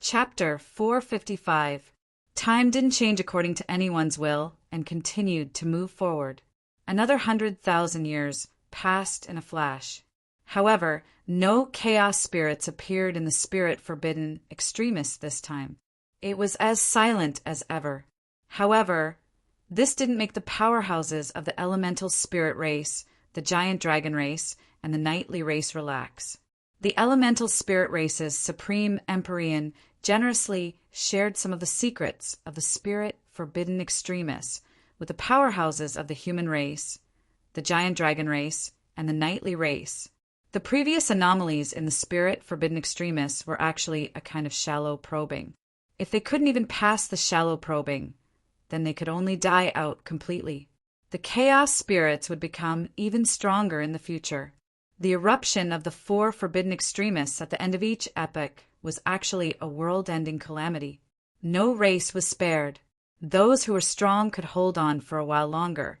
Chapter 455. Time didn't change according to anyone's will and continued to move forward. Another 100,000 years passed in a flash. However, no chaos spirits appeared in the spirit forbidden extremists this time. It was as silent as ever. However, this didn't make the powerhouses of the elemental spirit race, the giant dragon race, and the knightly race relax. The elemental spirit race's supreme Empyrean generously shared some of the secrets of the spirit forbidden extremists with the powerhouses of the human race, the giant dragon race, and the knightly race. The previous anomalies in the spirit forbidden extremists were actually a kind of shallow probing. If they couldn't even pass the shallow probing, then they could only die out completely. The chaos spirits would become even stronger in the future. The eruption of the four forbidden extremists at the end of each epoch was actually a world-ending calamity. No race was spared. Those who were strong could hold on for a while longer,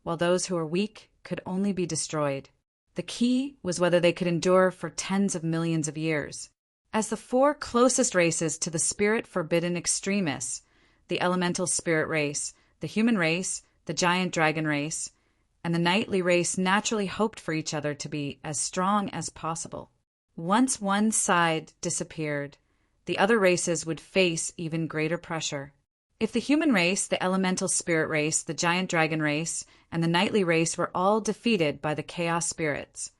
while those who were weak could only be destroyed. The key was whether they could endure for tens of millions of years. As the four closest races to the spirit forbidden extremists, the elemental spirit race, the human race, the giant dragon race, and the knightly race naturally hoped for each other to be as strong as possible. Once one side disappeared, the other races would face even greater pressure. If the human race, the elemental spirit race, the giant dragon race, and the knightly race were all defeated by the chaos spirits,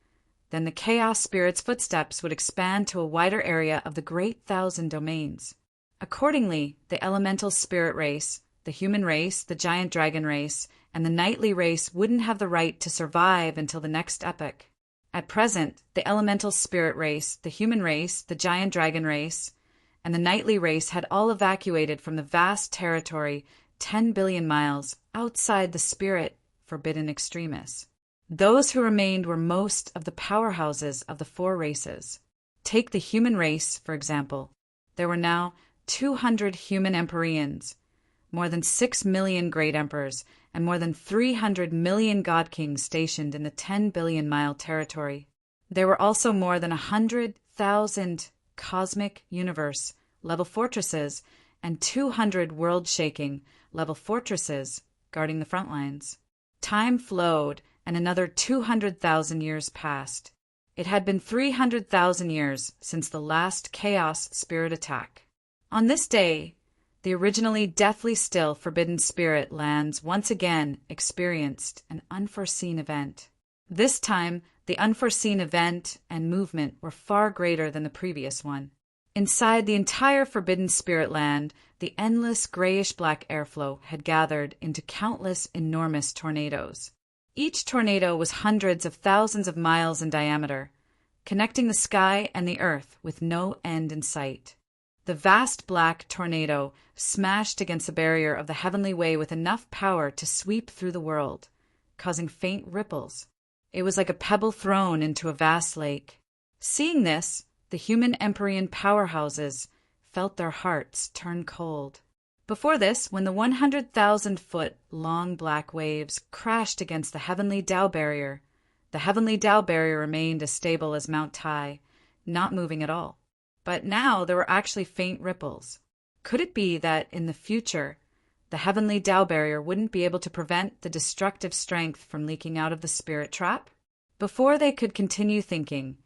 then the chaos spirits' footsteps would expand to a wider area of the great thousand domains. Accordingly, the elemental spirit race, the human race, the giant dragon race, and the knightly race wouldn't have the right to survive until the next epoch. At present, the elemental spirit race, the human race, the giant dragon race, and the knightly race had all evacuated from the vast territory 10 billion miles outside the spirit forbidden extremists. Those who remained were most of the powerhouses of the four races. Take the human race, for example. There were now 200 human Empyreans, more than 6 million great emperors, and more than 300 million god kings stationed in the 10 billion mile territory. There were also more than 100,000 cosmic universe level fortresses and 200 world-shaking level fortresses guarding the front lines. Time flowed, and another 200,000 years passed. It had been 300,000 years since the last chaos spirit attack. On this day, the originally deathly still forbidden spirit lands once again experienced an unforeseen event. This time, the unforeseen event and movement were far greater than the previous one. Inside the entire forbidden spirit land, the endless grayish-black airflow had gathered into countless enormous tornadoes. Each tornado was hundreds of thousands of miles in diameter, connecting the sky and the earth with no end in sight. The vast black tornado smashed against the barrier of the heavenly way with enough power to sweep through the world, causing faint ripples. It was like a pebble thrown into a vast lake. Seeing this, the human Empyrean powerhouses felt their hearts turn cold. Before this, when the 100,000-foot long black waves crashed against the heavenly Tao barrier, the heavenly Tao barrier remained as stable as Mount Tai, not moving at all. But now there were actually faint ripples. Could it be that in the future, the heavenly Tao barrier wouldn't be able to prevent the destructive strength from leaking out of the spirit trap? Before they could continue thinking,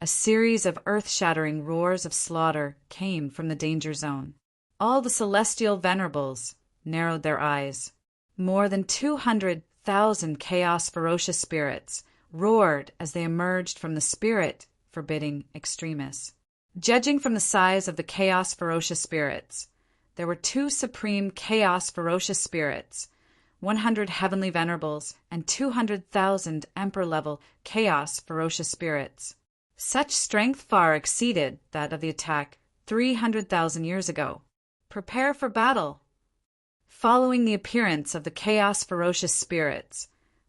a series of earth-shattering roars of slaughter came from the danger zone. All the celestial venerables narrowed their eyes. More than 200,000 chaos ferocious spirits roared as they emerged from the spirit forbidding extremists. Judging from the size of the chaos ferocious spirits, there were 2 supreme chaos ferocious spirits, 100 heavenly venerables, and 200,000 emperor-level chaos ferocious spirits. Such strength far exceeded that of the attack 300,000 years ago. Prepare for battle. Following the appearance of the chaos ferocious spirits,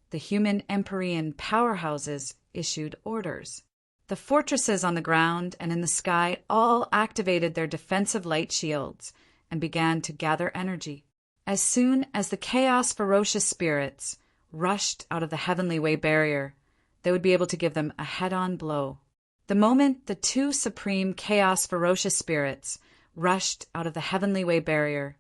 the human Empyrean powerhouses issued orders. The fortresses on the ground and in the sky all activated their defensive light shields and began to gather energy. As soon as the chaos ferocious spirits rushed out of the heavenly way barrier, they would be able to give them a head-on blow. The moment the 2 supreme chaos ferocious spirits rushed out of the Heavenly Way barrier.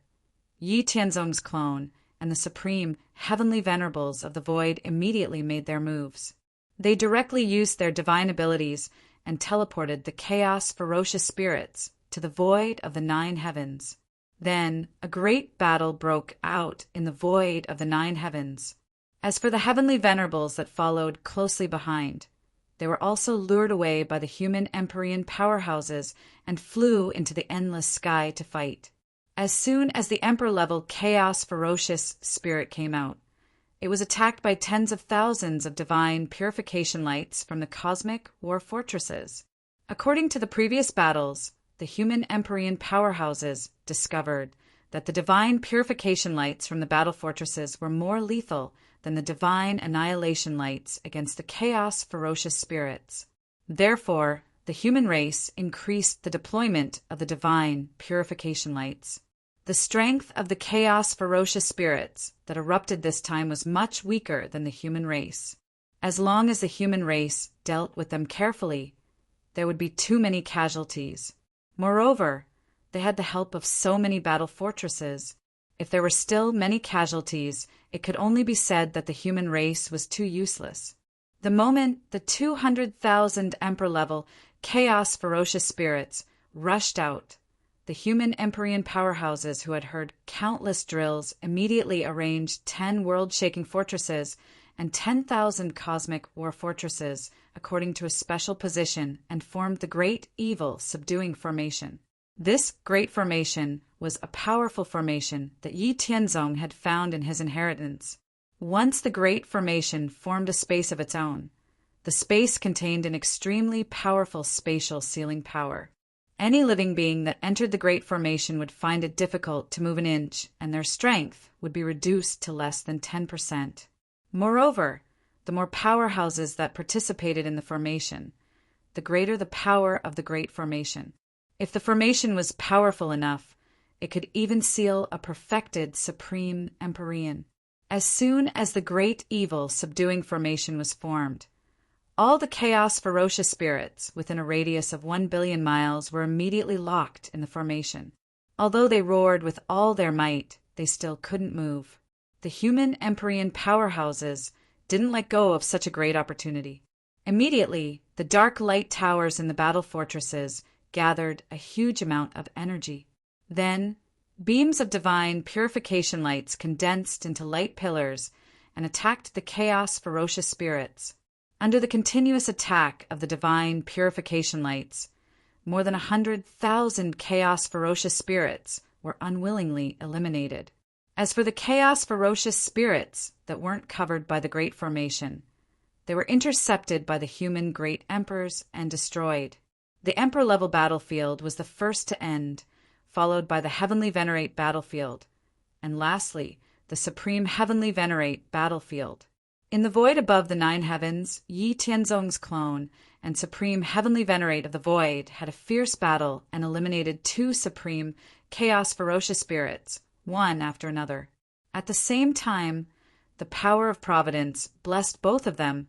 Yi Tianzong's clone and the supreme heavenly venerables of the void immediately made their moves. They directly used their divine abilities and teleported the chaos ferocious spirits to the void of the 9 heavens. Then a great battle broke out in the void of the 9 heavens. As for the heavenly venerables that followed closely behind, they were also lured away by the human Empyrean powerhouses and flew into the endless sky to fight. As soon as the Emperor-level chaos ferocious spirit came out, it was attacked by tens of thousands of divine purification lights from the cosmic war fortresses. According to the previous battles, the human Empyrean powerhouses discovered that the divine purification lights from the battle fortresses were more lethal than the divine annihilation lights against the chaos ferocious spirits. Therefore, the human race increased the deployment of the divine purification lights. The strength of the chaos ferocious spirits that erupted this time was much weaker than the human race. As long as the human race dealt with them carefully, there would be too many casualties. Moreover, they had the help of so many battle fortresses. If there were still many casualties, it could only be said that the human race was too useless. The moment the 200,000 Emperor-level chaos ferocious spirits rushed out, the human Empyrean powerhouses who had heard countless drills immediately arranged 10 world-shaking fortresses and 10,000 cosmic war fortresses according to a special position and formed the Great Evil Subduing Formation. This Great Formation was a powerful formation that Yi Tianzong had found in his inheritance. Once the Great Formation formed a space of its own, the space contained an extremely powerful spatial sealing power. Any living being that entered the Great Formation would find it difficult to move an inch, and their strength would be reduced to less than 10%. Moreover, the more powerhouses that participated in the formation, the greater the power of the Great Formation. If the formation was powerful enough, it could even seal a perfected Supreme Empyrean. As soon as the Great Evil Subduing Formation was formed, all the chaos ferocious spirits within a radius of 1 billion miles were immediately locked in the formation. Although they roared with all their might, they still couldn't move. The human Empyrean powerhouses didn't let go of such a great opportunity. Immediately, the dark light towers in the battle fortresses gathered a huge amount of energy. Then, beams of divine purification lights condensed into light pillars and attacked the chaos ferocious spirits. Under the continuous attack of the divine purification lights, more than 100,000 chaos ferocious spirits were unwillingly eliminated. As for the chaos ferocious spirits that weren't covered by the Great Formation, they were intercepted by the human Great Emperors and destroyed. The Emperor-level battlefield was the first to end, followed by the Heavenly Venerate battlefield, and lastly, the Supreme Heavenly Venerate battlefield. In the void above the 9 heavens, Yi Tianzong's clone and Supreme Heavenly Venerate of the Void had a fierce battle and eliminated 2 supreme chaos ferocious spirits, one after another. At the same time, the power of Providence blessed both of them,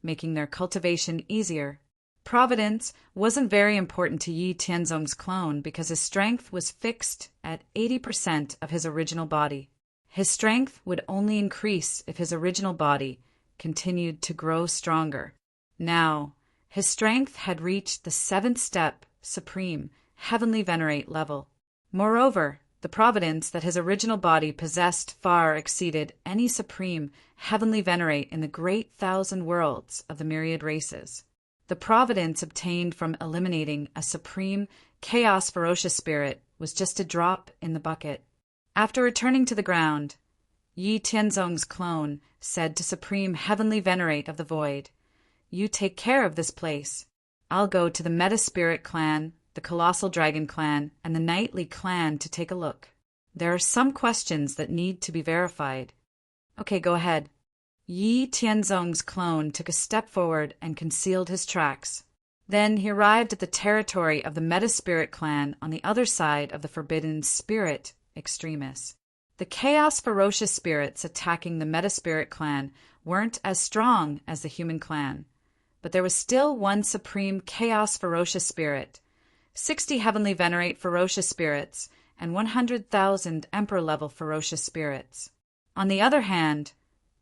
making their cultivation easier. Providence wasn't very important to Yi Tianzong's clone because his strength was fixed at 80% of his original body. His strength would only increase if his original body continued to grow stronger. Now, his strength had reached the 7th step, Supreme Heavenly Venerate level. Moreover, the providence that his original body possessed far exceeded any Supreme Heavenly Venerate in the great 1,000 worlds of the myriad races. The providence obtained from eliminating a Supreme Chaos Ferocious Spirit was just a drop in the bucket. After returning to the ground, Yi Tianzong's clone said to Supreme Heavenly Venerate of the Void, "You take care of this place. I'll go to the Meta-Spirit clan, the Colossal Dragon clan, and the Knightly clan to take a look. There are some questions that need to be verified." "Okay, go ahead." Yi Tianzong's clone took a step forward and concealed his tracks. Then he arrived at the territory of the Meta-Spirit clan on the other side of the Forbidden Spirit Extremis. The Chaos Ferocious Spirits attacking the Meta-Spirit clan weren't as strong as the human clan, but there was still one Supreme Chaos Ferocious Spirit, 60 heavenly venerate ferocious spirits, and 100,000 emperor-level ferocious spirits. On the other hand,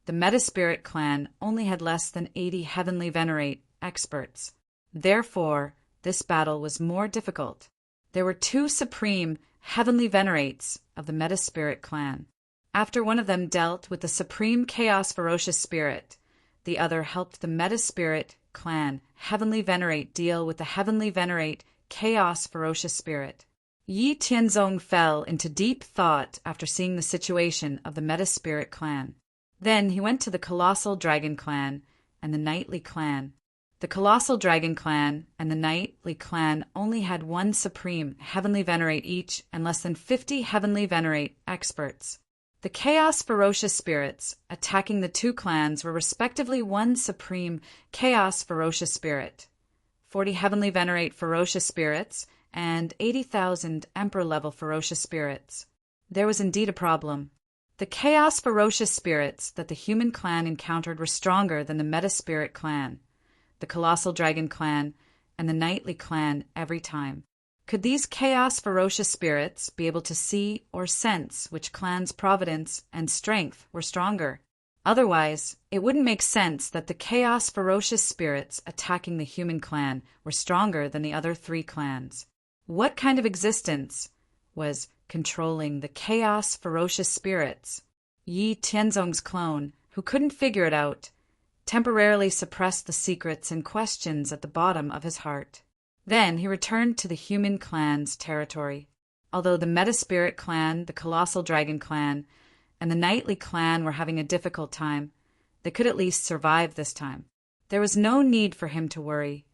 the Metaspirit clan only had less than 80 heavenly venerate experts. Therefore, this battle was more difficult. There were 2 supreme heavenly venerates of the Metaspirit clan. After one of them dealt with the supreme chaos ferocious spirit, the other helped the Metaspirit clan heavenly venerate deal with the heavenly venerate chaos ferocious spirit. Yi Tianzong fell into deep thought after seeing the situation of the Metaspirit clan. Then he went to the Colossal Dragon clan and the Knightly clan. The Colossal Dragon clan and the Knightly clan only had 1 supreme heavenly venerate each and less than 50 heavenly venerate experts. The chaos ferocious spirits attacking the 2 clans were respectively 1 supreme chaos ferocious spirit, 40 heavenly venerate ferocious spirits, and 80,000 emperor-level ferocious spirits. There was indeed a problem. The chaos ferocious spirits that the human clan encountered were stronger than the Metaspirit clan, the Colossal Dragon clan, and the Knightly clan every time. Could these chaos ferocious spirits be able to see or sense which clan's providence and strength were stronger? Otherwise, it wouldn't make sense that the chaos ferocious spirits attacking the human clan were stronger than the other 3 clans. What kind of existence was controlling the chaos ferocious spirits? Yi Tianzong's clone, who couldn't figure it out, temporarily suppressed the secrets and questions at the bottom of his heart. Then he returned to the human clan's territory. Although the Metaspirit clan, the Colossal Dragon clan, and the Knightly clan were having a difficult time, they could at least survive this time. There was no need for him to worry,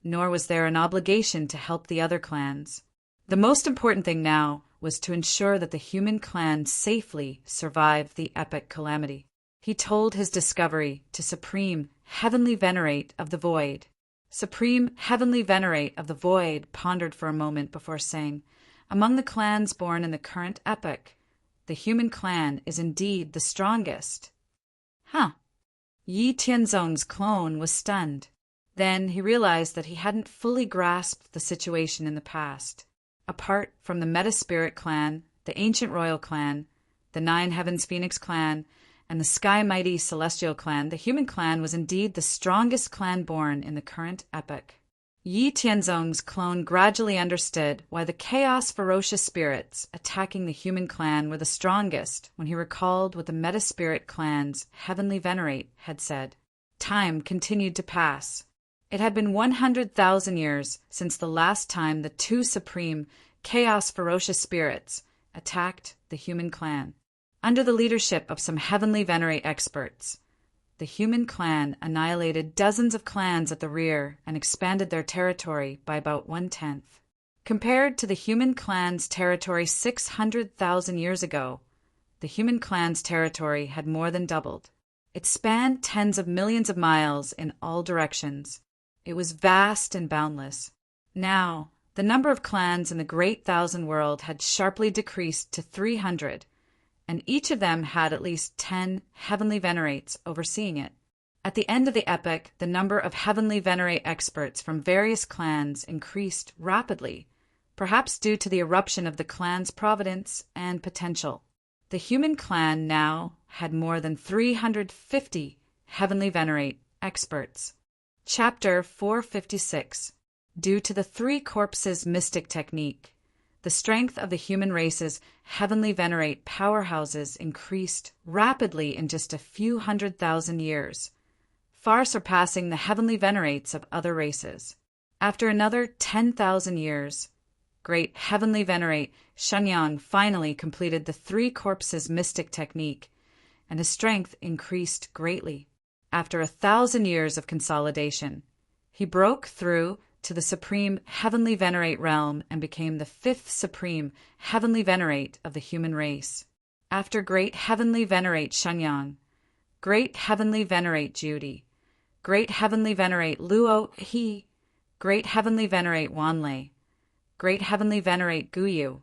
nor was there an obligation to help the other clans. The most important thing now was to ensure that the human clan safely survived the epic calamity. He told his discovery to Supreme Heavenly Venerate of the Void. Supreme Heavenly Venerate of the Void pondered for a moment before saying, "Among the clans born in the current epoch, the human clan is indeed the strongest." Huh. Yi Tianzong's clone was stunned. Then he realized that he hadn't fully grasped the situation in the past. Apart from the Metaspirit clan, the Ancient Royal clan, the 9 Heavens Phoenix clan, and the Sky Mighty Celestial clan, the human clan was indeed the strongest clan born in the current epoch. Yi Tianzong's clone gradually understood why the chaos ferocious spirits attacking the human clan were the strongest when he recalled what the Metaspirit clan's Heavenly Venerate had said. Time continued to pass. It had been 100,000 years since the last time the 2 supreme chaos ferocious spirits attacked the human clan. Under the leadership of some Heavenly Venerate experts, the human clan annihilated dozens of clans at the rear and expanded their territory by about 1/10. Compared to the human clan's territory 600,000 years ago, the human clan's territory had more than doubled. It spanned tens of millions of miles in all directions. It was vast and boundless. Now, the number of clans in the Great Thousand World had sharply decreased to 300, and each of them had at least 10 Heavenly Venerates overseeing it. At the end of the epoch, the number of Heavenly Venerate experts from various clans increased rapidly, perhaps due to the eruption of the clan's providence and potential. The human clan now had more than 350 Heavenly Venerate experts. Chapter 456. Due to the 3 corpses mystic technique, the strength of the human race's Heavenly Venerate powerhouses increased rapidly in just a few 100,000 years, far surpassing the Heavenly Venerates of other races. After another 10,000 years, Great Heavenly Venerate Shenyang finally completed the 3 corpses mystic technique, and his strength increased greatly. After 1,000 years of consolidation, he broke through to the Supreme Heavenly Venerate realm and became the 5th Supreme Heavenly Venerate of the human race. After Great Heavenly Venerate Shenyang, Great Heavenly Venerate Judy, Great Heavenly Venerate Luo He, Great Heavenly Venerate Wanlei, Great Heavenly Venerate Guyu,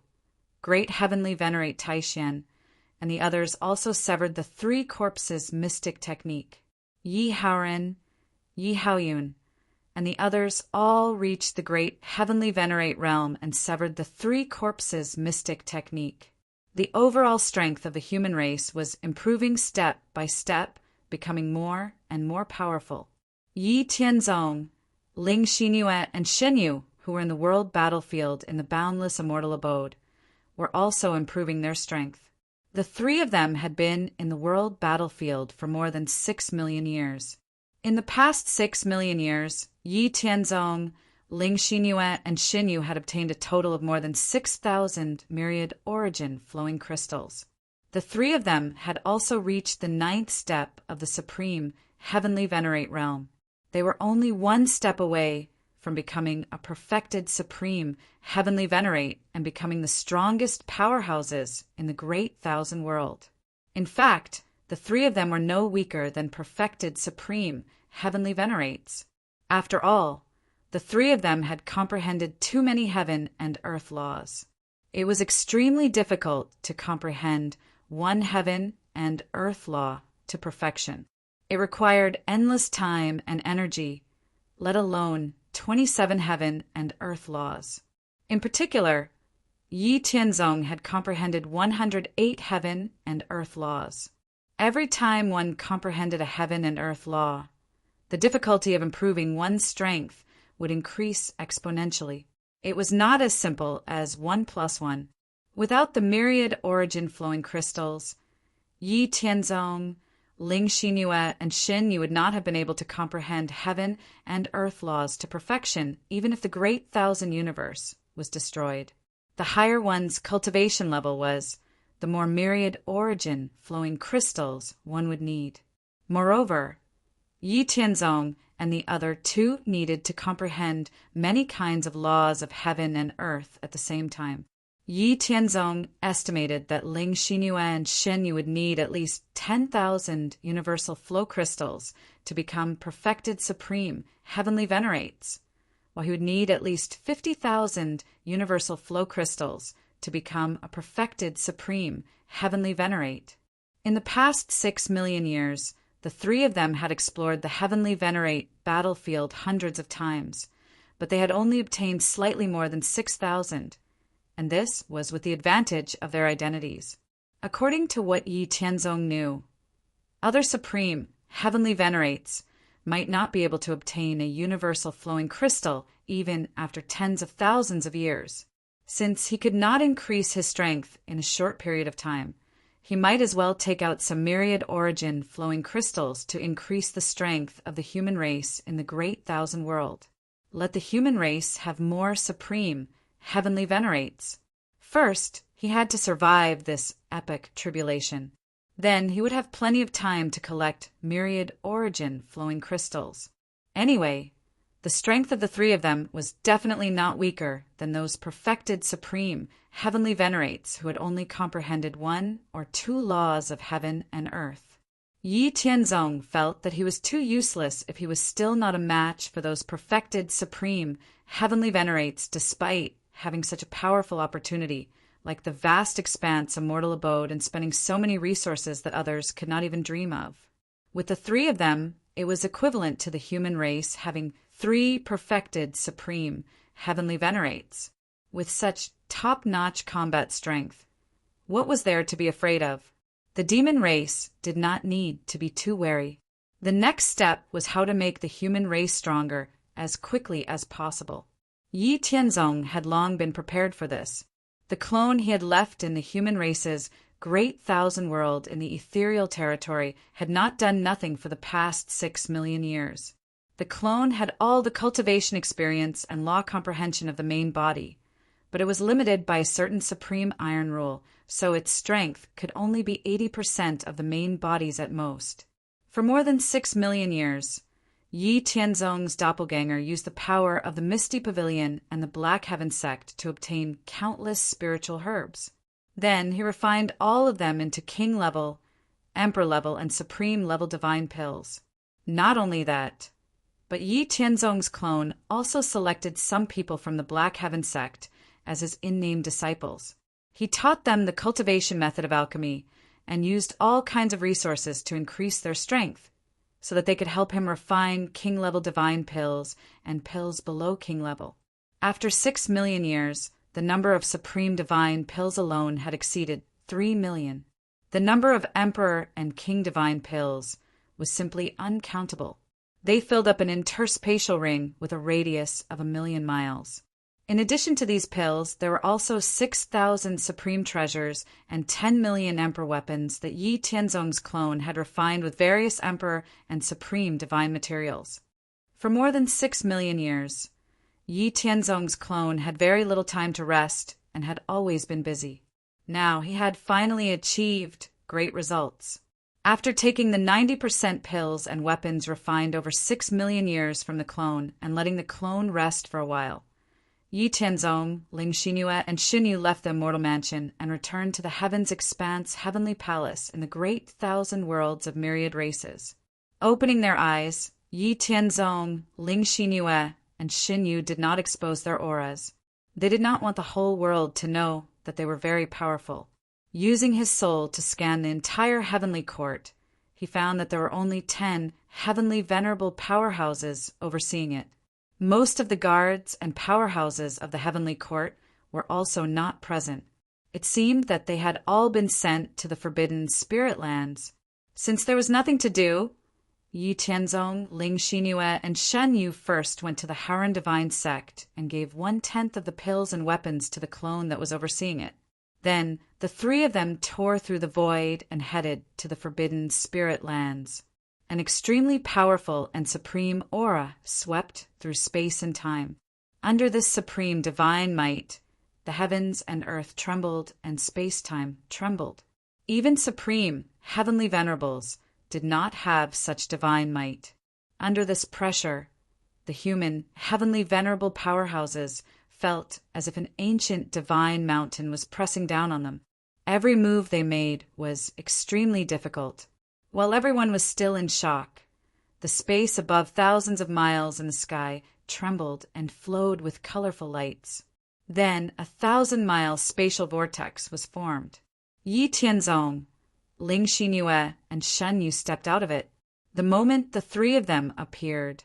Great Heavenly Venerate Taishan, and the others also severed the 3 corpses mystic technique. Yi Haoren, Yi Haoyun, and the others all reached the great heavenly venerate realm and severed the three corpses mystic technique. The overall strength of the human race was improving step by step, becoming more and more powerful. Yi Tianzong, Ling Xinyue, and Shenyu, who were in the world battlefield in the boundless immortal abode, were also improving their strength. The three of them had been in the world battlefield for more than 6 million years. In the past 6 million years, Yi Tianzong, Ling Xinyue, and Shenyu had obtained a total of more than 6,000 myriad origin flowing crystals. The three of them had also reached the 9th step of the supreme heavenly venerate realm. They were only one step away from becoming a perfected supreme heavenly venerate and becoming the strongest powerhouses in the great thousand world. In fact, the three of them were no weaker than perfected supreme heavenly venerates. After all, the three of them had comprehended too many heaven and earth laws. It was extremely difficult to comprehend one heaven and earth law to perfection. It required endless time and energy, let alone 27 heaven and earth laws. In particular, Yi Tianzong had comprehended 108 heaven and earth laws. Every time one comprehended a heaven and earth law, the difficulty of improving one's strength would increase exponentially. It was not as simple as 1 + 1. Without the myriad origin flowing crystals, Yi Tianzong, Ling Xinyue, and Shenyu would not have been able to comprehend heaven and earth laws to perfection, even if the great thousand universe was destroyed. The higher one's cultivation level was, the more myriad origin flowing crystals one would need. Moreover, Yi Tianzong and the other two needed to comprehend many kinds of laws of heaven and earth at the same time. Yi Tianzong estimated that Ling Xinyue and Shenyu would need at least 10,000 universal flow crystals to become perfected supreme heavenly venerates, while he would need at least 50,000 universal flow crystals to become a perfected supreme heavenly venerate. In the past 6 million years, the three of them had explored the heavenly venerate battlefield hundreds of times, but they had only obtained slightly more than 6,000. And this was with the advantage of their identities. According to what Yi Tianzong knew, other supreme heavenly venerates might not be able to obtain a universal flowing crystal even after tens of thousands of years. Since he could not increase his strength in a short period of time, he might as well take out some myriad origin flowing crystals to increase the strength of the human race in the great thousand world. Let the human race have more supreme heavenly venerates. First, he had to survive this epic tribulation. Then he would have plenty of time to collect myriad origin flowing crystals. Anyway, the strength of the three of them was definitely not weaker than those perfected supreme heavenly venerates who had only comprehended 1 or 2 laws of heaven and earth. Yi Tianzong felt that he was too useless if he was still not a match for those perfected supreme heavenly venerates despite having such a powerful opportunity, like the vast expanse of mortal abode and spending so many resources that others could not even dream of. With the three of them, it was equivalent to the human race having 3 perfected supreme heavenly venerates. With such top-notch combat strength, what was there to be afraid of? The demon race did not need to be too wary. The next step was how to make the human race stronger as quickly as possible. Yi Tianzong had long been prepared for this. The clone he had left in the human race's great thousand world in the ethereal territory had not done nothing for the past 6 million years. The clone had all the cultivation experience and law comprehension of the main body, but it was limited by a certain supreme iron rule, so its strength could only be 80% of the main bodies at most. For more than 6 million years, Yi Tianzong's doppelganger used the power of the Misty Pavilion and the Black Heaven sect to obtain countless spiritual herbs. Then he refined all of them into king-level, emperor-level, and supreme-level divine pills. Not only that, but Yi Tianzong's clone also selected some people from the Black Heaven sect as his in-name disciples. He taught them the cultivation method of alchemy and used all kinds of resources to increase their strength, so that they could help him refine king-level divine pills and pills below king level. After 6 million years, the number of supreme divine pills alone had exceeded 3 million. The number of emperor and king divine pills was simply uncountable. They filled up an interspatial ring with a radius of 1,000,000 miles. In addition to these pills, there were also 6,000 supreme treasures and 10 million emperor weapons that Yi Tianzong's clone had refined with various emperor and supreme divine materials. For more than 6 million years, Yi Tianzong's clone had very little time to rest and had always been busy. Now he had finally achieved great results. After taking the 90% pills and weapons refined over 6 million years from the clone and letting the clone rest for a while, Yi Tianzong, Ling Xinyue, and Xinyu left the immortal mansion and returned to the heavens expanse heavenly palace in the great 1,000 worlds of myriad races. Opening their eyes, Yi Tianzong, Ling Xinyue, and Xinyu did not expose their auras. They did not want the whole world to know that they were very powerful. Using his soul to scan the entire heavenly court, he found that there were only 10 heavenly venerable powerhouses overseeing it. Most of the guards and powerhouses of the heavenly court were also not present. It seemed that they had all been sent to the forbidden spirit lands. Since there was nothing to do, Yi Tianzong, Ling Xinyue, and Shen Yu first went to the Haran divine sect and gave 1/10 of the pills and weapons to the clone that was overseeing it. Then the three of them tore through the void and headed to the forbidden spirit lands. An extremely powerful and supreme aura swept through space and time. Under this supreme divine might, the heavens and earth trembled and space-time trembled. Even supreme heavenly venerables did not have such divine might. Under this pressure, the human heavenly venerable powerhouses felt as if an ancient divine mountain was pressing down on them. Every move they made was extremely difficult. While everyone was still in shock, the space above thousands of miles in the sky trembled and flowed with colorful lights. Then a 1,000-mile spatial vortex was formed. Yi Tianzong, Ling Xinyue, and Shen Yu stepped out of it. The moment the three of them appeared,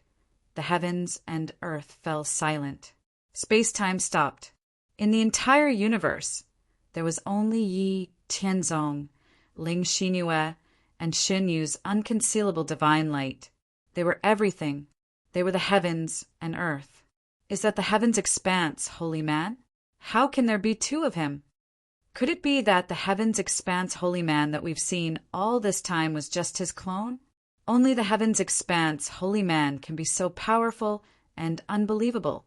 the heavens and earth fell silent. Space-time stopped. In the entire universe, there was only Yi Tianzong, Ling Xinyue, and Shen Yu's unconcealable divine light. They were everything. They were the heavens and earth. Is that the heavens expanse, holy man? How can there be two of him? Could it be that the heavens expanse holy man that we've seen all this time was just his clone? Only the heavens expanse holy man can be so powerful and unbelievable.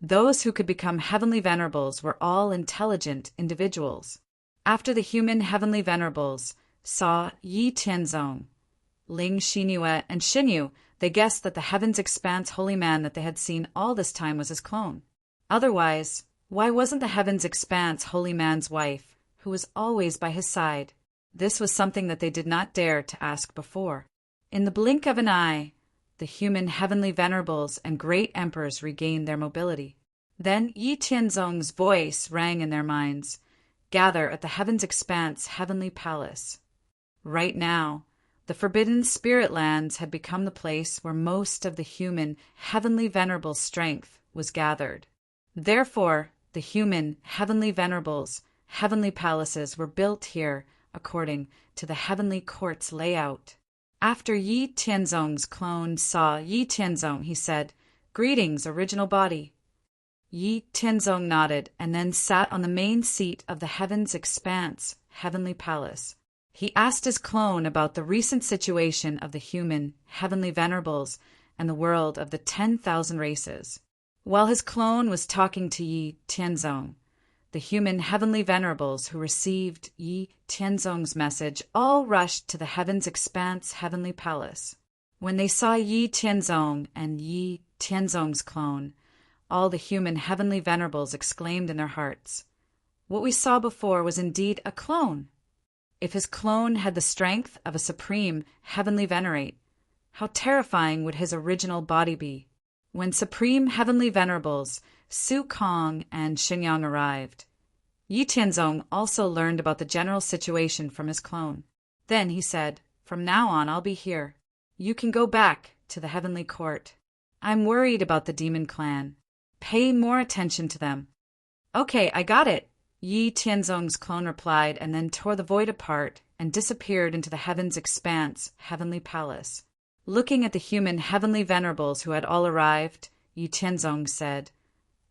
Those who could become heavenly venerables were all intelligent individuals. After the human heavenly venerables saw Yi Tianzong, Ling Xinyue, and Xinyu, they guessed that the heavens expanse holy man that they had seen all this time was his clone. Otherwise, why wasn't the heavens expanse holy man's wife, who was always by his side? This was something that they did not dare to ask before. In the blink of an eye, the human heavenly venerables and great emperors regained their mobility. Then Yi Tianzong's voice rang in their minds, "Gather at the heavens expanse heavenly palace." Right now, the forbidden spirit lands had become the place where most of the human heavenly venerable strength was gathered. Therefore, the human heavenly venerables, heavenly palaces were built here according to the heavenly court's layout. After Yi Tianzong's clone saw Yi Tianzong, he said, "Greetings, original body." Yi Tianzong nodded and then sat on the main seat of the heavens expanse heavenly palace. He asked his clone about the recent situation of the human heavenly venerables and the world of the 10,000 races. While his clone was talking to Yi Tianzong, the human heavenly venerables who received Yi Tianzong's message all rushed to the heavens expanse heavenly palace. When they saw Yi Tianzong and Yi Tianzong's clone, all the human heavenly venerables exclaimed in their hearts, "What we saw before was indeed a clone." If his clone had the strength of a supreme heavenly venerate, how terrifying would his original body be? When supreme heavenly venerables Su Kong and Xinyang arrived, Yi Tianzong also learned about the general situation from his clone. Then he said, "From now on, I'll be here. You can go back to the heavenly court. I'm worried about the demon clan. Pay more attention to them." "Okay, I got it," Yi Tianzong's clone replied, and then tore the void apart and disappeared into the heaven's expanse, heavenly palace. Looking at the human heavenly venerables who had all arrived, Yi Tianzong said,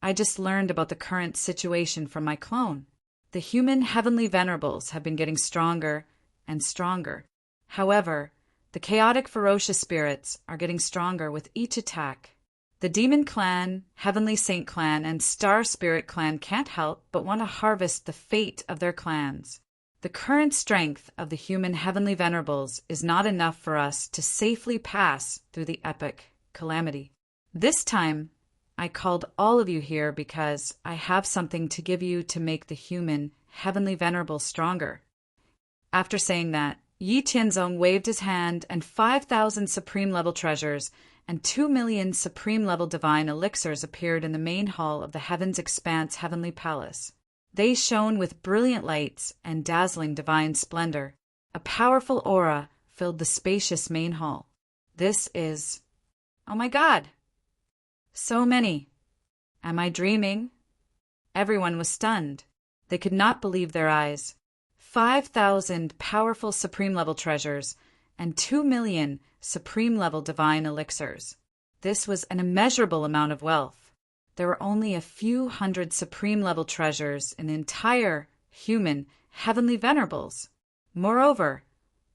"I just learned about the current situation from my clone. The human heavenly venerables have been getting stronger and stronger. However, the chaotic ferocious spirits are getting stronger with each attack. The Demon Clan, Heavenly Saint Clan, and Star Spirit Clan can't help but want to harvest the fate of their clans. The current strength of the human heavenly venerables is not enough for us to safely pass through the epic calamity. This time, I called all of you here because I have something to give you to make the human heavenly venerables stronger." After saying that, Yi Tianzong waved his hand, and 5,000 supreme-level treasures and 2 million supreme-level divine elixirs appeared in the main hall of the Heaven's Expanse Heavenly Palace. They shone with brilliant lights and dazzling divine splendor. A powerful aura filled the spacious main hall. This is... Oh my God! So many. Am I dreaming? Everyone was stunned. They could not believe their eyes. 5,000 powerful supreme-level treasures and 2 million supreme-level divine elixirs. This was an immeasurable amount of wealth. There were only a few hundred supreme-level treasures in the entire human heavenly venerables. Moreover,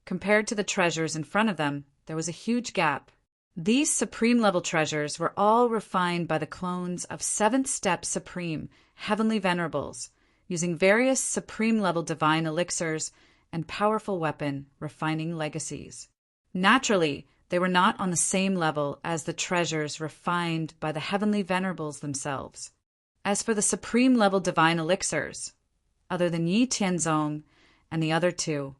compared to the treasures in front of them, there was a huge gap. These supreme-level treasures were all refined by the clones of 7th-step supreme heavenly venerables, using various supreme-level divine elixirs and powerful weapon refining legacies. Naturally, they were not on the same level as the treasures refined by the heavenly venerables themselves. As for the supreme-level divine elixirs, other than Yi Tianzong and the other two,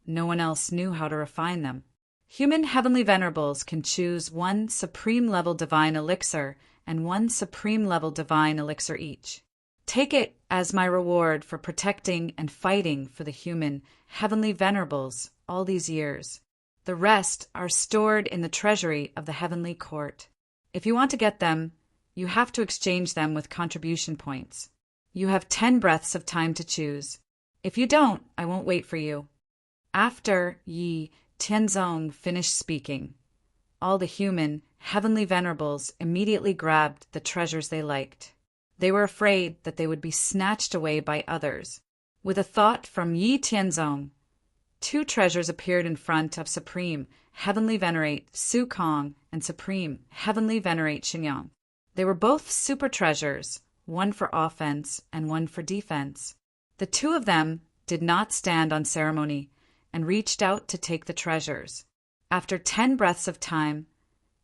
no one else knew how to refine them. Human heavenly venerables can choose one supreme-level divine elixir and one supreme-level divine elixir each. Take it as my reward for protecting and fighting for the human heavenly venerables all these years. The rest are stored in the treasury of the heavenly court. If you want to get them, you have to exchange them with contribution points. You have 10 breaths of time to choose. If you don't, I won't wait for you." After Yi Tianzong finished speaking, all the human heavenly venerables immediately grabbed the treasures they liked. They were afraid that they would be snatched away by others. With a thought from Yi Tianzong, 2 treasures appeared in front of Supreme Heavenly Venerate Su Kong and Supreme Heavenly Venerate Shinyang. They were both super treasures, one for offense and one for defense. The 2 of them did not stand on ceremony and reached out to take the treasures. After 10 breaths of time,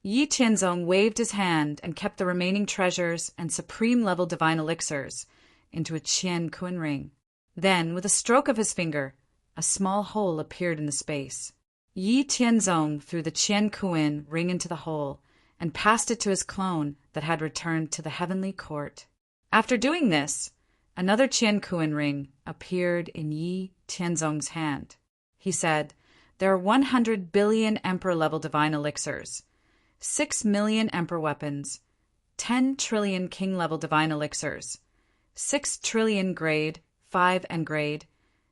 Yi Tianzong waved his hand and kept the remaining treasures and supreme-level divine elixirs into a Qian Kun ring. Then, with a stroke of his finger, a small hole appeared in the space. Yi Tianzong threw the Qian Kun ring into the hole and passed it to his clone that had returned to the heavenly court. After doing this, another Qian Kun ring appeared in Yi Tianzong's hand. He said, "There are 100 billion Emperor-level divine elixirs, 6 million Emperor weapons, 10 trillion King-level divine elixirs, 6 trillion grade, 5 and grade,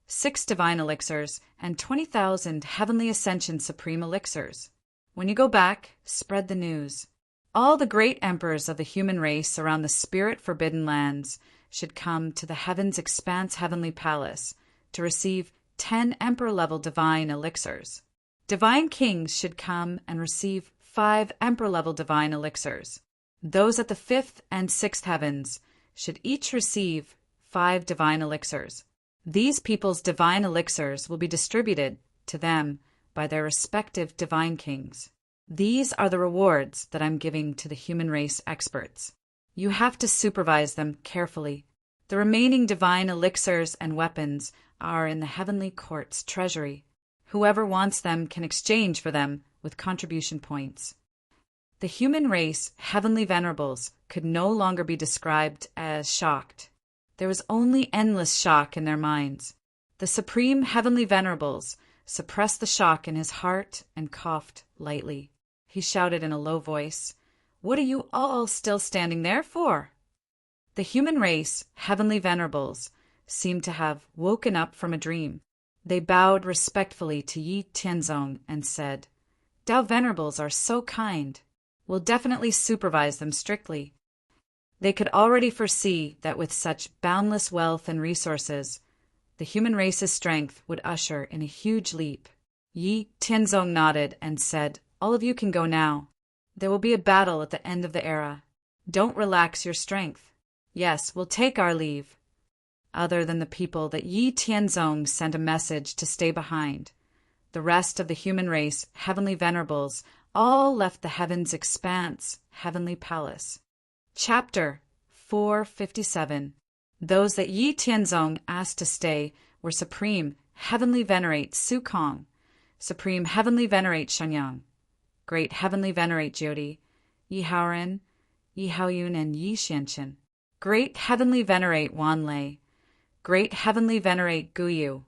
6 divine elixirs, and 20,000 Heavenly Ascension Supreme elixirs. When you go back, spread the news. All the great emperors of the human race around the spirit-forbidden lands should come to the Heaven's Expanse Heavenly Palace to receive 10 Emperor-level divine elixirs. Divine kings should come and receive 5 Emperor-level divine elixirs. Those at the 5th and 6th heavens should each receive 5 divine elixirs. These people's divine elixirs will be distributed to them by their respective divine kings. These are the rewards that I'm giving to the human race experts. You have to supervise them carefully. The remaining divine elixirs and weapons are in the heavenly court's treasury. Whoever wants them can exchange for them with contribution points." The human race heavenly venerables could no longer be described as shocked. There was only endless shock in their minds. The supreme heavenly venerables suppressed the shock in his heart and coughed lightly. He shouted in a low voice, "What are you all still standing there for?" The human race, heavenly venerables, seemed to have woken up from a dream. They bowed respectfully to Yi Tianzong and said, "Tao venerables are so kind. We'll definitely supervise them strictly." They could already foresee that with such boundless wealth and resources, the human race's strength would usher in a huge leap. Yi Tianzong nodded and said, "All of you can go now. There will be a battle at the end of the era. Don't relax your strength. Yes, we'll take our leave." Other than the people that Yi Tianzong sent a message to stay behind, the rest of the human race, heavenly venerables, all left the heavens' expanse, heavenly palace. Chapter 457. Those that Yi Tianzong asked to stay were Supreme Heavenly Venerate Su Kong, Supreme Heavenly Venerate Shenyang, Great Heavenly Venerate Jyoti, Yi Haoren, Yi Haoyun, and Yi Xianchen, Great Heavenly Venerate Wan Lei, Great Heavenly Venerate Guyu,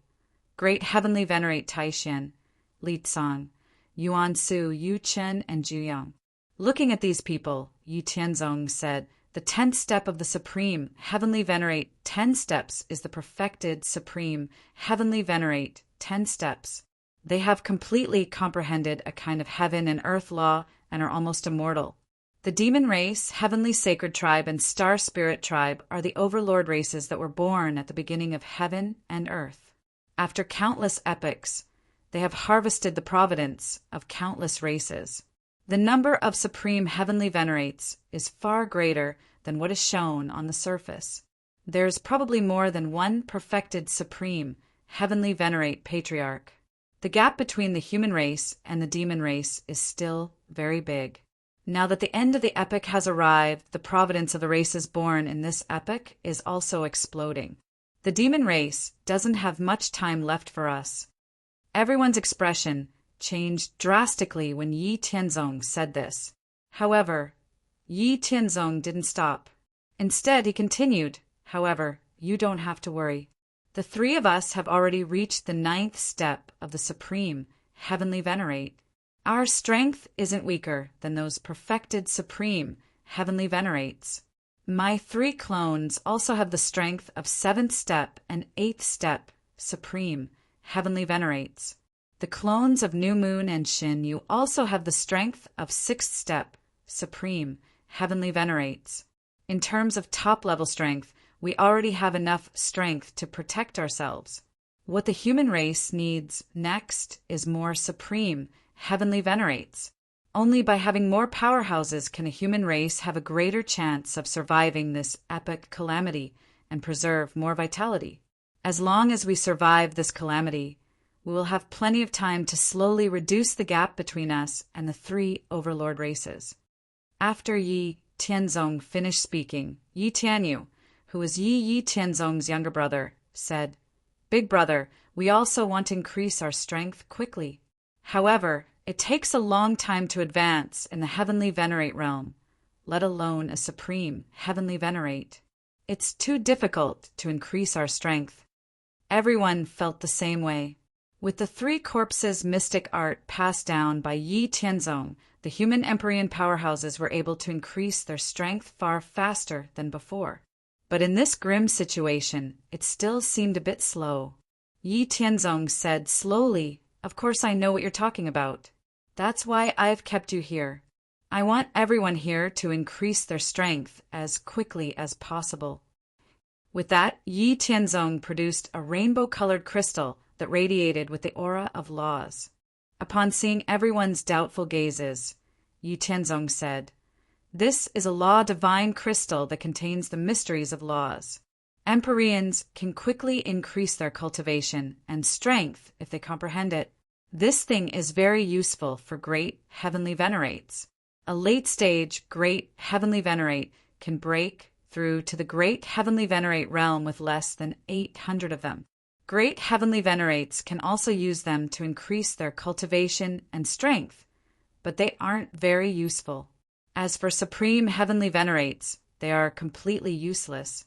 Great Heavenly Venerate Taishan, Li Tsang, Yuan Su, Yu Chen, and Juyang. Looking at these people, Yi Tianzong said, "The 10th step of the Supreme Heavenly Venerate 10 steps is the perfected Supreme Heavenly Venerate 10 steps. They have completely comprehended a kind of heaven and earth law and are almost immortal. The demon race, heavenly sacred tribe, and star spirit tribe are the overlord races that were born at the beginning of heaven and earth. After countless epochs, they have harvested the providence of countless races. The number of supreme heavenly venerates is far greater than what is shown on the surface. There is probably more than one perfected supreme heavenly venerate patriarch. The gap between the human race and the demon race is still very big. Now that the end of the epoch has arrived, the providence of the races born in this epoch is also exploding. The demon race doesn't have much time left for us." Everyone's expression changed drastically when Yi Tianzong said this. However, Yi Tianzong didn't stop. Instead, he continued, "However, you don't have to worry. The 3 of us have already reached the 9th step of the Supreme Heavenly Venerate. Our strength isn't weaker than those perfected Supreme Heavenly Venerates. My 3 clones also have the strength of 7th step and 8th step Supreme Heavenly Venerates. The clones of New Moon and Shin, you also have the strength of 6th step Supreme Heavenly Venerates. In terms of top-level strength, we already have enough strength to protect ourselves. What the human race needs next is more Supreme Heavenly Venerates. Only by having more powerhouses can a human race have a greater chance of surviving this epic calamity and preserve more vitality. As long as we survive this calamity, we will have plenty of time to slowly reduce the gap between us and the 3 overlord races." After Yi Tianzong finished speaking, Yi Tianyu, who was Yi Tianzong's younger brother, said, "Big brother, we also want to increase our strength quickly. However, it takes a long time to advance in the Heavenly Venerate realm, let alone a Supreme Heavenly Venerate. It's too difficult to increase our strength." Everyone felt the same way. With the 3 corpses mystic art passed down by Yi Tianzong, the human Empyrean powerhouses were able to increase their strength far faster than before. But in this grim situation, it still seemed a bit slow. Yi Tianzong said slowly, "Of course I know what you're talking about. That's why I've kept you here. I want everyone here to increase their strength as quickly as possible." With that, Yi Tianzong produced a rainbow-colored crystal that radiated with the aura of laws. Upon seeing everyone's doubtful gazes, Yi Tianzong said, "This is a law divine crystal that contains the mysteries of laws. Empyreans can quickly increase their cultivation and strength if they comprehend it. This thing is very useful for great heavenly venerates. A late-stage great heavenly venerate can break through to the great heavenly venerate realm with less than 800 of them. Great heavenly venerates can also use them to increase their cultivation and strength, but they aren't very useful. As for supreme heavenly venerates, they are completely useless."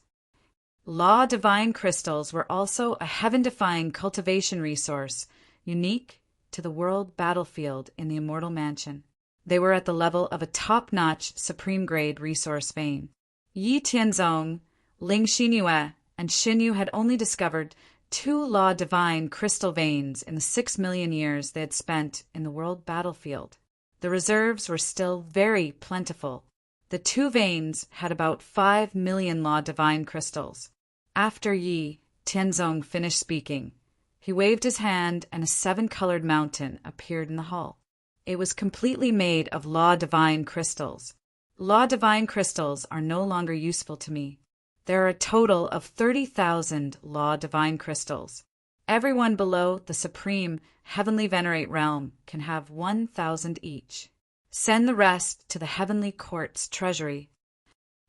Law divine crystals were also a heaven-defying cultivation resource unique to the world battlefield in the Immortal Mansion. They were at the level of a top-notch, supreme-grade resource vein. Yi Tianzong, Ling Xinyue, and Xinyu had only discovered 2 Law Divine crystal veins in the 6 million years they had spent in the world battlefield. The reserves were still very plentiful. The 2 veins had about 5 million Law Divine crystals. After Yi Tianzong finished speaking, he waved his hand and a 7-colored mountain appeared in the hall. It was completely made of Law Divine crystals. Law Divine crystals are no longer useful to me. There are a total of 30,000 Law Divine crystals. Everyone below the Supreme Heavenly Venerate realm can have 1,000 each. Send the rest to the Heavenly Court's treasury.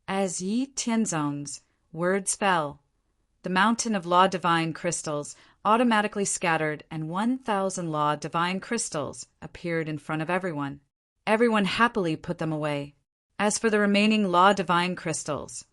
As Yi Tianzong's words fell, the mountain of Law Divine crystals automatically scattered and 1,000 Law Divine crystals appeared in front of everyone. Everyone happily put them away. As for the remaining Law Divine crystals,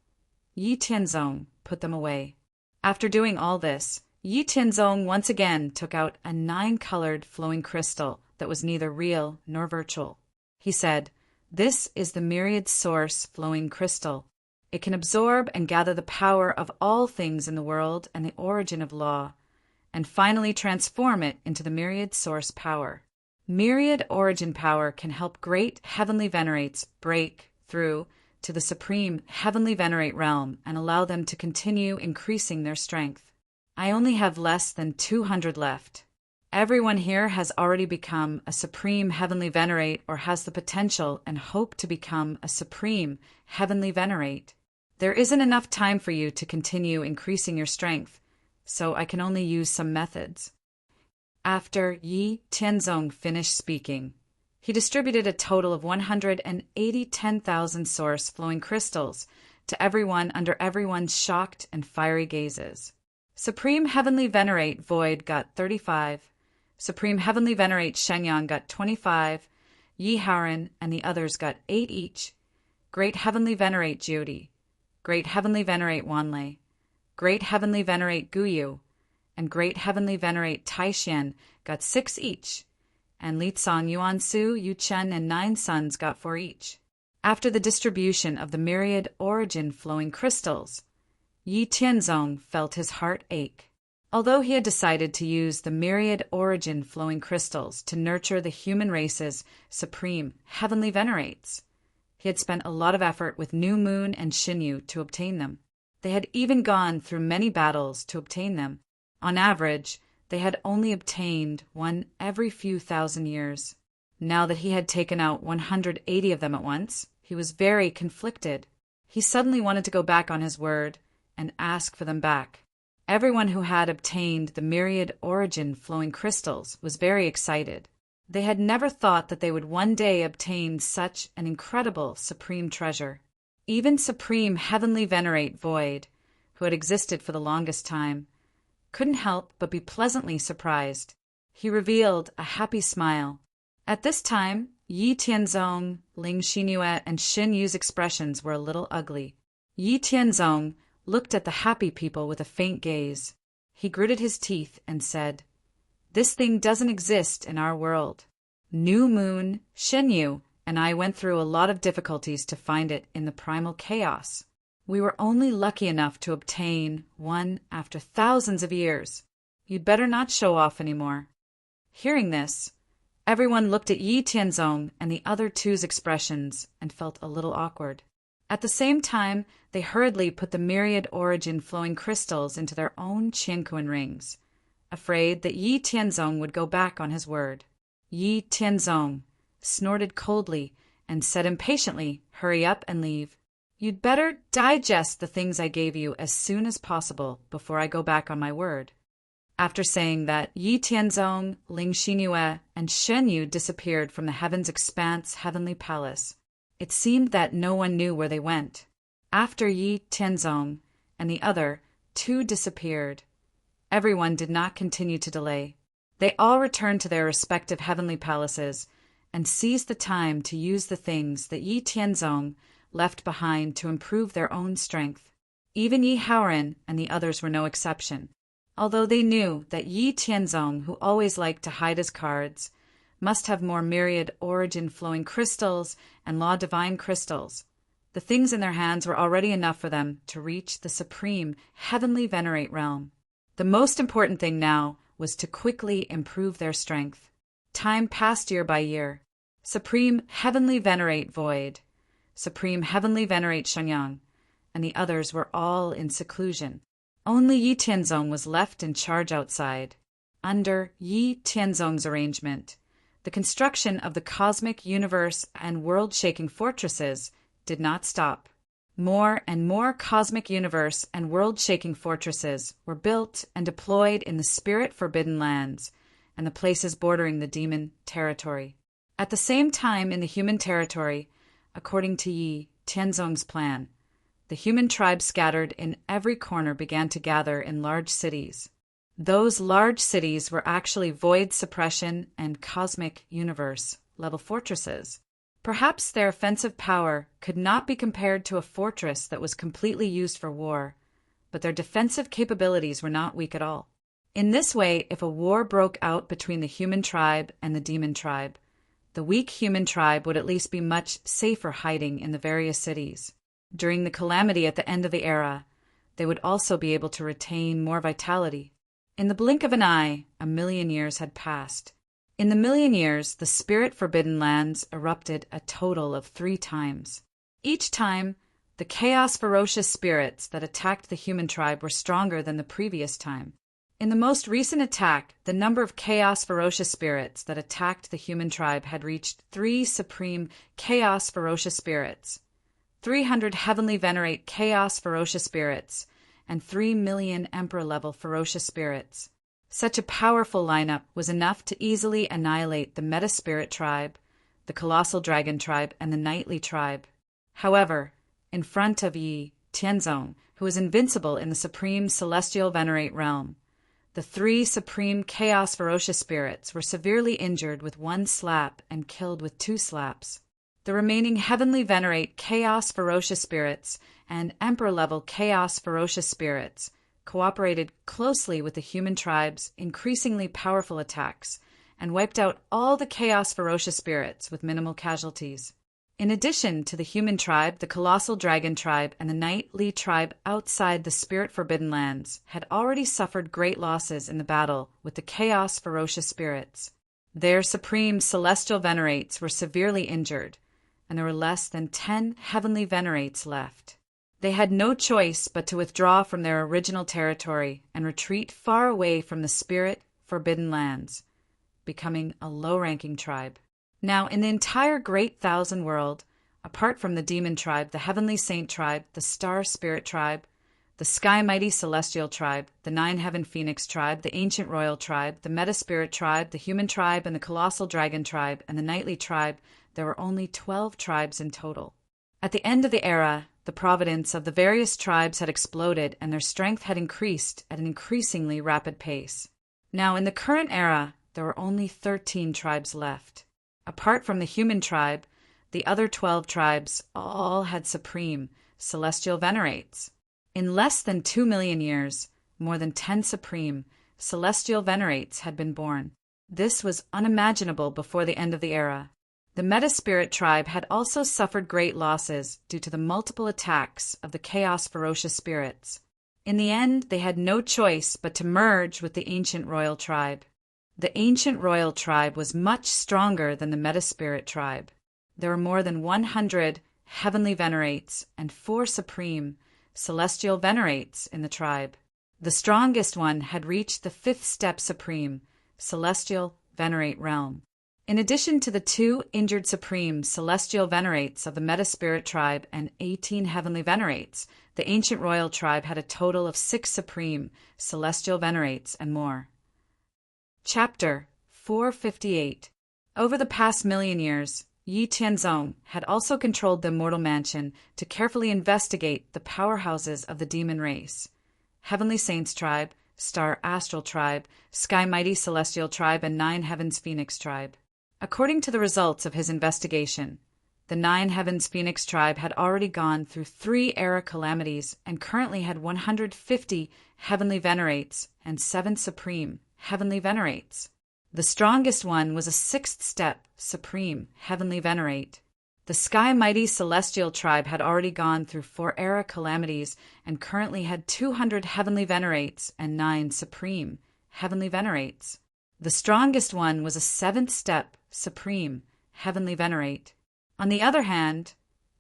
Yi Tianzong put them away. After doing all this, Yi Tianzong once again took out a 9-colored flowing crystal that was neither real nor virtual. He said, "This is the myriad source flowing crystal. It can absorb and gather the power of all things in the world and the origin of law, and finally transform it into the myriad source power. Myriad origin power can help great heavenly venerates break through to the supreme heavenly venerate realm and allow them to continue increasing their strength. I only have less than 200 left. Everyone here has already become a supreme heavenly venerate or has the potential and hope to become a supreme heavenly venerate. There isn't enough time for you to continue increasing your strength, so I can only use some methods." After Yi Tianzong finished speaking, he distributed a total of 180,000 source flowing crystals to everyone under everyone's shocked and fiery gazes. Supreme Heavenly Venerate Void got 35, Supreme Heavenly Venerate Shenyang got 25, Yi Haoren and the others got 8 each, Great Heavenly Venerate Jyoti, Great Heavenly Venerate Wanlei, Great Heavenly Venerate Guyu, and Great Heavenly Venerate Taishan got 6 each, and Litsong, Yuansu, Yuchen, and 9 sons got 4 each. After the distribution of the myriad origin flowing crystals, Yi Tianzong felt his heart ache. Although he had decided to use the myriad origin flowing crystals to nurture the human race's supreme heavenly venerates, he had spent a lot of effort with New Moon and Xinyu to obtain them. They had even gone through many battles to obtain them. On average, they had only obtained one every few thousand years. Now that he had taken out 180 of them at once, he was very conflicted. He suddenly wanted to go back on his word and ask for them back. Everyone who had obtained the myriad origin flowing crystals was very excited. They had never thought that they would one day obtain such an incredible supreme treasure. Even Supreme Heavenly Venerate Void, who had existed for the longest time, couldn't help but be pleasantly surprised. He revealed a happy smile. At this time, Yi Tianzong, Ling Xinyue, and Xin Yu's expressions were a little ugly. Yi Tianzong looked at the happy people with a faint gaze. He gritted his teeth and said, "This thing doesn't exist in our world. New Moon, Xinyu, and I went through a lot of difficulties to find it in the primal chaos. We were only lucky enough to obtain one after thousands of years. You'd better not show off anymore." Hearing this, everyone looked at Yi Tianzong and the other two's expressions and felt a little awkward. At the same time, they hurriedly put the myriad origin flowing crystals into their own Qianquan rings, afraid that Yi Tianzong would go back on his word. Yi Tianzong snorted coldly and said impatiently, "Hurry up and leave. You'd better digest the things I gave you as soon as possible before I go back on my word." After saying that, Yi Tianzong, Ling Xinyue, and Xinyu disappeared from the Heaven's Expanse heavenly palace. It seemed that no one knew where they went. After Yi Tianzong and the other two disappeared, everyone did not continue to delay. They all returned to their respective heavenly palaces and seized the time to use the things that Yi Tianzong left behind to improve their own strength. Even Yi Haoren and the others were no exception. although they knew that Yi Tianzong, who always liked to hide his cards, must have more myriad origin-flowing crystals and law divine crystals. The things in their hands were already enough for them to reach the supreme heavenly venerate realm. The most important thing now was to quickly improve their strength. Time passed year by year. Supreme heavenly venerate Void, Supreme heavenly venerate Shenyang, and the others were all in seclusion. Only Yi Tianzong was left in charge outside. Under Yi Tianzong's arrangement, the construction of the cosmic universe and world-shaking fortresses did not stop. More and more cosmic universe and world-shaking fortresses were built and deployed in the spirit-forbidden lands and the places bordering the demon territory. At the same time in the human territory, according to Yi Tianzong's plan, the human tribes scattered in every corner began to gather in large cities. Those large cities were actually void suppression and cosmic universe level fortresses. Perhaps their offensive power could not be compared to a fortress that was completely used for war, but their defensive capabilities were not weak at all. In this way, if a war broke out between the human tribe and the demon tribe, the weak human tribe would at least be much safer hiding in the various cities. During the calamity at the end of the era, they would also be able to retain more vitality. In the blink of an eye, 1,000,000 years had passed. In the 1,000,000 years, the spirit-forbidden lands erupted a total of 3 times. Each time, the chaos-ferocious spirits that attacked the human tribe were stronger than the previous time. In the most recent attack, the number of chaos-ferocious spirits that attacked the human tribe had reached 3 supreme chaos-ferocious spirits, 300 heavenly venerate chaos-ferocious spirits, and 3,000,000 emperor-level ferocious spirits. Such a powerful lineup was enough to easily annihilate the meta-spirit tribe, the colossal dragon tribe, and the knightly tribe. However, in front of Yi Tianzong, who was invincible in the supreme celestial venerate realm, the 3 supreme chaos ferocious spirits were severely injured with 1 slap and killed with 2 slaps. The remaining heavenly venerate chaos ferocious spirits and emperor-level chaos ferocious spirits cooperated closely with the human tribe's increasingly powerful attacks and wiped out all the chaos ferocious spirits with minimal casualties. In addition to the human tribe, the colossal dragon tribe and the knightly tribe outside the spirit-forbidden lands had already suffered great losses in the battle with the chaos ferocious spirits. Their supreme celestial venerates were severely injured, and there were less than 10 heavenly venerates left. They had no choice but to withdraw from their original territory and retreat far away from the spirit-forbidden lands, becoming a low-ranking tribe. Now, in the entire Great Thousand World, apart from the Demon Tribe, the Heavenly Saint Tribe, the Star Spirit Tribe, the Sky Mighty Celestial Tribe, the Nine Heaven Phoenix Tribe, the Ancient Royal Tribe, the Meta Spirit Tribe, the Human Tribe, and the Colossal Dragon Tribe, and the Knightly Tribe, there were only 12 tribes in total. At the end of the era, the providence of the various tribes had exploded and their strength had increased at an increasingly rapid pace. Now, in the current era, there were only 13 tribes left. Apart from the human tribe, the other 12 tribes all had supreme celestial venerates. In less than 2,000,000 years, more than 10 supreme celestial venerates had been born. This was unimaginable before the end of the era. The Meta-Spirit tribe had also suffered great losses due to the multiple attacks of the chaos ferocious spirits. In the end, they had no choice but to merge with the Ancient Royal tribe. The Ancient Royal tribe was much stronger than the Meta-Spirit tribe. There were more than 100 heavenly venerates and 4 supreme celestial venerates in the tribe. The strongest one had reached the 5th step supreme celestial venerate realm. In addition to the 2 injured supreme celestial venerates of the Meta-Spirit tribe and 18 heavenly venerates, the Ancient Royal tribe had a total of 6 supreme celestial venerates and more. Chapter 458. Over the past 1,000,000 years, Yi Tianzong had also controlled the Immortal Mansion to carefully investigate the powerhouses of the demon race. Heavenly Saints tribe, Star Astral tribe, Sky Mighty Celestial tribe, and 9 Heavens Phoenix tribe. According to the results of his investigation, The Nine Heavens Phoenix tribe had already gone through 3 era calamities and currently had 150 heavenly venerates and 7 supreme heavenly venerates. The strongest one was a 6th step supreme heavenly venerate. The Sky Mighty Celestial tribe had already gone through 4 era calamities and currently had 200 heavenly venerates and 9 supreme heavenly venerates. The strongest one was a 7th step supreme heavenly venerate. On the other hand,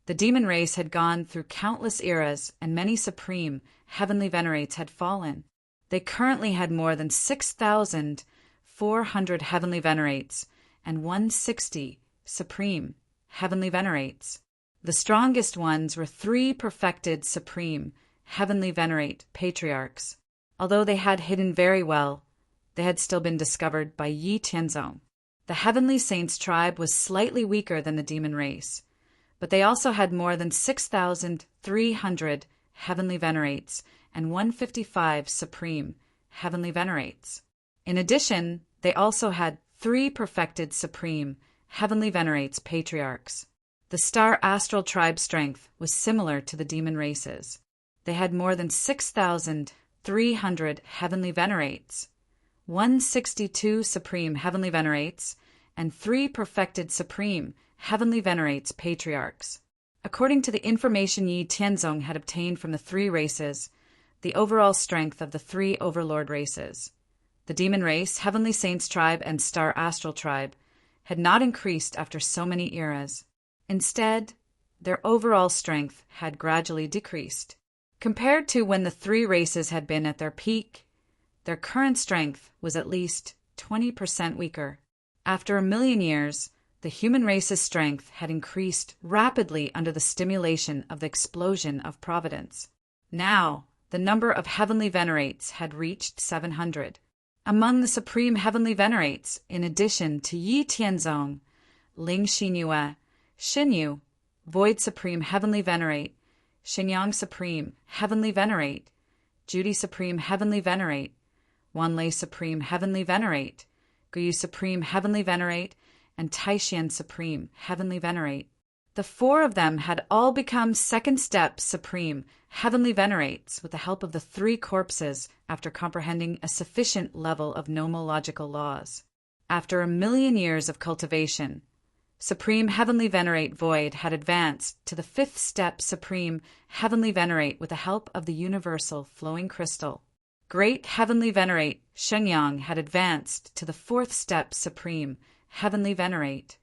the demon race had gone through countless eras and many supreme heavenly venerates had fallen. They currently had more than 6,400 heavenly venerates and 160 supreme heavenly venerates. The strongest ones were 3 perfected supreme heavenly venerate patriarchs. Although they had hidden very well, they had still been discovered by Yi Tianzong. The Heavenly Saints tribe was slightly weaker than the demon race, but they also had more than 6,300 heavenly venerates and 155 supreme heavenly venerates. In addition, they also had 3 perfected supreme heavenly venerates patriarchs. The Star Astral tribe strength was similar to the demon races. They had more than 6,300 heavenly venerates, 162 supreme heavenly venerates, and 3 perfected supreme heavenly venerates patriarchs. According to the information Yi Tianzong had obtained from the 3 races, the overall strength of the 3 Overlord races, the Demon Race, Heavenly Saints tribe, and Star Astral tribe, had not increased after so many eras. Instead, their overall strength had gradually decreased. Compared to when the 3 races had been at their peak, their current strength was at least 20% weaker. After 1,000,000 years, the human race's strength had increased rapidly under the stimulation of the explosion of providence. Now, the number of heavenly venerates had reached 700. Among the supreme heavenly venerates, in addition to Yi Tianzong, Ling Xinyue, Xinyu, Void Supreme Heavenly Venerate, Xinyang Supreme Heavenly Venerate, Judy Supreme Heavenly Venerate, Wanlei Supreme Heavenly Venerate, Guyu Supreme Heavenly Venerate, and Taishian Supreme Heavenly Venerate. The 4 of them had all become 2nd step Supreme Heavenly Venerates with the help of the 3 corpses after comprehending a sufficient level of nomological laws. After 1,000,000 years of cultivation, Supreme Heavenly Venerate Void had advanced to the 5th step Supreme Heavenly Venerate with the help of the universal flowing crystal. Great Heavenly Venerate Shenyang had advanced to the 4th step Supreme Heavenly Venerate.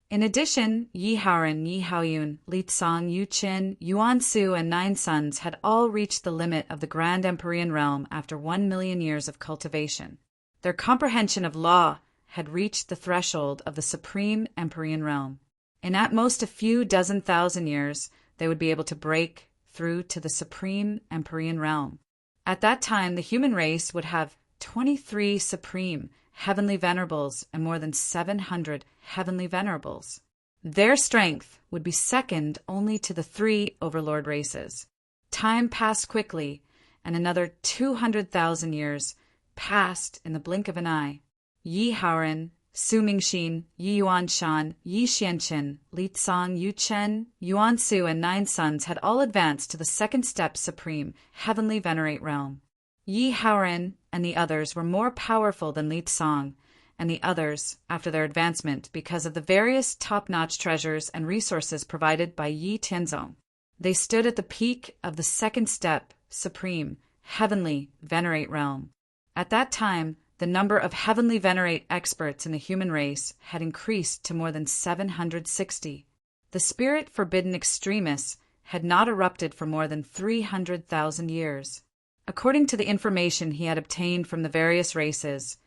In addition, Yi Haoran, Yi Haoyun, Li Tsang, Yu Qin, Yuan Su, and 9 sons had all reached the limit of the Grand Empyrean realm after 1,000,000 years of cultivation. Their comprehension of law had reached the threshold of the Supreme Empyrean realm. In at most a few dozen thousand years, they would be able to break through to the Supreme Empyrean realm. At that time, the human race would have 23 Supreme Heavenly Venerables and more than 700 Heavenly Venerables. Their strength would be second only to the 3 Overlord races. Time passed quickly, and another 200,000 years passed in the blink of an eye. Yi Haoran, Su Mingxin, Yi Yuanshan, Yi Xianqin, Li Tsang, Yu Chen, Yuan Su, and 9 sons had all advanced to the 2nd step Supreme Heavenly Venerate realm. Yi Haoran and the others were more powerful than Li Tsang and the others after their advancement because of the various top-notch treasures and resources provided by Yi Tianzong. They stood at the peak of the 2nd step Supreme Heavenly Venerate realm. At that time, the number of Heavenly Venerate experts in the human race had increased to more than 760. The Spirit Forbidden Extremists had not erupted for more than 300,000 years. According to the information he had obtained from the various races,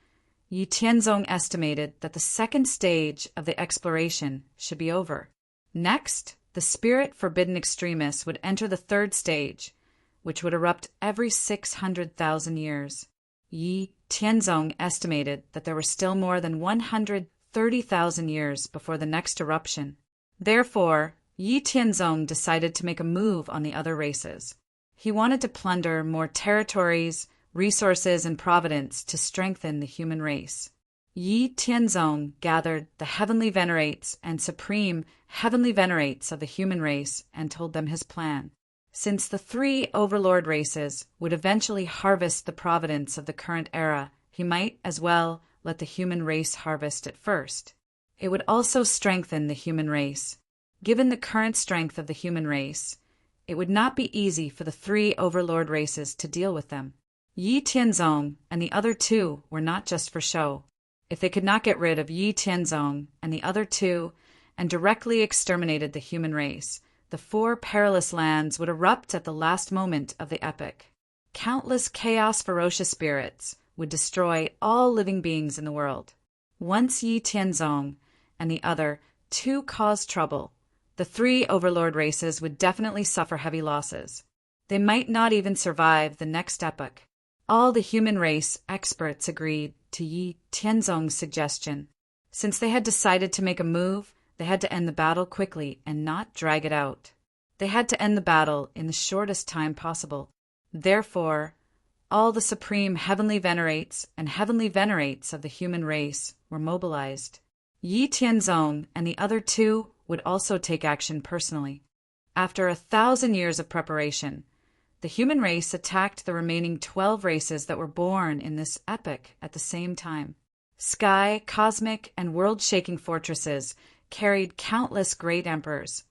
Yi Tianzong estimated that the 2nd stage of the exploration should be over. Next, the Spirit Forbidden Extremists would enter the 3rd stage, which would erupt every 600,000 years. Yi Tianzong estimated that there were still more than 130,000 years before the next eruption. Therefore, Yi Tianzong decided to make a move on the other races. He wanted to plunder more territories, resources, and providence to strengthen the human race. Yi Tianzong gathered the heavenly venerates and supreme heavenly venerates of the human race and told them his plan. Since the three overlord races would eventually harvest the providence of the current era, he might as well let the human race harvest it first. It would also strengthen the human race. Given the current strength of the human race, it would not be easy for the three overlord races to deal with them. Yi Tianzong and the other two were not just for show. If they could not get rid of Yi Tianzong and the other two and directly exterminated the human race, the four perilous lands would erupt at the last moment of the epic. Countless chaos-ferocious spirits would destroy all living beings in the world. Once Yi Tianzong and the other two caused trouble, the three overlord races would definitely suffer heavy losses. They might not even survive the next epoch. All the human race experts agreed to Yi Tianzong's suggestion. Since they had decided to make a move, they had to end the battle quickly and not drag it out. They had to end the battle in the shortest time possible. Therefore, all the supreme heavenly venerates and heavenly venerates of the human race were mobilized. Yi Tianzong and the other two would also take action personally. After 1,000 years of preparation, the human race attacked the remaining 12 races that were born in this epoch at the same time. Sky, cosmic, and world-shaking fortresses carried countless great emperors,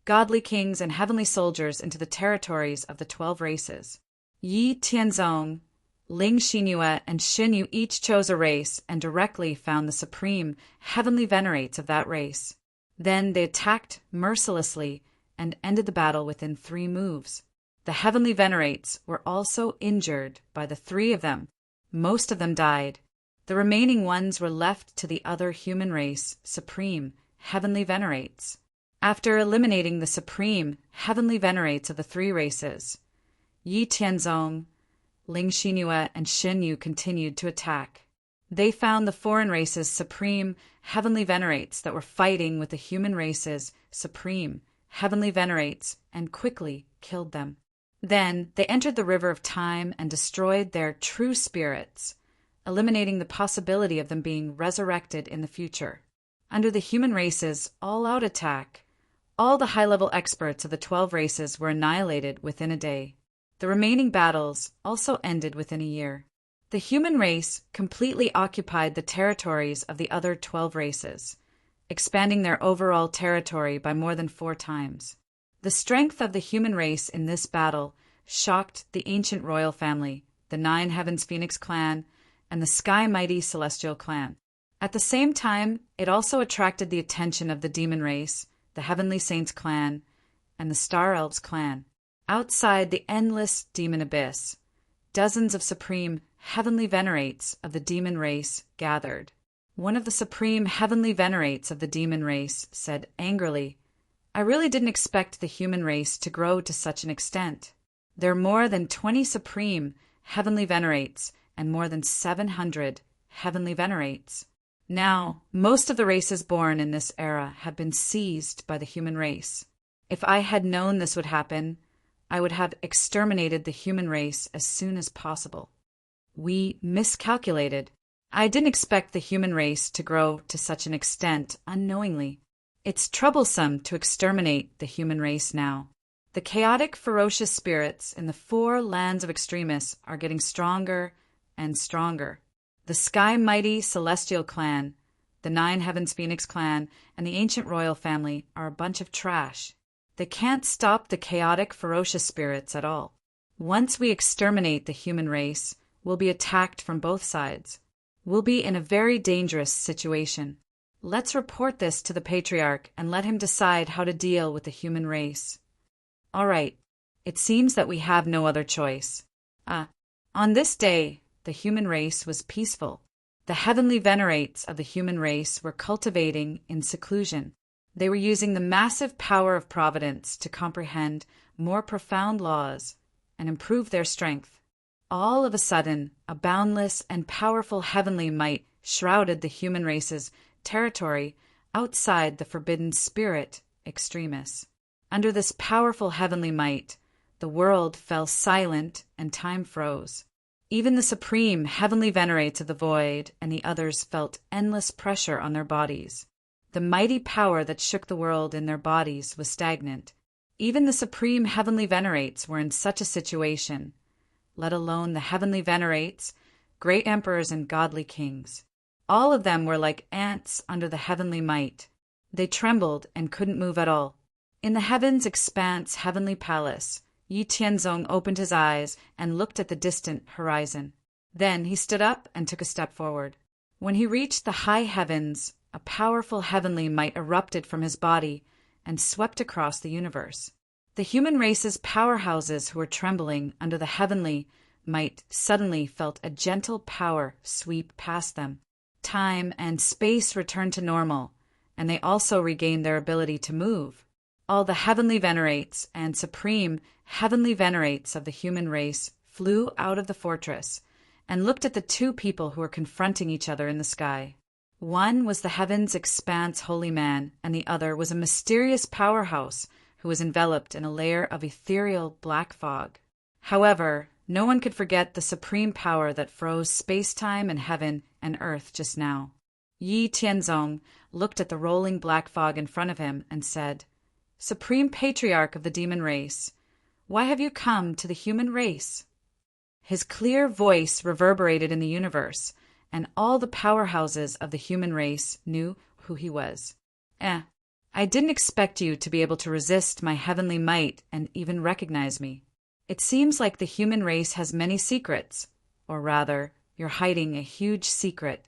godly kings, and heavenly soldiers into the territories of the 12 races. Yi Tianzong, Ling Xinyue, and Xinyu each chose a race and directly found the supreme heavenly venerates of that race. Then they attacked mercilessly and ended the battle within 3 moves. The heavenly venerates were also injured by the 3 of them. Most of them died. The remaining ones were left to the other human race, supreme heavenly venerates. After eliminating the supreme heavenly venerates of the 3 races, Yi Tianzong, Ling Xinyue, and Xinyu continued to attack. They found the foreign race's supreme heavenly venerates that were fighting with the human race's supreme heavenly venerates and quickly killed them. Then they entered the river of time and destroyed their true spirits, eliminating the possibility of them being resurrected in the future. Under the human race's all-out attack, all the high-level experts of the 12 races were annihilated within a day. The remaining battles also ended within a year. The human race completely occupied the territories of the other 12 races, expanding their overall territory by more than 4 times. The strength of the human race in this battle shocked the ancient royal family, the 9 Heavens Phoenix clan, and the Sky Mighty Celestial clan. At the same time, it also attracted the attention of the demon race, the Heavenly Saints clan, and the Star Elves clan. Outside the endless demon abyss, dozens of supreme heavenly venerates of the demon race gathered. One of the supreme heavenly venerates of the demon race said angrily, "I really didn't expect the human race to grow to such an extent. There are more than 20 supreme heavenly venerates and more than 700 heavenly venerates. Now, most of the races born in this era have been seized by the human race. If I had known this would happen, I would have exterminated the human race as soon as possible. We miscalculated. I didn't expect the human race to grow to such an extent unknowingly. It's troublesome to exterminate the human race now. The chaotic, ferocious spirits in the 4 lands of extremists are getting stronger and stronger. The Sky Mighty Celestial clan, the 9 Heavens Phoenix clan, and the ancient royal family are a bunch of trash. They can't stop the chaotic, ferocious spirits at all. Once we exterminate the human race, we'll be attacked from both sides. We'll be in a very dangerous situation. Let's report this to the Patriarch and let him decide how to deal with the human race." All right, it seems that we have no other choice. On this day, the human race was peaceful. The heavenly venerates of the human race were cultivating in seclusion. They were using the massive power of providence to comprehend more profound laws and improve their strength. All of a sudden, a boundless and powerful heavenly might shrouded the human race's territory outside the forbidden spirit extremists. Under this powerful heavenly might, the world fell silent and time froze. Even the supreme heavenly venerates of the void and the others felt endless pressure on their bodies. The mighty power that shook the world in their bodies was stagnant. Even the supreme heavenly venerates were in such a situation, let alone the heavenly venerates, great emperors and godly kings. All of them were like ants under the heavenly might. They trembled and couldn't move at all. In the heavens' expanse heavenly palace, Yi Tianzong opened his eyes and looked at the distant horizon. Then he stood up and took a step forward. When he reached the high heavens, a powerful heavenly might erupted from his body and swept across the universe. The human race's powerhouses who were trembling under the heavenly might suddenly felt a gentle power sweep past them. Time and space returned to normal, and they also regained their ability to move. All the heavenly venerates and supreme heavenly venerates of the human race flew out of the fortress and looked at the two people who were confronting each other in the sky. One was the heaven's expanse holy man, and the other was a mysterious powerhouse who was enveloped in a layer of ethereal black fog. However, no one could forget the supreme power that froze space-time and heaven and earth just now. Yi Tianzong looked at the rolling black fog in front of him and said, "Supreme Patriarch of the demon race, why have you come to the human race?" His clear voice reverberated in the universe, and all the powerhouses of the human race knew who he was. I didn't expect you to be able to resist my heavenly might and even recognize me. It seems like the human race has many secrets, or rather, you're hiding a huge secret."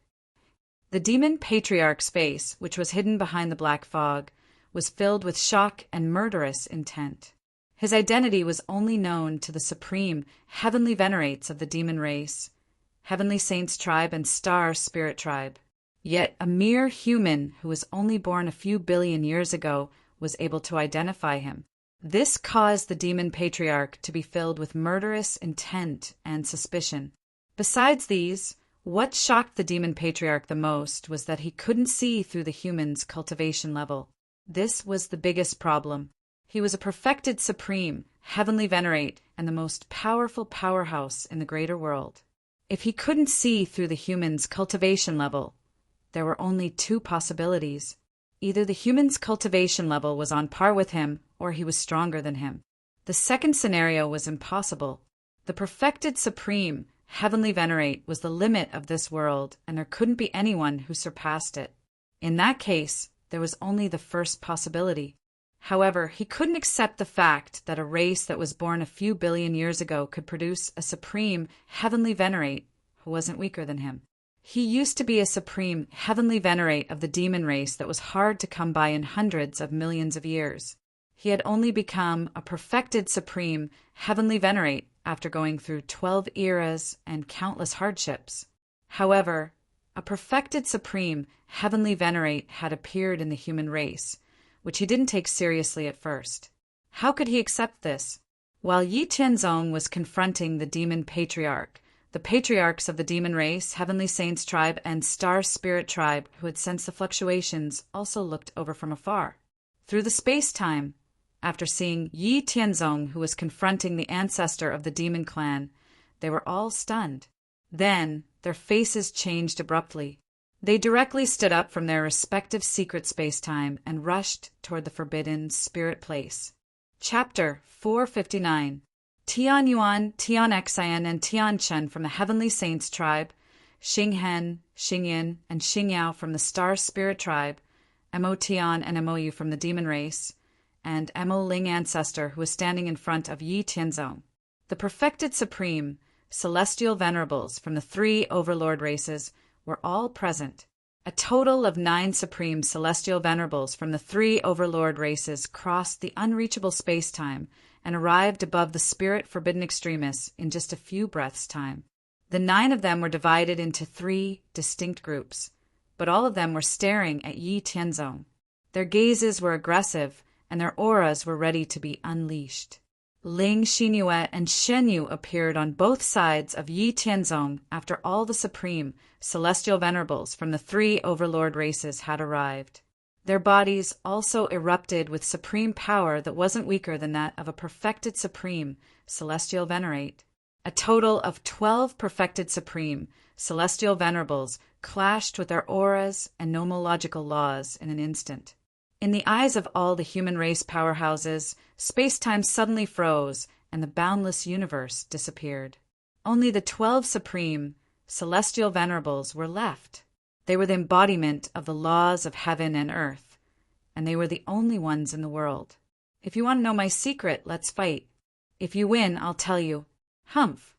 The demon patriarch's face, which was hidden behind the black fog, was filled with shock and murderous intent. His identity was only known to the supreme heavenly venerates of the demon race, heavenly saints tribe and star spirit tribe. Yet a mere human who was only born a few billion years ago was able to identify him. This caused the demon patriarch to be filled with murderous intent and suspicion. Besides these, what shocked the demon patriarch the most was that he couldn't see through the human's cultivation level. This was the biggest problem. He was a perfected supreme, heavenly venerate, and the most powerful powerhouse in the greater world. If he couldn't see through the human's cultivation level, there were only two possibilities. Either the human's cultivation level was on par with him, or he was stronger than him. The second scenario was impossible. The perfected supreme, heavenly venerate was the limit of this world, and there couldn't be anyone who surpassed it. In that case, there was only the first possibility. However, he couldn't accept the fact that a race that was born a few billion years ago could produce a supreme, heavenly venerate who wasn't weaker than him. He used to be a supreme, heavenly venerate of the demon race that was hard to come by in hundreds of millions of years. He had only become a perfected supreme, heavenly venerate after going through 12 eras and countless hardships. However, a perfected supreme, heavenly venerate had appeared in the human race, which he didn't take seriously at first. How could he accept this? While Yi Tianzong was confronting the demon patriarch, the patriarchs of the demon race, heavenly saints tribe, and star spirit tribe who had sensed the fluctuations also looked over from afar. Through the space-time, after seeing Yi Tianzong, who was confronting the ancestor of the demon clan, they were all stunned. Then, their faces changed abruptly. They directly stood up from their respective secret space-time and rushed toward the forbidden spirit place. Chapter 459. Tian Yuan, Tian Xian, and Tian Chen from the Heavenly Saints tribe, Xing Hen, Xing Yin, and Xing Yao from the Star Spirit tribe, Mo Tian and Mo Yu from the Demon race, and Mo Ling ancestor who was standing in front of Yi Tianzong. The perfected supreme, celestial venerables from the 3 Overlord races were all present. A total of 9 supreme celestial venerables from the 3 Overlord races crossed the unreachable space-time and arrived above the spirit forbidden extremists in just a few breaths' time. The 9 of them were divided into 3 distinct groups, but all of them were staring at Yi Tianzong. Their gazes were aggressive, and their auras were ready to be unleashed. Ling Xinyue and Shenyu appeared on both sides of Yi Tianzong after all the supreme, celestial venerables from the 3 Overlord races had arrived. Their bodies also erupted with supreme power that wasn't weaker than that of a perfected supreme, celestial venerate. A total of 12 perfected supreme, celestial venerables clashed with their auras and nomological laws in an instant. In the eyes of all the human race powerhouses, space-time suddenly froze and the boundless universe disappeared. Only the 12 supreme, celestial venerables were left. They were the embodiment of the laws of heaven and earth, and they were the only ones in the world. If you want to know my secret, let's fight. If you win, I'll tell you. Humph.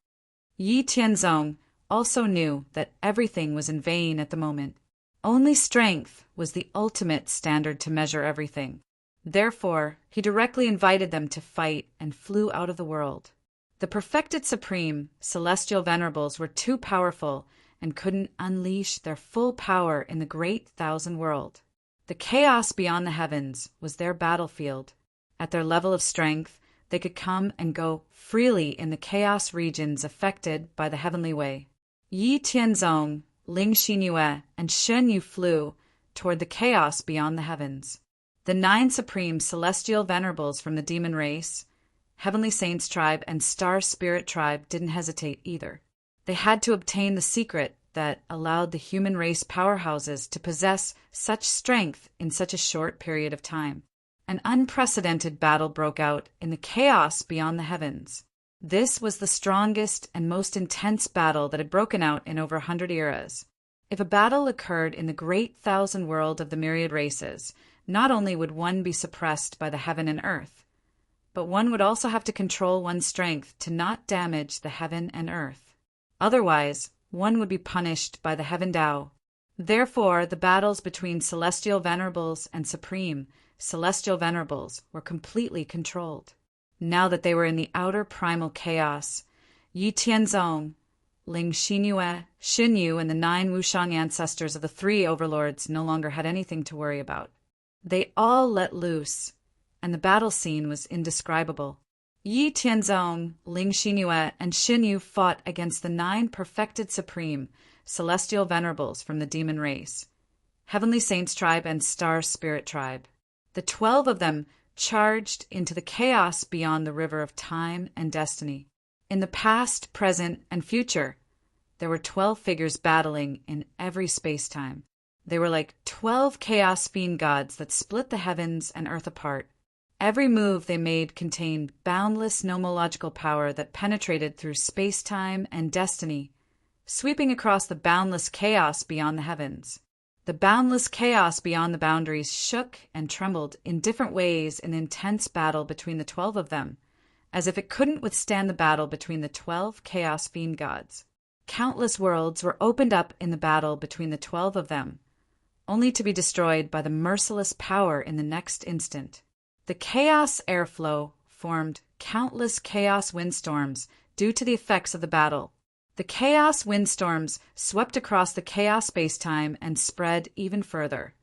Yi Tianzong also knew that everything was in vain at the moment. Only strength was the ultimate standard to measure everything. Therefore, he directly invited them to fight and flew out of the world. The perfected supreme, celestial venerables were too powerful and couldn't unleash their full power in the great thousand world. The chaos beyond the heavens was their battlefield. At their level of strength, they could come and go freely in the chaos regions affected by the heavenly way. Yi Tianzong, Ling Xinyue, and Shen Yu flew toward the chaos beyond the heavens. The 9 supreme celestial venerables from the demon race, Heavenly Saints tribe, and Star Spirit tribe didn't hesitate either. They had to obtain the secret that allowed the human race powerhouses to possess such strength in such a short period of time. An unprecedented battle broke out in the chaos beyond the heavens. This was the strongest and most intense battle that had broken out in over 100 eras. If a battle occurred in the great thousand world of the myriad races, not only would one be suppressed by the heaven and earth, but one would also have to control one's strength to not damage the heaven and earth. Otherwise, one would be punished by the heaven Tao. Therefore, the battles between celestial venerables and supreme, celestial venerables were completely controlled. Now that they were in the outer primal chaos, Yi Tianzong, Ling Xinyue, Shen Yu, and the 9 Wushang ancestors of the 3 overlords no longer had anything to worry about. They all let loose, and the battle scene was indescribable. Yi Tianzong, Ling Xinyue, and Shen Yu fought against the 9 perfected supreme, celestial venerables from the demon race, Heavenly Saints tribe, and Star Spirit tribe. The 12 of them charged into the chaos beyond the river of time and destiny. In the past, present, and future, there were 12 figures battling in every space-time. They were like 12 chaos fiend gods that split the heavens and earth apart. Every move they made contained boundless nomological power that penetrated through space-time and destiny, sweeping across the boundless chaos beyond the heavens. The boundless chaos beyond the boundaries shook and trembled in different ways in the intense battle between the 12 of them, as if it couldn't withstand the battle between the 12 chaos fiend gods. Countless worlds were opened up in the battle between the 12 of them, only to be destroyed by the merciless power in the next instant. The chaos airflow formed countless chaos windstorms due to the effects of the battle. The chaos windstorms swept across the chaos space-time and spread even further,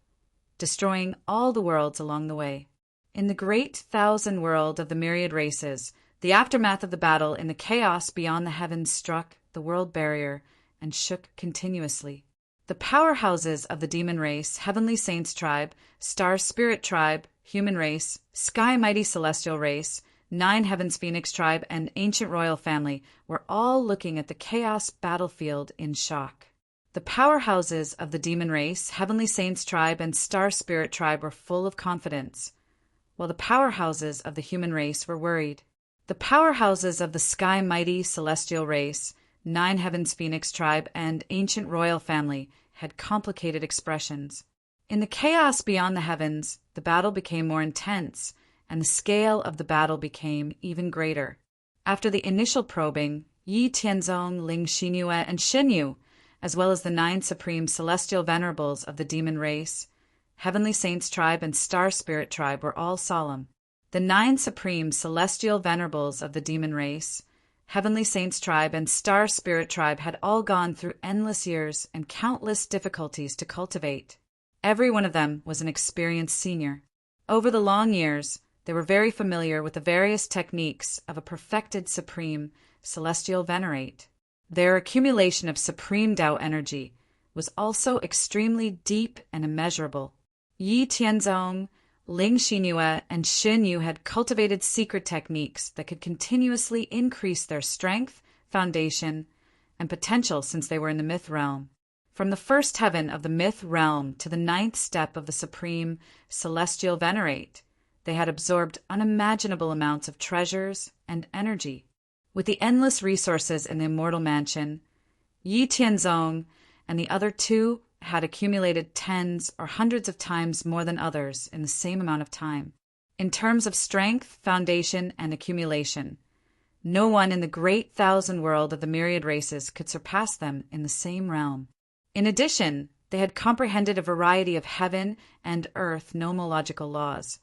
destroying all the worlds along the way. In the great thousand world of the myriad races, the aftermath of the battle in the chaos beyond the heavens struck the world barrier and shook continuously. The powerhouses of the demon race, Heavenly Saints tribe, Star Spirit tribe, human race, Sky Mighty Celestial race, 9 Heavens Phoenix tribe, and Ancient Royal family were all looking at the chaos battlefield in shock. The powerhouses of the demon race, Heavenly Saints tribe, and Star Spirit tribe were full of confidence, while the powerhouses of the human race were worried. The powerhouses of the Sky Mighty Celestial race, 9 Heavens Phoenix tribe, and Ancient Royal family had complicated expressions. In the chaos beyond the heavens, the battle became more intense, and the scale of the battle became even greater. After the initial probing, Yi Tianzong, Ling Xinyue, and Shen Yu, as well as the 9 supreme celestial venerables of the demon race, Heavenly Saints tribe, and Star Spirit tribe were all solemn. The 9 supreme celestial venerables of the demon race, Heavenly Saints tribe, and Star Spirit tribe had all gone through endless years and countless difficulties to cultivate. Every one of them was an experienced senior. Over the long years, they were very familiar with the various techniques of a perfected supreme celestial venerate. Their accumulation of supreme Tao energy was also extremely deep and immeasurable. Yi Tianzong, Ling Xinyue, and Shen Yu had cultivated secret techniques that could continuously increase their strength, foundation, and potential since they were in the myth realm. From the first heaven of the myth realm to the ninth step of the supreme celestial venerate, they had absorbed unimaginable amounts of treasures and energy. With the endless resources in the immortal mansion, Yi Tianzong and the other two had accumulated tens or hundreds of times more than others in the same amount of time. In terms of strength, foundation, and accumulation, no one in the great thousand world of the myriad races could surpass them in the same realm. In addition, they had comprehended a variety of heaven and earth nomological laws,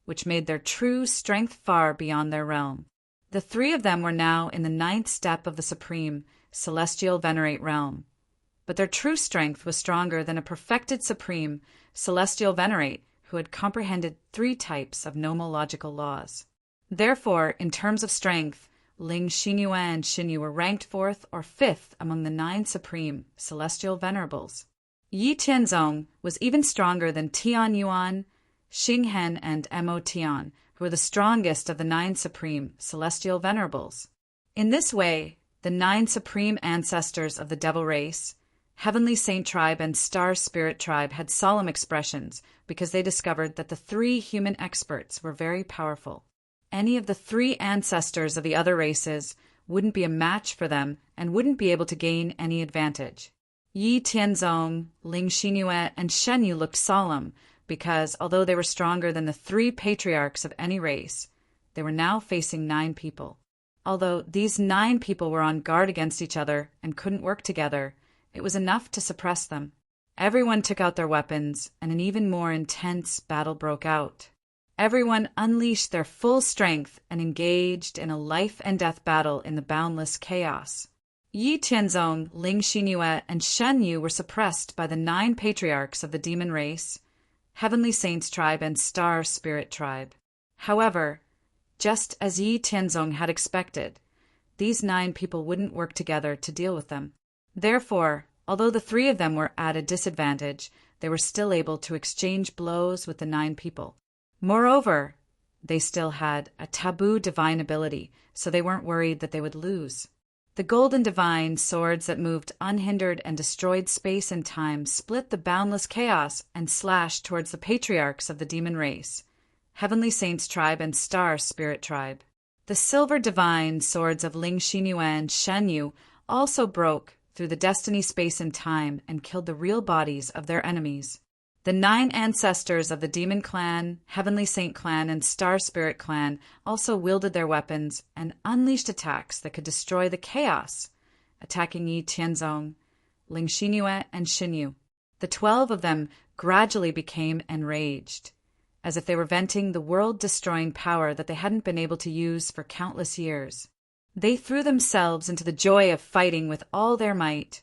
which made their true strength far beyond their realm. The three of them were now in the ninth step of the supreme celestial venerate realm, but their true strength was stronger than a perfected supreme celestial venerate who had comprehended three types of nomological laws. Therefore, in terms of strength, Ling Xinyue and Xinyu were ranked fourth or fifth among the 9 supreme celestial venerables. Yi Tianzong was even stronger than Tian Yuan, Xing Hen, and Mo Tian, who were the strongest of the 9 supreme celestial venerables. In this way, the 9 supreme ancestors of the devil race, Heavenly Saint Tribe and Star Spirit Tribe, had solemn expressions because they discovered that the 3 human experts were very powerful. Any of the 3 ancestors of the other races wouldn't be a match for them and wouldn't be able to gain any advantage. Yi Tianzong, Ling Xinyue, and Shenyu looked solemn because, although they were stronger than the 3 patriarchs of any race, they were now facing 9 people. Although these 9 people were on guard against each other and couldn't work together, it was enough to suppress them. Everyone took out their weapons, and an even more intense battle broke out. Everyone unleashed their full strength and engaged in a life-and-death battle in the boundless chaos. Yi Tianzong, Ling Xinyue, and Shenyu were suppressed by the 9 patriarchs of the demon race, Heavenly Saints Tribe, and Star Spirit Tribe. However, just as Yi Tianzong had expected, these 9 people wouldn't work together to deal with them. Therefore, although the 3 of them were at a disadvantage, they were still able to exchange blows with the 9 people. Moreover, they still had a taboo divine ability, so they weren't worried that they would lose. The golden divine swords that moved unhindered and destroyed space and time split the boundless chaos and slashed towards the patriarchs of the demon race, Heavenly Saints Tribe and Star Spirit Tribe. The silver divine swords of Ling Xinyue and Shenyu also broke through the destiny space and time and killed the real bodies of their enemies. The 9 ancestors of the Demon Clan, Heavenly Saint Clan, and Star Spirit Clan also wielded their weapons and unleashed attacks that could destroy the chaos, attacking Yi Tianzong, Ling Xinyue, and Xinyu. The 12 of them gradually became enraged, as if they were venting the world-destroying power that they hadn't been able to use for countless years. They threw themselves into the joy of fighting with all their might,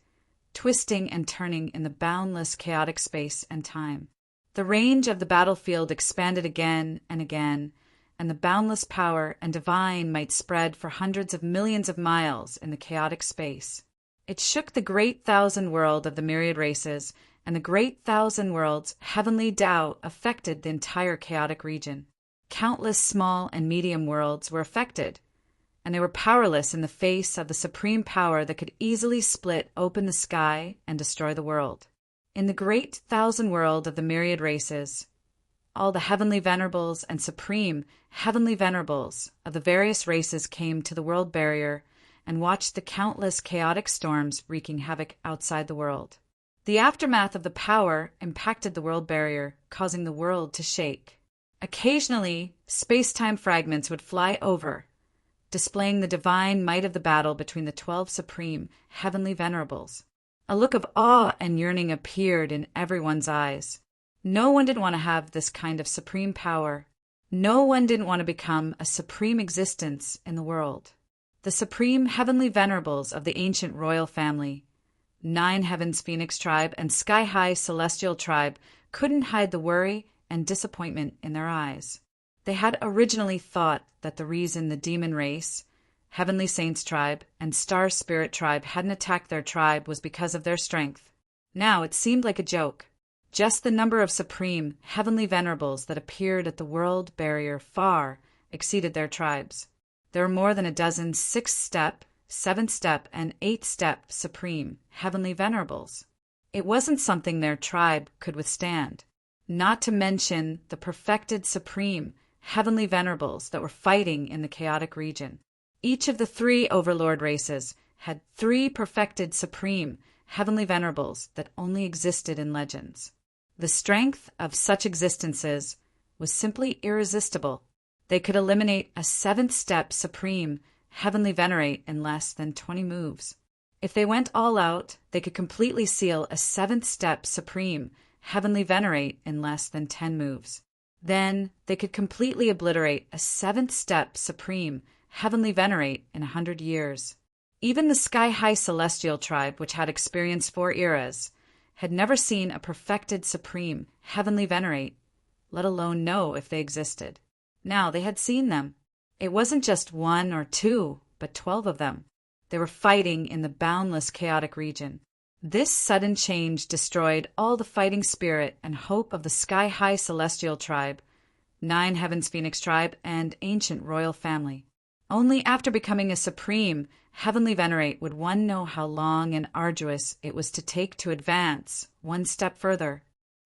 twisting and turning in the boundless chaotic space and time. The range of the battlefield expanded again and again, and the boundless power and divine might spread for hundreds of millions of miles in the chaotic space. It shook the great thousand world of the myriad races, and the great thousand world's heavenly Tao affected the entire chaotic region. Countless small and medium worlds were affected, and they were powerless in the face of the supreme power that could easily split open the sky and destroy the world. In the great thousand world of the myriad races, all the heavenly venerables and supreme heavenly venerables of the various races came to the world barrier and watched the countless chaotic storms wreaking havoc outside the world. The aftermath of the power impacted the world barrier, causing the world to shake. Occasionally, space-time fragments would fly over, displaying the divine might of the battle between the 12 supreme heavenly venerables. A look of awe and yearning appeared in everyone's eyes. No one didn't want to have this kind of supreme power. No one didn't want to become a supreme existence in the world. The supreme heavenly venerables of the ancient royal family, 9 Heavens Phoenix Tribe and Sky High Celestial Tribe, couldn't hide the worry and disappointment in their eyes. They had originally thought that the reason the demon race, Heavenly Saints Tribe, and Star Spirit Tribe hadn't attacked their tribe was because of their strength. Now it seemed like a joke. Just the number of supreme heavenly venerables that appeared at the world barrier far exceeded their tribes. There were more than a dozen 6-step seventh step, and eighth step supreme, heavenly venerables. It wasn't something their tribe could withstand, not to mention the perfected supreme, heavenly venerables that were fighting in the chaotic region. Each of the 3 Overlord races had 3 perfected supreme, heavenly venerables that only existed in legends. The strength of such existences was simply irresistible. They could eliminate a 7th step supreme, heavenly venerate in less than 20 moves. If they went all out, they could completely seal a 7th step supreme, heavenly venerate in less than 10 moves. Then they could completely obliterate a 7th step supreme, heavenly venerate in 100 years. Even the sky-high celestial tribe, which had experienced 4 eras, had never seen a perfected supreme, heavenly venerate, let alone know if they existed. Now they had seen them. It wasn't just 1 or 2, but 12 of them. They were fighting in the boundless chaotic region. This sudden change destroyed all the fighting spirit and hope of the sky-high celestial tribe, 9 Heavens Phoenix tribe, and ancient royal family. Only after becoming a supreme, heavenly venerate would one know how long and arduous it was to take to advance one step further.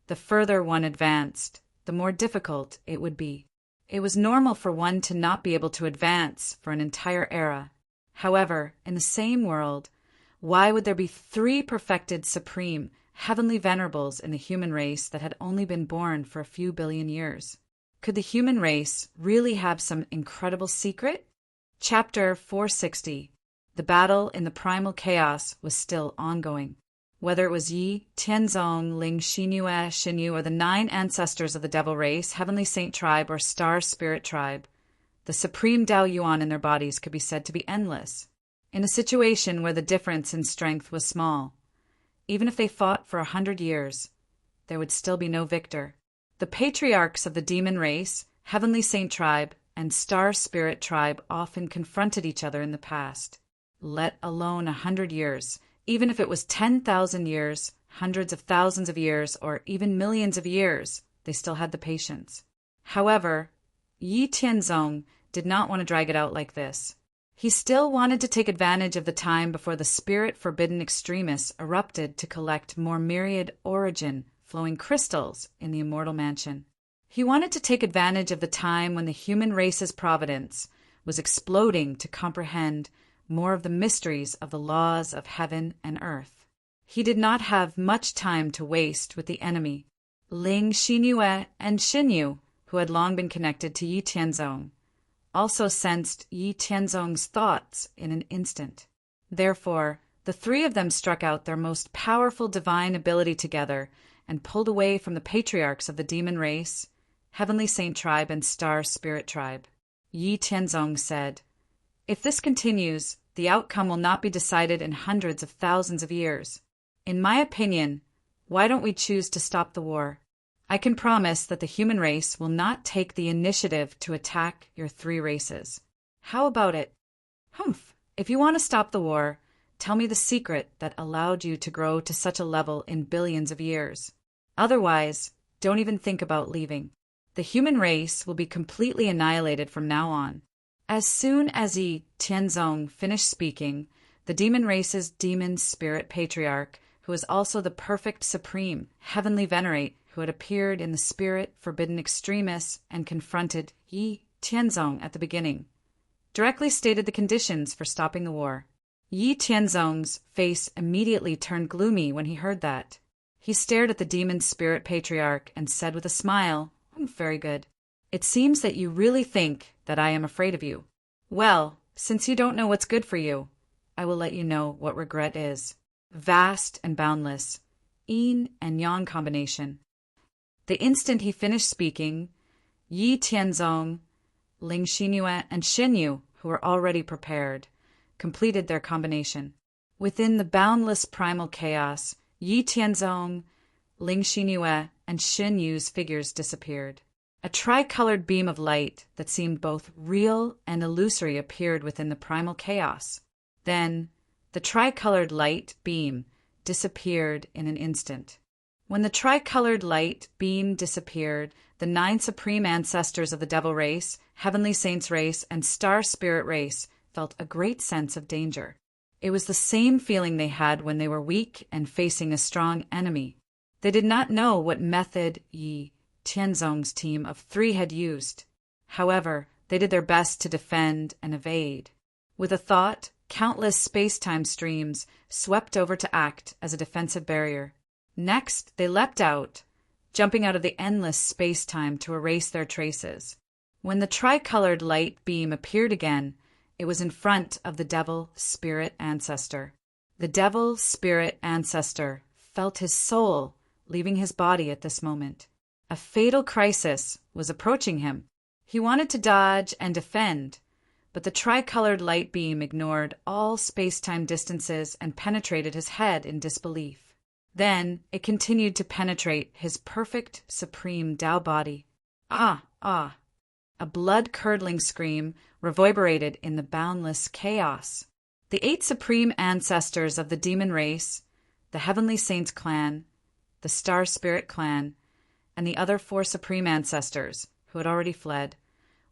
The further one advanced, the more difficult it would be. It was normal for one to not be able to advance for an entire era. However, in the same world, why would there be 3 perfected supreme, heavenly venerables in the human race that had only been born for a few billion years? Could the human race really have some incredible secret? Chapter 460. The battle in the primal chaos was still ongoing. Whether it was Yi, Tianzong, Ling Xinyue, Xinyu, or the 9 ancestors of the devil race, heavenly saint tribe, or star spirit tribe, the supreme Dao Yuan in their bodies could be said to be endless. In a situation where the difference in strength was small, even if they fought for 100 years, there would still be no victor. The patriarchs of the demon race, heavenly saint tribe, and star spirit tribe often confronted each other in the past, let alone 100 years. Even if it was 10,000 years, hundreds of thousands of years, or even millions of years, they still had the patience. However, Yi Tianzong did not want to drag it out like this. He still wanted to take advantage of the time before the spirit-forbidden extremists erupted to collect more myriad origin flowing crystals in the immortal mansion. He wanted to take advantage of the time when the human race's providence was exploding to comprehend more of the mysteries of the laws of heaven and earth. He did not have much time to waste with the enemy. Ling Xinyue and Xinyu, who had long been connected to Yi Tianzong, also sensed Yi Tianzong's thoughts in an instant. Therefore, the 3 of them struck out their most powerful divine ability together and pulled away from the patriarchs of the demon race, heavenly saint tribe, and star spirit tribe. Yi Tianzong said, "If this continues, the outcome will not be decided in hundreds of thousands of years. In my opinion, why don't we choose to stop the war? I can promise that the human race will not take the initiative to attack your 3 races. How about it? Humph! If you want to stop the war, tell me the secret that allowed you to grow to such a level in billions of years. Otherwise, don't even think about leaving. The human race will be completely annihilated from now on." As soon as Yi Tianzong finished speaking, the demon race's demon spirit patriarch, who was also the perfect supreme, heavenly venerate, who had appeared in the spirit-forbidden extremists and confronted Yi Tianzong at the beginning, directly stated the conditions for stopping the war. Yi Tianzong's face immediately turned gloomy when he heard that. He stared at the demon spirit patriarch and said with a smile, "Very good. It seems that you really think that I am afraid of you. Well, since you don't know what's good for you, I will let you know what regret is. Vast and boundless. Yin and yang combination." The instant he finished speaking, Yi Tianzong, Ling Xinyue, and Xinyu, who were already prepared, completed their combination. Within the boundless primal chaos, Yi Tianzong, Ling Xinyue, and Xinyu's figures disappeared. A tricolored beam of light that seemed both real and illusory appeared within the primal chaos. Then, the tricolored light beam disappeared in an instant. When the tricolored light beam disappeared, the 9 supreme ancestors of the devil race, heavenly saints race, and star spirit race felt a great sense of danger. It was the same feeling they had when they were weak and facing a strong enemy. They did not know what method Yi Tianzong's team of 3 had used. However, they did their best to defend and evade. With a thought, countless space-time streams swept over to act as a defensive barrier. Next, they leapt out, jumping out of the endless space-time to erase their traces. When the tricolored light beam appeared again, it was in front of the Devil Spirit Ancestor. The Devil Spirit Ancestor felt his soul leaving his body at this moment. A fatal crisis was approaching him. He wanted to dodge and defend, but the tricolored light beam ignored all space-time distances and penetrated his head in disbelief. Then it continued to penetrate his perfect, supreme Tao body. Ah, ah! A blood-curdling scream reverberated in the boundless chaos. The 8 supreme ancestors of the demon race, the Heavenly Saints clan, the Star Spirit clan, and the other 4 supreme ancestors, who had already fled,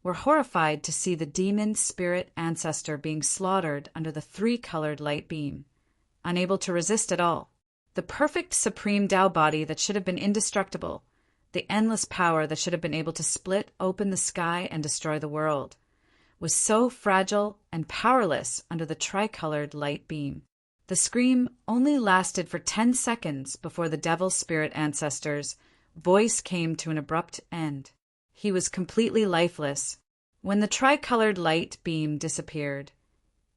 were horrified to see the demon spirit ancestor being slaughtered under the 3-colored light beam, unable to resist at all. The perfect supreme Tao body that should have been indestructible, the endless power that should have been able to split open the sky and destroy the world, was so fragile and powerless under the tricolored light beam. The scream only lasted for 10 seconds before the Devil Spirit Ancestor's voice came to an abrupt end. He was completely lifeless. When the tricolored light beam disappeared,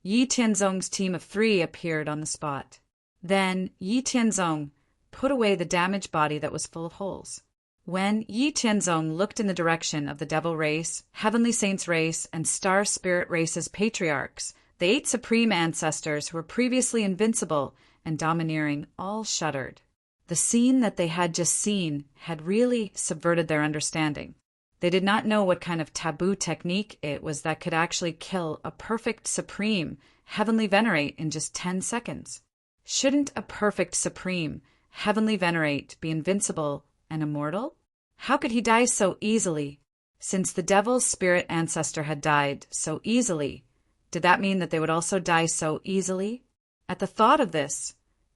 Yi Tianzong's team of 3 appeared on the spot. Then Yi Tianzong put away the damaged body that was full of holes. When Yi Tianzong looked in the direction of the Devil Race, Heavenly Saints Race, and Star Spirit Race's patriarchs, the 8 supreme ancestors who were previously invincible and domineering all shuddered. The scene that they had just seen had really subverted their understanding. They did not know what kind of taboo technique it was that could actually kill a perfect supreme heavenly venerate in just 10 seconds. Shouldn't a perfect supreme heavenly venerate be invincible and immortal? How could he die so easily? Since the Devil's Spirit Ancestor had died so easily, did that mean that they would also die so easily? At the thought of this,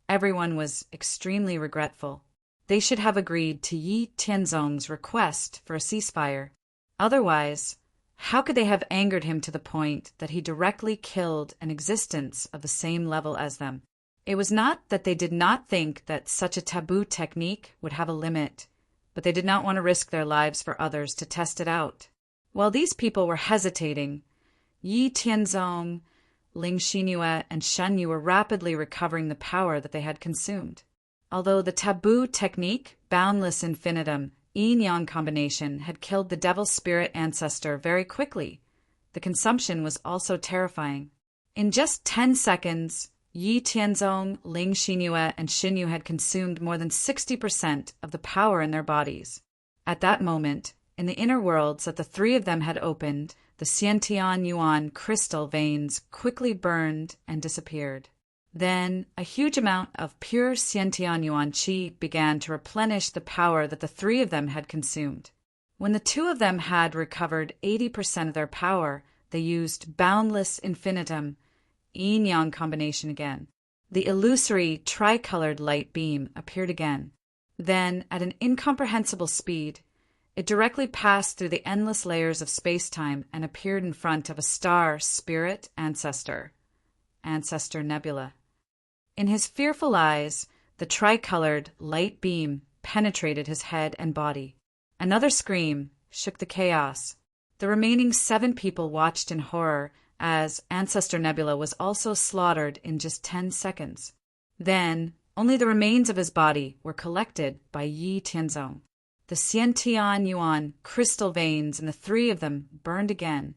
everyone was extremely regretful. They should have agreed to Yi Tianzong's request for a ceasefire. Otherwise, how could they have angered him to the point that he directly killed an existence of the same level as them? It was not that they did not think that such a taboo technique would have a limit, but they did not want to risk their lives for others to test it out. While these people were hesitating, Yi Tianzong, Ling Xinyue, and Shen Yu were rapidly recovering the power that they had consumed. Although the taboo technique, Boundless Infinitum, Yin-Yang combination, had killed the Devil Spirit Ancestor very quickly, the consumption was also terrifying. In just 10 seconds, Yi Tianzong, Ling Xinyue, and Shen Yu had consumed more than 60% of the power in their bodies. At that moment, in the inner worlds that the 3 of them had opened, the Xiantian Yuan crystal veins quickly burned and disappeared. Then, a huge amount of pure Xiantian Yuan qi began to replenish the power that the 3 of them had consumed. When the 2 of them had recovered 80% of their power, they used Boundless Infinitum, Yin-Yang combination again. The illusory tricolored light beam appeared again. Then, at an incomprehensible speed, it directly passed through the endless layers of space-time and appeared in front of a Star Spirit Ancestor, Ancestor Nebula. In his fearful eyes, the tricolored light beam penetrated his head and body. Another scream shook the chaos. The remaining 7 people watched in horror as Ancestor Nebula was also slaughtered in just 10 seconds. Then, only the remains of his body were collected by Yi Tianzong. The Xiantian Yuan crystal veins in the 3 of them burned again,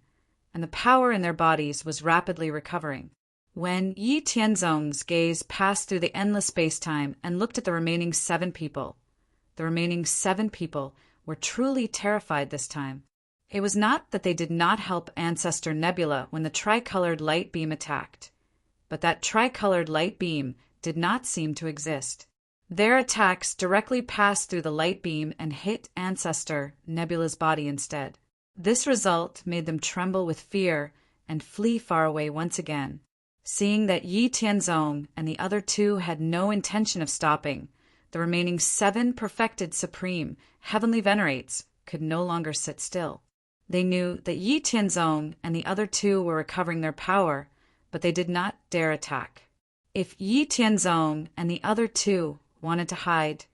and the power in their bodies was rapidly recovering. When Yi Tianzong's gaze passed through the endless space-time and looked at the remaining 7 people, the remaining 7 people were truly terrified this time. It was not that they did not help Ancestor Nebula when the tricolored light beam attacked, but that tricolored light beam did not seem to exist. Their attacks directly passed through the light beam and hit Ancestor Nebula's body instead. This result made them tremble with fear and flee far away once again. Seeing that Yi Tianzong and the other two had no intention of stopping, the remaining 7 perfected supreme heavenly venerates could no longer sit still. They knew that Yi Tianzong and the other two were recovering their power, but they did not dare attack. If Yi Tianzong and the other two wanted to hide,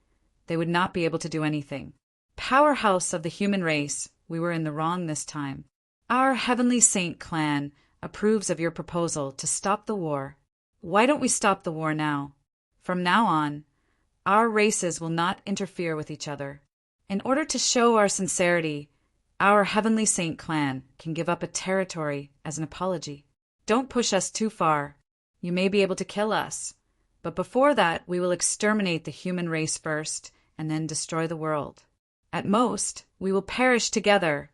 they would not be able to do anything. Powerhouse of the human race, we were in the wrong this time. Our Heavenly Saint clan approves of your proposal to stop the war. Why don't we stop the war now? From now on, our races will not interfere with each other. In order to show our sincerity, our Heavenly Saint clan can give up a territory as an apology. Don't push us too far. You may be able to kill us, but before that we will exterminate the human race first and then destroy the world. At most, we will perish together.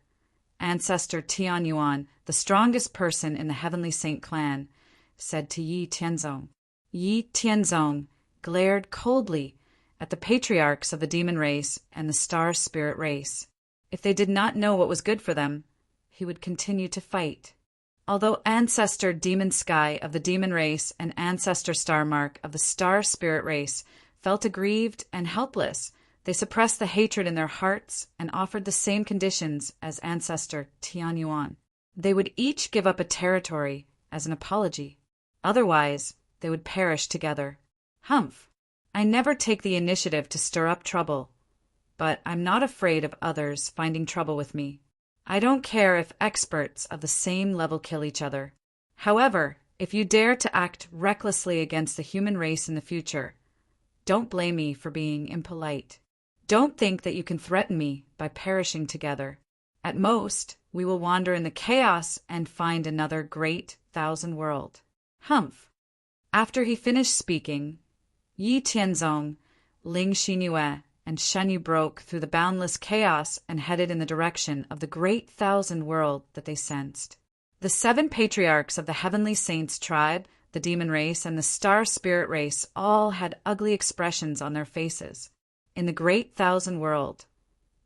Ancestor Tianyuan, the strongest person in the Heavenly Saint clan, said to Yi Tianzong. Yi Tianzong glared coldly at the patriarchs of the demon race and the star spirit race. If they did not know what was good for them, he would continue to fight. Although Ancestor Demon Sky of the demon race and Ancestor Star Mark of the star spirit race felt aggrieved and helpless, they suppressed the hatred in their hearts and offered the same conditions as Ancestor Tianyuan. They would each give up a territory as an apology. Otherwise, they would perish together. Humph! I never take the initiative to stir up trouble, but I'm not afraid of others finding trouble with me. I don't care if experts of the same level kill each other. However, if you dare to act recklessly against the human race in the future, don't blame me for being impolite. Don't think that you can threaten me by perishing together. At most, we will wander in the chaos and find another great 1,000 world. Humph! After he finished speaking, Yi Tianzong, Ling Xinyue, and Shen Yu broke through the boundless chaos and headed in the direction of the great 1,000 world that they sensed. The 7 patriarchs of the Heavenly Saints tribe, the demon race, and the star spirit race all had ugly expressions on their faces. In the great 1,000 world,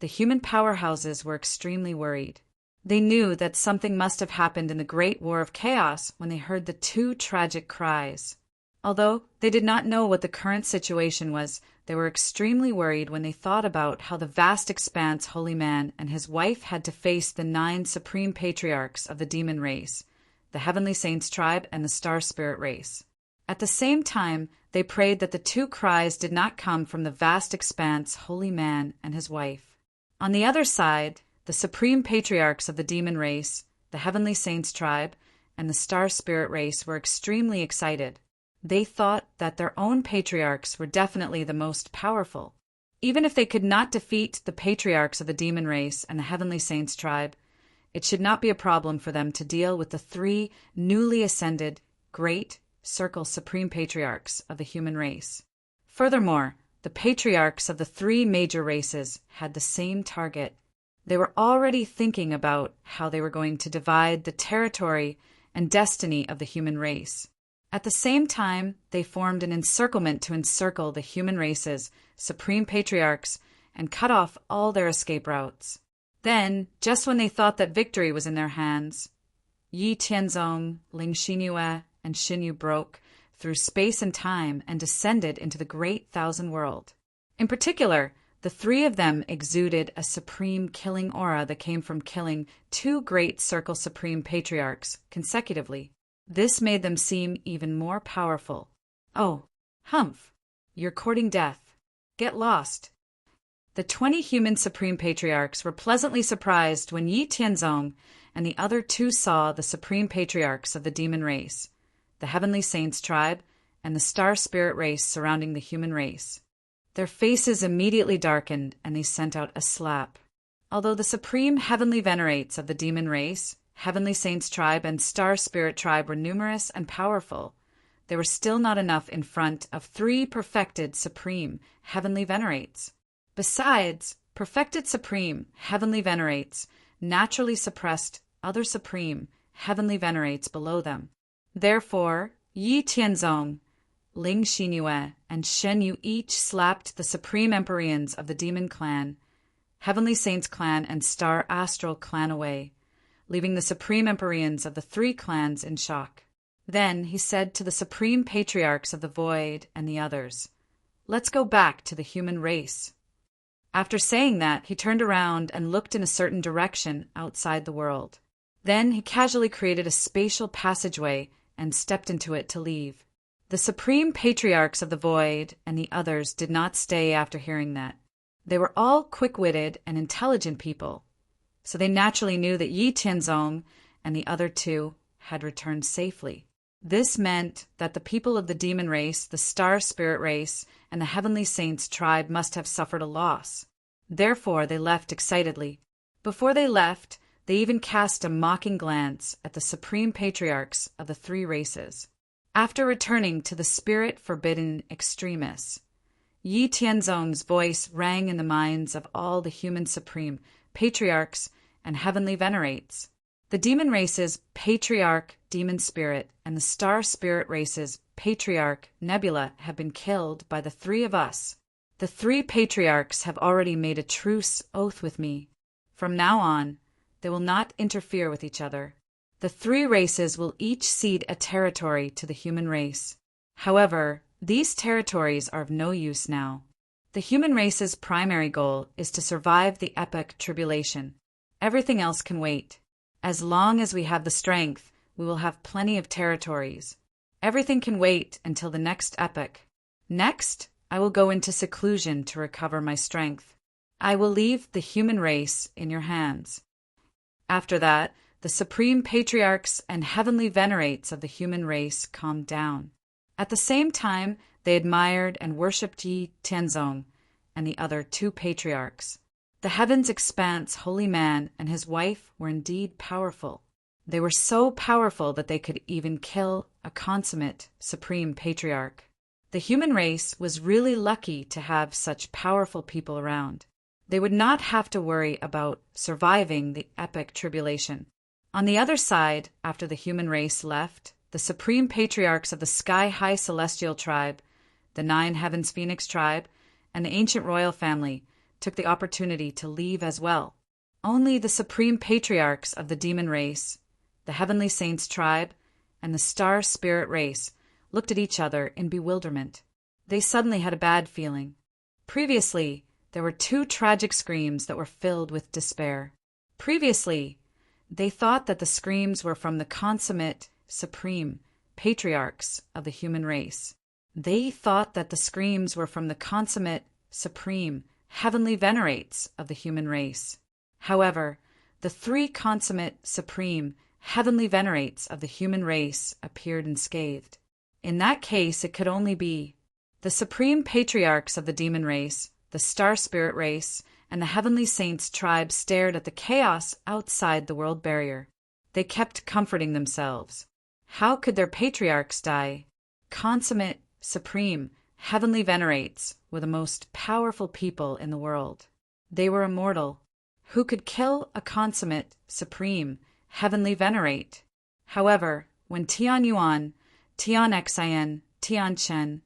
the human powerhouses were extremely worried. They knew that something must have happened in the great war of chaos when they heard the 2 tragic cries. Although they did not know what the current situation was, they were extremely worried when they thought about how the vast expanse Holy Man and his wife had to face the 9 supreme patriarchs of the demon race, the Heavenly Saints tribe, and the star spirit race. At the same time, they prayed that the 2 cries did not come from the vast expanse Holy Man and his wife. On the other side, the supreme patriarchs of the demon race, the Heavenly Saints tribe, and the star spirit race were extremely excited. They thought that their own patriarchs were definitely the most powerful. Even if they could not defeat the patriarchs of the demon race and the Heavenly Saints tribe, it should not be a problem for them to deal with the 3 newly ascended, great, circle supreme patriarchs of the human race. Furthermore, the patriarchs of the 3 major races had the same target. They were already thinking about how they were going to divide the territory and destiny of the human race. At the same time, they formed an encirclement to encircle the human race's supreme patriarchs and cut off all their escape routes. Then, just when they thought that victory was in their hands, Yi Tianzong, Ling Xinyue, and Shen Yu broke through space and time and descended into the great 1,000 world. In particular, the 3 of them exuded a supreme killing aura that came from killing 2 great circle supreme patriarchs consecutively. This made them seem even more powerful. Oh, humph! You're courting death. Get lost. The 20 human supreme patriarchs were pleasantly surprised when Yi Tianzong and the other 2 saw the supreme patriarchs of the demon race, the Heavenly Saints tribe, and the star spirit race surrounding the human race. Their faces immediately darkened and they sent out a slap. Although the supreme heavenly venerates of the demon race, Heavenly Saints tribe, and star spirit tribe were numerous and powerful, they were still not enough in front of 3 perfected supreme heavenly venerates. Besides, perfected supreme heavenly venerates naturally suppressed other supreme heavenly venerates below them. Therefore, Yi Tianzong, Ling Xinyue, and Shen Yu each slapped the supreme empyreans of the demon clan, Heavenly Saints clan, and star astral clan away, leaving the supreme Empyreans of the three clans in shock. Then he said to the supreme patriarchs of the void and the others, "Let's go back to the human race." After saying that, he turned around and looked in a certain direction outside the world. Then he casually created a spatial passageway and stepped into it to leave. The supreme patriarchs of the void and the others did not stay after hearing that. They were all quick-witted and intelligent people, so they naturally knew that Yi Tianzong and the other two had returned safely. This meant that the people of the demon race, the star spirit race, and the heavenly saints tribe must have suffered a loss. Therefore, they left excitedly. Before they left, they even cast a mocking glance at the supreme patriarchs of the three races. After returning to the spirit-forbidden extremists, Yi Tianzong's voice rang in the minds of all the human supreme patriarchs and heavenly venerates. The demon race's patriarch, demon spirit, and the star spirit race's patriarch, Nebula, have been killed by the three of us. The three patriarchs have already made a truce oath with me. From now on, they will not interfere with each other. The three races will each cede a territory to the human race. However, these territories are of no use now. The human race's primary goal is to survive the epic tribulation. Everything else can wait. As long as we have the strength, we will have plenty of territories. Everything can wait until the next epoch. Next, I will go into seclusion to recover my strength. I will leave the human race in your hands. After that, the supreme patriarchs and heavenly venerates of the human race calmed down. At the same time, they admired and worshipped Yi Tianzong and the other two patriarchs. The heavens' expanse holy man and his wife were indeed powerful. They were so powerful that they could even kill a consummate supreme patriarch. The human race was really lucky to have such powerful people around. They would not have to worry about surviving the epic tribulation. On the other side, after the human race left, the supreme patriarchs of the sky-high celestial tribe, the 9 heavens phoenix tribe, and the ancient royal family took the opportunity to leave as well. Only the supreme patriarchs of the demon race, the heavenly saints tribe, and the star spirit race looked at each other in bewilderment. They suddenly had a bad feeling. Previously, there were 2 tragic screams that were filled with despair. Previously, they thought that the screams were from the consummate, supreme patriarchs of the human race. They thought that the screams were from the consummate, supreme, heavenly venerates of the human race. However, the 3 consummate, supreme, heavenly venerates of the human race appeared unscathed. In that case, it could only be the supreme patriarchs of the demon race, the star spirit race, and the heavenly saints tribe stared at the chaos outside the world barrier. They kept comforting themselves. How could their patriarchs die? Consummate, supreme, heavenly venerates were the most powerful people in the world. They were immortal. Who could kill a consummate, supreme, heavenly venerate? However, when Tian Yuan, Tian Xin, Tian Chen,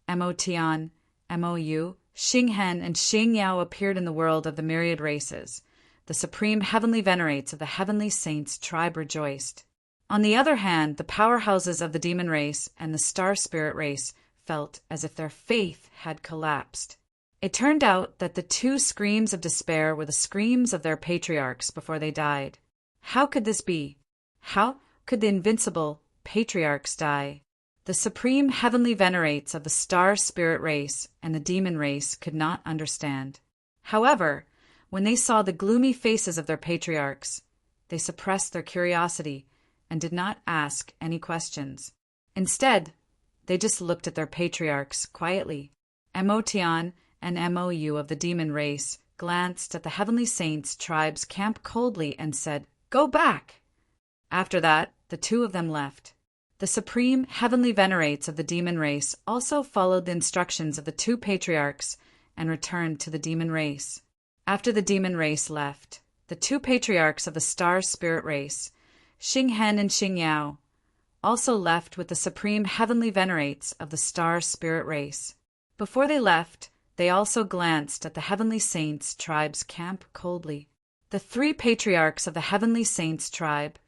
Mo Tian, Mo Yu, Xing Hen, and Xing Yao appeared in the world of the myriad races, the supreme heavenly venerates of the heavenly saints tribe rejoiced. On the other hand, the powerhouses of the demon race and the star spirit race felt as if their faith had collapsed. It turned out that the 2 screams of despair were the screams of their patriarchs before they died. How could this be? How could the invincible patriarchs die? The supreme heavenly venerates of the star spirit race and the demon race could not understand. However, when they saw the gloomy faces of their patriarchs, they suppressed their curiosity and did not ask any questions. Instead, they just looked at their patriarchs quietly. Mo Tian and Mo Yu of the demon race glanced at the heavenly saints tribe's camp coldly and said, "Go back!" After that, the 2 of them left. The supreme heavenly venerates of the demon race also followed the instructions of the 2 patriarchs and returned to the demon race. After the demon race left, the 2 patriarchs of the star spirit race, Xing Hen and Xing Yao, also left with the supreme heavenly venerates of the star spirit race. Before they left, they also glanced at the heavenly saints tribe's camp coldly. The three patriarchs of the Heavenly Saints tribe,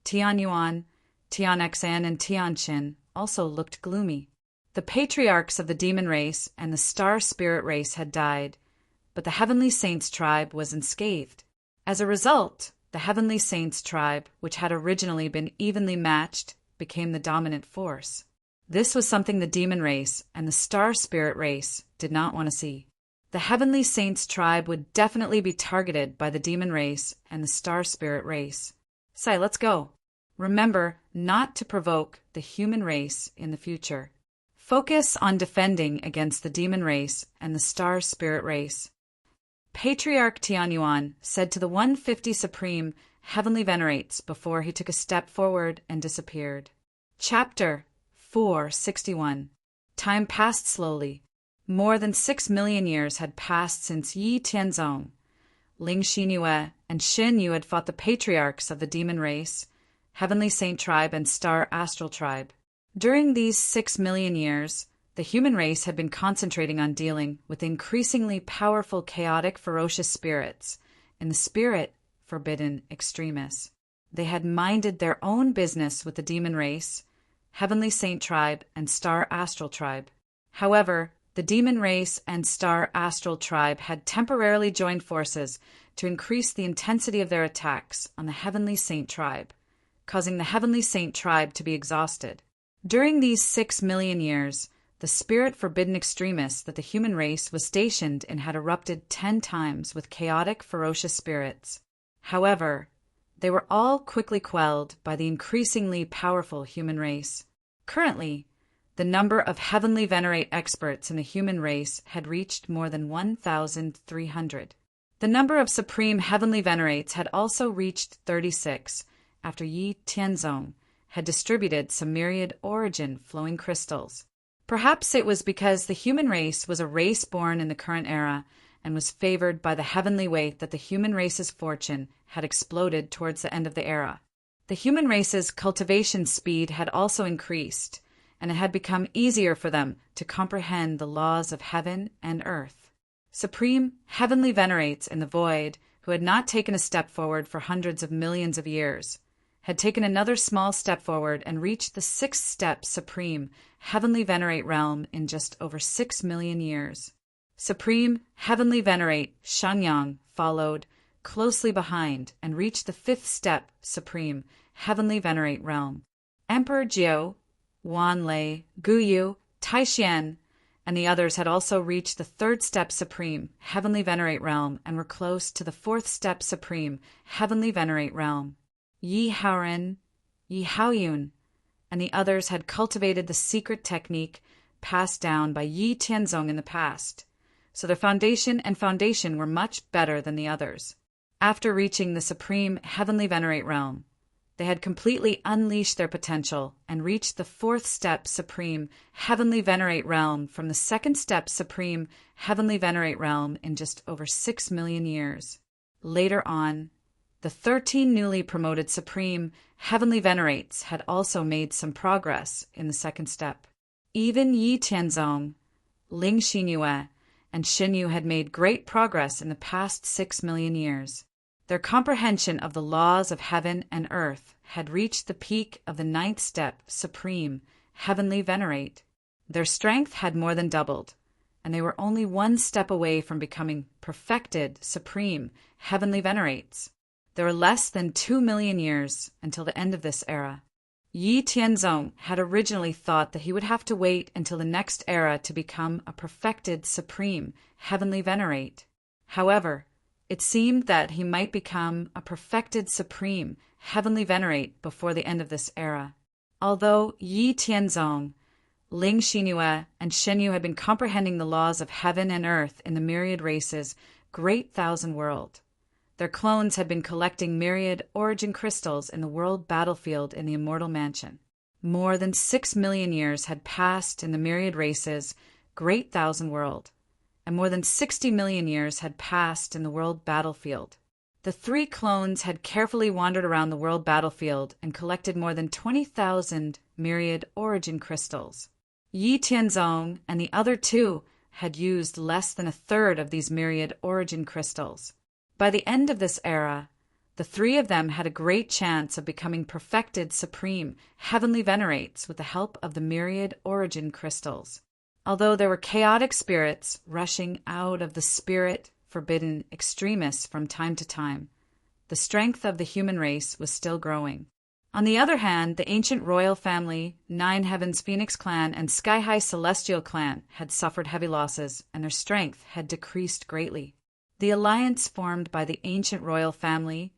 Tianyuan, Tianxan, and Tianqin, also looked gloomy. The patriarchs of the demon race and the star spirit race had died, but the Heavenly Saints tribe was unscathed. As a result, the Heavenly Saints tribe, which had originally been evenly matched, became the dominant force. This was something the demon race and the star spirit race did not want to see. The Heavenly Saints tribe would definitely be targeted by the demon race and the star spirit race. Sai, let's go. Remember not to provoke the human race in the future. Focus on defending against the demon race and the star spirit race. Patriarch Tianyuan said to the 150 Supreme Heavenly Venerates before he took a step forward and disappeared. Chapter 461. Time passed slowly. More than 6 million years had passed since Yi Tianzong, Ling Xinyue, and Xin Yu had fought the patriarchs of the demon race, Heavenly Saint tribe, and Star Astral tribe. During these 6 million years, the human race had been concentrating on dealing with increasingly powerful, chaotic, ferocious spirits and the spirit forbidden extremists. They had minded their own business with the demon race, Heavenly Saint tribe, and Star Astral tribe. However, the demon race and Star Astral tribe had temporarily joined forces to increase the intensity of their attacks on the Heavenly Saint tribe, causing the Heavenly Saint tribe to be exhausted. During these 6 million years, the spirit forbidden extremists that the human race was stationed in had erupted 10 times with chaotic, ferocious spirits. However, they were all quickly quelled by the increasingly powerful human race. Currently, the number of Heavenly Venerate experts in the human race had reached more than 1,300. The number of Supreme Heavenly Venerates had also reached 36, after Yi Tianzong had distributed some myriad origin flowing crystals. Perhaps it was because the human race was a race born in the current era and was favored by the heavenly weight that the human race's fortune had exploded towards the end of the era. The human race's cultivation speed had also increased, and it had become easier for them to comprehend the laws of heaven and earth. Supreme Heavenly Venerates in the void, who had not taken a step forward for hundreds of millions of years, had taken another small step forward and reached the 6th step Supreme Heavenly Venerate realm in just over 6 million years. Supreme Heavenly Venerate Shanyang followed closely behind and reached the 5th step Supreme Heavenly Venerate realm. Emperor Jiao, Wan Lei, Gu Yu, Taixian, and the others had also reached the 3rd step Supreme Heavenly Venerate realm and were close to the 4th step Supreme Heavenly Venerate realm. Yi Haoren, Yi Haoyun, and the others had cultivated the secret technique passed down by Yi Tianzong in the past, so their foundation were much better than the others. After reaching the Supreme Heavenly Venerate realm, they had completely unleashed their potential and reached the 4th step Supreme Heavenly Venerate realm from the 2nd step Supreme Heavenly Venerate realm in just over 6 million years. Later on, the 13 newly promoted Supreme Heavenly Venerates had also made some progress in the 2nd step. Even Yi Tianzong, Ling Xinyue, and Xin Yu had made great progress in the past 6 million years. Their comprehension of the laws of heaven and earth had reached the peak of the 9th step Supreme Heavenly Venerate. Their strength had more than doubled, and they were only 1 step away from becoming perfected Supreme Heavenly Venerates. There were less than 2 million years until the end of this era. Yi Tianzong had originally thought that he would have to wait until the next era to become a perfected Supreme Heavenly Venerate. However, it seemed that he might become a perfected Supreme Heavenly Venerate before the end of this era. Although Yi Tianzong, Ling Xinyue, and Xin Yu had been comprehending the laws of heaven and earth in the myriad races' great thousand world, their clones had been collecting myriad origin crystals in the world battlefield in the Immortal Mansion. More than 6 million years had passed in the myriad races' great thousand world, and more than 60 million years had passed in the world battlefield. The 3 clones had carefully wandered around the world battlefield and collected more than 20,000 myriad origin crystals. Yi Tianzong and the other 2 had used less than 1/3 of these myriad origin crystals. By the end of this era, the three of them had a great chance of becoming perfected supreme heavenly venerates with the help of the myriad origin crystals. Although there were chaotic spirits rushing out of the spirit forbidden extremists from time to time, the strength of the human race was still growing. On the other hand, the ancient royal family, Nine Heavens Phoenix clan, and Sky High Celestial clan had suffered heavy losses, and their strength had decreased greatly. The alliance formed by the ancient royal family,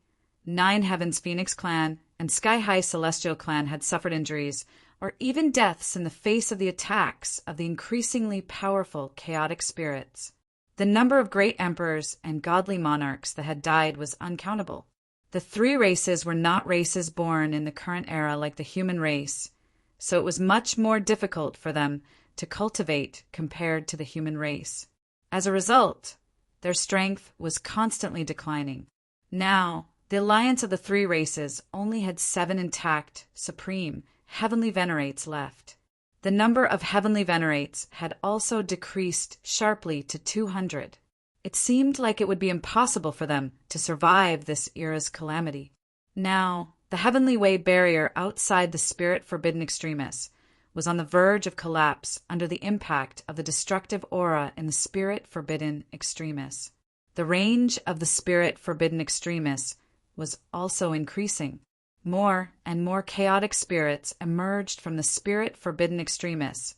Nine Heavens Phoenix clan, and Sky High Celestial clan had suffered injuries, or even deaths in the face of the attacks of the increasingly powerful chaotic spirits. The number of great emperors and godly monarchs that had died was uncountable. The three races were not races born in the current era like the human race, so it was much more difficult for them to cultivate compared to the human race. As a result, their strength was constantly declining. Now, the alliance of the three races only had 7 intact, supreme, heavenly venerates left. The number of heavenly venerates had also decreased sharply to 200. It seemed like it would be impossible for them to survive this era's calamity. Now, the heavenly way barrier outside the spirit forbidden extremists was on the verge of collapse under the impact of the destructive aura in the spirit forbidden extremists. The range of the spirit forbidden extremists was also increasing. More and more chaotic spirits emerged from the spirit forbidden extremists,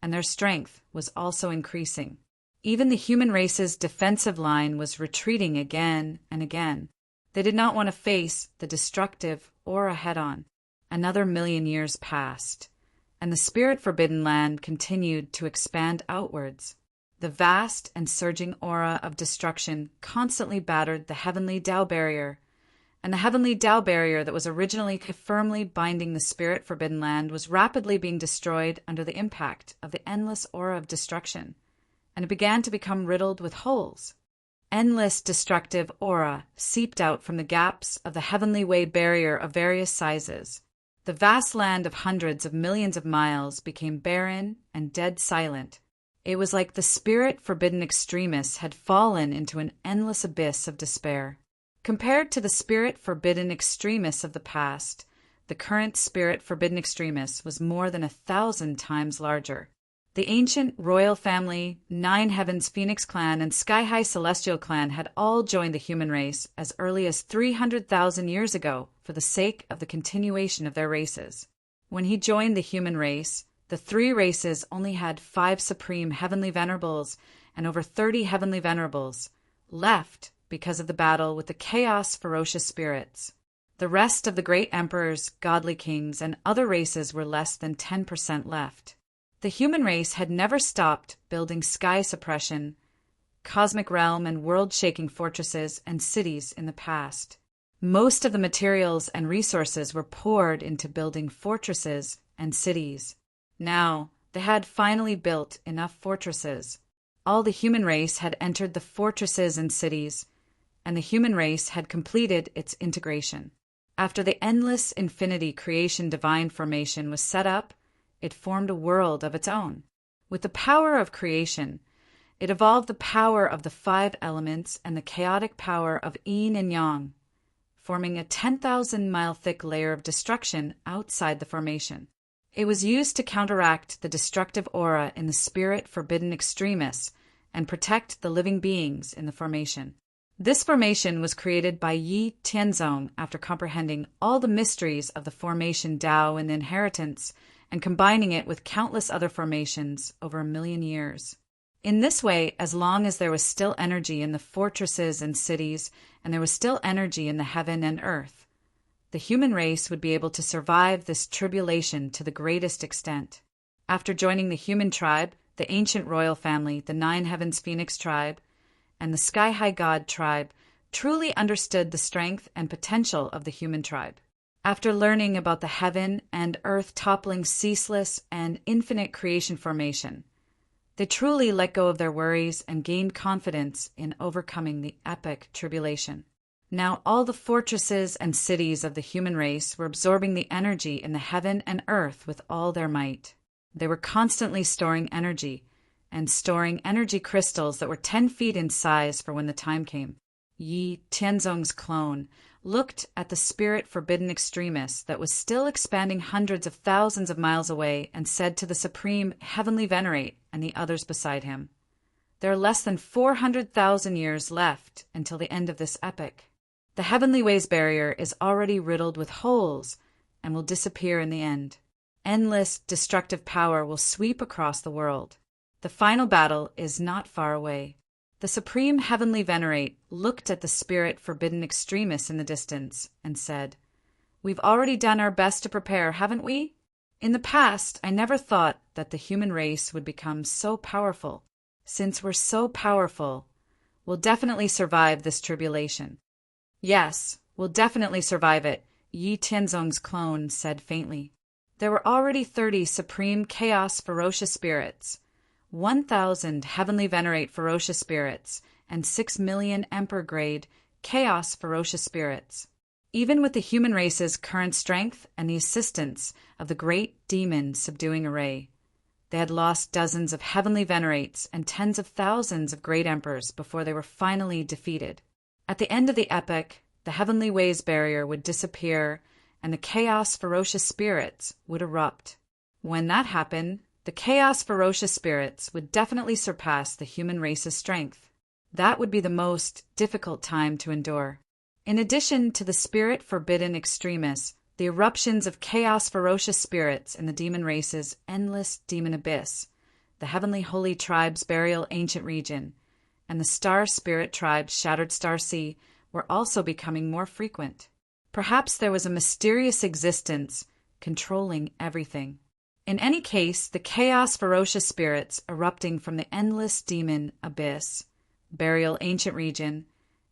and their strength was also increasing. Even the human race's defensive line was retreating again and again. They did not want to face the destructive aura head-on. Another 1,000,000 years passed, and the spirit forbidden land continued to expand outwards. The vast and surging aura of destruction constantly battered the heavenly Tao barrier, and the heavenly Tao barrier that was originally firmly binding the spirit forbidden land was rapidly being destroyed under the impact of the endless aura of destruction, and it began to become riddled with holes. Endless destructive aura seeped out from the gaps of the heavenly way barrier of various sizes. The vast land of hundreds of millions of miles became barren and dead silent. It was like the spirit forbidden extremists had fallen into an endless abyss of despair. Compared to the spirit forbidden extremists of the past, the current spirit forbidden extremists was more than 1,000 times larger. The ancient royal family, Nine Heavens Phoenix clan, and Sky High Celestial clan had all joined the human race as early as 300,000 years ago for the sake of the continuation of their races. When he joined the human race, the three races only had 5 supreme heavenly venerables and over 30 heavenly venerables left because of the battle with the chaos ferocious spirits. The rest of the great emperors, godly kings, and other races were less than 10% left. The human race had never stopped building sky suppression, cosmic realm, and world-shaking fortresses and cities in the past. Most of the materials and resources were poured into building fortresses and cities. Now, they had finally built enough fortresses. All the human race had entered the fortresses and cities, and the human race had completed its integration. After the endless infinity creation divine formation was set up, it formed a world of its own. With the power of creation, it evolved the power of the 5 elements and the chaotic power of yin and yang, forming a 10,000-mile thick layer of destruction outside the formation. It was used to counteract the destructive aura in the spirit forbidden extremists and protect the living beings in the formation. This formation was created by Yi Tianzong after comprehending all the mysteries of the formation Tao and the inheritance and combining it with countless other formations over 1,000,000 years. In this way, as long as there was still energy in the fortresses and cities, and there was still energy in the heaven and earth, the human race would be able to survive this tribulation to the greatest extent. After joining the human tribe, the ancient royal family, the Nine Heavens Phoenix tribe, and the Sky High God tribe truly understood the strength and potential of the human tribe. After learning about the heaven and earth toppling ceaseless and infinite creation formation, they truly let go of their worries and gained confidence in overcoming the epic tribulation. Now all the fortresses and cities of the human race were absorbing the energy in the heaven and earth with all their might. They were constantly storing energy, and storing energy crystals that were 10 feet in size for when the time came. Yi Tianzong's clone, looked at the spirit forbidden extremist that was still expanding hundreds of thousands of miles away and said to the Supreme Heavenly Venerate and the others beside him, "There are less than 400,000 years left until the end of this epoch. The Heavenly Ways barrier is already riddled with holes and will disappear in the end. Endless destructive power will sweep across the world. The final battle is not far away." The Supreme Heavenly Venerate looked at the spirit forbidden extremists in the distance and said, "We've already done our best to prepare, haven't we? In the past, I never thought that the human race would become so powerful. Since we're so powerful, we'll definitely survive this tribulation." "Yes, we'll definitely survive it," Yi Tianzong's clone said faintly. There were already 30 Supreme Chaos Ferocious Spirits, 1,000 Heavenly Venerate Ferocious Spirits, and 6 million Emperor-grade Chaos Ferocious Spirits. Even with the human race's current strength and the assistance of the great demon subduing array, they had lost dozens of Heavenly Venerates and tens of thousands of great Emperors before they were finally defeated. At the end of the epoch, the Heavenly Ways barrier would disappear and the Chaos Ferocious Spirits would erupt. When that happened, the Chaos Ferocious Spirits would definitely surpass the human race's strength. That would be the most difficult time to endure. In addition to the spirit forbidden extremists, the eruptions of Chaos Ferocious Spirits in the demon race's endless demon abyss, the Heavenly Holy Tribe's burial ancient region, and the Star Spirit Tribe's Shattered Star Sea were also becoming more frequent. Perhaps there was a mysterious existence controlling everything. In any case, the Chaos Ferocious Spirits erupting from the endless demon abyss, burial ancient region,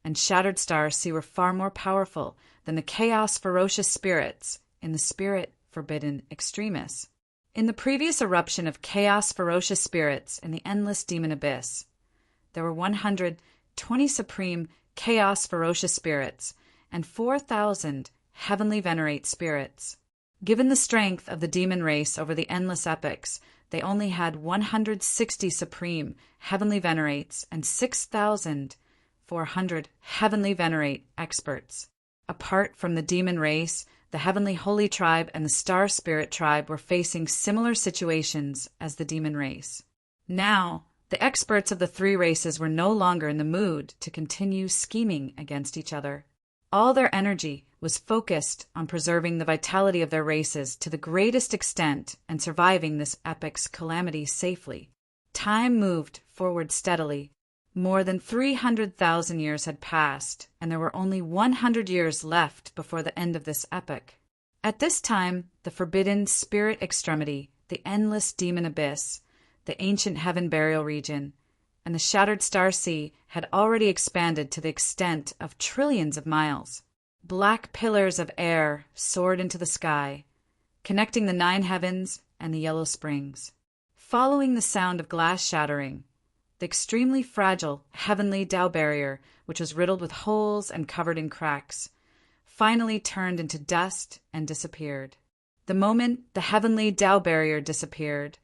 and Shattered Star Sea were far more powerful than the Chaos Ferocious Spirits in the spirit forbidden extremists. In the previous eruption of Chaos Ferocious Spirits in the endless demon abyss, there were 120 Supreme Chaos Ferocious Spirits and 4,000 Heavenly Venerate Spirits. Given the strength of the demon race over the endless epochs, they only had 160 Supreme Heavenly Venerates and 6,400 Heavenly Venerate experts. Apart from the demon race, the Heavenly Holy Tribe and the Star Spirit Tribe were facing similar situations as the demon race. Now, the experts of the three races were no longer in the mood to continue scheming against each other. All their energy was focused on preserving the vitality of their races to the greatest extent and surviving this epoch's calamity safely. Time moved forward steadily. More than 300,000 years had passed, and there were only 100 years left before the end of this epoch. At this time, the forbidden spirit extremity, the endless demon abyss, the ancient heaven burial region, and the Shattered Star Sea had already expanded to the extent of trillions of miles. Black pillars of air soared into the sky, connecting the 9 heavens and the Yellow Springs. Following the sound of glass shattering, the extremely fragile heavenly Tao barrier, which was riddled with holes and covered in cracks, finally turned into dust and disappeared. The moment the heavenly Tao barrier disappeared,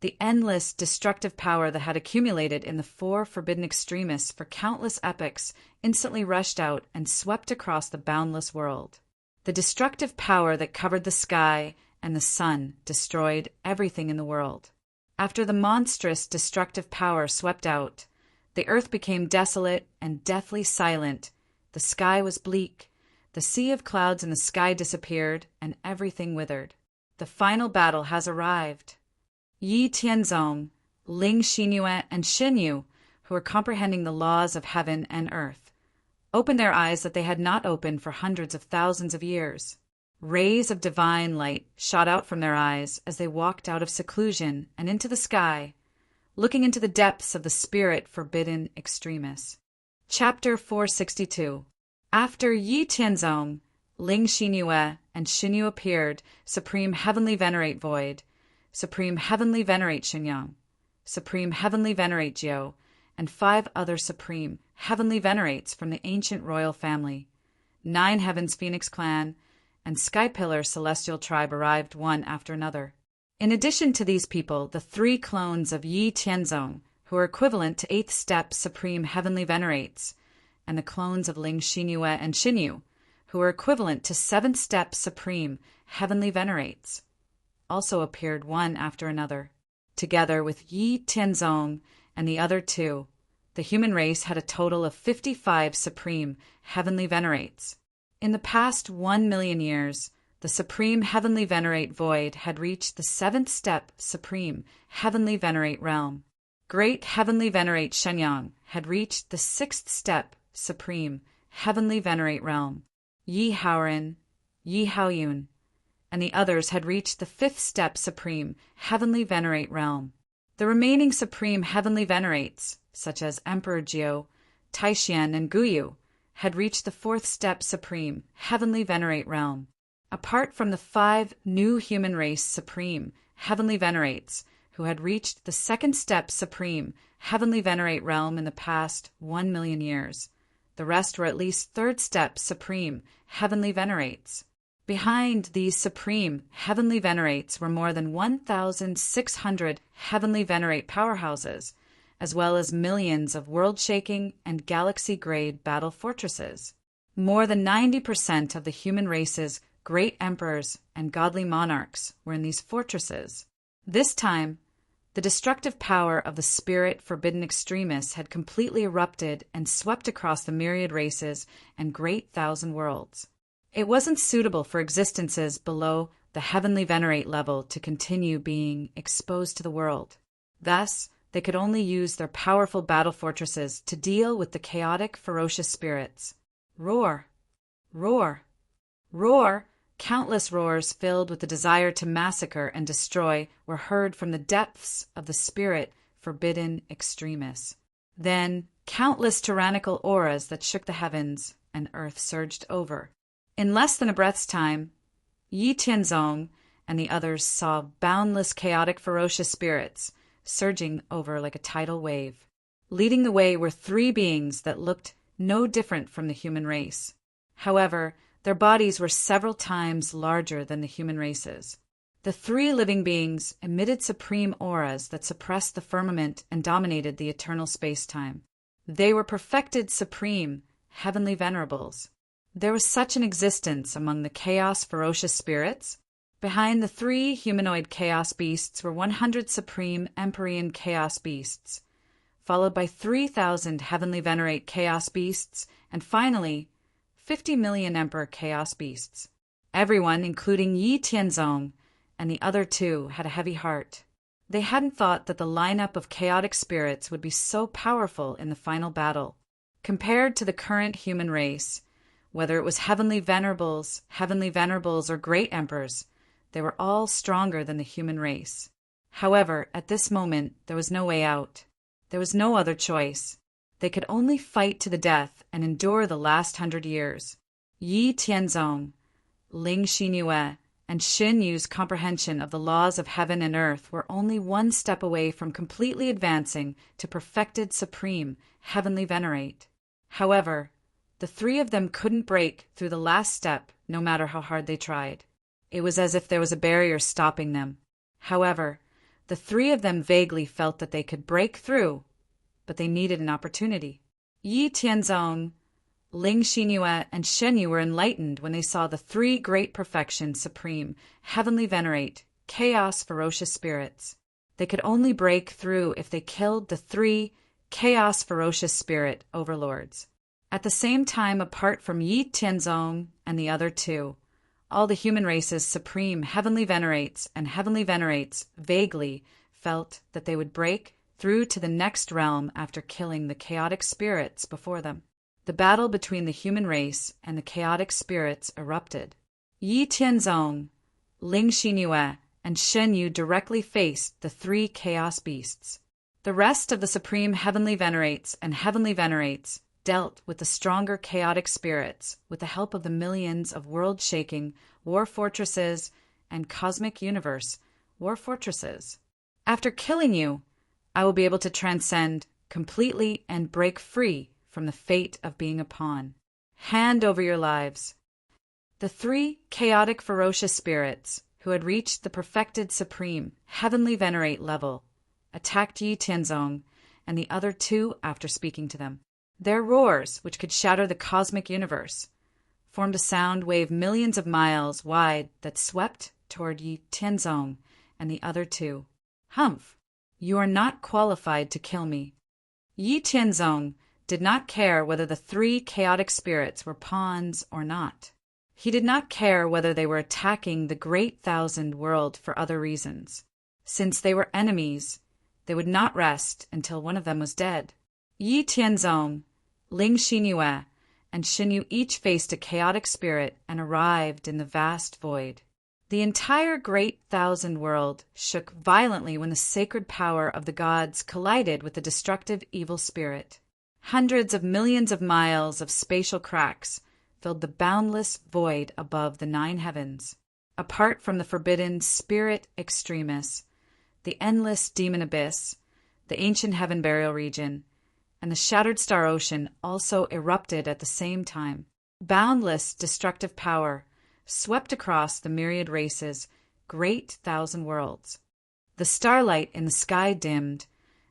the endless destructive power that had accumulated in the 4 forbidden extremists for countless epochs instantly rushed out and swept across the boundless world. The destructive power that covered the sky and the sun destroyed everything in the world. After the monstrous destructive power swept out, the earth became desolate and deathly silent. The sky was bleak. The sea of clouds in the sky disappeared, and everything withered. The final battle has arrived. Yi Tianzong, Ling Xinyue, and Xinyu, who were comprehending the laws of heaven and earth, opened their eyes that they had not opened for hundreds of thousands of years. Rays of divine light shot out from their eyes as they walked out of seclusion and into the sky, looking into the depths of the spirit forbidden extremists. Chapter 462. After Yi Tianzong, Ling Xinyue, and Xinyu appeared, Supreme Heavenly Venerate Void, Supreme Heavenly Venerate Xinyang, Supreme Heavenly Venerate Jiao, and 5 other Supreme Heavenly Venerates from the ancient royal family. 9 Heaven's Phoenix clan and Sky Pillar Celestial Tribe arrived one after another. In addition to these people, the 3 clones of Yi Tianzong, who are equivalent to 8th Step Supreme Heavenly Venerates, and the clones of Ling Xinyue and Xinyu, who were equivalent to seventh-step supreme heavenly venerates, also appeared one after another. Together with Yi Tianzong and the other two, the human race had a total of 55 supreme heavenly venerates. In the past 1 million years, the supreme heavenly venerate void had reached the seventh-step supreme heavenly venerate realm. Great heavenly venerate Shenyang had reached the sixth-step supreme heavenly venerate realm. Yi Haoren, Yi Haoyun, and the others had reached the fifth-step supreme heavenly venerate realm. The remaining supreme heavenly venerates, such as Emperor Jiu, Taixian, and Guyu, had reached the fourth-step supreme heavenly venerate realm. Apart from the 5 new human race supreme heavenly venerates who had reached the second-step supreme heavenly venerate realm in the past 1 million years, the rest were at least third-step supreme heavenly venerates. Behind these supreme heavenly venerates were more than 1,600 heavenly venerate powerhouses, as well as millions of world-shaking and galaxy-grade battle fortresses. More than 90% of the human race's great emperors and godly monarchs were in these fortresses. This time, the destructive power of the spirit forbidden extremists had completely erupted and swept across the myriad races and great thousand worlds. It wasn't suitable for existences below the heavenly venerate level to continue being exposed to the world. Thus, they could only use their powerful battle fortresses to deal with the chaotic, ferocious spirits. Roar! Roar! Roar! Countless roars filled with the desire to massacre and destroy were heard from the depths of the spirit-forbidden extremists. Then, countless tyrannical auras that shook the heavens and earth surged over. In less than a breath's time, Yi Tianzong and the others saw boundless, chaotic, ferocious spirits surging over like a tidal wave. Leading the way were 3 beings that looked no different from the human race. However, their bodies were several times larger than the human race's. The 3 living beings emitted supreme auras that suppressed the firmament and dominated the eternal space-time. They were perfected supreme, heavenly venerables. There was such an existence among the chaos ferocious spirits. Behind the 3 humanoid chaos beasts were 100 supreme Empyrean chaos beasts, followed by 3,000 heavenly venerate chaos beasts, and finally 50 million Emperor Chaos Beasts. Everyone, including Yi Tianzong and the other 2, had a heavy heart. They hadn't thought that the lineup of chaotic spirits would be so powerful in the final battle. Compared to the current human race, whether it was heavenly venerables, or great emperors, they were all stronger than the human race. However, at this moment, there was no way out. There was no other choice. They could only fight to the death and endure the last 100 years. Yi Tianzong, Ling Xinyue, and Xin Yu's comprehension of the laws of heaven and earth were only one step away from completely advancing to perfected supreme heavenly venerate. However, the 3 of them couldn't break through the last step no matter how hard they tried. It was as if there was a barrier stopping them. However, the 3 of them vaguely felt that they could break through, but they needed an opportunity. Yi Tianzong, Ling Xinyue, and Shen Yu were enlightened when they saw the 3 great perfection supreme, heavenly venerate, chaos ferocious spirits. They could only break through if they killed the 3 chaos ferocious spirit overlords. At the same time, apart from Yi Tianzong and the other 2, all the human race's supreme heavenly venerates and heavenly venerates vaguely felt that they would break through to the next realm after killing the chaotic spirits before them. The battle between the human race and the chaotic spirits erupted. Yi Tianzong, Ling Xinyue, and Shen Yu directly faced the 3 chaos beasts. The rest of the supreme heavenly venerates and heavenly venerates dealt with the stronger chaotic spirits with the help of the millions of world-shaking war fortresses and cosmic universe war fortresses. After killing you, I will be able to transcend completely and break free from the fate of being a pawn. Hand over your lives. The 3 chaotic ferocious spirits who had reached the perfected supreme heavenly venerate level attacked Yi Tianzong and the other 2 after speaking to them. Their roars, which could shatter the cosmic universe, formed a sound wave millions of miles wide that swept toward Yi Tianzong and the other two. Humph! You are not qualified to kill me. Yi Tianzong did not care whether the three chaotic spirits were pawns or not. He did not care whether they were attacking the Great Thousand World for other reasons. Since they were enemies, they would not rest until one of them was dead. Yi Tianzong, Ling Xinyue, and Xinyu each faced a chaotic spirit and arrived in the vast void. The entire Great Thousand World shook violently when the sacred power of the gods collided with the destructive evil spirit. Hundreds of millions of miles of spatial cracks filled the boundless void above the nine heavens. Apart from the forbidden spirit extremis, the endless demon abyss, the ancient heaven burial region, and the shattered star ocean also erupted at the same time. Boundless destructive power swept across the myriad races, great thousand worlds. The starlight in the sky dimmed,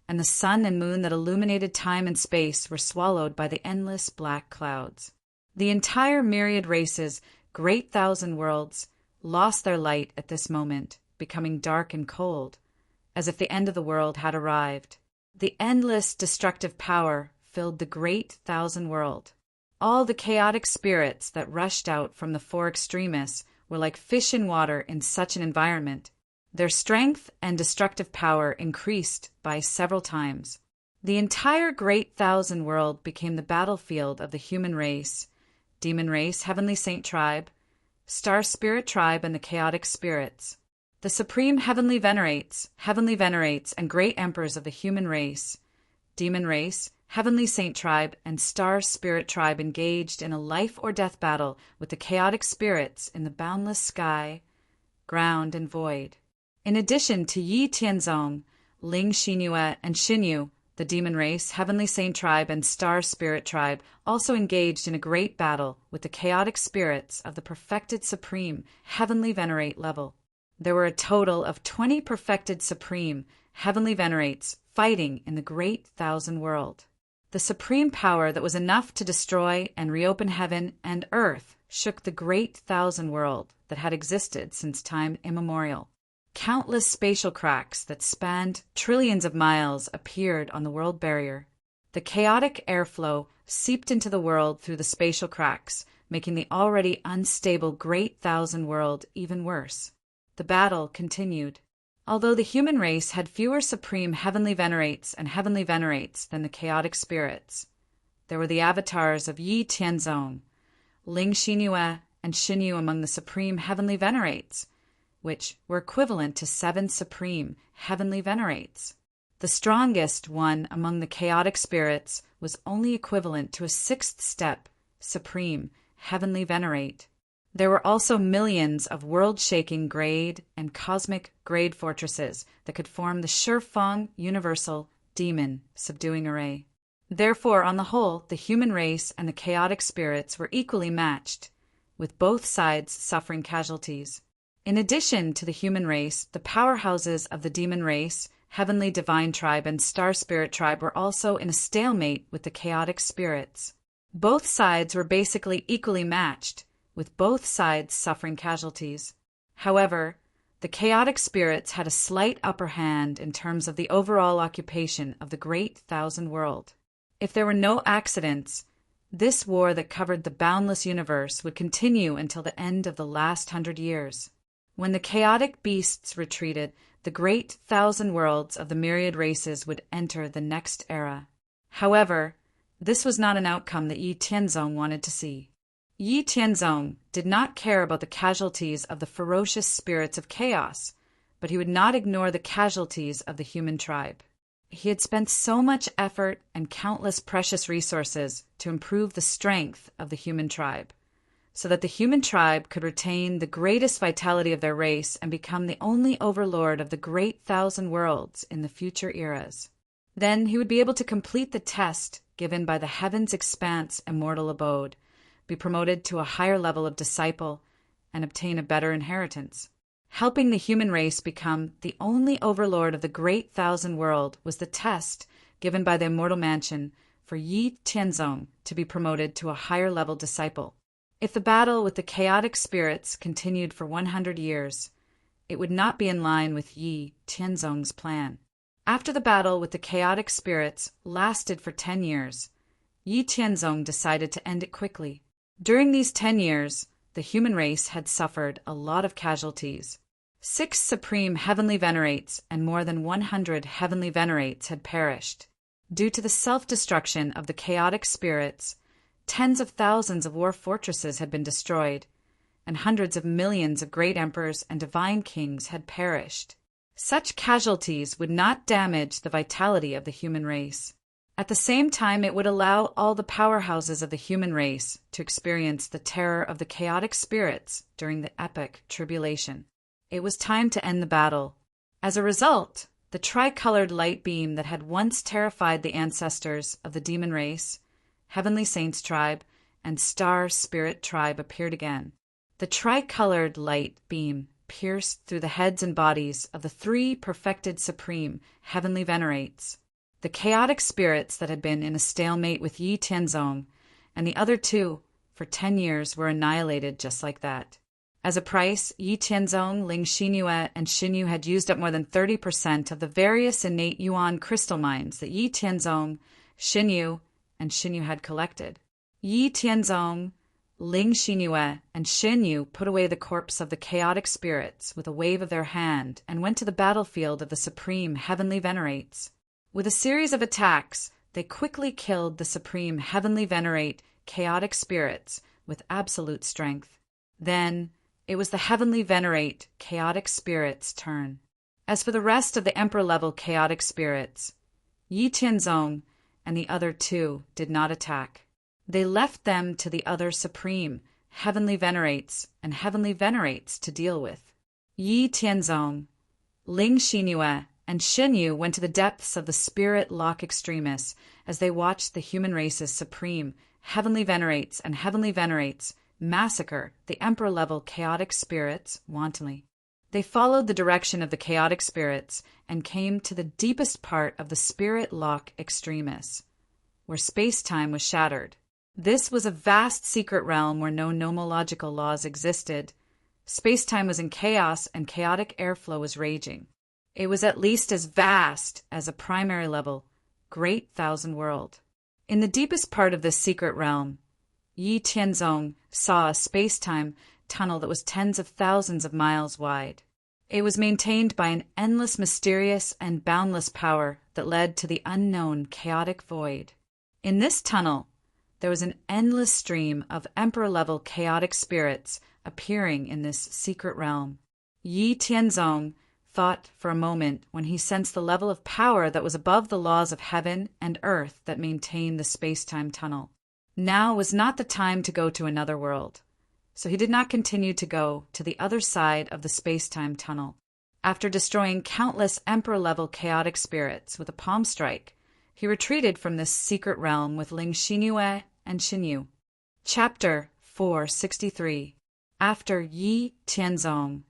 and the sun and moon that illuminated time and space were swallowed by the endless black clouds. The entire myriad races, great thousand worlds, lost their light at this moment, becoming dark and cold, as if the end of the world had arrived. The endless destructive power filled the great thousand world. All the chaotic spirits that rushed out from the four extremists were like fish in water in such an environment. Their strength and destructive power increased by several times. The entire great thousand world became the battlefield of the human race, demon race, heavenly saint tribe, star spirit tribe, and the chaotic spirits. The supreme heavenly venerates, and great emperors of the human race, demon race, heavenly saint tribe, and star spirit tribe engaged in a life-or-death battle with the chaotic spirits in the boundless sky, ground, and void. In addition to Yi Tianzong, Ling Xinyue, and Xinyu, the demon race, heavenly saint tribe, and star spirit tribe also engaged in a great battle with the chaotic spirits of the perfected supreme heavenly venerate level. There were a total of 20 perfected supreme heavenly venerates fighting in the great thousand world. The supreme power that was enough to destroy and reopen heaven and earth shook the great thousand world that had existed since time immemorial. Countless spatial cracks that spanned trillions of miles appeared on the world barrier. The chaotic airflow seeped into the world through the spatial cracks, making the already unstable great thousand world even worse. The battle continued. Although the human race had fewer supreme heavenly venerates than the chaotic spirits, there were the avatars of Yi Tianzong, Ling Xinyue, and Xinyu among the supreme heavenly venerates, which were equivalent to 7 supreme heavenly venerates. The strongest one among the chaotic spirits was only equivalent to a 6th step supreme heavenly venerate. There were also millions of world-shaking grade and cosmic grade fortresses that could form the Shifeng universal demon subduing array. Therefore, on the whole, the human race and the chaotic spirits were equally matched, with both sides suffering casualties. In addition to the human race, the powerhouses of the demon race, heavenly divine tribe, and star spirit tribe were also in a stalemate with the chaotic spirits. Both sides were basically equally matched, with both sides suffering casualties. However, the chaotic spirits had a slight upper hand in terms of the overall occupation of the great thousand world. If there were no accidents, this war that covered the boundless universe would continue until the end of the last 100 years. When the chaotic beasts retreated, the great thousand worlds of the myriad races would enter the next era. However, this was not an outcome that Yi Tianzong wanted to see. Yi Tianzong did not care about the casualties of the ferocious spirits of chaos, but he would not ignore the casualties of the human tribe. He had spent so much effort and countless precious resources to improve the strength of the human tribe, so that the human tribe could retain the greatest vitality of their race and become the only overlord of the great thousand worlds in the future eras. Then he would be able to complete the test given by the heaven's expanse immortal abode, be promoted to a higher level of disciple, and obtain a better inheritance. Helping the human race become the only overlord of the great thousand world was the test given by the immortal mansion for Yi Tianzong to be promoted to a higher-level disciple. If the battle with the chaotic spirits continued for 100 years, it would not be in line with Yi Tianzong's plan. After the battle with the chaotic spirits lasted for 10 years, Yi Tianzong decided to end it quickly. During these 10 years, the human race had suffered a lot of casualties. 6 supreme heavenly venerates and more than 100 heavenly venerates had perished. Due to the self-destruction of the chaotic spirits, tens of thousands of war fortresses had been destroyed, and hundreds of millions of great emperors and divine kings had perished. Such casualties would not damage the vitality of the human race. At the same time, it would allow all the powerhouses of the human race to experience the terror of the chaotic spirits during the epic tribulation. It was time to end the battle. As a result, the tricolored light beam that had once terrified the ancestors of the demon race, Heavenly Saints tribe, and Star Spirit tribe appeared again. The tricolored light beam pierced through the heads and bodies of the 3 perfected supreme heavenly venerates, the chaotic spirits that had been in a stalemate with Yi Tianzong, and the other 2, for 10 years, were annihilated just like that. As a price, Yi Tianzong, Ling Xinyue, and Xinyu had used up more than 30% of the various innate yuan crystal mines that Yi Tianzong, Xinyu, and Xinyu had collected. Yi Tianzong, Ling Xinyue, and Xinyu put away the corpse of the chaotic spirits with a wave of their hand and went to the battlefield of the supreme heavenly venerates. With a series of attacks, they quickly killed the supreme heavenly venerate chaotic spirits with absolute strength. Then, it was the heavenly venerate chaotic spirits' turn. As for the rest of the emperor-level chaotic spirits, Yi Tianzong and the other 2 did not attack. They left them to the other supreme heavenly venerates and heavenly venerates to deal with. Yi Tianzong, Ling Xinyue, and Xinyu went to the depths of the spirit lock extremists as they watched the human race's supreme heavenly venerates and heavenly venerates massacre the emperor-level chaotic spirits wantonly. They followed the direction of the chaotic spirits and came to the deepest part of the spirit lock extremis, where space-time was shattered. This was a vast secret realm where no nomological laws existed. Space-time was in chaos and chaotic airflow was raging. It was at least as vast as a primary level, Great Thousand World. In the deepest part of this secret realm, Yi Tianzong saw a space-time tunnel that was tens of thousands of miles wide. It was maintained by an endless, mysterious, and boundless power that led to the unknown chaotic void. In this tunnel, there was an endless stream of emperor-level chaotic spirits appearing in this secret realm. Yi Tianzong thought for a moment when he sensed the level of power that was above the laws of heaven and earth that maintained the space-time tunnel. Now was not the time to go to another world, so he did not continue to go to the other side of the space-time tunnel. After destroying countless emperor-level chaotic spirits with a palm strike, he retreated from this secret realm with Ling Xinyue and Xinyu. Chapter 463. After Yi Tianzong,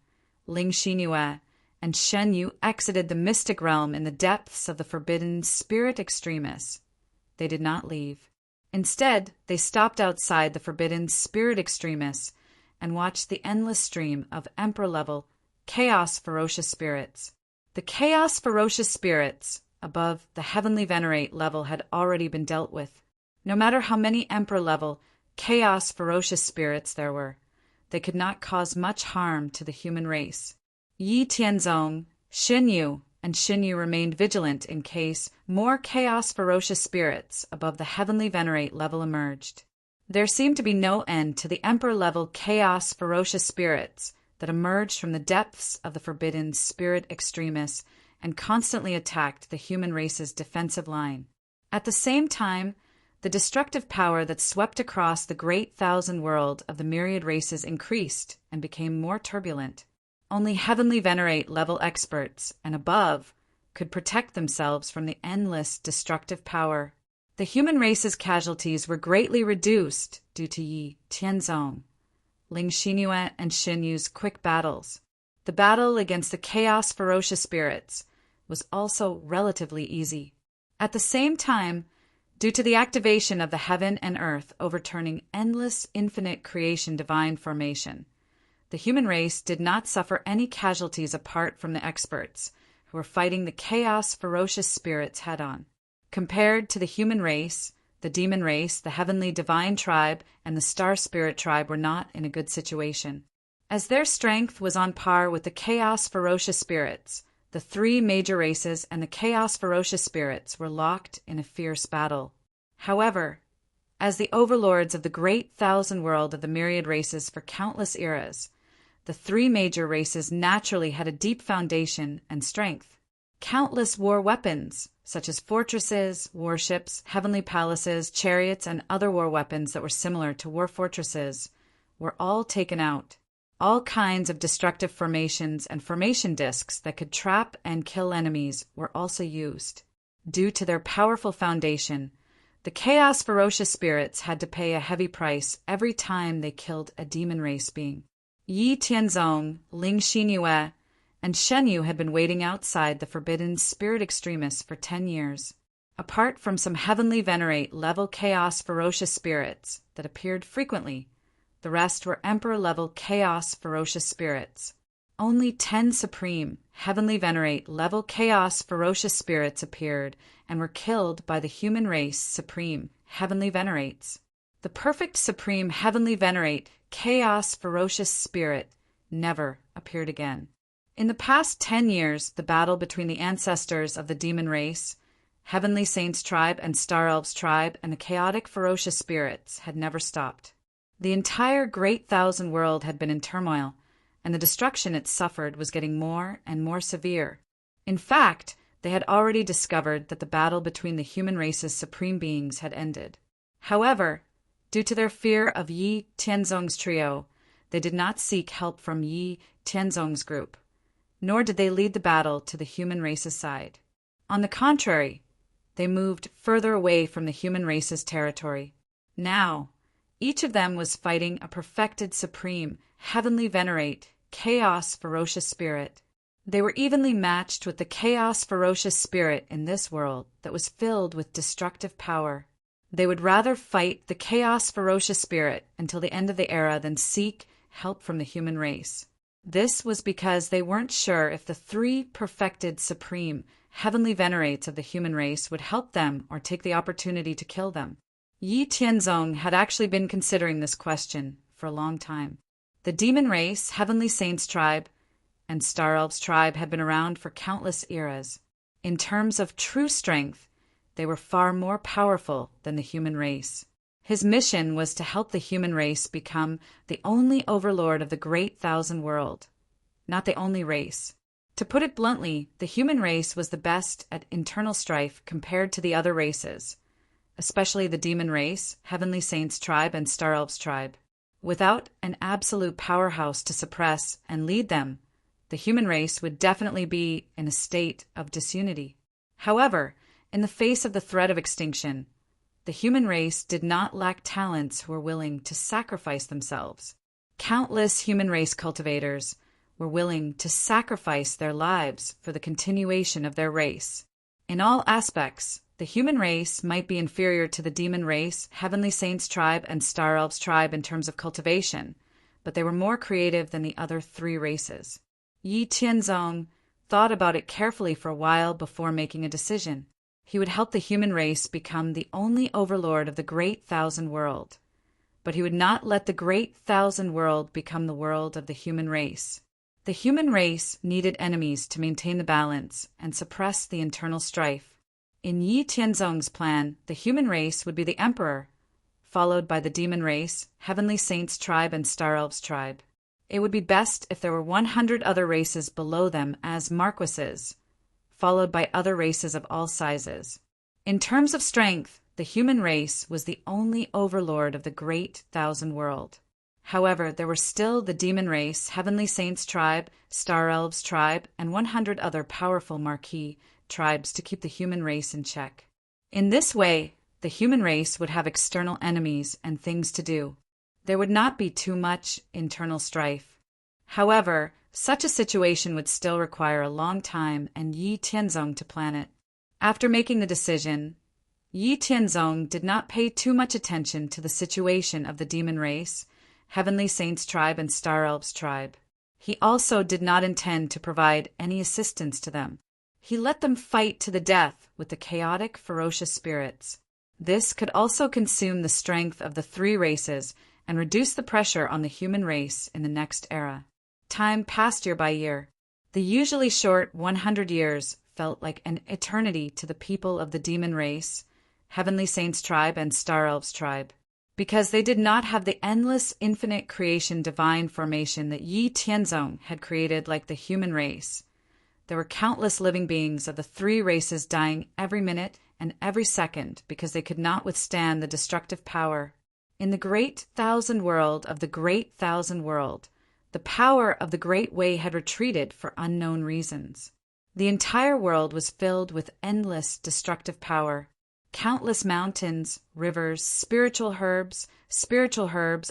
Ling Xinyue, and Xinyu exited the mystic realm in the depths of the forbidden spirit extremis, they did not leave. Instead, they stopped outside the forbidden spirit extremis and watched the endless stream of emperor-level chaos ferocious spirits. The chaos ferocious spirits above the heavenly venerate level had already been dealt with. No matter how many emperor-level chaos ferocious spirits there were, they could not cause much harm to the human race. Yi Tianzong, Xinyu, and Xinyu remained vigilant in case more chaos ferocious spirits above the heavenly venerate level emerged. There seemed to be no end to the emperor-level chaos ferocious spirits that emerged from the depths of the forbidden spirit extremis and constantly attacked the human race's defensive line. At the same time, the destructive power that swept across the great thousand world of the myriad races increased and became more turbulent. Only heavenly venerate level experts and above could protect themselves from the endless destructive power. The human race's casualties were greatly reduced due to Yi Tianzong, Ling Xinyue, and Xinyu's quick battles. The battle against the chaos ferocious spirits was also relatively easy. At the same time, due to the activation of the heaven and earth overturning endless, infinite creation divine formation. The human race did not suffer any casualties apart from the experts, who were fighting the chaos ferocious spirits head-on. Compared to the human race, the demon race, the heavenly divine tribe, and the star spirit tribe were not in a good situation. As their strength was on par with the chaos ferocious spirits, the three major races and the chaos ferocious spirits were locked in a fierce battle. However, as the overlords of the great thousand world of the myriad races for countless eras, the three major races naturally had a deep foundation and strength. Countless war weapons, such as fortresses, warships, heavenly palaces, chariots, and other war weapons that were similar to war fortresses, were all taken out. All kinds of destructive formations and formation discs that could trap and kill enemies were also used. Due to their powerful foundation, the chaos ferocious spirits had to pay a heavy price every time they killed a demon race being. Yi Tianzong, Ling Xinyue, and Shen Yu had been waiting outside the forbidden spirit extremists for 10 years. Apart from some heavenly venerate level chaos ferocious spirits that appeared frequently, the rest were emperor-level chaos ferocious spirits. Only 10 supreme, heavenly venerate level chaos ferocious spirits appeared and were killed by the human race supreme, heavenly venerates. The perfect supreme heavenly venerate chaos ferocious spirit never appeared again. In the past 10 years, the battle between the ancestors of the demon race, heavenly saints tribe and star elves tribe, and the chaotic ferocious spirits had never stopped. The entire great thousand world had been in turmoil, and the destruction it suffered was getting more and more severe. In fact, they had already discovered that the battle between the human race's supreme beings had ended. However, due to their fear of Yi Tianzong's trio, they did not seek help from Yi Tianzong's group, nor did they lead the battle to the human race's side. On the contrary, they moved further away from the human race's territory. Now, each of them was fighting a perfected supreme, heavenly venerate, chaos ferocious spirit. They were evenly matched with the chaos ferocious spirit in this world that was filled with destructive power. They would rather fight the chaos ferocious spirit until the end of the era than seek help from the human race. This was because they weren't sure if the three perfected supreme, heavenly venerates of the human race would help them or take the opportunity to kill them. Yi Tianzong had actually been considering this question for a long time. The demon race, heavenly saints tribe, and star elves tribe had been around for countless eras. In terms of true strength, they were far more powerful than the human race. His mission was to help the human race become the only overlord of the great thousand world, not the only race. To put it bluntly, the human race was the best at internal strife compared to the other races, especially the demon race, heavenly saints tribe, and star elves tribe. Without an absolute powerhouse to suppress and lead them, the human race would definitely be in a state of disunity. However, in the face of the threat of extinction, the human race did not lack talents who were willing to sacrifice themselves. Countless human race cultivators were willing to sacrifice their lives for the continuation of their race. In all aspects, the human race might be inferior to the demon race, heavenly saints tribe, and star elves tribe in terms of cultivation, but they were more creative than the other three races. Yi Tianzong thought about it carefully for a while before making a decision. He would help the human race become the only overlord of the great thousand world, but he would not let the great thousand world become the world of the human race. The human race needed enemies to maintain the balance and suppress the internal strife. In Yi Tianzong's plan, the human race would be the emperor, followed by the demon race, heavenly saints tribe, and star elves tribe. It would be best if there were 100 other races below them as marquises, followed by other races of all sizes. In terms of strength, the human race was the only overlord of the great thousand world. However, there were still the demon race, heavenly saints tribe, star elves tribe, and 100 other powerful marquis tribes to keep the human race in check. In this way, the human race would have external enemies and things to do. There would not be too much internal strife. However, such a situation would still require a long time and Yi Tianzong to plan it. After making the decision, Yi Tianzong did not pay too much attention to the situation of the demon race, Heavenly Saints tribe, and Star Elves tribe. He also did not intend to provide any assistance to them. He let them fight to the death with the chaotic, ferocious spirits. This could also consume the strength of the three races and reduce the pressure on the human race in the next era. Time passed year by year. The usually short 100 years felt like an eternity to the people of the demon race, Heavenly Saints tribe, and Star Elves tribe. Because they did not have the endless, infinite creation divine formation that Yi Tianzong had created like the human race. There were countless living beings of the three races dying every minute and every second because they could not withstand the destructive power. In the great thousand world of the great thousand world, the power of the Great Way had retreated for unknown reasons. The entire world was filled with endless destructive power. Countless mountains, rivers, spiritual herbs,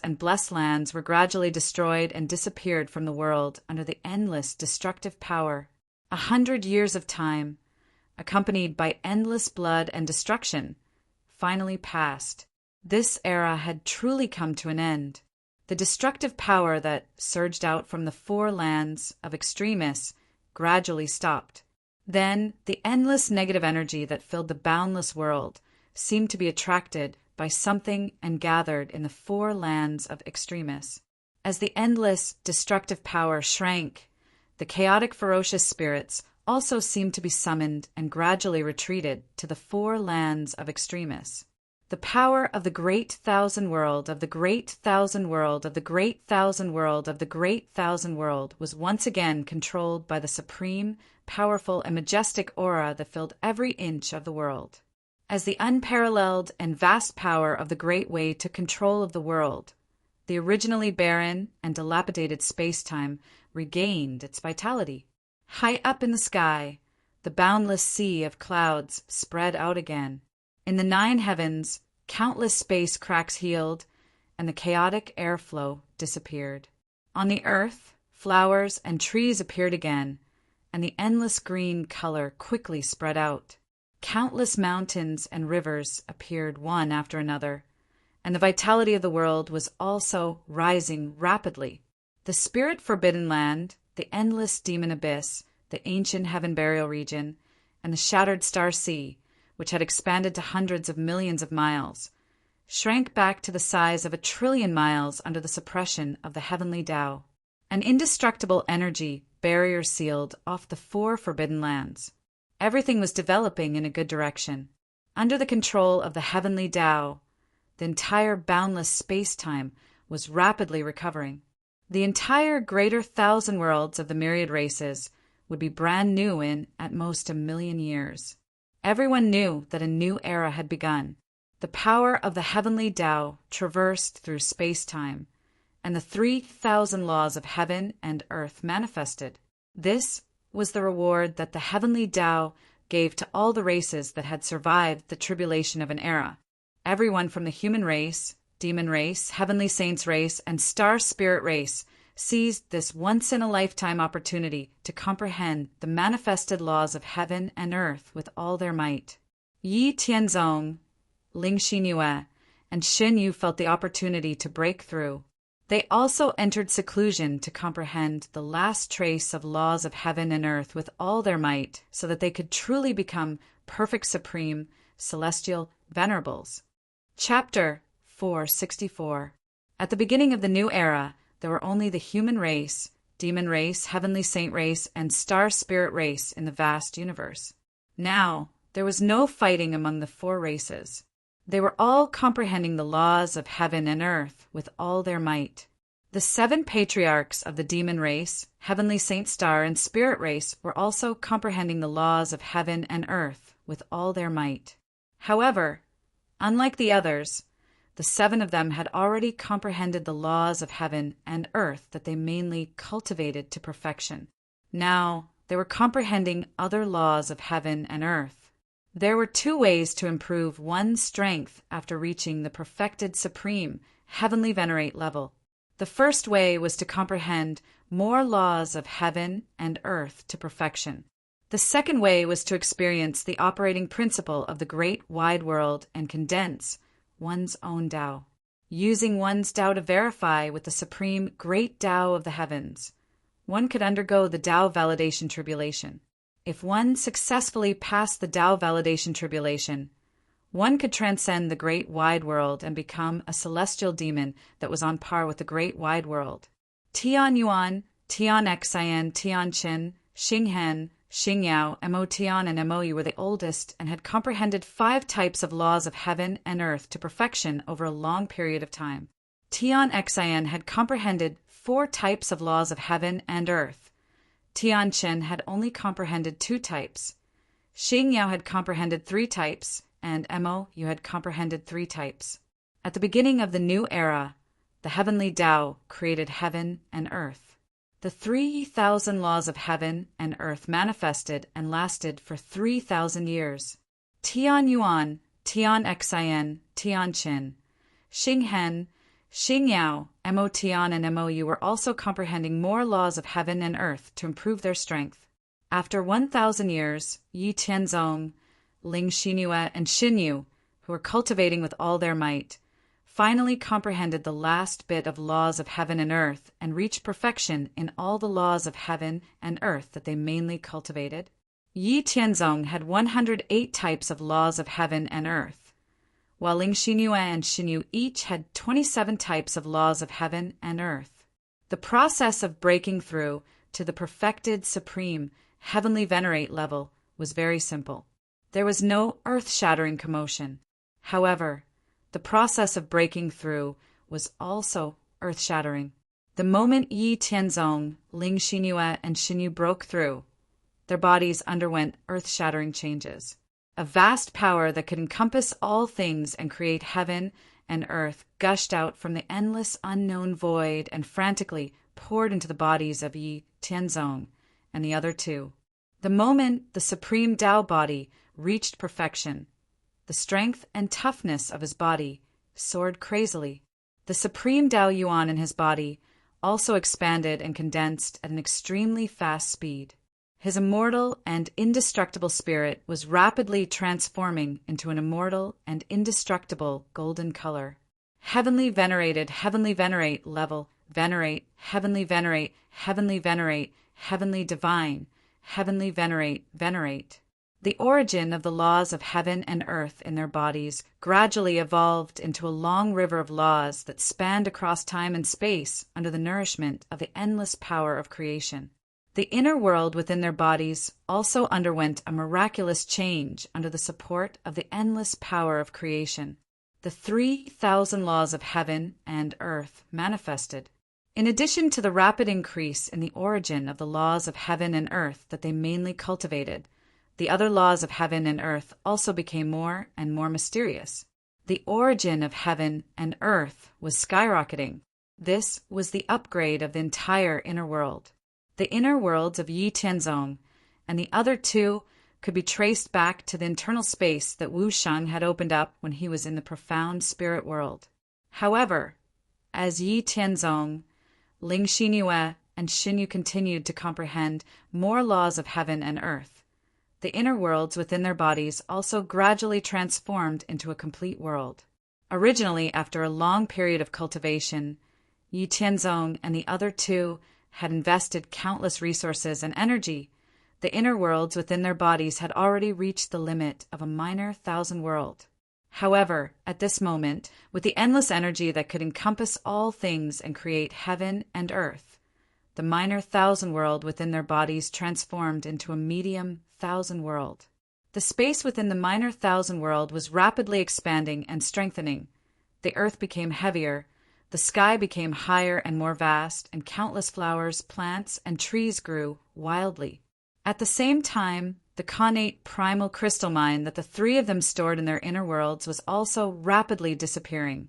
and blessed lands were gradually destroyed and disappeared from the world under the endless destructive power. 100 years of time, accompanied by endless blood and destruction, finally passed. This era had truly come to an end. The destructive power that surged out from the four lands of extremists gradually stopped. Then, the endless negative energy that filled the boundless world seemed to be attracted by something and gathered in the four lands of extremists. As the endless destructive power shrank, the chaotic ferocious spirits also seemed to be summoned and gradually retreated to the four lands of extremists. The power of the great thousand world, of the great thousand world, of the great thousand world, of the great thousand world was once again controlled by the supreme, powerful, and majestic aura that filled every inch of the world. As the unparalleled and vast power of the Great Way took control of the world, the originally barren and dilapidated space-time regained its vitality. High up in the sky, the boundless sea of clouds spread out again. In the 9 heavens, countless space cracks healed, and the chaotic airflow disappeared. On the earth, flowers and trees appeared again, and the endless green color quickly spread out. Countless mountains and rivers appeared one after another, and the vitality of the world was also rising rapidly. The spirit forbidden land, the endless demon abyss, the ancient heaven burial region, and the shattered star sea, which had expanded to hundreds of millions of miles, shrank back to the size of 1 trillion miles under the suppression of the heavenly Tao. An indestructible energy barrier sealed off the 4 forbidden lands. Everything was developing in a good direction. Under the control of the heavenly Tao, the entire boundless space-time was rapidly recovering. The entire greater thousand worlds of the myriad races would be brand new in, at most, 1 million years. Everyone knew that a new era had begun. The power of the heavenly Tao traversed through space-time, and the 3,000 laws of heaven and earth manifested. This was the reward that the heavenly Tao gave to all the races that had survived the tribulation of an era. Everyone from the human race, demon race, heavenly saints race, and star spirit race seized this once-in-a-lifetime opportunity to comprehend the manifested laws of heaven and earth with all their might. Yi Tianzong, Ling Xinyue, and Xin Yu felt the opportunity to break through. They also entered seclusion to comprehend the last trace of laws of heaven and earth with all their might, so that they could truly become perfect supreme, celestial venerables. Chapter 464. At the beginning of the new era, there were only the human race, demon race, heavenly saint race, and star spirit race in the vast universe. Now, there was no fighting among the 4 races. They were all comprehending the laws of heaven and earth with all their might. The 7 patriarchs of the demon race, heavenly saint star, and spirit race were also comprehending the laws of heaven and earth with all their might. However, unlike the others, the 7 of them had already comprehended the laws of heaven and earth that they mainly cultivated to perfection. Now, they were comprehending other laws of heaven and earth. There were 2 ways to improve one's strength after reaching the perfected supreme heavenly venerate level. The first way was to comprehend more laws of heaven and earth to perfection. The second way was to experience the operating principle of the great wide world and condense one's own Tao, using one's Tao to verify with the supreme great Tao of the heavens. One could undergo the Tao validation tribulation. If one successfully passed the Tao validation tribulation, one could transcend the great wide world and become a celestial demon that was on par with the great wide world. Tian Yuan, Tian Xian, Tian Qin, Xing Hen, Xing Yao, Mo Tian, and Mo Yu were the oldest and had comprehended 5 types of laws of heaven and earth to perfection over a long period of time. Tian Xian had comprehended 4 types of laws of heaven and earth. Tian Qin had only comprehended 2 types. Xing Yao had comprehended 3 types, and Mo Yu had comprehended 3 types. At the beginning of the new era, the heavenly Tao created heaven and earth. The 3,000 laws of heaven and earth manifested and lasted for 3,000 years. Tian Yuan, Tian Xian, Tian Qin, Xing Hen, Xing Yao, Mo Tian, and Mo Yu were also comprehending more laws of heaven and earth to improve their strength. After 1,000 years, Yi Tianzong, Ling Xinyue, and Xinyu, who were cultivating with all their might, finally comprehended the last bit of laws of heaven and earth and reached perfection in all the laws of heaven and earth that they mainly cultivated. Yi Tianzong had 108 types of laws of heaven and earth, while Ling Xinyue and Xinyu each had 27 types of laws of heaven and earth. The process of breaking through to the perfected supreme heavenly venerate level was very simple. There was no earth-shattering commotion. However, the process of breaking through was also earth-shattering. The moment Yi Tianzong, Ling Xinyue, and Xinyu broke through, their bodies underwent earth-shattering changes. A vast power that could encompass all things and create heaven and earth gushed out from the endless unknown void and frantically poured into the bodies of Yi Tianzong and the other 2. The moment the supreme Tao body reached perfection, the strength and toughness of his body soared crazily. The supreme Tao Yuan in his body also expanded and condensed at an extremely fast speed. His immortal and indestructible spirit was rapidly transforming into an immortal and indestructible golden color. Heavenly venerate level, venerate, heavenly venerate, heavenly venerate, heavenly divine, heavenly venerate. The origin of the laws of heaven and earth in their bodies gradually evolved into a long river of laws that spanned across time and space under the nourishment of the endless power of creation. The inner world within their bodies also underwent a miraculous change under the support of the endless power of creation. The 3,000 laws of heaven and earth manifested. In addition to the rapid increase in the origin of the laws of heaven and earth that they mainly cultivated, the other laws of heaven and earth also became more and more mysterious. The origin of heaven and earth was skyrocketing. This was the upgrade of the entire inner world. The inner worlds of Yi Tianzong and the other 2 could be traced back to the internal space that Wu Sheng had opened up when he was in the profound spirit world. However, as Yi Tianzong, Ling Xinyue, and Xinyu continued to comprehend more laws of heaven and earth, the inner worlds within their bodies also gradually transformed into a complete world. Originally, after a long period of cultivation, Yi Tianzong and the other 2 had invested countless resources and energy. The inner worlds within their bodies had already reached the limit of a minor 1,000 world. However, at this moment, with the endless energy that could encompass all things and create heaven and earth, the minor 1,000 world within their bodies transformed into a medium 1,000 world. The space within the minor 1,000 world was rapidly expanding and strengthening. The earth became heavier, the sky became higher and more vast, and countless flowers, plants, and trees grew wildly. At the same time, the connate primal crystal mine that the 3 of them stored in their inner worlds was also rapidly disappearing,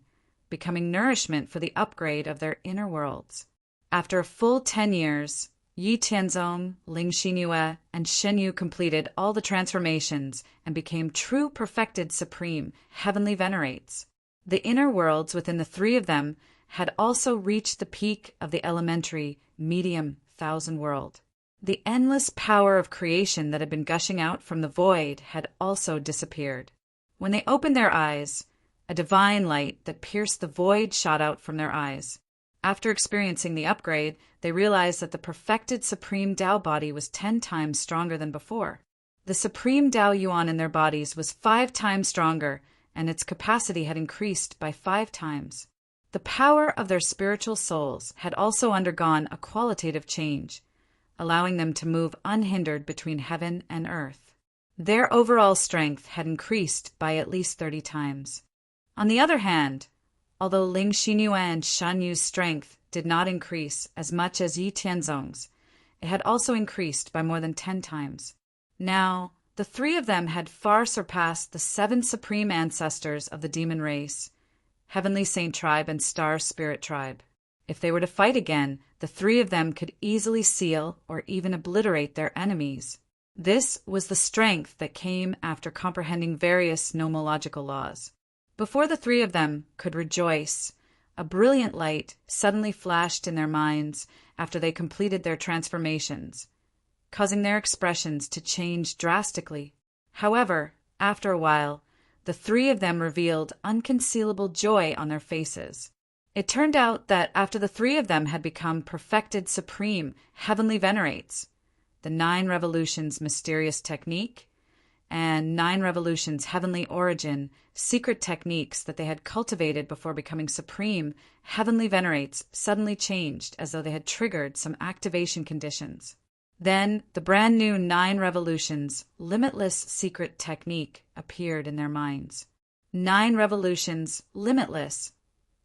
becoming nourishment for the upgrade of their inner worlds. After a full 10 years, Yi Tianzong, Ling Xinyue, and Xinyu completed all the transformations and became true perfected supreme heavenly venerates. The inner worlds within the 3 of them had also reached the peak of the elementary medium 1,000 world. The endless power of creation that had been gushing out from the void had also disappeared. When they opened their eyes, a divine light that pierced the void shot out from their eyes. After experiencing the upgrade, they realized that the perfected Supreme Tao body was 10 times stronger than before. The Supreme Tao Yuan in their bodies was 5 times stronger, and its capacity had increased by 5 times. The power of their spiritual souls had also undergone a qualitative change, allowing them to move unhindered between heaven and earth. Their overall strength had increased by at least 30 times. On the other hand, although Ling Xinyuan and Shan Yu's strength did not increase as much as Yi Tianzong's, it had also increased by more than 10 times. Now, the 3 of them had far surpassed the 7 supreme ancestors of the demon race, Heavenly Saint Tribe and Star Spirit Tribe. If they were to fight again, the 3 of them could easily seal or even obliterate their enemies. This was the strength that came after comprehending various nomological laws. Before the 3 of them could rejoice, a brilliant light suddenly flashed in their minds after they completed their transformations, causing their expressions to change drastically. However, after a while, the 3 of them revealed unconcealable joy on their faces. It turned out that after the 3 of them had become perfected supreme heavenly venerates, the 9 revolutions mysterious technique, and 9 revolutions heavenly origin secret techniques that they had cultivated before becoming supreme heavenly venerates suddenly changed as though they had triggered some activation conditions. Then the brand new 9 revolutions limitless secret technique appeared in their minds. 9 revolutions limitless,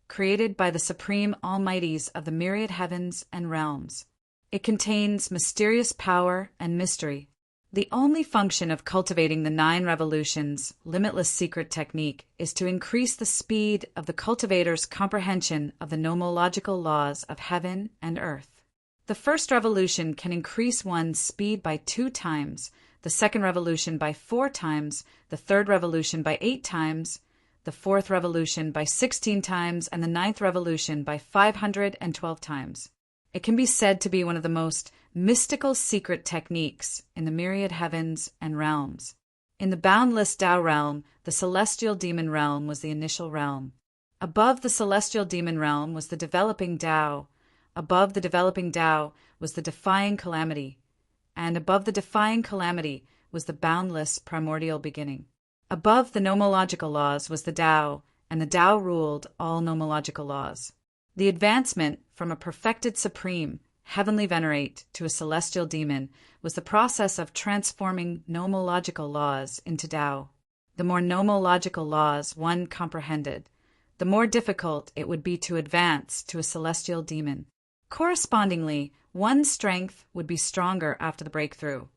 created by the supreme almighties of the myriad heavens and realms. It contains mysterious power and mystery. The only function of cultivating the 9 revolutions limitless secret technique is to increase the speed of the cultivator's comprehension of the nomological laws of heaven and earth. The first revolution can increase one's speed by 2 times, the second revolution by 4 times, the third revolution by 8 times, the fourth revolution by 16 times, and the 9th revolution by 512 times. It can be said to be one of the most mystical secret techniques in the myriad heavens and realms. In the boundless Tao realm, the celestial demon realm was the initial realm. Above the celestial demon realm was the developing Tao. Above the developing Tao was the defying calamity, and above the defying calamity was the boundless primordial beginning. Above the nomological laws was the Tao, and the Tao ruled all nomological laws. The advancement from a perfected supreme, heavenly venerate to a celestial demon was the process of transforming nomological laws into Tao. The more nomological laws one comprehended, the more difficult it would be to advance to a celestial demon. Correspondingly, one's strength would be stronger after the breakthrough,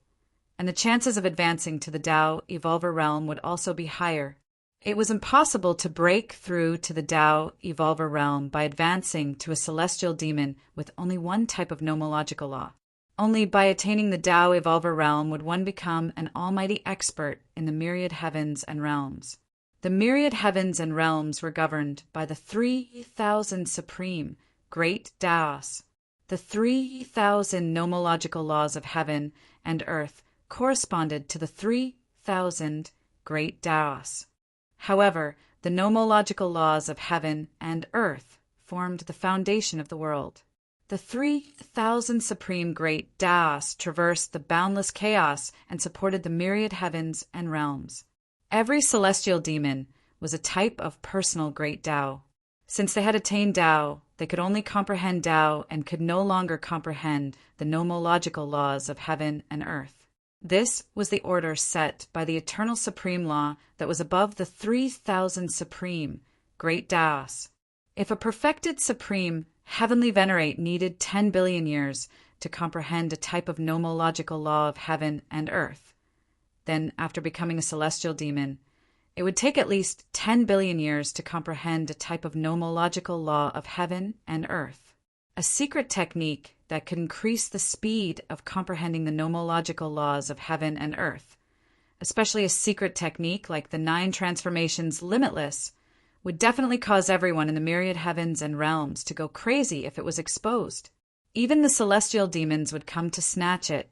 and the chances of advancing to the Tao Evolver realm would also be higher. It was impossible to break through to the Tao Evolver realm by advancing to a celestial demon with only one type of nomological law. Only by attaining the Tao Evolver realm would one become an almighty expert in the myriad heavens and realms. The myriad heavens and realms were governed by the 3,000 supreme great Taos. The 3,000 nomological laws of heaven and earth corresponded to the 3,000 great Taos. However, the nomological laws of heaven and earth formed the foundation of the world. The 3,000 supreme great Taos traversed the boundless chaos and supported the myriad heavens and realms. Every celestial demon was a type of personal great Tao. Since they had attained Tao, they could only comprehend Tao and could no longer comprehend the nomological laws of heaven and earth. This was the order set by the eternal supreme law that was above the 3,000 supreme great Taos. If a perfected supreme heavenly venerate needed 10 billion years to comprehend a type of nomological law of heaven and earth, then after becoming a celestial demon, it would take at least 10 billion years to comprehend a type of nomological law of heaven and earth. A secret technique that could increase the speed of comprehending the nomological laws of heaven and earth, especially a secret technique like the 9 transformations limitless, would definitely cause everyone in the myriad heavens and realms to go crazy if it was exposed. Even the celestial demons would come to snatch it,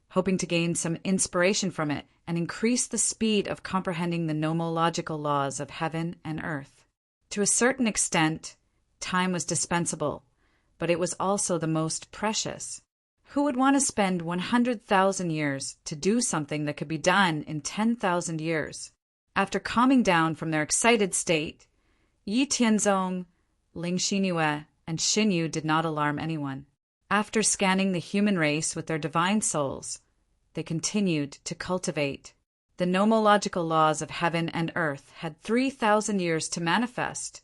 hoping to gain some inspiration from it and increase the speed of comprehending the nomological laws of heaven and earth. To a certain extent, time was dispensable, but it was also the most precious. Who would want to spend 100,000 years to do something that could be done in 10,000 years? After calming down from their excited state, Yi Tianzong, Ling Xingyue, and Xinyu did not alarm anyone. After scanning the human race with their divine souls, they continued to cultivate. The nomological laws of heaven and earth had 3,000 years to manifest,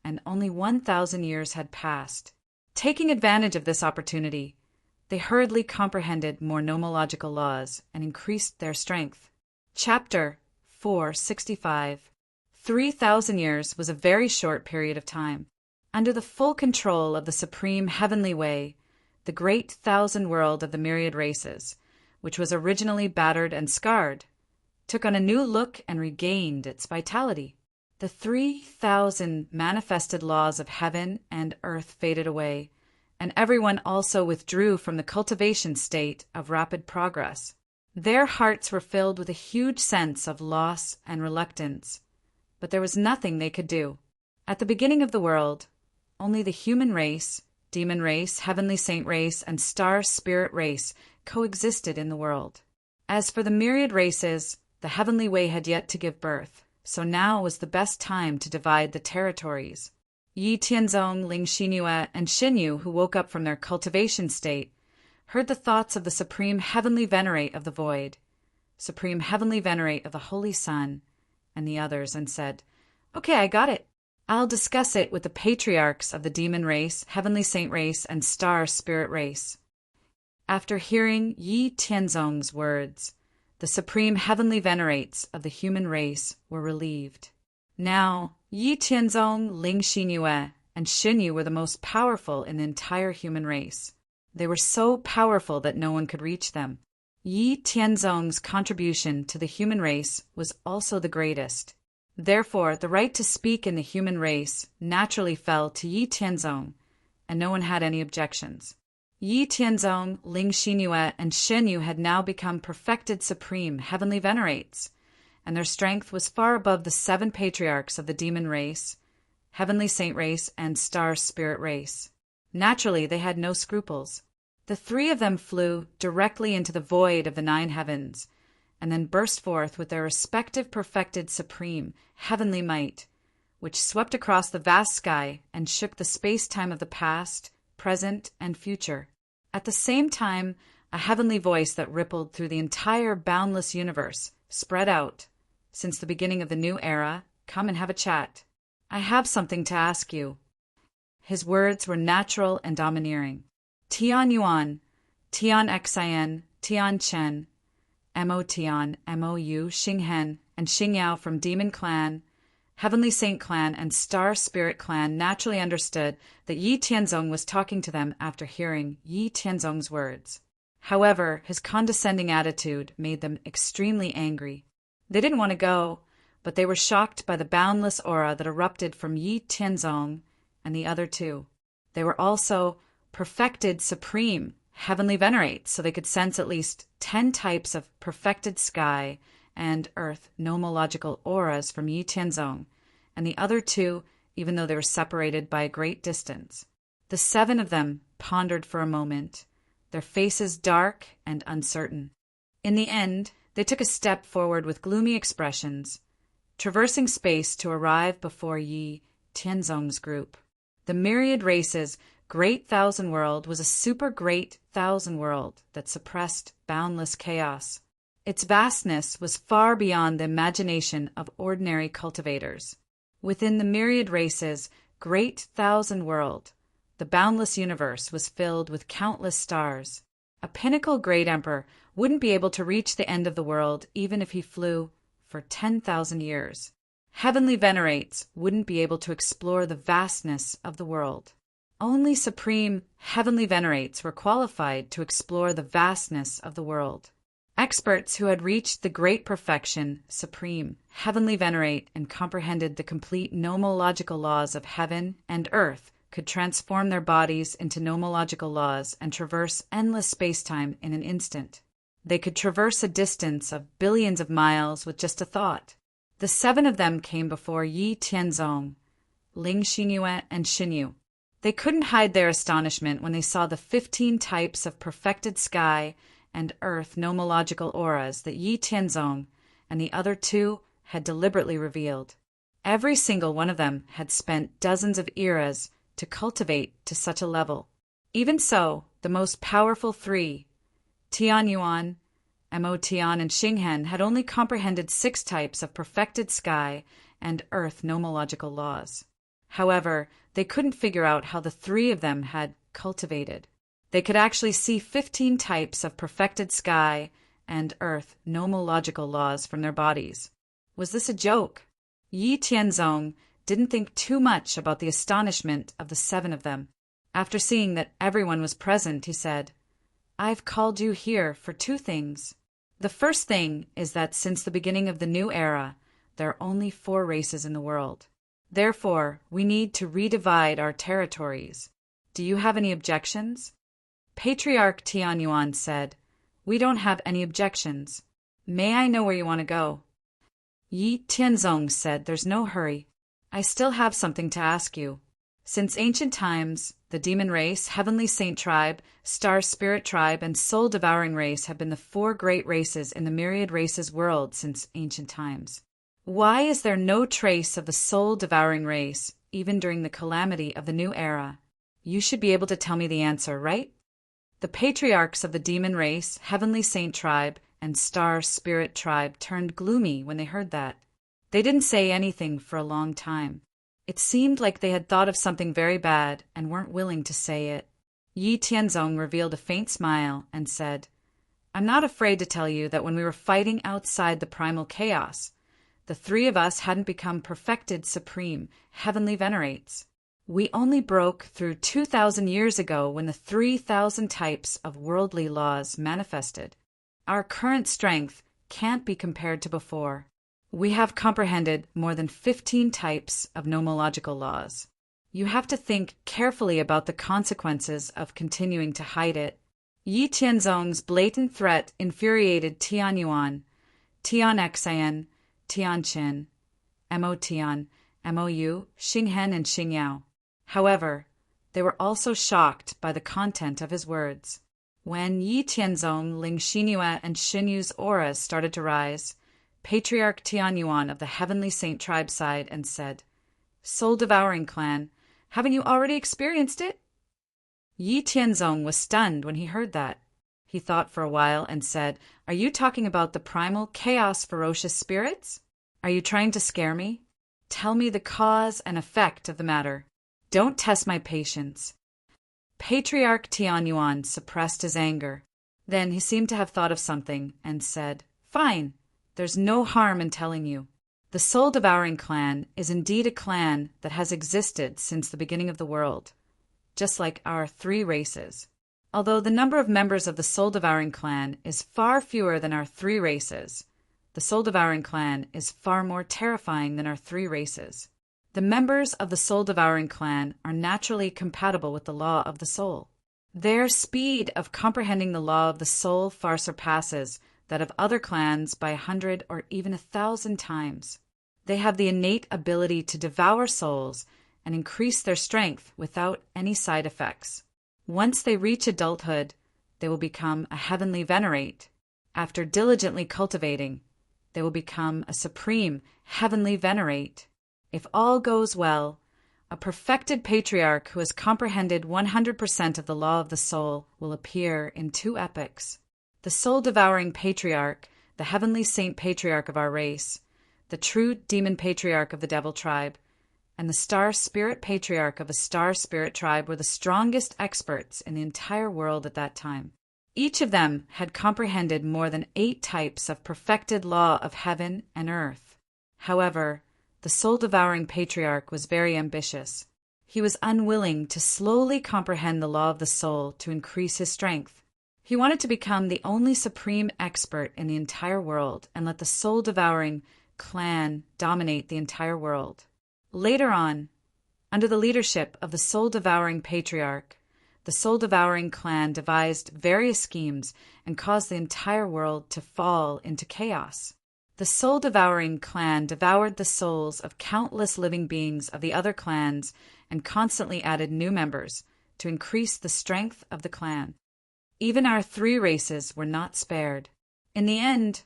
and only 1,000 years had passed. Taking advantage of this opportunity, they hurriedly comprehended more nomological laws and increased their strength. Chapter 465. 3,000 years was a very short period of time. Under the full control of the supreme heavenly way, the great thousand world of the myriad races, which was originally battered and scarred, took on a new look and regained its vitality. The 3,000 manifested laws of heaven and earth faded away, and everyone also withdrew from the cultivation state of rapid progress. Their hearts were filled with a huge sense of loss and reluctance, but there was nothing they could do. At the beginning of the world, only the human race, demon race, heavenly saint race, and star spirit race coexisted in the world. As for the myriad races, the heavenly way had yet to give birth, so now was the best time to divide the territories. Yi Tianzong, Ling Xingyue, and Xinyu, who woke up from their cultivation state, heard the thoughts of the Supreme Heavenly Venerate of the Void, Supreme Heavenly Venerate of the Holy Sun, and the others, and said, "Okay, I got it. I'll discuss it with the patriarchs of the demon race, heavenly saint race, and star spirit race." After hearing Yi Tianzong's words, the Supreme Heavenly Venerates of the human race were relieved. Now, Yi Tianzong, Ling Xingyue, and Xinyu were the most powerful in the entire human race. They were so powerful that no one could reach them. Yi Tianzong's contribution to the human race was also the greatest. Therefore, the right to speak in the human race naturally fell to Yi Tianzong, and no one had any objections. Yi Tianzong, Ling Xingyue, and Xinyu had now become perfected supreme heavenly venerates, and their strength was far above the 7 patriarchs of the demon race, heavenly saint race, and star spirit race. Naturally, they had no scruples. The 3 of them flew directly into the void of the 9 heavens, and then burst forth with their respective perfected supreme heavenly might, which swept across the vast sky and shook the space-time of the past, present, and future. At the same time, a heavenly voice that rippled through the entire boundless universe spread out. "Since the beginning of the new era, come and have a chat. I have something to ask you." His words were natural and domineering. Tian Yuan, Tian Xin, Tian Chen, Mo Tian, Mo Yu, Xinghen, and Xingyao from Demon Clan, Heavenly Saint Clan, and Star Spirit Clan naturally understood that Yi Tianzong was talking to them after hearing Yi Tianzong's words. However, his condescending attitude made them extremely angry. They didn't want to go, but they were shocked by the boundless aura that erupted from Yi Tianzong and the other 2. They were also perfected supreme heavenly venerates, so they could sense at least 10 types of perfected sky and earth nomological auras from Yi Tianzong, and the other 2, even though they were separated by a great distance. The 7 of them pondered for a moment, their faces dark and uncertain. In the end, they took a step forward with gloomy expressions, traversing space to arrive before Yi Tianzong's group. The myriad races Great Thousand World was a super great thousand world that suppressed boundless chaos. Its vastness was far beyond the imagination of ordinary cultivators. Within the myriad races Great Thousand World, the boundless universe was filled with countless stars. A pinnacle great emperor wouldn't be able to reach the end of the world even if he flew for 10,000 years. Heavenly venerates wouldn't be able to explore the vastness of the world. Only supreme heavenly venerates were qualified to explore the vastness of the world. Experts who had reached the great perfection, supreme heavenly venerate, and comprehended the complete nomological laws of heaven and earth could transform their bodies into nomological laws and traverse endless spacetime in an instant. They could traverse a distance of billions of miles with just a thought. The 7 of them came before Yi Tianzong, Ling Xinyue, and Xinyu. They couldn't hide their astonishment when they saw the 15 types of perfected sky and earth nomological auras that Yi Tianzong and the other 2 had deliberately revealed. Every single one of them had spent dozens of eras to cultivate to such a level. Even so, the most powerful 3, Tianyuan, Mo Tian, and Xinghen, had only comprehended 6 types of perfected sky and earth nomological laws. However, they couldn't figure out how the 3 of them had cultivated. They could actually see 15 types of perfected sky and earth nomological laws from their bodies. Was this a joke? Yi Tianzong didn't think too much about the astonishment of the 7 of them. After seeing that everyone was present, he said, "I've called you here for 2 things. The first thing is that since the beginning of the new era, there are only 4 races in the world. Therefore, we need to redivide our territories. Do you have any objections?" Patriarch Tianyuan said, "We don't have any objections. May I know where you want to go?" Yi Tianzong said, "There's no hurry. I still have something to ask you. Since ancient times, the demon race, heavenly saint tribe, star spirit tribe, and soul-devouring race have been the 4 great races in the myriad races world since ancient times. Why is there no trace of the soul-devouring race, even during the calamity of the new era? You should be able to tell me the answer, right?" The patriarchs of the demon race, heavenly saint tribe, and star spirit tribe turned gloomy when they heard that. They didn't say anything for a long time. It seemed like they had thought of something very bad and weren't willing to say it. Yi Tianzong revealed a faint smile and said, "I'm not afraid to tell you that when we were fighting outside the primal chaos, the 3 of us hadn't become perfected supreme, heavenly venerates. We only broke through 2,000 years ago when the 3,000 types of worldly laws manifested. Our current strength can't be compared to before. We have comprehended more than 15 types of nomological laws. You have to think carefully about the consequences of continuing to hide it." Yi Tianzong's blatant threat infuriated Tianyuan, Tianxian, Tianqin, Mo Tian, Mou, Xinghen, and Xingyao. However, they were also shocked by the content of his words. When Yi Tianzong, Ling Xinyue, and Xinyu's auras started to rise, Patriarch Tianyuan of the Heavenly Saint tribe sighed and said, "Soul-devouring clan, haven't you already experienced it?" Yi Tianzong was stunned when he heard that. He thought for a while and said, "Are you talking about the primal, chaos, ferocious spirits? Are you trying to scare me? Tell me the cause and effect of the matter. Don't test my patience." Patriarch Tianyuan suppressed his anger. Then he seemed to have thought of something and said, "Fine. There's no harm in telling you. The soul-devouring clan is indeed a clan that has existed since the beginning of the world, just like our 3 races. Although the number of members of the soul-devouring clan is far fewer than our 3 races, the soul-devouring clan is far more terrifying than our 3 races. The members of the soul-devouring clan are naturally compatible with the law of the soul. Their speed of comprehending the law of the soul far surpasses that of other clans by 100 or even 1,000 times. They have the innate ability to devour souls and increase their strength without any side effects. Once they reach adulthood, they will become a heavenly venerate. After diligently cultivating, they will become a supreme heavenly venerate. If all goes well, a perfected patriarch who has comprehended 100% of the law of the soul will appear in 2 epochs. The soul-devouring patriarch, the heavenly saint patriarch of our race, the true demon patriarch of the devil tribe, and the star spirit patriarch of the star spirit tribe were the strongest experts in the entire world at that time. Each of them had comprehended more than 8 types of perfected law of heaven and earth. However, the soul-devouring patriarch was very ambitious. He was unwilling to slowly comprehend the law of the soul to increase his strength. He wanted to become the only supreme expert in the entire world and let the soul-devouring clan dominate the entire world. Later on, Under the leadership of the soul-devouring patriarch, the soul-devouring clan devised various schemes and caused the entire world to fall into chaos. The soul-devouring clan devoured the souls of countless living beings of the other clans and constantly added new members to increase the strength of the clan. Even our three races were not spared. In the end,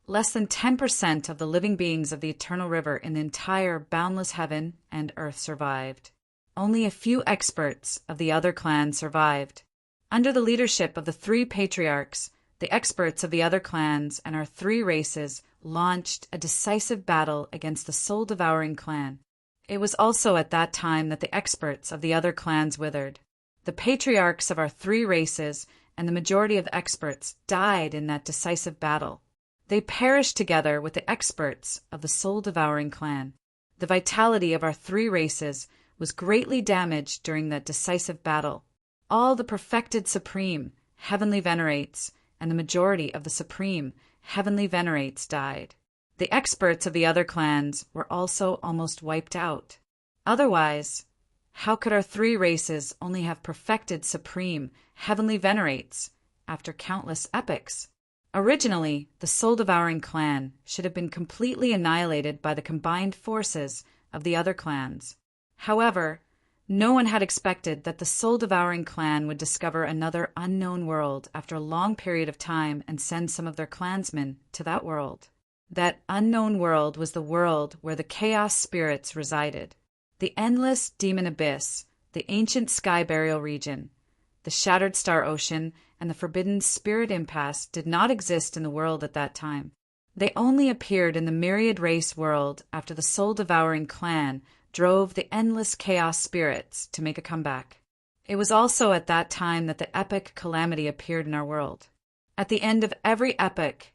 less than 10% of the living beings of the Eternal River in the entire boundless heaven and earth survived. Only a few experts of the other clans survived. Under the leadership of the three patriarchs, the experts of the other clans and our three races launched a decisive battle against the soul-devouring clan. It was also at that time that the experts of the other clans withered. The patriarchs of our three races and the majority of experts died in that decisive battle. They perished together with the experts of the soul-devouring clan. The vitality of our three races was greatly damaged during that decisive battle. All the perfected supreme, heavenly venerates, and the majority of the supreme, heavenly venerates died. The experts of the other clans were also almost wiped out. Otherwise, how could our three races only have perfected supreme, heavenly venerates after countless epochs? Originally, the soul-devouring clan should have been completely annihilated by the combined forces of the other clans. However, no one had expected that the soul-devouring clan would discover another unknown world after a long period of time and send some of their clansmen to that world. That unknown world was the world where the chaos spirits resided. The endless demon abyss, the ancient sky burial region, the shattered star ocean, and the forbidden spirit impasse did not exist in the world at that time. They only appeared in the myriad race world after the soul-devouring clan drove the endless chaos spirits to make a comeback. It was also at that time that the epic calamity appeared in our world. At the end of every epoch,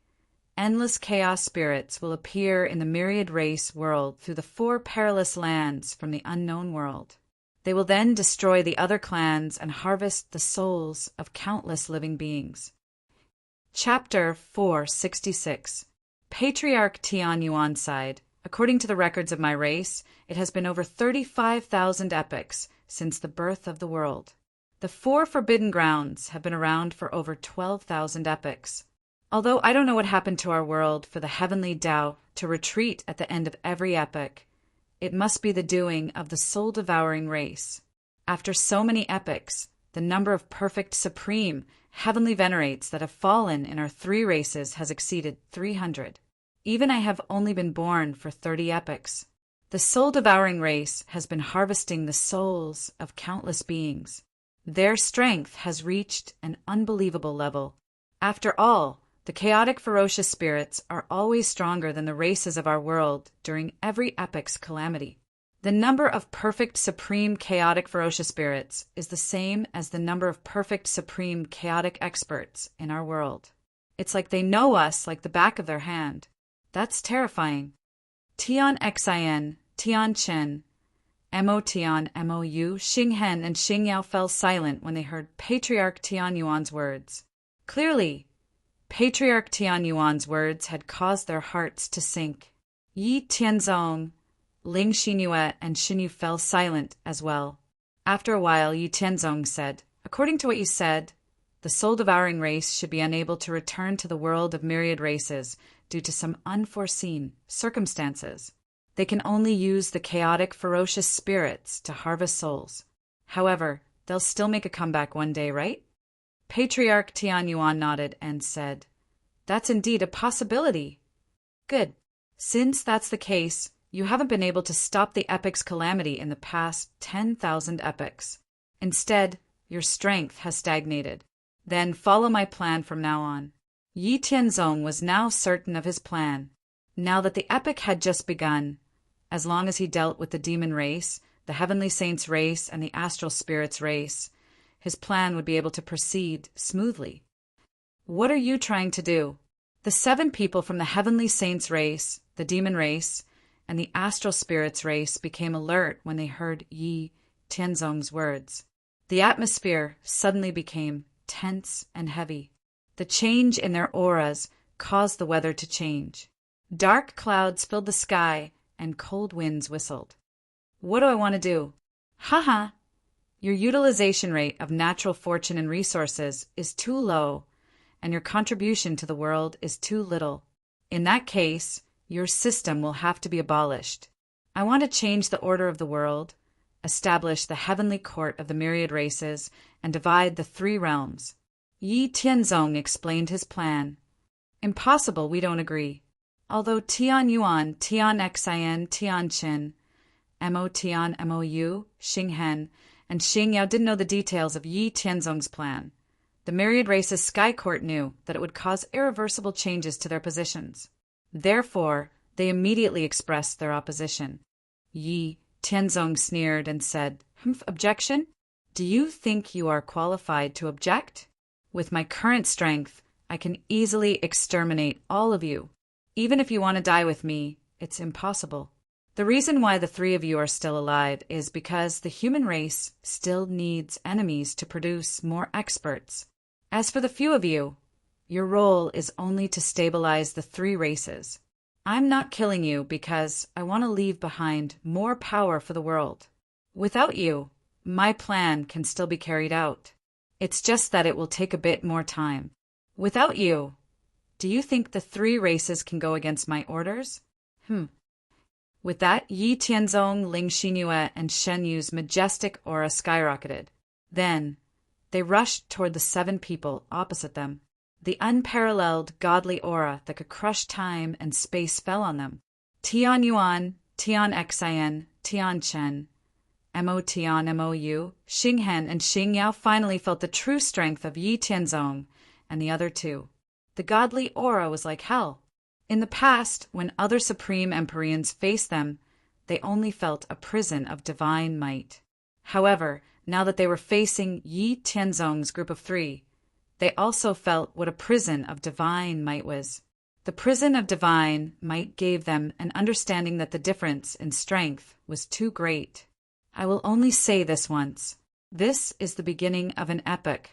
endless chaos spirits will appear in the myriad race world through the 4 perilous lands from the unknown world. They will then destroy the other clans and harvest the souls of countless living beings. Chapter 466. Patriarch Tian Yuan sighed. According to the records of my race, it has been over 35,000 epochs since the birth of the world. The 4 forbidden grounds have been around for over 12,000 epochs. Although I don't know what happened to our world for the heavenly Tao to retreat at the end of every epoch, it must be the doing of the soul-devouring race. After so many epochs, the number of perfect supreme heavenly venerates that have fallen in our 3 races has exceeded 300. Even I have only been born for 30 epochs. The soul-devouring race has been harvesting the souls of countless beings. Their strength has reached an unbelievable level. After all, the chaotic ferocious spirits are always stronger than the races of our world during every epoch's calamity. The number of perfect supreme chaotic ferocious spirits is the same as the number of perfect supreme chaotic experts in our world. It's like they know us like the back of their hand. That's terrifying. Tian Xin, Tian Chen, Mo Tian, Mou, Xing Hen, and Xing Yao fell silent when they heard Patriarch Tian Yuan's words. Clearly, Patriarch Tian Yuan's words had caused their hearts to sink. Yi Tianzong, Ling Xinyue, and Xinyu fell silent as well. After a while, Yi Tianzong said, "According to what you said, the soul-devouring race should be unable to return to the world of myriad races due to some unforeseen circumstances. They can only use the chaotic, ferocious spirits to harvest souls. However, they'll still make a comeback one day, right?" Patriarch Tian Yuan nodded and said, "That's indeed a possibility." "Good. Since that's the case, you haven't been able to stop the epoch's calamity in the past 10,000 epochs. Instead, your strength has stagnated. Then follow my plan from now on." Yi Tianzong was now certain of his plan. Now that the epoch had just begun, as long as he dealt with the demon race, the heavenly saints race, and the astral spirits race, his plan would be able to proceed smoothly. "What are you trying to do?" The 7 people from the heavenly saints race, the demon race, and the astral spirits race became alert when they heard Yi Tianzong's words. The atmosphere suddenly became tense and heavy. The change in their auras caused the weather to change. Dark clouds filled the sky and cold winds whistled. "What do I want to do?" Haha, your utilization rate of natural fortune and resources is too low, and your contribution to the world is too little. In that case, your system will have to be abolished. I want to change the order of the world, establish the heavenly court of the myriad races, and divide the three realms. Yi Tianzong explained his plan. Impossible, we don't agree. Although Tian Yuan, Tian Xin, Tian Qin, Mo Tian Mou, Xing Hen, and Xing Yao didn't know the details of Yi Tianzong's plan. The myriad races' sky court knew that it would cause irreversible changes to their positions. Therefore, they immediately expressed their opposition. Yi Tianzong sneered and said, Objection? Do you think you are qualified to object? With my current strength, I can easily exterminate all of you. Even if you want to die with me, it's impossible. The reason why the three of you are still alive is because the human race still needs enemies to produce more experts. As for the few of you, your role is only to stabilize the three races. I'm not killing you because I want to leave behind more power for the world. Without you, my plan can still be carried out. It's just that it will take a bit more time. Without you, do you think the three races can go against my orders? With that, Yi Tianzong, Ling Xinyue, and Shen Yu's majestic aura skyrocketed. Then, they rushed toward the 7 people opposite them. The unparalleled godly aura that could crush time and space fell on them. Tian Yuan, Tian Xin, Tian Chen, Mo Tian Mou, Xing Hen, and Xing Yao finally felt the true strength of Yi Tianzong and the other two. The godly aura was like hell. In the past, when other supreme Empyreans faced them, they only felt a prison of divine might. However, now that they were facing Yi Tianzong's group of 3, they also felt what a prison of divine might was. The prison of divine might gave them an understanding that the difference in strength was too great. I will only say this once. This is the beginning of an epoch.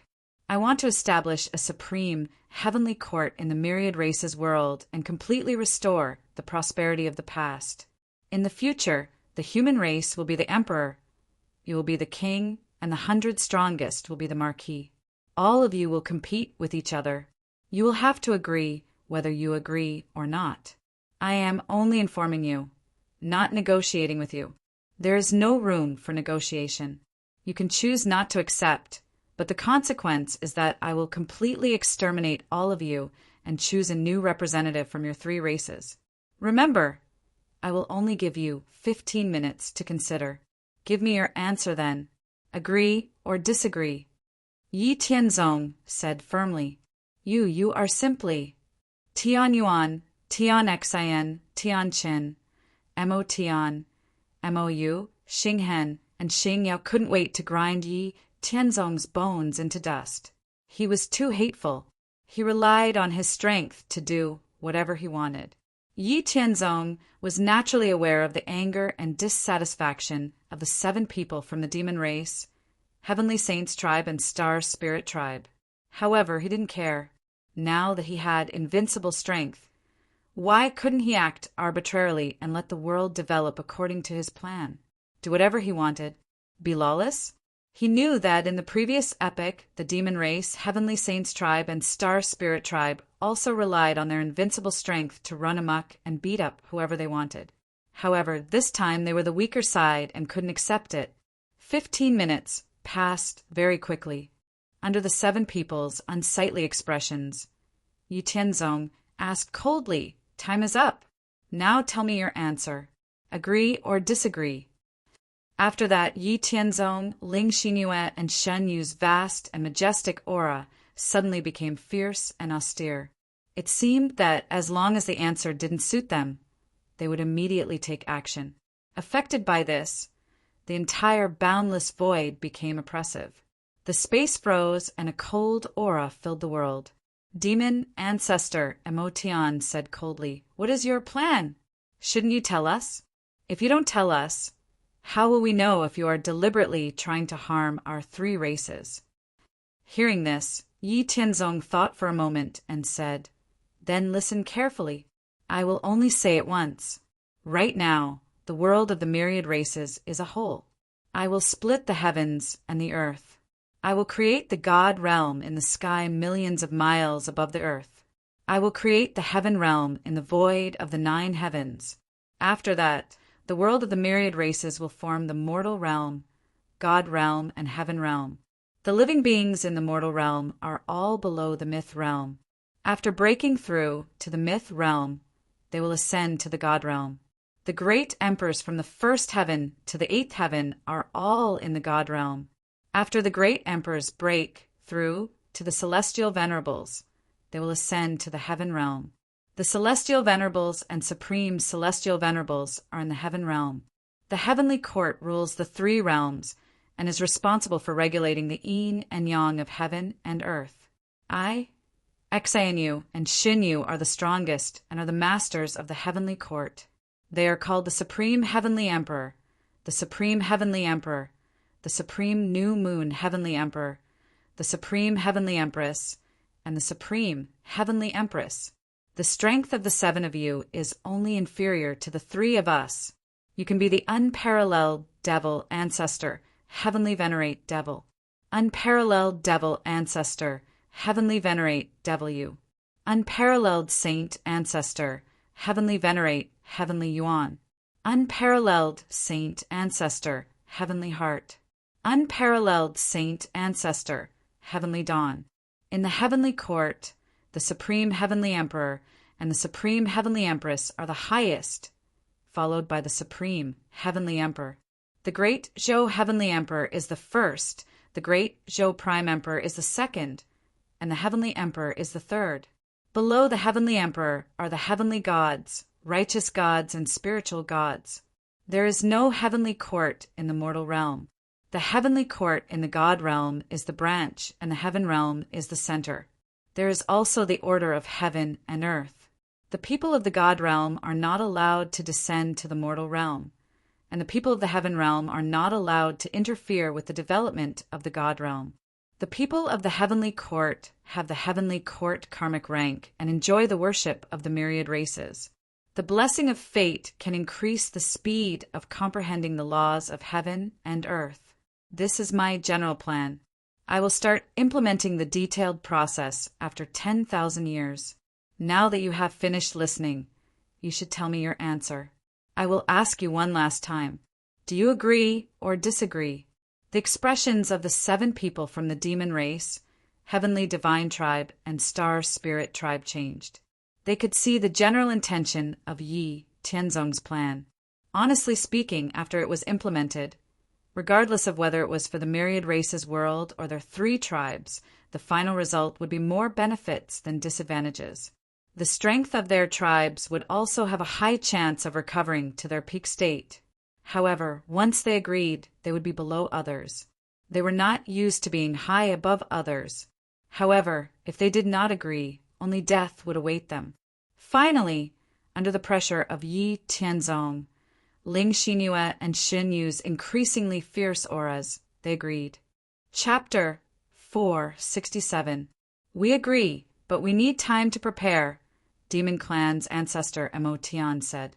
I want to establish a supreme, heavenly court in the myriad races world and completely restore the prosperity of the past. In the future, the human race will be the emperor. You will be the king, and the 100 strongest will be the marquis. All of you will compete with each other. You will have to agree whether you agree or not. I am only informing you, not negotiating with you. There is no room for negotiation. You can choose not to accept, but the consequence is that I will completely exterminate all of you and choose a new representative from your 3 races. Remember, I will only give you 15 minutes to consider. Give me your answer then. Agree or disagree? Yi Tianzong said firmly. You are simply Tian Yuan, Tian Xin, Tian Qin, Mo Tian, Mou, Xing Hen, and Xing Yao couldn't wait to grind Yi Tianzong's bones into dust. He was too hateful. He relied on his strength to do whatever he wanted. Yi Tianzong was naturally aware of the anger and dissatisfaction of the 7 people from the demon race, Heavenly Saints tribe, and Star Spirit tribe. However, he didn't care. Now that he had invincible strength, why couldn't he act arbitrarily and let the world develop according to his plan? Do whatever he wanted? Be lawless? He knew that in the previous epoch, the demon race, Heavenly Saints tribe, and Star Spirit tribe also relied on their invincible strength to run amok and beat up whoever they wanted. However, this time they were the weaker side and couldn't accept it. 15 minutes passed very quickly. Under the 7 people's unsightly expressions, Yi Tianzong asked coldly, "Time is up. Now tell me your answer. Agree or disagree?" After that, Yi Tianzong, Ling Xinyue, and Shen Yu's vast and majestic aura suddenly became fierce and austere. It seemed that as long as the answer didn't suit them, they would immediately take action. Affected by this, the entire boundless void became oppressive. The space froze and a cold aura filled the world. Demon Ancestor Mo Tian said coldly, "What is your plan? Shouldn't you tell us? If you don't tell us, how will we know if you are deliberately trying to harm our 3 races?" Hearing this, Yi Tianzong thought for a moment and said, "Then listen carefully. I will only say it once. Right now, the world of the myriad races is a whole. I will split the heavens and the earth. I will create the God realm in the sky millions of miles above the earth. I will create the heaven realm in the void of the 9 heavens. After that, the world of the myriad races will form the mortal realm, God realm, and heaven realm. The living beings in the mortal realm are all below the myth realm. After breaking through to the myth realm, they will ascend to the God realm. The great emperors from the 1st heaven to the 8th heaven are all in the God realm. After the great emperors break through to the celestial venerables, they will ascend to the heaven realm. The celestial venerables and supreme celestial venerables are in the heaven realm. The heavenly court rules the 3 realms and is responsible for regulating the yin and yang of heaven and earth. I, Xanu, and Shinyu are the strongest and are the masters of the heavenly court. They are called the Supreme Heavenly Emperor, the Supreme Heavenly Emperor, the Supreme New Moon Heavenly Emperor, the Supreme Heavenly Empress, and the Supreme Heavenly Empress. The strength of the 7 of you is only inferior to the 3 of us. You can be the unparalleled devil ancestor, heavenly venerate devil. Unparalleled devil ancestor, heavenly venerate devil you. Unparalleled saint ancestor, heavenly venerate heavenly yuan. Unparalleled saint ancestor, heavenly heart. Unparalleled saint ancestor, heavenly dawn. In the heavenly court, the Supreme Heavenly Emperor and the Supreme Heavenly Empress are the highest, followed by the Supreme Heavenly Emperor. The Great Zhou Heavenly Emperor is the first, the Great Zhou Prime Emperor is the second, and the Heavenly Emperor is the third. Below the Heavenly Emperor are the heavenly gods, righteous gods, and spiritual gods. There is no heavenly court in the mortal realm. The heavenly court in the God realm is the branch, and the heaven realm is the center. There is also the order of heaven and earth. The people of the God realm are not allowed to descend to the mortal realm, and the people of the heaven realm are not allowed to interfere with the development of the God realm. The people of the heavenly court have the heavenly court karmic rank and enjoy the worship of the myriad races. The blessing of fate can increase the speed of comprehending the laws of heaven and earth. This is my general plan. I will start implementing the detailed process after 10,000 years. Now that you have finished listening, you should tell me your answer. I will ask you one last time. Do you agree or disagree? The expressions of the 7 people from the demon race, heavenly divine tribe, and star spirit tribe changed. They could see the general intention of Yi Tianzong's plan. Honestly speaking, after it was implemented, regardless of whether it was for the myriad races world or their 3 tribes, the final result would be more benefits than disadvantages. The strength of their tribes would also have a high chance of recovering to their peak state. However, once they agreed, they would be below others. They were not used to being high above others. However, if they did not agree, only death would await them. Finally, under the pressure of Yi Tianzong, Ling Xinyue and Xin Yu's increasingly fierce auras, they agreed. Chapter 467. We agree, but we need time to prepare, Demon Clan's ancestor Mo Tian said.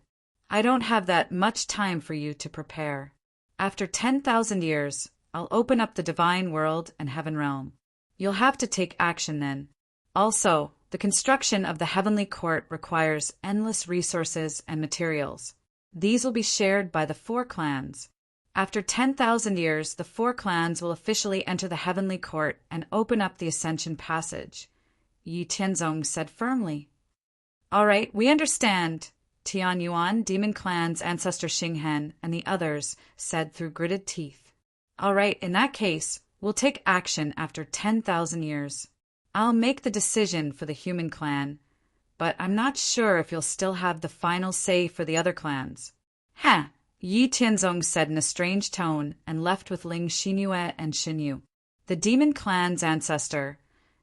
I don't have that much time for you to prepare. After 10,000 years, I'll open up the divine world and heaven realm. You'll have to take action then. Also, the construction of the heavenly court requires endless resources and materials. These will be shared by the 4 clans. After 10,000 years, the 4 clans will officially enter the heavenly court and open up the ascension passage, Yi Tianzong said firmly. All right, we understand, Tian Yuan, Demon Clan's ancestor Xinghen, and the others said through gritted teeth. All right, in that case, we'll take action after 10,000 years. I'll make the decision for the human clan, but I'm not sure if you'll still have the final say for the other clans. Huh, Yi Tianzong said in a strange tone and left with Ling Xinyue and Xinyu. The Demon Clan's ancestor,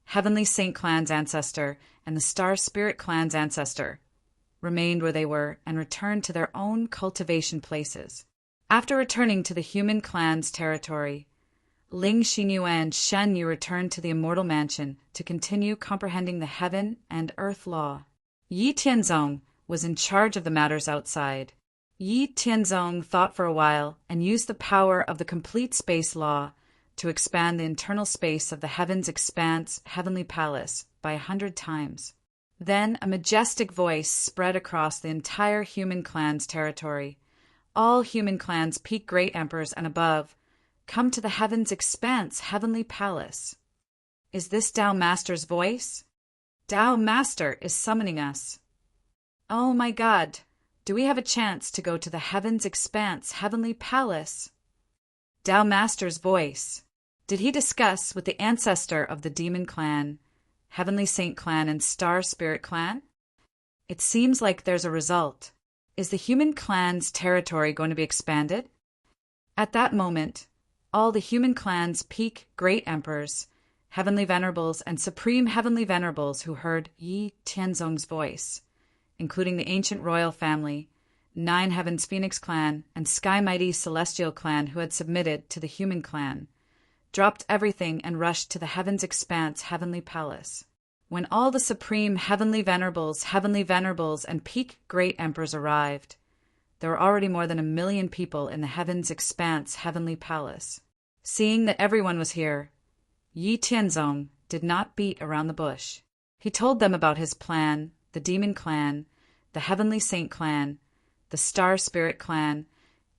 Heavenly Saint Clan's ancestor, and the Star Spirit Clan's ancestor remained where they were and returned to their own cultivation places. After returning to the human clan's territory, Ling Xinyue and Shen Yu returned to the Immortal Mansion to continue comprehending the heaven and earth law. Yi Tianzong was in charge of the matters outside. Yi Tianzong thought for a while and used the power of the complete space law to expand the internal space of the heavens expanse heavenly palace by 100 times. Then a majestic voice spread across the entire human clan's territory. All human clans, peak great emperors and above, come to the heavens expanse heavenly palace. Is this Tao Master's voice? Tao Master is summoning us. Oh my God, do we have a chance to go to the heavens expanse heavenly palace? Tao Master's voice. Did he discuss with the ancestor of the demon clan, heavenly saint clan, and star spirit clan? It seems like there's a result. Is the human clan's territory going to be expanded? At that moment, all the human clan's peak great emperors, heavenly venerables, and supreme heavenly venerables who heard Yi Tianzong's voice, including the ancient royal family, 9 Heavens Phoenix clan, and Sky Mighty Celestial clan who had submitted to the human clan, dropped everything and rushed to the heavens expanse heavenly palace. When all the supreme heavenly venerables, and peak great emperors arrived, there were already more than 1 million people in the heavens expanse heavenly palace. Seeing that everyone was here, Yi Tianzong did not beat around the bush. He told them about his plan, the demon clan, the heavenly saint clan, the star spirit clan,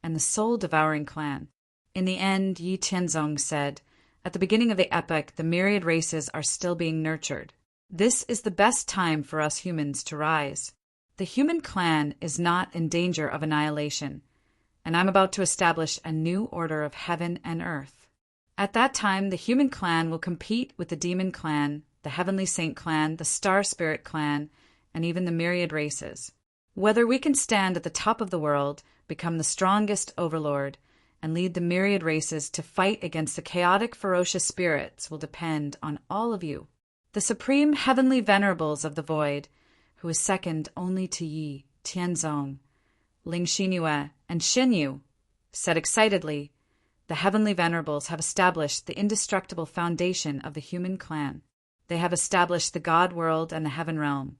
and the soul-devouring clan. In the end, Yi Tianzong said, at the beginning of the epoch, the myriad races are still being nurtured. This is the best time for us humans to rise. The human clan is not in danger of annihilation, and I'm about to establish a new order of heaven and earth. At that time, the human clan will compete with the demon clan, the heavenly saint clan, the star spirit clan, and even the myriad races. Whether we can stand at the top of the world, become the strongest overlord, and lead the myriad races to fight against the chaotic, ferocious spirits will depend on all of you. The supreme heavenly venerables of the void, who is second only to Yi, Tianzong, Ling Xinyue, and Xinyu, said excitedly, the heavenly venerables have established the indestructible foundation of the human clan. They have established the God world and the heaven realm,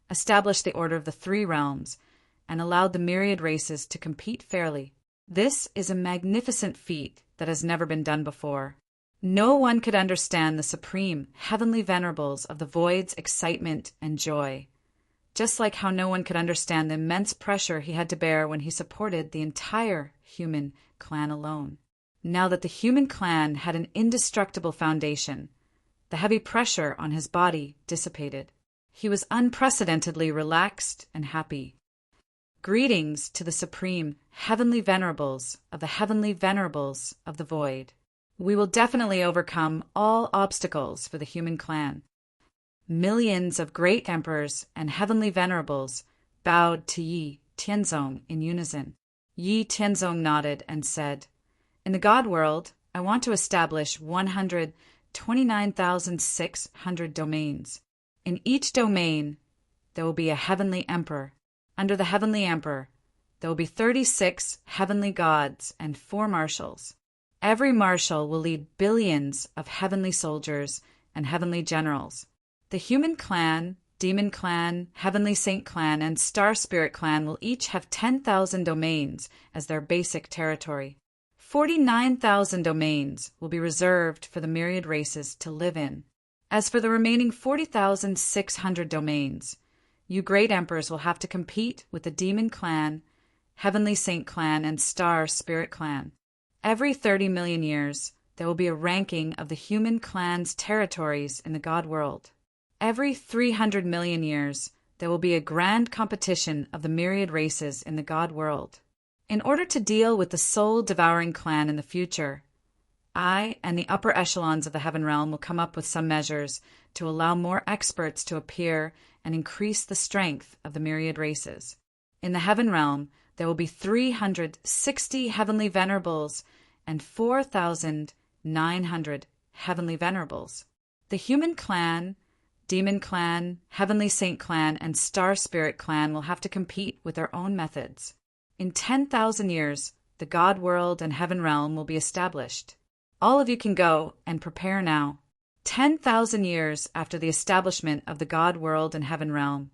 established the order of the 3 realms, and allowed the myriad races to compete fairly. This is a magnificent feat that has never been done before. No one could understand the supreme heavenly venerables of the void's excitement and joy, just like how no one could understand the immense pressure he had to bear when he supported the entire human clan alone. Now that the human clan had an indestructible foundation, the heavy pressure on his body dissipated. He was unprecedentedly relaxed and happy. Greetings to the supreme heavenly venerables of the void. We will definitely overcome all obstacles for the human clan. Millions of great emperors and heavenly venerables bowed to Yi Tianzong in unison. Yi Tianzong nodded and said, in the God world, I want to establish 129,600 domains. In each domain, there will be a heavenly emperor. Under the heavenly emperor, there will be 36 heavenly gods and 4 marshals. Every marshal will lead billions of heavenly soldiers and heavenly generals. The human clan, demon clan, heavenly saint clan, and star spirit clan will each have 10,000 domains as their basic territory. 49,000 domains will be reserved for the myriad races to live in. As for the remaining 40,600 domains, you great emperors will have to compete with the demon clan, heavenly saint clan, and star spirit clan. Every 30 million years, there will be a ranking of the human clan's territories in the God world. Every 300 million years, there will be a grand competition of the myriad races in the God world. In order to deal with the soul-devouring clan in the future, I and the upper echelons of the heaven realm will come up with some measures to allow more experts to appear and increase the strength of the myriad races. In the heaven realm, there will be 360 heavenly venerables and 4,900 heavenly venerables. The human clan, demon clan, heavenly saint clan, and star spirit clan will have to compete with their own methods. In 10,000 years, the God world and heaven realm will be established. All of you can go and prepare now. 10,000 years after the establishment of the God world and heaven realm,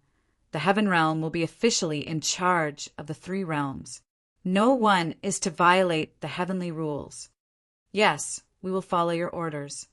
the heaven realm will be officially in charge of the 3 realms. No one is to violate the heavenly rules. Yes, we will follow your orders.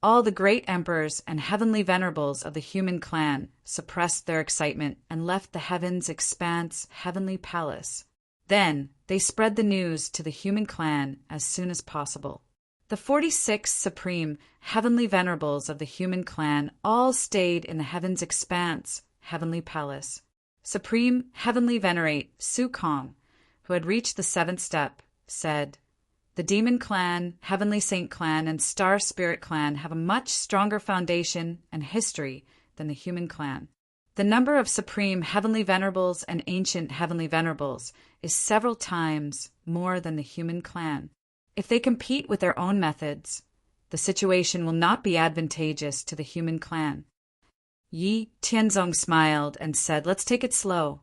All the great emperors and heavenly venerables of the human clan suppressed their excitement and left the heavens expanse heavenly palace. Then they spread the news to the human clan as soon as possible. The 46 supreme heavenly venerables of the human clan all stayed in the heavens expanse heavenly palace. Supreme heavenly venerate Su Kong, who had reached the 7th step, said, "The Demon Clan, Heavenly Saint Clan, and Star Spirit Clan have a much stronger foundation and history than the human clan. The number of supreme heavenly venerables and ancient heavenly venerables is several times more than the human clan. If they compete with their own methods, the situation will not be advantageous to the human clan." Yi Tianzong smiled and said, "Let's take it slow.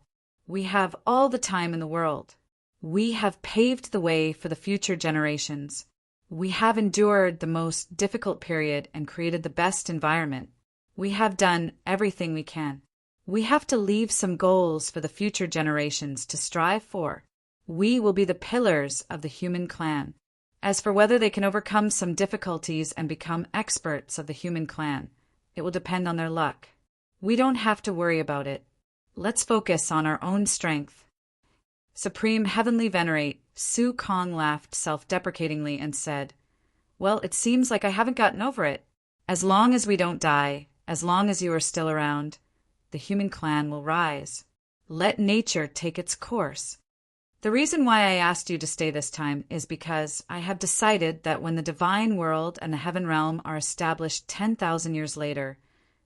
We have all the time in the world. We have paved the way for the future generations. We have endured the most difficult period and created the best environment. We have done everything we can. We have to leave some goals for the future generations to strive for. We will be the pillars of the human clan. As for whether they can overcome some difficulties and become experts of the human clan, it will depend on their luck. We don't have to worry about it. Let's focus on our own strength." Supreme Heavenly Venerate Su Kong laughed self-deprecatingly and said, "Well, it seems like I haven't gotten over it. As long as we don't die, as long as you are still around, the human clan will rise. Let nature take its course. The reason why I asked you to stay this time is because I have decided that when the divine world and the heaven realm are established 10,000 years later,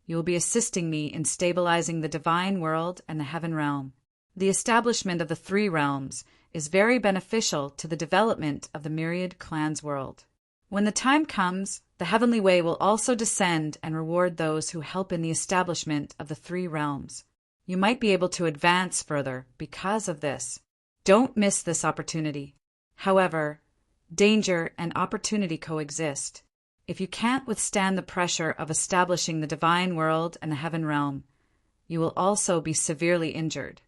you will be assisting me in stabilizing the divine world and the heaven realm. The establishment of the 3 realms is very beneficial to the development of the myriad clans world. When the time comes, the heavenly way will also descend and reward those who help in the establishment of the 3 realms. You might be able to advance further because of this. Don't miss this opportunity. However, danger and opportunity coexist. If you can't withstand the pressure of establishing the divine world and the heaven realm, you will also be severely injured.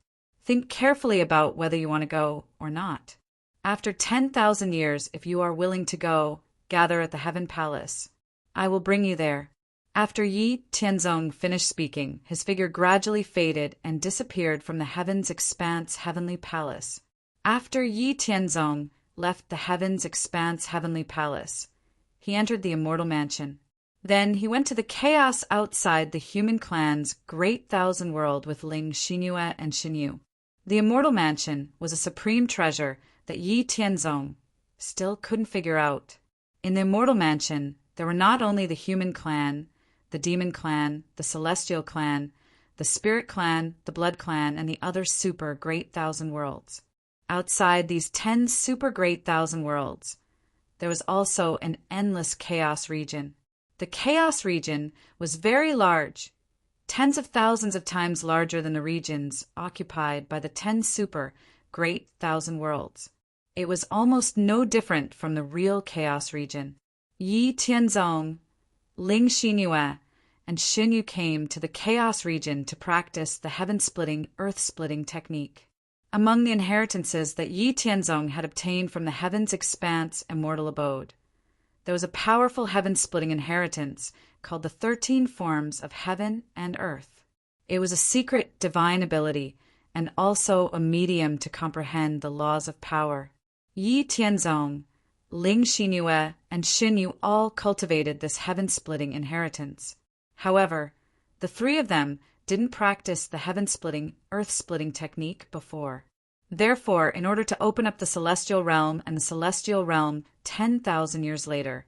Think carefully about whether you want to go or not. After 10,000 years, if you are willing to go, gather at the Heaven Palace. I will bring you there." After Yi Tianzong finished speaking, his figure gradually faded and disappeared from the heavens expanse heavenly palace. After Yi Tianzong left the heavens expanse heavenly palace, he entered the immortal mansion. Then he went to the chaos outside the human clan's great thousand world with Ling Xinyue and Xinyu. The immortal mansion was a supreme treasure that Yi Tianzong still couldn't figure out. In the immortal mansion, there were not only the human clan, the demon clan, the celestial clan, the spirit clan, the blood clan, and the other super great thousand worlds. Outside these 10 super great thousand worlds, there was also an endless chaos region. The chaos region was very large, tens of thousands of times larger than the regions occupied by the 10 super great thousand worlds. It was almost no different from the real chaos region. Yi Tianzong, Ling Xinyue, and Xinyu came to the chaos region to practice the heaven-splitting, earth-splitting technique. Among the inheritances that Yi Tianzong had obtained from the heavens expanse immortal abode, there was a powerful heaven-splitting inheritance called the 13 forms of heaven and earth. It was a secret divine ability and also a medium to comprehend the laws of power. Yi Tianzong, Ling Xinyue, and Xinyu all cultivated this heaven-splitting inheritance. However, the 3 of them didn't practice the heaven-splitting, earth-splitting technique before. Therefore, in order to open up the celestial realm and the celestial realm 10,000 years later,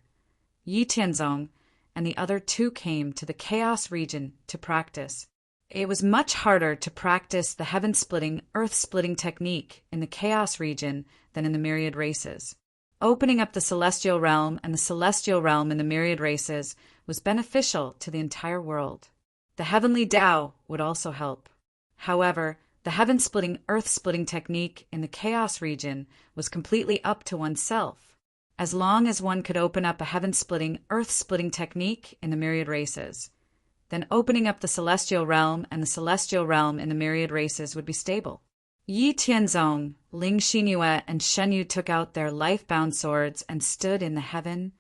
Yi Tianzong and the other 2 came to the chaos region to practice. It was much harder to practice the heaven-splitting, earth-splitting technique in the chaos region than in the myriad races. Opening up the celestial realm and the celestial realm in the myriad races was beneficial to the entire world. The heavenly Tao would also help. However, the heaven-splitting, earth-splitting technique in the chaos region was completely up to oneself. As long as one could open up a heaven-splitting, earth-splitting technique in the myriad races, then opening up the celestial realm and the celestial realm in the myriad races would be stable. Yi Tianzong, Ling Xinyue, and Shenyu took out their life-bound swords and stood in the heaven,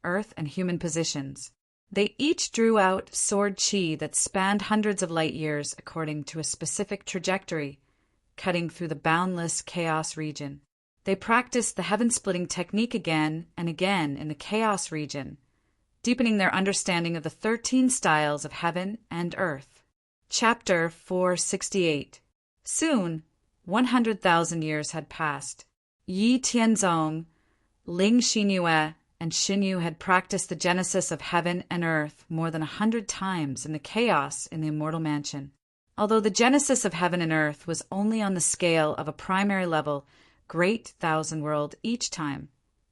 earth, and human positions. They each drew out sword qi that spanned hundreds of light years according to a specific trajectory, cutting through the boundless chaos region. They practiced the heaven-splitting technique again and again in the chaos region, deepening their understanding of the 13 styles of heaven and earth. Chapter 468. Soon, 100,000 years had passed. Yi Tianzong, Ling Xinyue, and Xinyu had practiced the genesis of heaven and earth more than 100 times in the chaos in the immortal mansion. Although the genesis of heaven and earth was only on the scale of a primary level, great thousand world each time,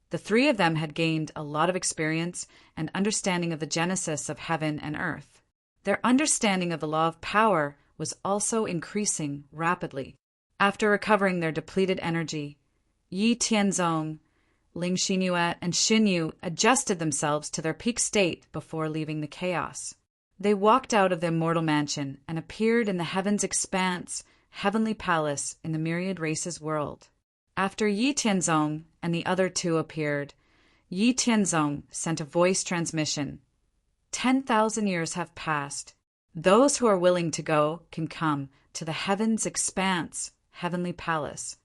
the three of them had gained a lot of experience and understanding of the genesis of heaven and earth. Their understanding of the law of power was also increasing rapidly. After recovering their depleted energy, Yi Tianzong, Ling Xinyue, and Xinyu adjusted themselves to their peak state before leaving the chaos. They walked out of the immortal mansion and appeared in the heaven's expanse, heavenly palace in the myriad races world. After Yi Tianzong and the other two appeared, Yi Tianzong sent a voice transmission. 10,000 years have passed. Those who are willing to go can come to the heaven's expanse, heavenly palace.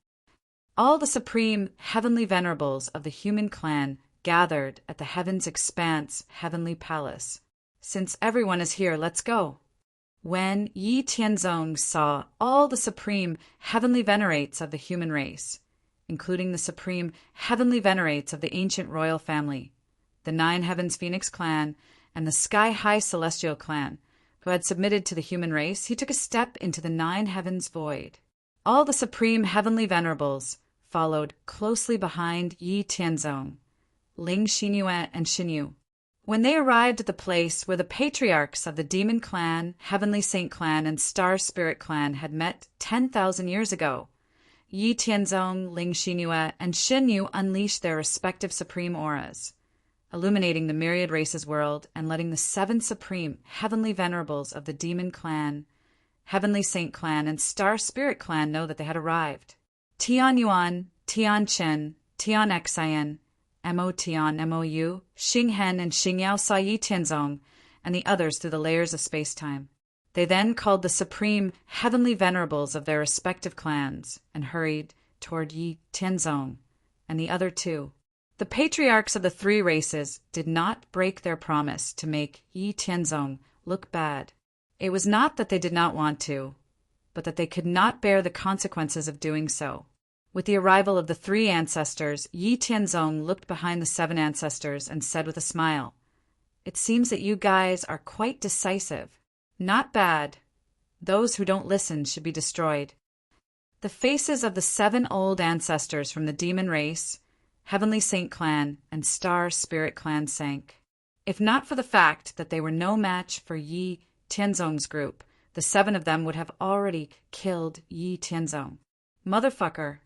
All the supreme heavenly venerables of the human clan gathered at the heaven's expanse, heavenly palace. Since everyone is here, let's go. When Yi Tianzong saw all the supreme heavenly venerates of the human race, including the supreme heavenly venerates of the ancient royal family, the 9 Heavens Phoenix clan, and the sky-high celestial clan, who had submitted to the human race, he took a step into the 9 heavens void. All the supreme heavenly venerables followed closely behind Yi Tianzong, Ling Xinyue, and Xinyu. When they arrived at the place where the patriarchs of the Demon Clan, Heavenly Saint Clan, and Star Spirit Clan had met 10,000 years ago, Yi Tianzong, Ling Xinyue, and Xinyu unleashed their respective supreme auras, illuminating the myriad races world and letting the 7 supreme heavenly venerables of the Demon Clan, Heavenly Saint Clan, and Star Spirit Clan know that they had arrived. Tian Yuan, Tian Chen, Tian Xian, Mo Tian, Mou, Xing Hen, and Xing Yao saw Yi Tianzong and the others through the layers of space-time. They then called the supreme heavenly venerables of their respective clans and hurried toward Yi Tianzong and the other two. The patriarchs of the 3 races did not break their promise to make Yi Tianzong look bad. It was not that they did not want to, but that they could not bear the consequences of doing so. With the arrival of the 3 ancestors, Yi Tianzong looked behind the 7 ancestors and said with a smile, "It seems that you guys are quite decisive. Not bad. Those who don't listen should be destroyed." The faces of the 7 old ancestors from the demon race, Heavenly Saint Clan, and Star Spirit Clan sank. If not for the fact that they were no match for Yi Tianzong's group, the 7 of them would have already killed Yi Tianzong. Motherfucker.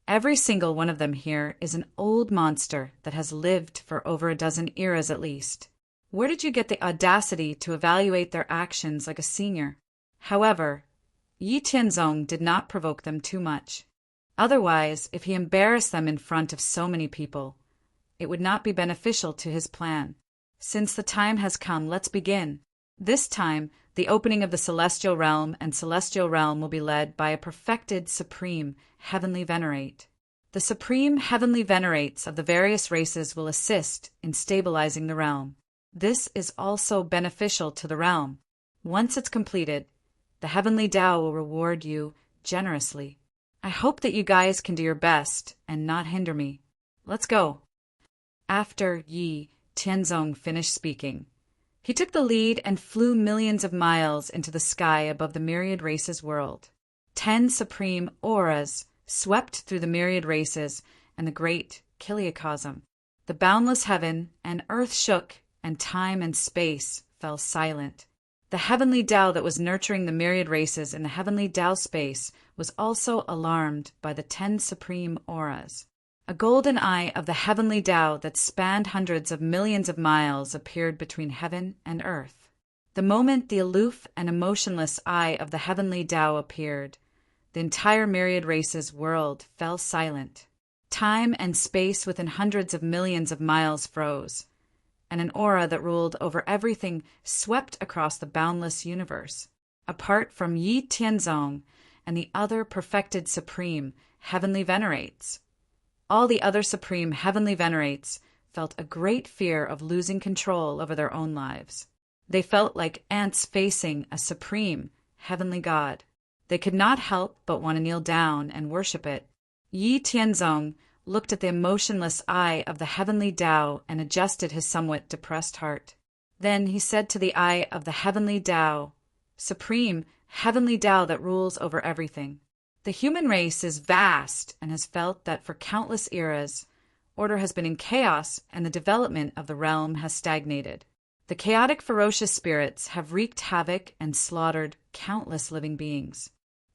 Every single one of them here is an old monster that has lived for over a dozen eras at least. Where did you get the audacity to evaluate their actions like a senior? However, Yi Tianzong did not provoke them too much. Otherwise, if he embarrassed them in front of so many people, it would not be beneficial to his plan. Since the time has come, let's begin. This time, the opening of the celestial realm and celestial realm will be led by a perfected supreme heavenly venerate. The supreme heavenly venerates of the various races will assist in stabilizing the realm. This is also beneficial to the realm. Once it's completed, the heavenly Tao will reward you generously. I hope that you guys can do your best and not hinder me. Let's go. After Yi Tianzong finished speaking, he took the lead and flew millions of miles into the sky above the myriad races world. 10 supreme auras swept through the myriad races and the great Kiliacosm. The boundless heaven and earth shook, and time and space fell silent. The heavenly Tao that was nurturing the myriad races in the heavenly Tao space was also alarmed by the 10 supreme auras. A golden eye of the heavenly Tao that spanned hundreds of millions of miles appeared between heaven and earth. The moment the aloof and emotionless eye of the heavenly Tao appeared, the entire myriad race's world fell silent. Time and space within hundreds of millions of miles froze, and an aura that ruled over everything swept across the boundless universe. Apart from Yi Tianzong and the other perfected supreme heavenly venerates, all the other supreme heavenly venerates felt a great fear of losing control over their own lives. They felt like ants facing a supreme heavenly god. They could not help but want to kneel down and worship it. Yi Tianzong looked at the emotionless eye of the heavenly Tao and adjusted his somewhat depressed heart. Then he said to the eye of the heavenly Tao, "Supreme heavenly Tao that rules over everything. The human race is vast and has felt that for countless eras, order has been in chaos and the development of the realm has stagnated. The chaotic, ferocious spirits have wreaked havoc and slaughtered countless living beings.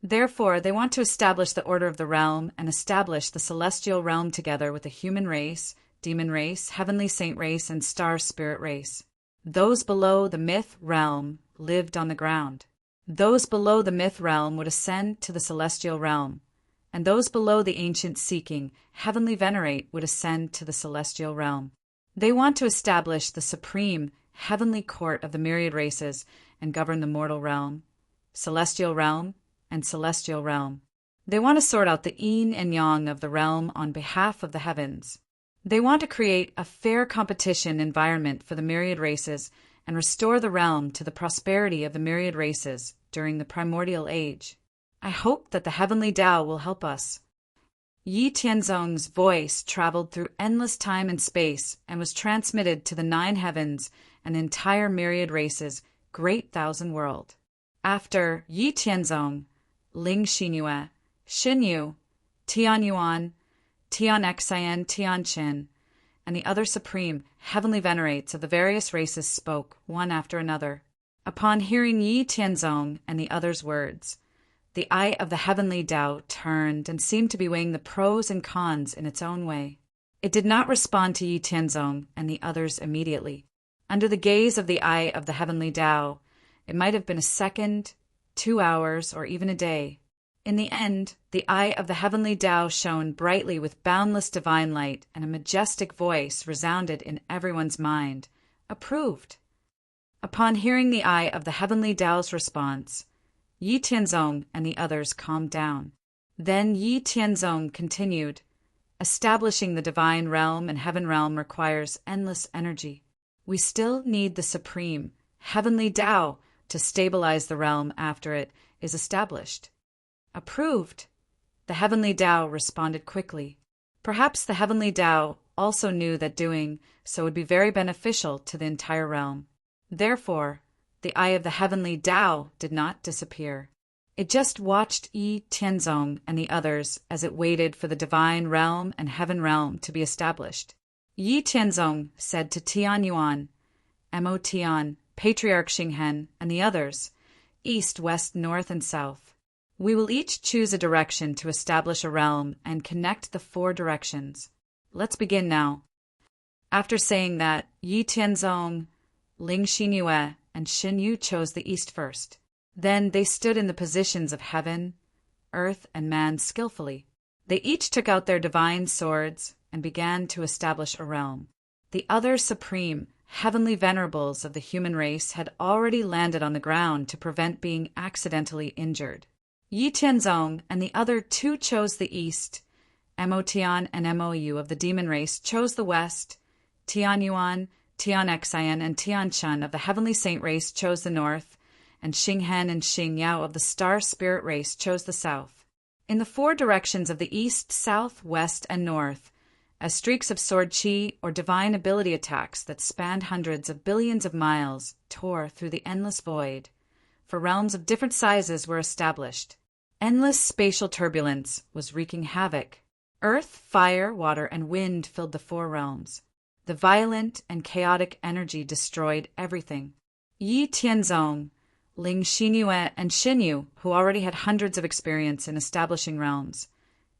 Therefore, they want to establish the order of the realm and establish the celestial realm together with the human race, demon race, heavenly saint race, and star spirit race. Those below the myth realm lived on the ground. Those below the myth realm would ascend to the celestial realm, and those below the ancient seeking, heavenly venerate, would ascend to the celestial realm. They want to establish the supreme heavenly court of the myriad races and govern the mortal realm, celestial realm, and celestial realm. They want to sort out the yin and yang of the realm on behalf of the heavens. They want to create a fair competition environment for the myriad races and restore the realm to the prosperity of the myriad races during the primordial age. I hope that the heavenly Tao will help us." Yi Tianzong's voice traveled through endless time and space and was transmitted to the 9 heavens and the entire myriad races' great thousand world. After Yi Tianzong, Ling Xinyue, Xinyu, Tianyuan, Tianxian, Tianqin, and the other supreme heavenly venerates of the various races spoke one after another. Upon hearing Yi Tianzong and the others' words, the eye of the heavenly Tao turned and seemed to be weighing the pros and cons in its own way. It did not respond to Yi Tianzong and the others immediately. Under the gaze of the eye of the heavenly Tao, it might have been a second, 2 hours, or even a day. In the end, the eye of the heavenly Tao shone brightly with boundless divine light, and a majestic voice resounded in everyone's mind. Approved. Upon hearing the eye of the heavenly Tao's response, Yi Tianzong and the others calmed down. Then Yi Tianzong continued, "Establishing the divine realm and heaven realm requires endless energy. We still need the supreme heavenly Tao to stabilize the realm after it is established." Approved. The heavenly Tao responded quickly. Perhaps the heavenly Tao also knew that doing so would be very beneficial to the entire realm. Therefore, the eye of the heavenly Tao did not disappear. It just watched Yi Tianzong and the others as it waited for the divine realm and heaven realm to be established. Yi Tianzong said to Tianyuan, Mo Tian, Patriarch Xinghen, and the others, east, west, north, and south, "We will each choose a direction to establish a realm and connect the 4 directions. Let's begin now." After saying that, Yi Tianzong, Ling Xinyue, and Xinyu chose the east first. Then they stood in the positions of heaven, earth, and man skillfully. They each took out their divine swords and began to establish a realm. The other supreme, heavenly venerables of the human race had already landed on the ground to prevent being accidentally injured. Yi Tianzong and the other 2 chose the east. Mo Tian and Mou of the demon race chose the west. Tianyuan, Tianxian, and Tianqin of the heavenly saint race chose the north, and Xinghen and Xingyao of the star spirit race chose the south. In the 4 directions of the east, south, west, and north, as streaks of sword chi or divine ability attacks that spanned hundreds of billions of miles tore through the endless void, for realms of different sizes were established. Endless spatial turbulence was wreaking havoc. Earth, fire, water, and wind filled the 4 realms. The violent and chaotic energy destroyed everything. Yi Tianzong, Ling Xinyue, and Xinyu, who already had hundreds of experience in establishing realms,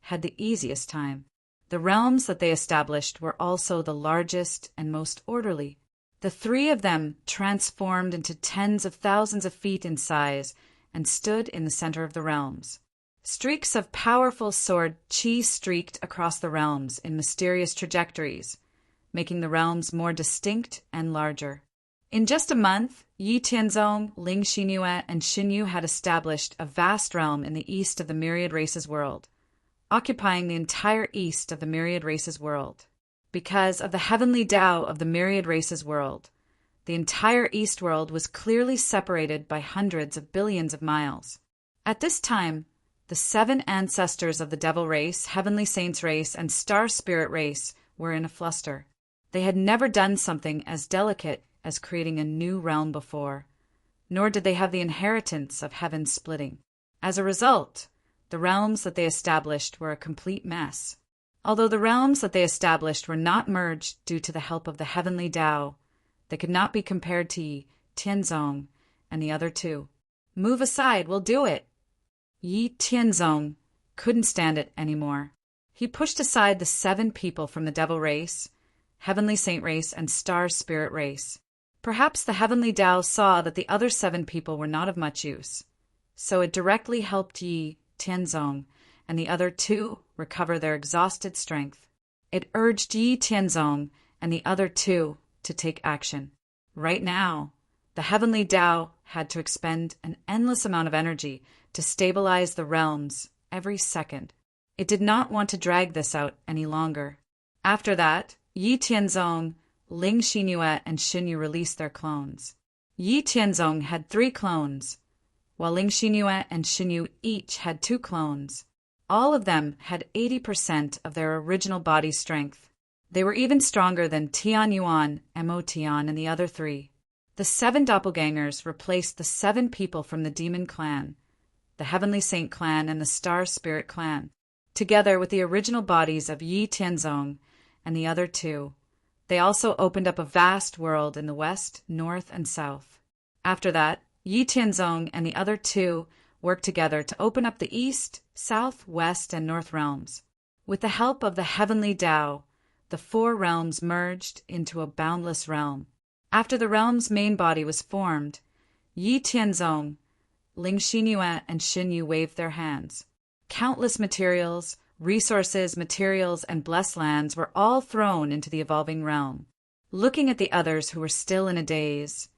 had the easiest time. The realms that they established were also the largest and most orderly. The 3 of them transformed into tens of thousands of feet in size and stood in the center of the realms. Streaks of powerful sword qi streaked across the realms in mysterious trajectories, making the realms more distinct and larger. In just a month, Yi Tianzong, Ling Xinyue, and Xinyu had established a vast realm in the east of the myriad races world, occupying the entire east of the myriad races world. Because of the heavenly Tao of the myriad races world, the entire east world was clearly separated by hundreds of billions of miles. At this time, the 7 ancestors of the Devil race, Heavenly Saints race, and Star Spirit race were in a fluster. They had never done something as delicate as creating a new realm before, nor did they have the inheritance of heaven splitting. As a result, the realms that they established were a complete mess. Although the realms that they established were not merged due to the help of the heavenly Tao, they could not be compared to Yi Tianzong and the other 2. Move aside, we'll do it. Yi Tianzong couldn't stand it anymore. He pushed aside the 7 people from the Devil race, Heavenly Saint race, and Star Spirit race. Perhaps the heavenly Tao saw that the other 7 people were not of much use, so it directly helped Yi Tianzong and the other 2 recover their exhausted strength. It urged Yi Tianzong and the other 2 to take action. Right now, the heavenly Tao had to expend an endless amount of energy to stabilize the realms every second. It did not want to drag this out any longer. After that, Yi Tianzong, Ling Xinyue, and Xinyu released their clones. Yi Tianzong had 3 clones, while Ling Xinyue and Xinyu each had 2 clones. All of them had 80% of their original body strength. They were even stronger than Tian Yuan, Mo Tian, and the other 3. The 7 doppelgangers replaced the 7 people from the Demon Clan, the Heavenly Saint Clan, and the Star Spirit Clan, together with the original bodies of Yi Tianzong and the other 2. They also opened up a vast world in the west, north, and south. After that, Yi Tianzong and the other 2 worked together to open up the east, south, west, and north realms. With the help of the heavenly Tao, the 4 realms merged into a boundless realm. After the realm's main body was formed, Yi Tianzong, Ling Xinyue, and Xinyu waved their hands. Countless materials, resources, materials, and blessed lands were all thrown into the evolving realm. Looking at the others who were still in a daze,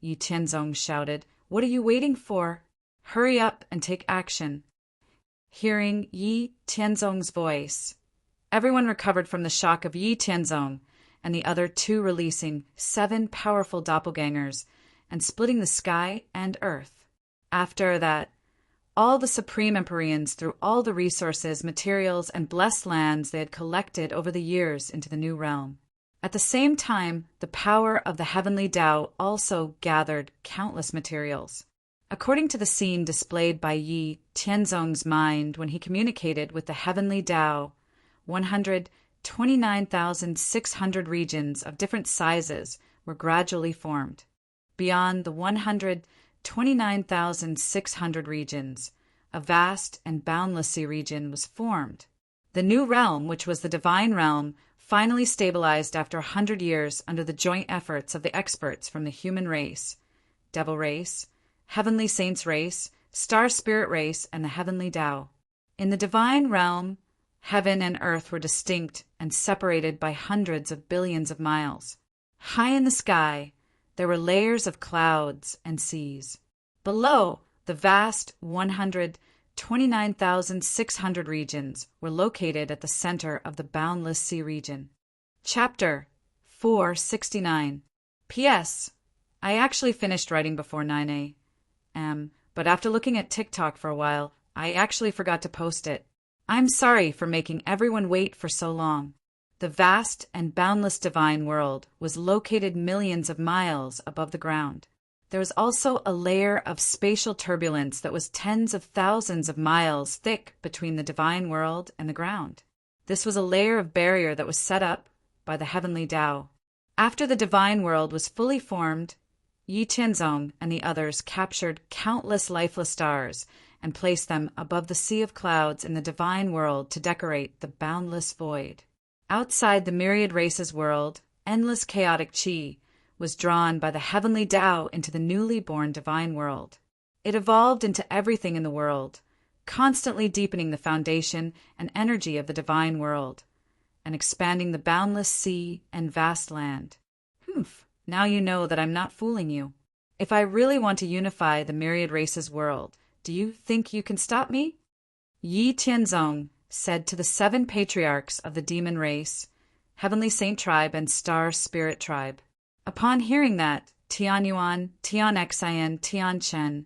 Yi Tianzong shouted, "What are you waiting for? Hurry up and take action." Hearing Yi Tianzong's voice, everyone recovered from the shock of Yi Tianzong and the other 2 releasing 7 powerful doppelgangers and splitting the sky and earth. After that, all the Supreme Empyreans threw all the resources, materials, and blessed lands they had collected over the years into the new realm. At the same time, the power of the heavenly Tao also gathered countless materials. According to the scene displayed by Yi Tianzong's mind when he communicated with the heavenly Tao, 129,600 regions of different sizes were gradually formed. Beyond the 129,600 regions, a vast and boundless sea region was formed. The new realm, which was the divine realm, finally stabilized after 100 years under the joint efforts of the experts from the human race, Devil race, Heavenly Saints race, Star Spirit race, and the heavenly Tao. In the divine realm, heaven and earth were distinct and separated by hundreds of billions of miles. High in the sky, there were layers of clouds and seas. Below, the vast 129,600 regions were located at the center of the boundless sea region. Chapter 469. P.S. I actually finished writing before 9 a.m., but after looking at TikTok for a while, I actually forgot to post it. I'm sorry for making everyone wait for so long. The vast and boundless divine world was located millions of miles above the ground. There was also a layer of spatial turbulence that was tens of thousands of miles thick between the divine world and the ground. This was a layer of barrier that was set up by the heavenly Tao. After the divine world was fully formed, Yi Tianzong and the others captured countless lifeless stars and placed them above the sea of clouds in the divine world to decorate the boundless void. Outside the myriad races world, endless chaotic qi was drawn by the heavenly Tao into the newly born divine world. It evolved into everything in the world, constantly deepening the foundation and energy of the divine world, and expanding the boundless sea and vast land. Humph, now you know that I'm not fooling you. If I really want to unify the myriad races world, do you think you can stop me? Yi Tianzong said to the 7 patriarchs of the demon race, Heavenly Saint Tribe, and Star Spirit Tribe. Upon hearing that, Tianyuan, Tianxian, Tianchen,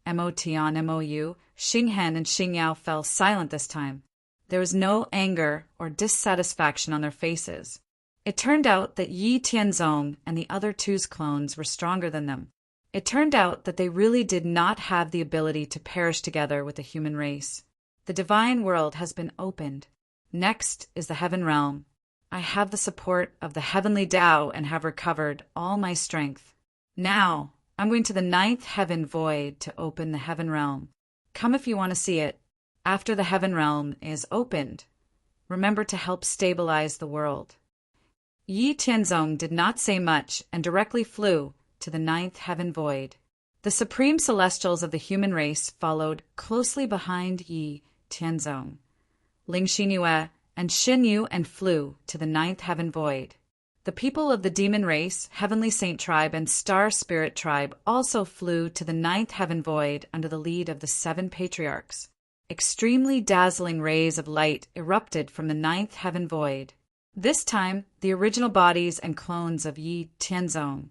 Mo Tian, Mou, Xinghen, and Xingyao fell silent this time. There was no anger or dissatisfaction on their faces. It turned out that Yi Tianzong and the other two's clones were stronger than them. It turned out that they really did not have the ability to perish together with the human race. The divine world has been opened. Next is the heaven realm. I have the support of the heavenly Tao and have recovered all my strength. Now, I'm going to the 9th heaven void to open the heaven realm. Come if you want to see it. After the heaven realm is opened, remember to help stabilize the world. Yi Tianzong did not say much and directly flew to the 9th heaven void. The supreme celestials of the human race followed closely behind Yi Tianzong, Ling Xinyue, and Xinyu, and flew to the 9th heaven void. The people of the demon race, Heavenly Saint Tribe, and Star Spirit Tribe also flew to the 9th heaven void under the lead of the 7 patriarchs. Extremely dazzling rays of light erupted from the 9th heaven void. This time, the original bodies and clones of Yi Tianzong,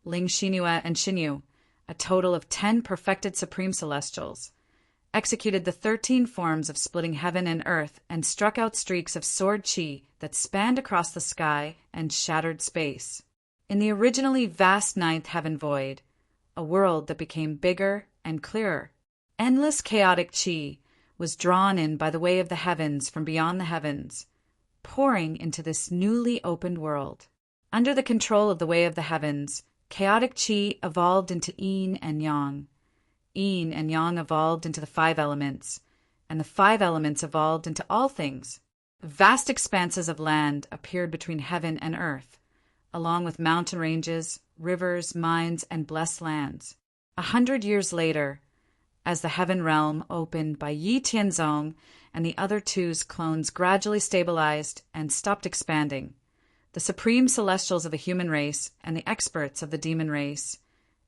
Ling Xinyue, and Xinyu, a total of 10 perfected supreme celestials, executed the 13 forms of splitting heaven and earth and struck out streaks of sword chi that spanned across the sky and shattered space. In the originally vast 9th heaven void, a world that became bigger and clearer, endless chaotic chi was drawn in by the way of the heavens from beyond the heavens, pouring into this newly opened world. Under the control of the way of the heavens, chaotic chi evolved into yin and yang. Yin and yang evolved into the 5 elements, and the 5 elements evolved into all things. Vast expanses of land appeared between heaven and earth, along with mountain ranges, rivers, mines, and blessed lands. 100 years later, as the heaven realm opened by Yi Tianzong and the other two's clones gradually stabilized and stopped expanding, the supreme celestials of the human race and the experts of the demon race,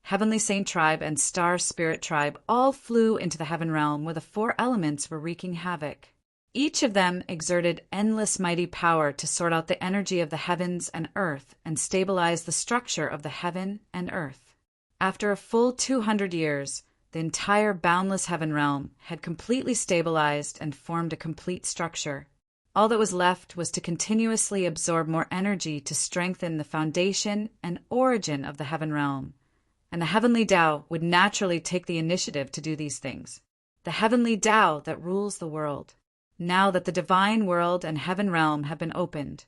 Heavenly Saint Tribe, and Star Spirit Tribe all flew into the heaven realm where the 4 elements were wreaking havoc. Each of them exerted endless mighty power to sort out the energy of the heavens and earth and stabilize the structure of the heaven and earth. After a full 200 years, the entire boundless heaven realm had completely stabilized and formed a complete structure. All that was left was to continuously absorb more energy to strengthen the foundation and origin of the heaven realm. And the heavenly Tao would naturally take the initiative to do these things. The heavenly Tao that rules the world. Now that the divine world and heaven realm have been opened,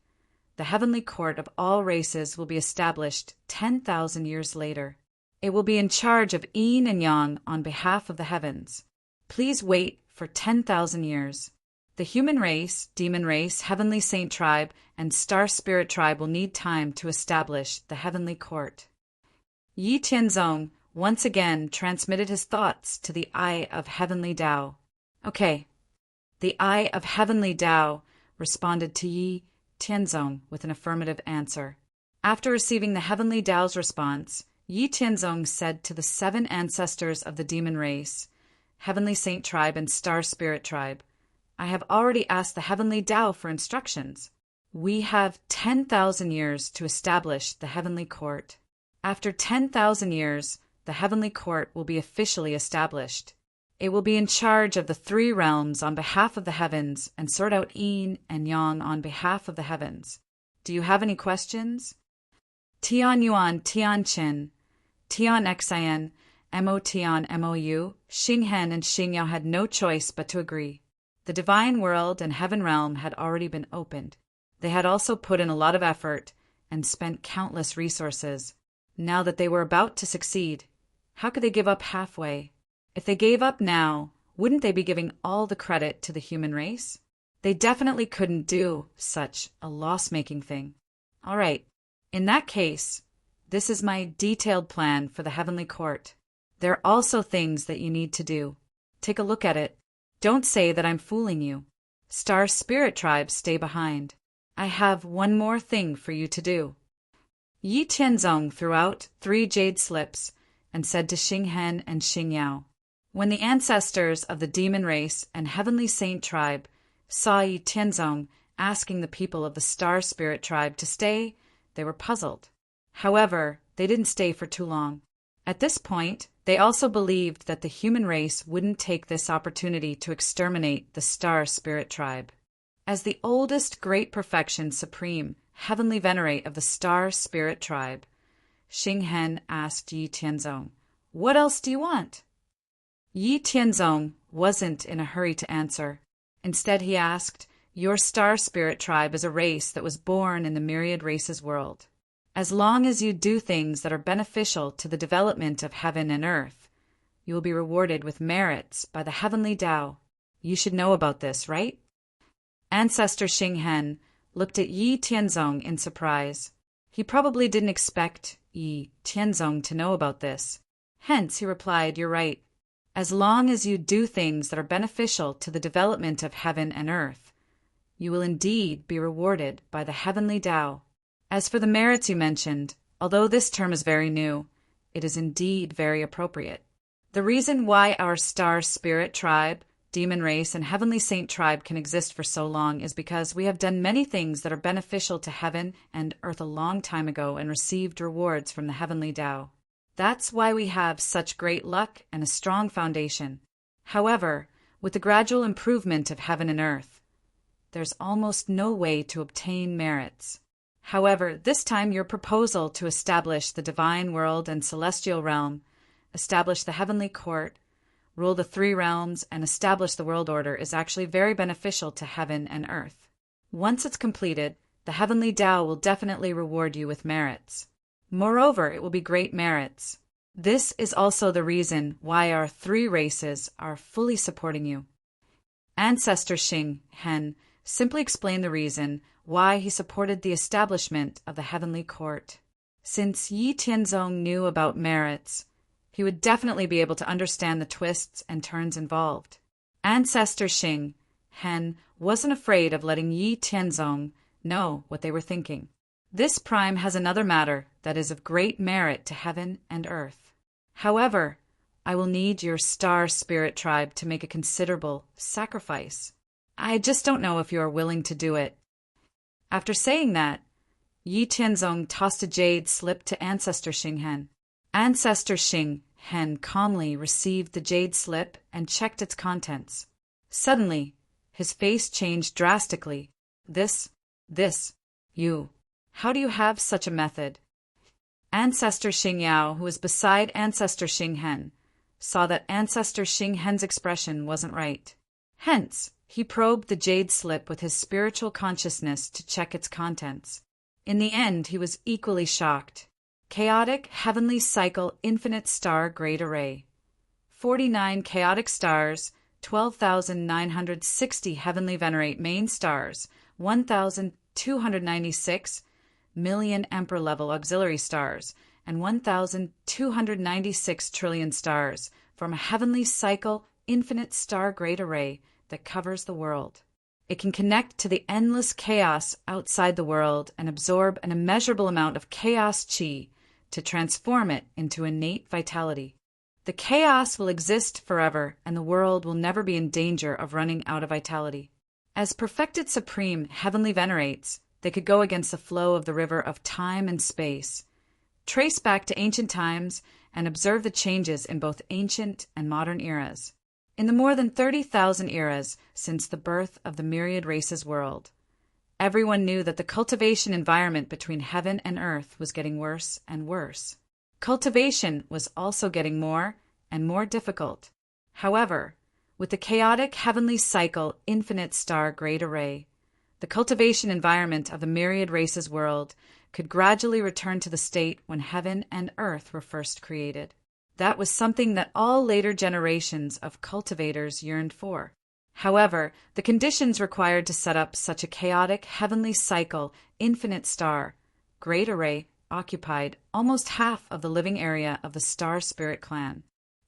the heavenly court of all races will be established 10,000 years later. It will be in charge of yin and yang on behalf of the heavens. Please wait for 10,000 years. The human race, demon race, Heavenly Saint Tribe, and Star Spirit Tribe will need time to establish the heavenly court. Yi Tianzong once again transmitted his thoughts to the Eye of Heavenly Tao. Okay. The Eye of Heavenly Tao responded to Yi Tianzong with an affirmative answer. After receiving the Heavenly Tao's response, Yi Tianzong said to the 7 ancestors of the demon race, Heavenly Saint Tribe, and Star Spirit Tribe, I have already asked the Heavenly Tao for instructions. We have 10,000 years to establish the heavenly court. After 10,000 years, the heavenly court will be officially established. It will be in charge of the 3 realms on behalf of the heavens and sort out yin and yang on behalf of the heavens. Do you have any questions? Tianyuan, Tianchen, Tianxian, Mo Tian, Mou, Xinghen, and Xingyao had no choice but to agree. The divine world and heaven realm had already been opened. They had also put in a lot of effort and spent countless resources. Now that they were about to succeed, how could they give up halfway? If they gave up now, wouldn't they be giving all the credit to the human race? They definitely couldn't do such a loss-making thing. All right, in that case, this is my detailed plan for the heavenly court. There are also things that you need to do. Take a look at it. Don't say that I'm fooling you. Star Spirit tribes stay behind. I have one more thing for you to do. Yi Tianzong threw out 3 jade slips and said to Xing Hen and Xing Yao. When the ancestors of the demon race and heavenly saint tribe saw Yi Tianzong asking the people of the Star Spirit tribe to stay, they were puzzled. However, they didn't stay for too long. At this point, they also believed that the human race wouldn't take this opportunity to exterminate the Star Spirit tribe. As the oldest great perfection supreme, heavenly venerate of the Star Spirit tribe, Xing Hen asked Yi Tianzong, "What else do you want?" Yi Tianzong wasn't in a hurry to answer. Instead, he asked, "Your Star Spirit tribe is a race that was born in the myriad races world. As long as you do things that are beneficial to the development of heaven and earth, you will be rewarded with merits by the heavenly Tao. You should know about this, right?" Ancestor Xing Hen looked at Yi Tianzong in surprise. He probably didn't expect Yi Tianzong to know about this. Hence, he replied, "You're right. As long as you do things that are beneficial to the development of heaven and earth, you will indeed be rewarded by the heavenly Tao. As for the merits you mentioned, although this term is very new, it is indeed very appropriate. The reason why our Star Spirit tribe, demon race, and heavenly saint tribe can exist for so long is because we have done many things that are beneficial to heaven and earth a long time ago and received rewards from the heavenly Tao. That's why we have such great luck and a strong foundation. However, with the gradual improvement of heaven and earth, there's almost no way to obtain merits. However, this time your proposal to establish the divine world and celestial realm, establish the heavenly court, rule the 3 realms, and establish the world order is actually very beneficial to heaven and earth. Once it's completed, the heavenly Tao will definitely reward you with merits. Moreover, it will be great merits. This is also the reason why our 3 races are fully supporting you." Ancestor Xing Hen simply explained the reason why he supported the establishment of the heavenly court. Since Yi Tianzong knew about merits, he would definitely be able to understand the twists and turns involved. Ancestor Xing Hen wasn't afraid of letting Yi Tianzong know what they were thinking. This prime has another matter that is of great merit to heaven and earth. However, I will need your Star Spirit tribe to make a considerable sacrifice. I just don't know if you are willing to do it. After saying that, Yi Tianzong tossed a jade slip to Ancestor Xing Hen. Ancestor Xing Hen calmly received the jade slip and checked its contents. Suddenly, his face changed drastically. You. How do you have such a method?" Ancestor Xing Yao, who was beside Ancestor Xing Hen, saw that Ancestor Xing Hen's expression wasn't right. Hence, he probed the jade slip with his spiritual consciousness to check its contents. In the end, he was equally shocked. Chaotic Heavenly Cycle Infinite Star Great Array. 49 chaotic stars, 12,960 Heavenly Venerate main stars, 1,296 million Emperor level auxiliary stars, and 1,296 trillion stars form a Heavenly Cycle Infinite Star Great Array that covers the world. It can connect to the endless chaos outside the world and absorb an immeasurable amount of chaos chi to transform it into innate vitality. The chaos will exist forever, and the world will never be in danger of running out of vitality. As perfected supreme heavenly venerates, they could go against the flow of the river of time and space, trace back to ancient times, and observe the changes in both ancient and modern eras. In the more than 30,000 eras since the birth of the myriad races world, everyone knew that the cultivation environment between heaven and earth was getting worse and worse. Cultivation was also getting more and more difficult. However, with the chaotic heavenly cycle infinite star great array, the cultivation environment of the myriad races world could gradually return to the state when heaven and earth were first created. That was something that all later generations of cultivators yearned for. However, the conditions required to set up such a chaotic heavenly cycle infinite star great array occupied almost half of the living area of the Star Spirit clan.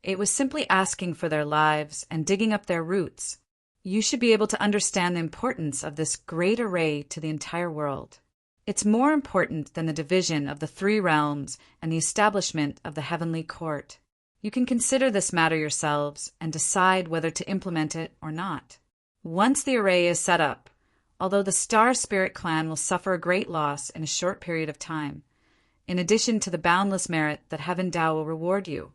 It was simply asking for their lives and digging up their roots, you should be able to understand the importance of this great array to the entire world. It's more important than the division of the 3 realms and the establishment of the heavenly court. You can consider this matter yourselves and decide whether to implement it or not. Once the array is set up, although the Star Spirit clan will suffer a great loss in a short period of time, in addition to the boundless merit that Heaven Tao will reward you,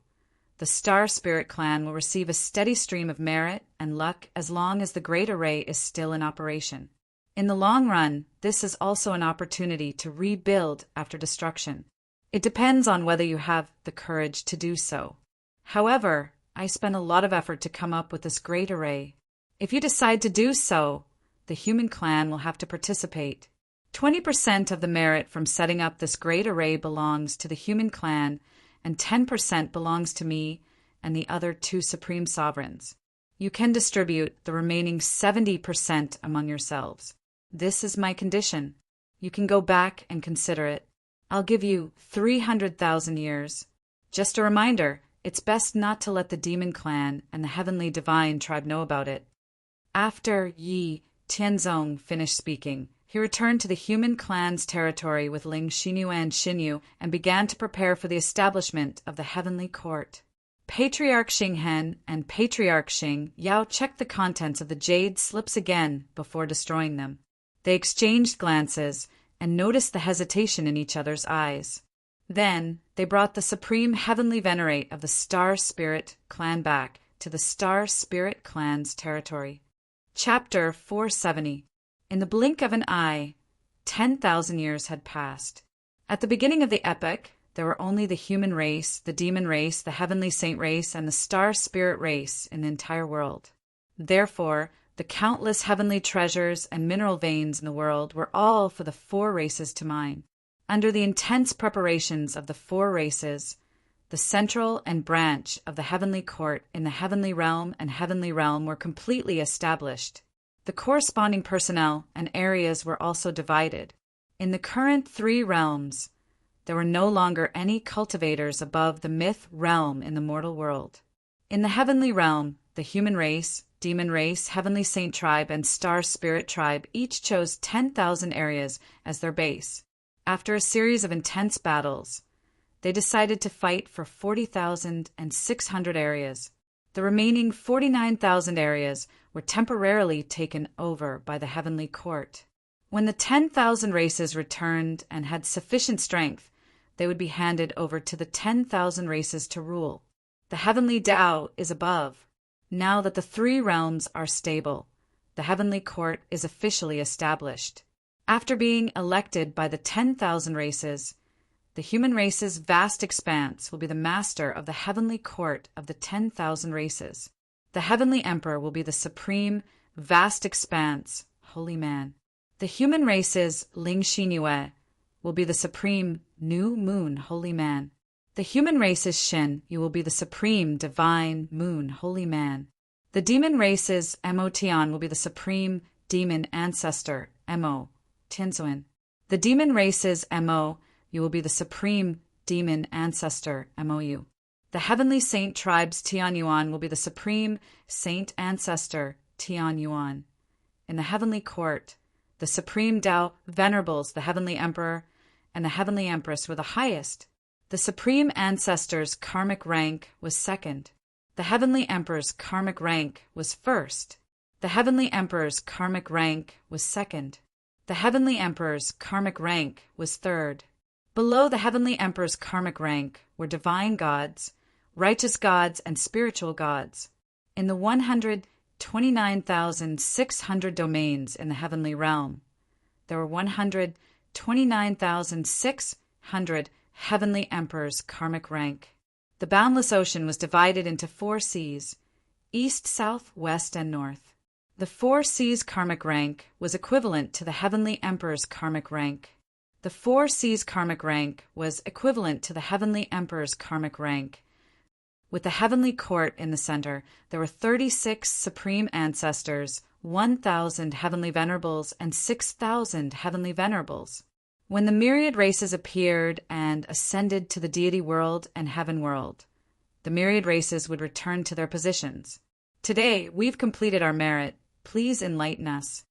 the Star Spirit clan will receive a steady stream of merit and luck as long as the great array is still in operation. In the long run, this is also an opportunity to rebuild after destruction. It depends on whether you have the courage to do so. However, I spent a lot of effort to come up with this great array. If you decide to do so, the human clan will have to participate. 20% of the merit from setting up this great array belongs to the human clan, and 10% belongs to me and the other 2 supreme sovereigns. You can distribute the remaining 70% among yourselves. This is my condition. You can go back and consider it. I'll give you 300,000 years. Just a reminder, it's best not to let the demon clan and the heavenly divine tribe know about it. After Yi Tianzong finished speaking, he returned to the human clan's territory with Ling Xinyu and Xinyu and began to prepare for the establishment of the heavenly court. Patriarch Xinghen and Patriarch Xing Yao checked the contents of the jade slips again before destroying them. They exchanged glances and noticed the hesitation in each other's eyes. Then they brought the supreme heavenly venerate of the Star Spirit clan back to the Star Spirit clan's territory. Chapter 470. In the blink of an eye, 10,000 years had passed. At the beginning of the epoch, there were only the human race, the demon race, the heavenly saint race, and the Star Spirit race in the entire world. Therefore, the countless heavenly treasures and mineral veins in the world were all for the 4 races to mine. Under the intense preparations of the 4 races, the central and branch of the heavenly court in the heavenly realm and heavenly realm were completely established. The corresponding personnel and areas were also divided. In the current 3 realms, there were no longer any cultivators above the myth realm in the mortal world. In the heavenly realm, the human race, demon race, heavenly saint tribe, and Star Spirit tribe each chose 10,000 areas as their base. After a series of intense battles, they decided to fight for 40,600 areas. The remaining 49,000 areas were temporarily taken over by the heavenly court. When the 10,000 races returned and had sufficient strength, they would be handed over to the 10,000 races to rule. The heavenly Tao is above. Now that the 3 realms are stable, the heavenly court is officially established. After being elected by the 10,000 races, the human race's vast expanse will be the master of the heavenly court of the 10,000 races. The heavenly emperor will be the supreme, vast expanse, holy man. The human race's Ling Xinyue will be the supreme, new moon, holy man. The human race's Shin Yu will be the supreme, divine, moon, holy man. The demon race's Mo Tian will be the supreme, demon ancestor, Mo Tianzuan. The demon race's Mo You will be the supreme demon ancestor, MOU. The heavenly saint tribe's Tian Yuan will be the supreme saint ancestor, Tian Yuan. In the heavenly court, the supreme Tao venerables the heavenly emperor and the heavenly empress were the highest. The supreme ancestor's karmic rank was second. The heavenly emperor's karmic rank was first. The heavenly emperor's karmic rank was second. The heavenly emperor's karmic rank was third. Below the heavenly emperor's karmic rank were divine gods, righteous gods, and spiritual gods. In the 129,600 domains in the heavenly realm, there were 129,600 heavenly emperors' karmic rank. The boundless ocean was divided into 4 seas, east, south, west, and north. The 4 seas' karmic rank was equivalent to the heavenly emperor's karmic rank. The 4 seas' karmic rank was equivalent to the heavenly emperor's karmic rank. With the heavenly court in the center, there were 36 supreme ancestors, 1,000 heavenly venerables, and 6,000 heavenly venerables. When the myriad races appeared and ascended to the deity world and heaven world, the myriad races would return to their positions. Today, we've completed our merit please enlighten us."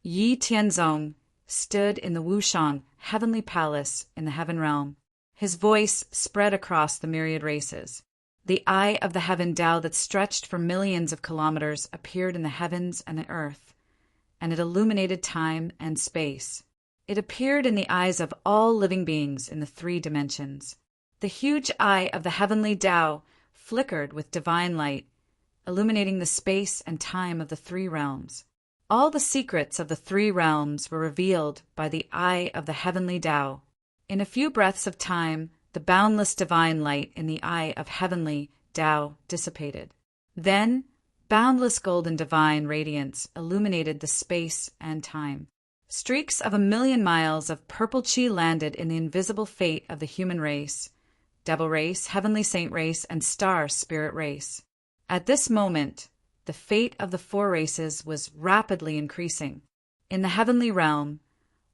Yi Tianzong stood in the Wushang heavenly palace in the heaven realm. His voice spread across the myriad races. The eye of the heaven Tao that stretched for millions of kilometers appeared in the heavens and the earth, and it illuminated time and space. It appeared in the eyes of all living beings in the 3 dimensions. The huge eye of the heavenly Tao flickered with divine light, illuminating the space and time of the 3 realms. All the secrets of the 3 realms were revealed by the eye of the heavenly Tao. In a few breaths of time, the boundless divine light in the eye of heavenly Tao dissipated. Then, boundless golden divine radiance illuminated the space and time. Streaks of 1,000,000 miles of purple chi landed in the invisible fate of the human race, devil race, heavenly saint race, and star spirit race. At this moment, the fate of the 4 races was rapidly increasing. In the heavenly realm,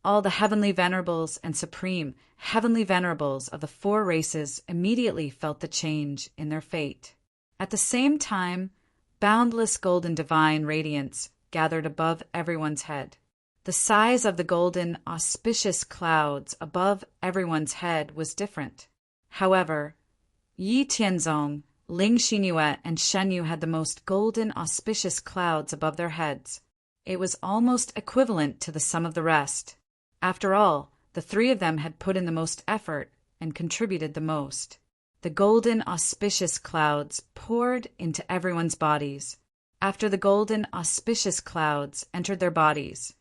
all the heavenly venerables and supreme heavenly venerables of the 4 races immediately felt the change in their fate. At the same time, boundless golden divine radiance gathered above everyone's head. The size of the golden auspicious clouds above everyone's head was different. However, Yi Tianzong, Ling Xinyue, and Shen Yu had the most golden auspicious clouds above their heads. It was almost equivalent to the sum of the rest. After all, the 3 of them had put in the most effort and contributed the most. The golden auspicious clouds poured into everyone's bodies. After the golden auspicious clouds entered their bodies,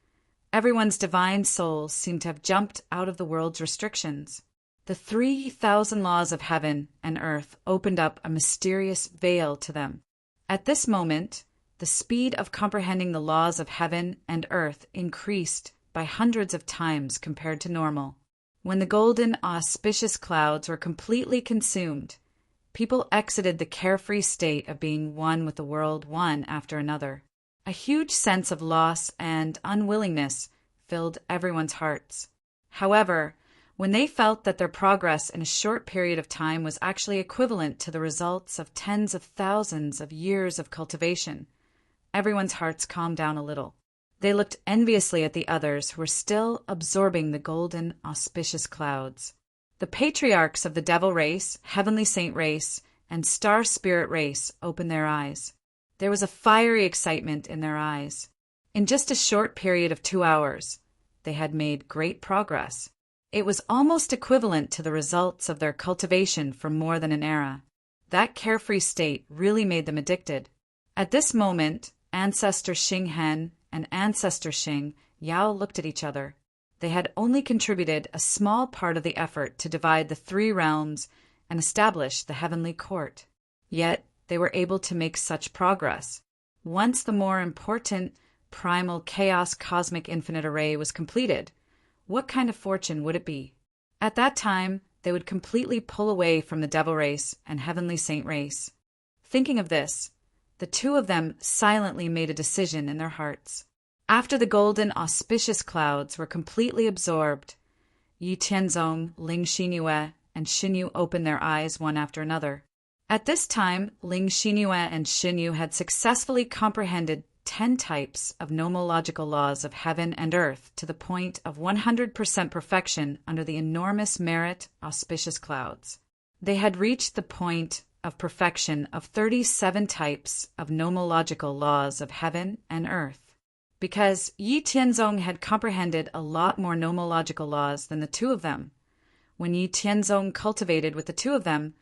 everyone's divine souls seemed to have jumped out of the world's restrictions. The 3,000 laws of heaven and earth opened up a mysterious veil to them. At this moment, the speed of comprehending the laws of heaven and earth increased by hundreds of times compared to normal. When the golden auspicious clouds were completely consumed, people exited the carefree state of being one with the world one after another. A huge sense of loss and unwillingness filled everyone's hearts. However, when they felt that their progress in a short period of time was actually equivalent to the results of tens of thousands of years of cultivation, everyone's hearts calmed down a little. They looked enviously at the others who were still absorbing the golden auspicious clouds. The patriarchs of the devil race, heavenly saint race, and star spirit race opened their eyes. There was a fiery excitement in their eyes. In just a short period of 2 hours, they had made great progress. It was almost equivalent to the results of their cultivation for more than an era. That carefree state really made them addicted. At this moment, Ancestor Xing Hen and Ancestor Xing Yao looked at each other. They had only contributed a small part of the effort to divide the 3 realms and establish the heavenly court. Yet they were able to make such progress. Once the more important primal chaos cosmic infinite array was completed, what kind of fortune would it be? At that time, they would completely pull away from the devil race and heavenly saint race. Thinking of this, the 2 of them silently made a decision in their hearts. After the golden auspicious clouds were completely absorbed, Yi Tianzong, Ling Xinyue, and Shen Yu opened their eyes one after another. At this time, Ling Xinyue and Shen Yu had successfully comprehended 10 types of nomological laws of heaven and earth to the point of 100% perfection under the enormous merit auspicious clouds. They had reached the point of perfection of 37 types of nomological laws of heaven and earth. Because Yi Tianzong had comprehended a lot more nomological laws than the 2 of them, when Yi Tianzong cultivated with the 2 of them,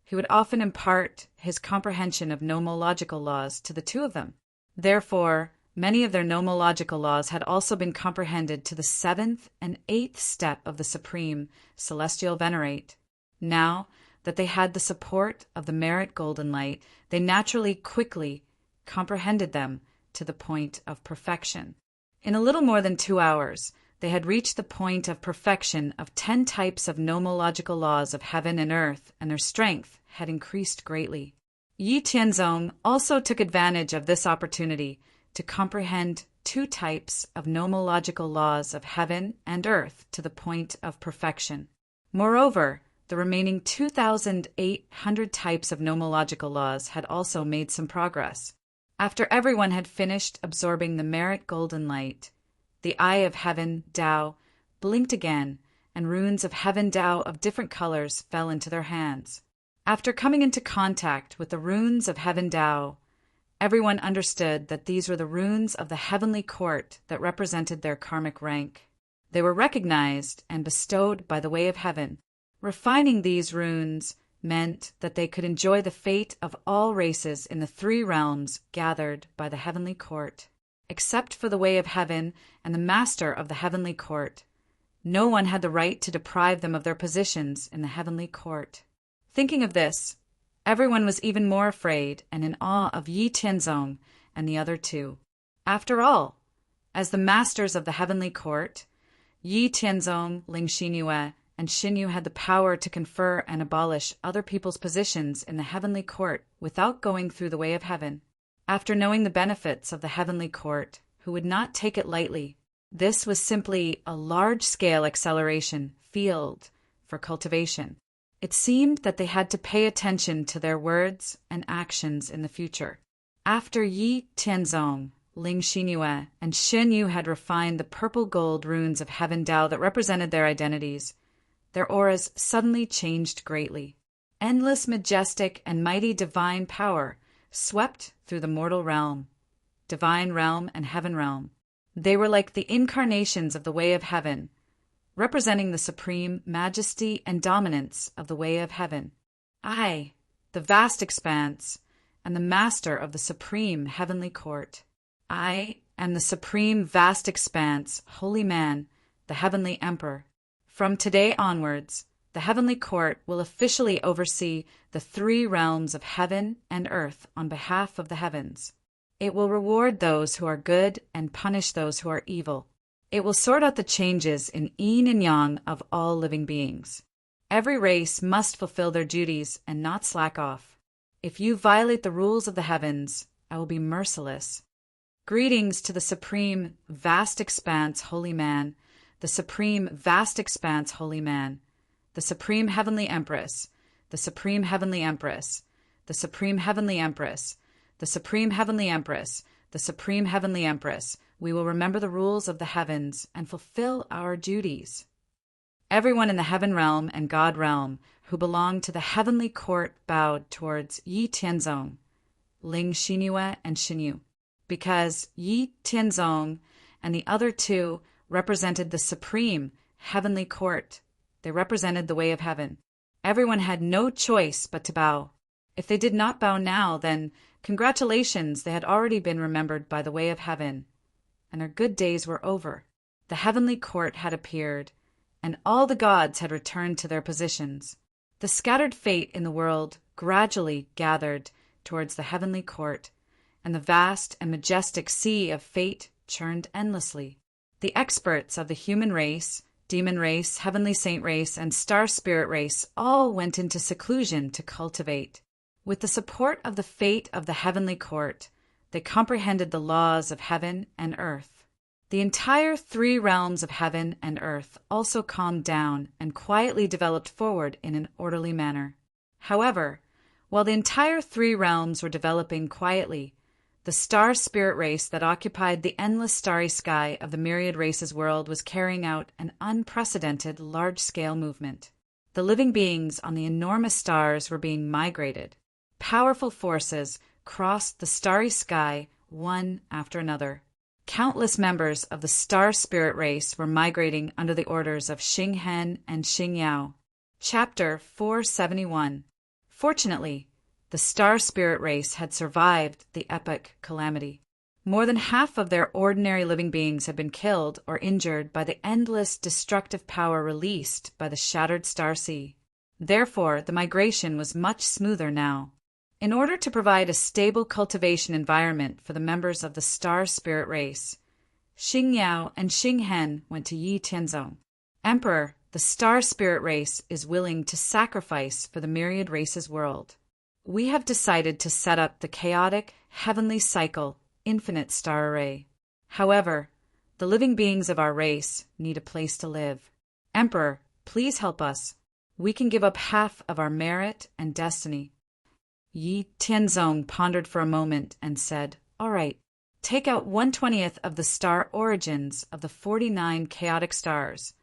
he would often impart his comprehension of nomological laws to the 2 of them. Therefore, many of their nomological laws had also been comprehended to the 7th and 8th step of the Supreme Celestial Venerate. Now that they had the support of the Merit Golden Light, they naturally quickly comprehended them to the point of perfection. In a little more than 2 hours, they had reached the point of perfection of 10 types of nomological laws of heaven and earth, and their strength had increased greatly. Yi Tianzong also took advantage of this opportunity to comprehend 2 types of nomological laws of heaven and earth to the point of perfection. Moreover, the remaining 2,800 types of nomological laws had also made some progress. After everyone had finished absorbing the merit golden light, the eye of heaven, Tao, blinked again, and runes of heaven Tao of different colors fell into their hands. After coming into contact with the runes of heaven Tao, everyone understood that these were the runes of the heavenly court that represented their karmic rank. They were recognized and bestowed by the way of heaven. Refining these runes meant that they could enjoy the fate of all races in the 3 realms gathered by the heavenly court. Except for the way of heaven and the master of the heavenly court, no one had the right to deprive them of their positions in the heavenly court. Thinking of this, everyone was even more afraid and in awe of Yi Tianzong and the other 2. After all, as the masters of the heavenly court, Yi Tianzong, Ling Xinyue, and Xinyu had the power to confer and abolish other people's positions in the heavenly court without going through the way of heaven. After knowing the benefits of the heavenly court, who would not take it lightly, this was simply a large-scale acceleration field for cultivation. It seemed that they had to pay attention to their words and actions in the future. After Yi Tianzong, Ling Xinyue, and Xinyu had refined the purple-gold runes of heaven Tao that represented their identities, their auras suddenly changed greatly. Endless, majestic, and mighty divine power swept through the mortal realm, divine realm and heaven realm. They were like the incarnations of the way of heaven, representing the supreme majesty and dominance of the way of heaven. I, the vast expanse, am the master of the supreme heavenly court. I am the supreme vast expanse, holy man, the heavenly emperor. From today onwards, the heavenly court will officially oversee the 3 realms of heaven and earth on behalf of the heavens. It will reward those who are good and punish those who are evil. It will sort out the changes in yin and yang of all living beings. Every race must fulfill their duties and not slack off. If you violate the rules of the heavens, I will be merciless. Greetings to the supreme vast expanse holy man, the supreme vast expanse holy man, the supreme heavenly empress, the supreme heavenly empress, the supreme heavenly empress, the supreme heavenly empress, the supreme heavenly empress. We will remember the rules of the heavens and fulfill our duties. Everyone in the heaven realm and God realm who belonged to the heavenly court bowed towards Yi Tianzong, Ling Xinyue, and Xinyu, because Yi Tianzong and the other 2 represented the supreme heavenly court. They represented the way of heaven. Everyone had no choice but to bow. If they did not bow now, then congratulations, they had already been remembered by the way of heaven, and their good days were over. The heavenly court had appeared, and all the gods had returned to their positions. The scattered fate in the world gradually gathered towards the heavenly court, and the vast and majestic sea of fate churned endlessly. The experts of the human race, demon race, heavenly saint race, and star spirit race all went into seclusion to cultivate. With the support of the fate of the heavenly court, they comprehended the laws of heaven and earth. The entire 3 realms of heaven and earth also calmed down and quietly developed forward in an orderly manner. However, while the entire 3 realms were developing quietly, the star spirit race that occupied the endless starry sky of the myriad races world was carrying out an unprecedented large-scale movement. The living beings on the enormous stars were being migrated. Powerful forces crossed the starry sky one after another. Countless members of the star spirit race were migrating under the orders of Xing Hen and Xing Yao. Chapter 471. Fortunately, the star spirit race had survived the epic calamity. More than half of their ordinary living beings had been killed or injured by the endless destructive power released by the shattered star sea. Therefore, the migration was much smoother now. In order to provide a stable cultivation environment for the members of the star spirit race, Xing Yao and Xing Hen went to Yi Tianzong. Emperor, the star spirit race is willing to sacrifice for the myriad races world. We have decided to set up the chaotic, heavenly cycle, infinite star array. However, the living beings of our race need a place to live. Emperor, please help us. We can give up half of our merit and destiny. Yi Tianzong pondered for a moment and said, Alright, take out 1/20th of the star origins of the 49 chaotic stars,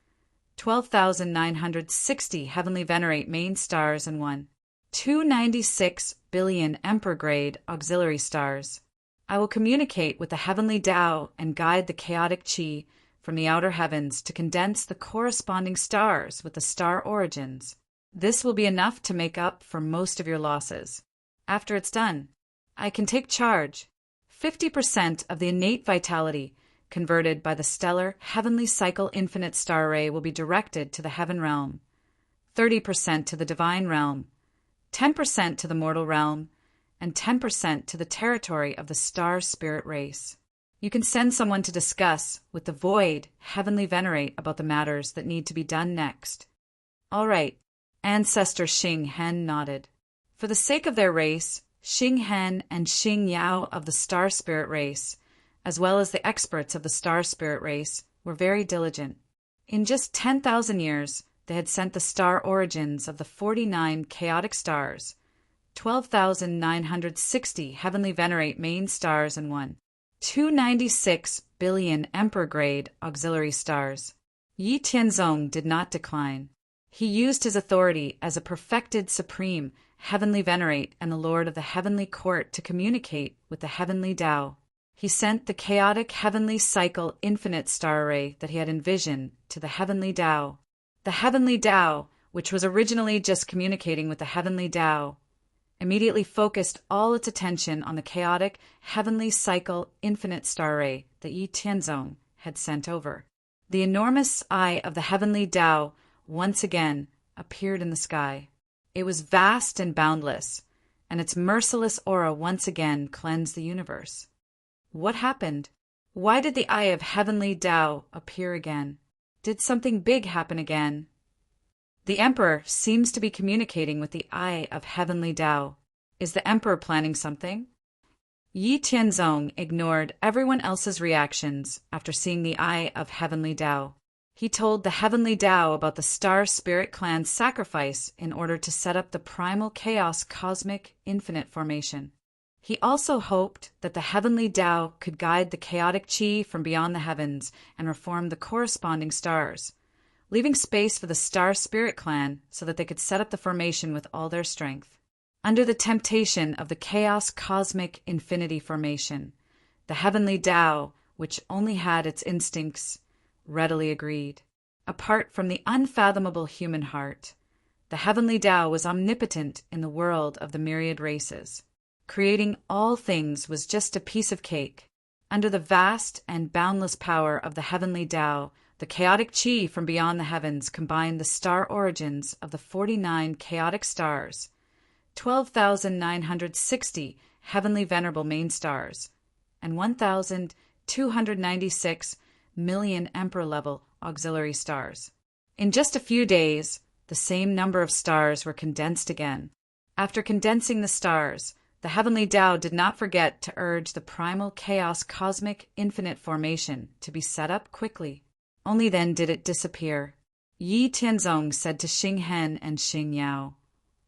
12,960 heavenly venerate main stars, and 296 billion emperor-grade auxiliary stars. I will communicate with the heavenly Tao and guide the chaotic Qi from the outer heavens to condense the corresponding stars with the star origins. This will be enough to make up for most of your losses. After it's done, I can take charge. 50% of the innate vitality converted by the stellar heavenly cycle infinite star array will be directed to the heaven realm, 30% to the divine realm, 10% to the mortal realm, and 10% to the territory of the star spirit race. You can send someone to discuss with the void heavenly venerate about the matters that need to be done next. All right, Ancestor Xing Hen nodded. For the sake of their race, Xing Hen and Xing Yao of the star spirit race, as well as the experts of the star spirit race, were very diligent. In just 10,000 years, they had sent the star origins of the 49 chaotic stars, 12,960 heavenly venerate main stars, and 296 billion emperor-grade auxiliary stars. Yi Tianzong did not decline. He used his authority as a perfected supreme heavenly venerate and the lord of the heavenly court to communicate with the heavenly Tao. He sent the chaotic heavenly cycle infinite star array that he had envisioned to the heavenly Tao. The heavenly Tao, which was originally just communicating with the heavenly Tao, immediately focused all its attention on the chaotic heavenly cycle infinite star array that Yi Tianzong had sent over. The enormous eye of the heavenly Tao once again appeared in the sky. It was vast and boundless, and its merciless aura once again cleansed the universe. What happened? Why did the eye of heavenly Tao appear again? Did something big happen again? The Emperor seems to be communicating with the eye of heavenly Tao. Is the Emperor planning something? Yi Tianzong ignored everyone else's reactions after seeing the eye of heavenly Tao. He told the heavenly Tao about the Star Spirit Clan's sacrifice in order to set up the primal chaos cosmic infinite formation. He also hoped that the heavenly Tao could guide the chaotic Qi from beyond the heavens and reform the corresponding stars, leaving space for the Star Spirit Clan so that they could set up the formation with all their strength. Under the temptation of the chaos cosmic infinity formation, the heavenly Tao, which only had its instincts, readily agreed. Apart from the unfathomable human heart, the heavenly Tao was omnipotent in the world of the myriad races. Creating all things was just a piece of cake. Under the vast and boundless power of the heavenly Tao, the chaotic Qi from beyond the heavens combined the star origins of the 49 chaotic stars, 12,960 heavenly venerable main stars, and 1,296 million emperor-level auxiliary stars. In just a few days, the same number of stars were condensed again. After condensing the stars, the heavenly Tao did not forget to urge the primal chaos cosmic infinite formation to be set up quickly. Only then did it disappear. Yi Tianzong said to Xing Hen and Xing Yao,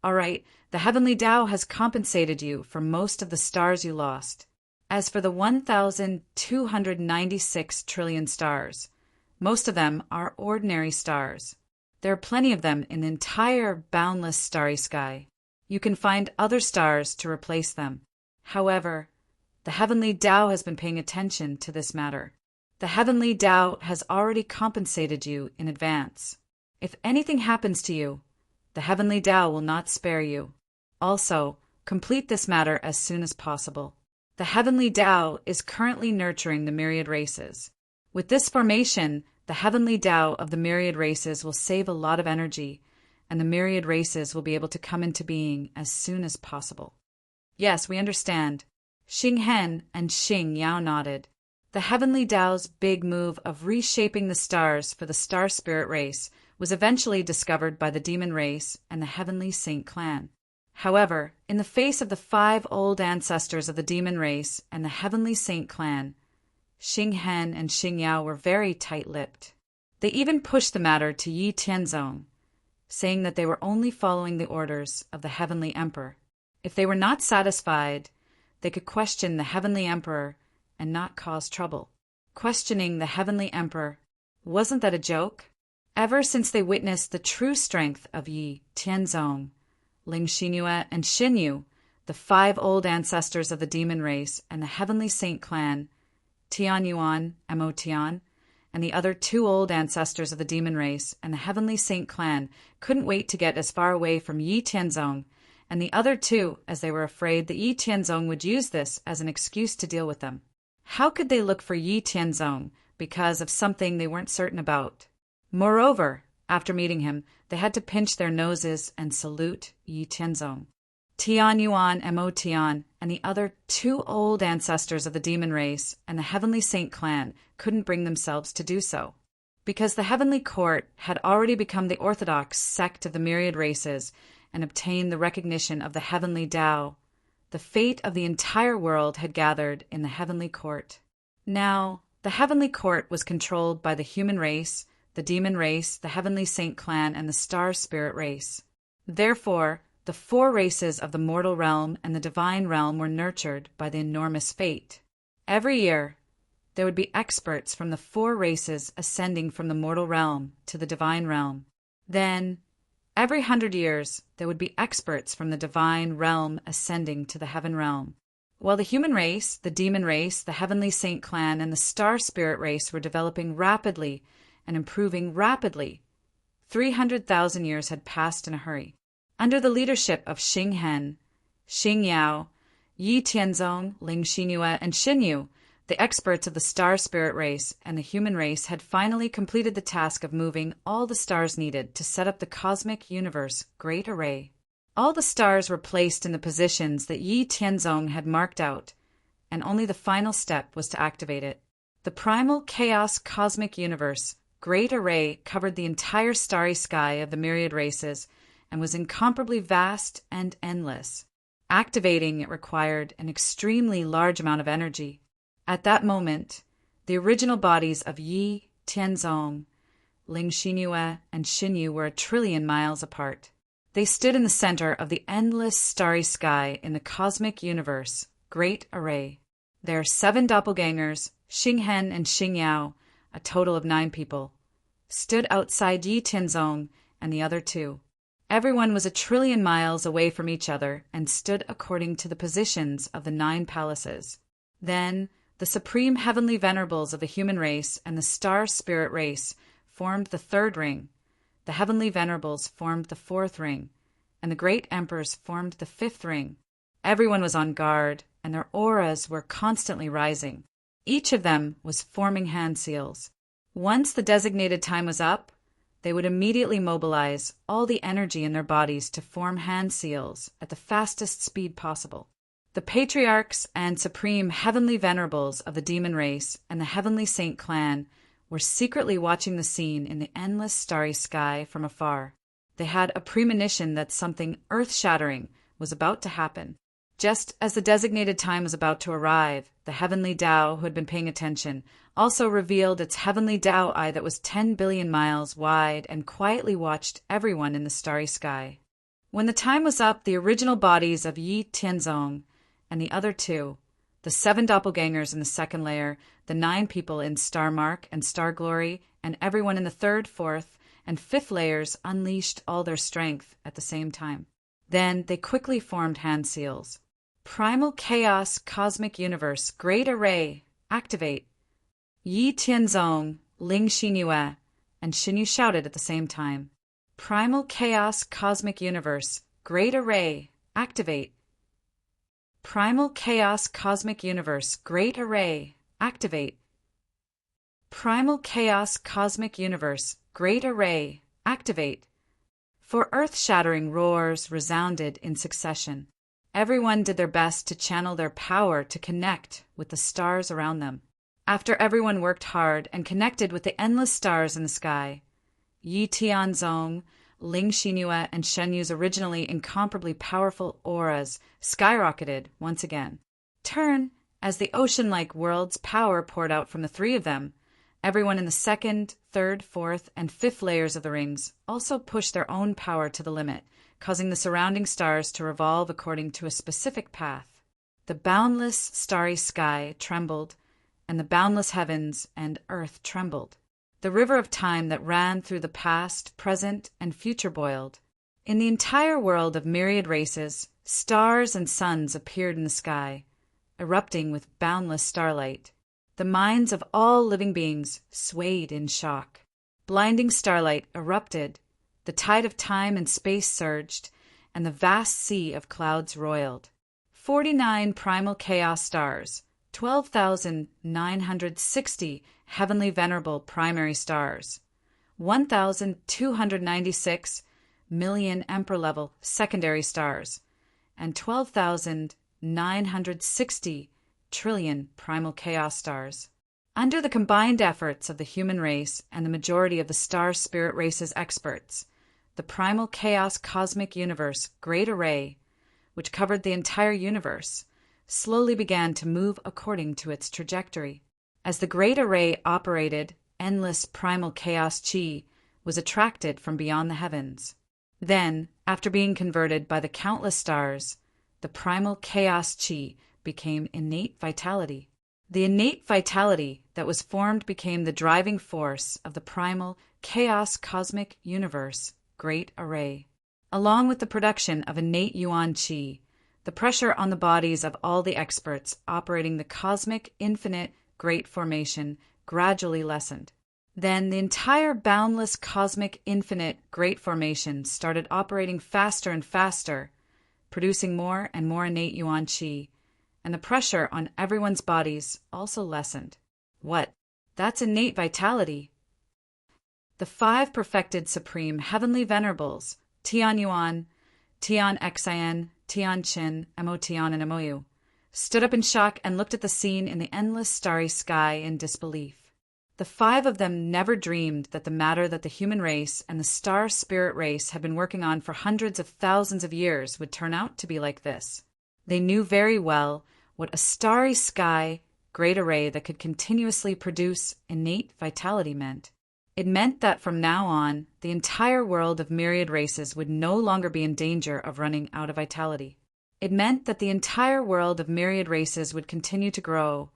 "All right, the heavenly Tao has compensated you for most of the stars you lost. As for the 1,296 trillion stars, most of them are ordinary stars. There are plenty of them in the entire boundless starry sky. You can find other stars to replace them. However, the heavenly Tao has been paying attention to this matter. The heavenly Tao has already compensated you in advance. If anything happens to you, the heavenly Tao will not spare you. Also, complete this matter as soon as possible. The heavenly Tao is currently nurturing the myriad races. With this formation, the heavenly Tao of the myriad races will save a lot of energy, and the myriad races will be able to come into being as soon as possible." "Yes, we understand." Xing Hen and Xing Yao nodded. The heavenly Tao's big move of reshaping the stars for the star spirit race was eventually discovered by the demon race and the heavenly saint clan. However, in the face of the 5 old ancestors of the demon race and the heavenly saint clan, Xing Hen and Xing Yao were very tight-lipped. They even pushed the matter to Yi Tianzong, saying that they were only following the orders of the heavenly emperor. If they were not satisfied, they could question the Heavenly Emperor and not cause trouble. Questioning the Heavenly Emperor, wasn't that a joke? Ever since they witnessed the true strength of Yi Tianzong, Ling Xingyue, and Xinyu, the 5 old ancestors of the demon race and the Heavenly Saint clan, Tian Yuan, Mo Tian, and the other 2 old ancestors of the demon race and the Heavenly Saint clan couldn't wait to get as far away from Yi Tianzong and the other 2 as they were afraid that Yi Tianzong would use this as an excuse to deal with them. How could they look for Yi Tianzong because of something they weren't certain about? Moreover, after meeting him, they had to pinch their noses and salute Yi Tianzong. Tian Yuan, Mo Tian, and the other 2 old ancestors of the demon race and the Heavenly Saint clan couldn't bring themselves to do so. Because the Heavenly Court had already become the orthodox sect of the myriad races and obtained the recognition of the Heavenly Tao, the fate of the entire world had gathered in the Heavenly Court. Now, the Heavenly Court was controlled by the human race, the demon race, the Heavenly Saint clan, and the Star Spirit race. Therefore, the 4 races of the mortal realm and the divine realm were nurtured by the enormous fate. Every year, there would be experts from the 4 races ascending from the mortal realm to the divine realm. Then, every 100 years, there would be experts from the divine realm ascending to the heaven realm. While the human race, the demon race, the Heavenly Saint clan, and the Star Spirit race were developing rapidly and improving rapidly, 300,000 years had passed in a hurry. Under the leadership of Xing Hen, Xing Yao, Yi Tianzong, Ling Xingyue, and Xinyu, the experts of the Star Spirit race and the human race had finally completed the task of moving all the stars needed to set up the cosmic universe Great Array. All the stars were placed in the positions that Yi Tianzong had marked out, and only the final step was to activate it. The primal chaos cosmic universe Great Array covered the entire starry sky of the myriad races and was incomparably vast and endless. Activating it required an extremely large amount of energy. At that moment, the original bodies of Yi Tianzong, Ling Xingyue, and Xinyu were 1 trillion miles apart. They stood in the center of the endless starry sky in the cosmic universe, Great Array. Their 7 doppelgangers, Xing Hen and Xing Yao, a total of 9 people, stood outside Yi Tianzong and the other 2. Everyone was 1 trillion miles away from each other and stood according to the positions of the 9 palaces. Then, the supreme heavenly venerables of the human race and the Star Spirit race formed the 3rd ring, the heavenly venerables formed the 4th ring, and the great emperors formed the 5th ring. Everyone was on guard, and their auras were constantly rising. Each of them was forming hand seals. Once the designated time was up, they would immediately mobilize all the energy in their bodies to form hand seals at the fastest speed possible. The patriarchs and supreme heavenly venerables of the demon race and the Heavenly Saint clan were secretly watching the scene in the endless starry sky from afar. They had a premonition that something earth-shattering was about to happen. Just as the designated time was about to arrive, the Heavenly Tao, who had been paying attention, also revealed its Heavenly Tao eye that was 10 billion miles wide and quietly watched everyone in the starry sky. When the time was up, the original bodies of Yi Tianzong and the other 2, the 7 doppelgangers in the 2nd layer, the 9 people in Star Mark and Star Glory, and everyone in the 3rd, 4th, and 5th layers unleashed all their strength at the same time. Then they quickly formed hand seals. Primal Chaos Cosmic Universe Great Array, activate! Yi Tianzong, Ling Xingyue, and Xinyu shouted at the same time. Primal Chaos Cosmic Universe Great Array, activate! Primal Chaos Cosmic Universe Great Array, activate! Primal Chaos Cosmic Universe Great Array, activate! For earth-shattering roars resounded in succession. Everyone did their best to channel their power to connect with the stars around them. After everyone worked hard and connected with the endless stars in the sky, Yi Tianzong, Ling Xingyue, and Shenyu's originally incomparably powerful auras skyrocketed once again. Turn, as the ocean-like world's power poured out from the 3 of them, everyone in the 2nd, 3rd, 4th, and 5th layers of the rings also pushed their own power to the limit, causing the surrounding stars to revolve according to a specific path. The boundless starry sky trembled, and the boundless heavens and earth trembled. The river of time that ran through the past, present, and future boiled. In the entire world of myriad races, stars and suns appeared in the sky, erupting with boundless starlight. The minds of all living beings swayed in shock. Blinding starlight erupted, the tide of time and space surged, and the vast sea of clouds roiled. 49 primal chaos stars, 12,960 heavenly venerable primary stars, 1,296 million emperor-level secondary stars, and 12,960 trillion primal chaos stars. Under the combined efforts of the human race and the majority of the star spirit race's experts, the primal chaos cosmic universe Great Array, which covered the entire universe, slowly began to move according to its trajectory. As the Great Array operated, endless primal chaos chi was attracted from beyond the heavens. Then, after being converted by the countless stars, the primal chaos chi became innate vitality. The innate vitality that was formed became the driving force of the primal chaos cosmic universe Great Array. Along with the production of innate yuan chi, the pressure on the bodies of all the experts operating the cosmic infinite great formation gradually lessened. Then the entire boundless cosmic infinite great formation started operating faster and faster, producing more and more innate yuan chi, and the pressure on everyone's bodies also lessened. What? That's innate vitality. The 5 perfected supreme heavenly venerables, Tian Yuan, Tian Xin, Tian Qin, Mo Tian, and Moyu, stood up in shock and looked at the scene in the endless starry sky in disbelief. The 5 of them never dreamed that the matter that the human race and the star spirit race had been working on for hundreds of thousands of years would turn out to be like this. They knew very well what a starry sky, great array that could continuously produce innate vitality meant. It meant that from now on, the entire world of myriad races would no longer be in danger of running out of vitality. It meant that the entire world of myriad races would continue to grow.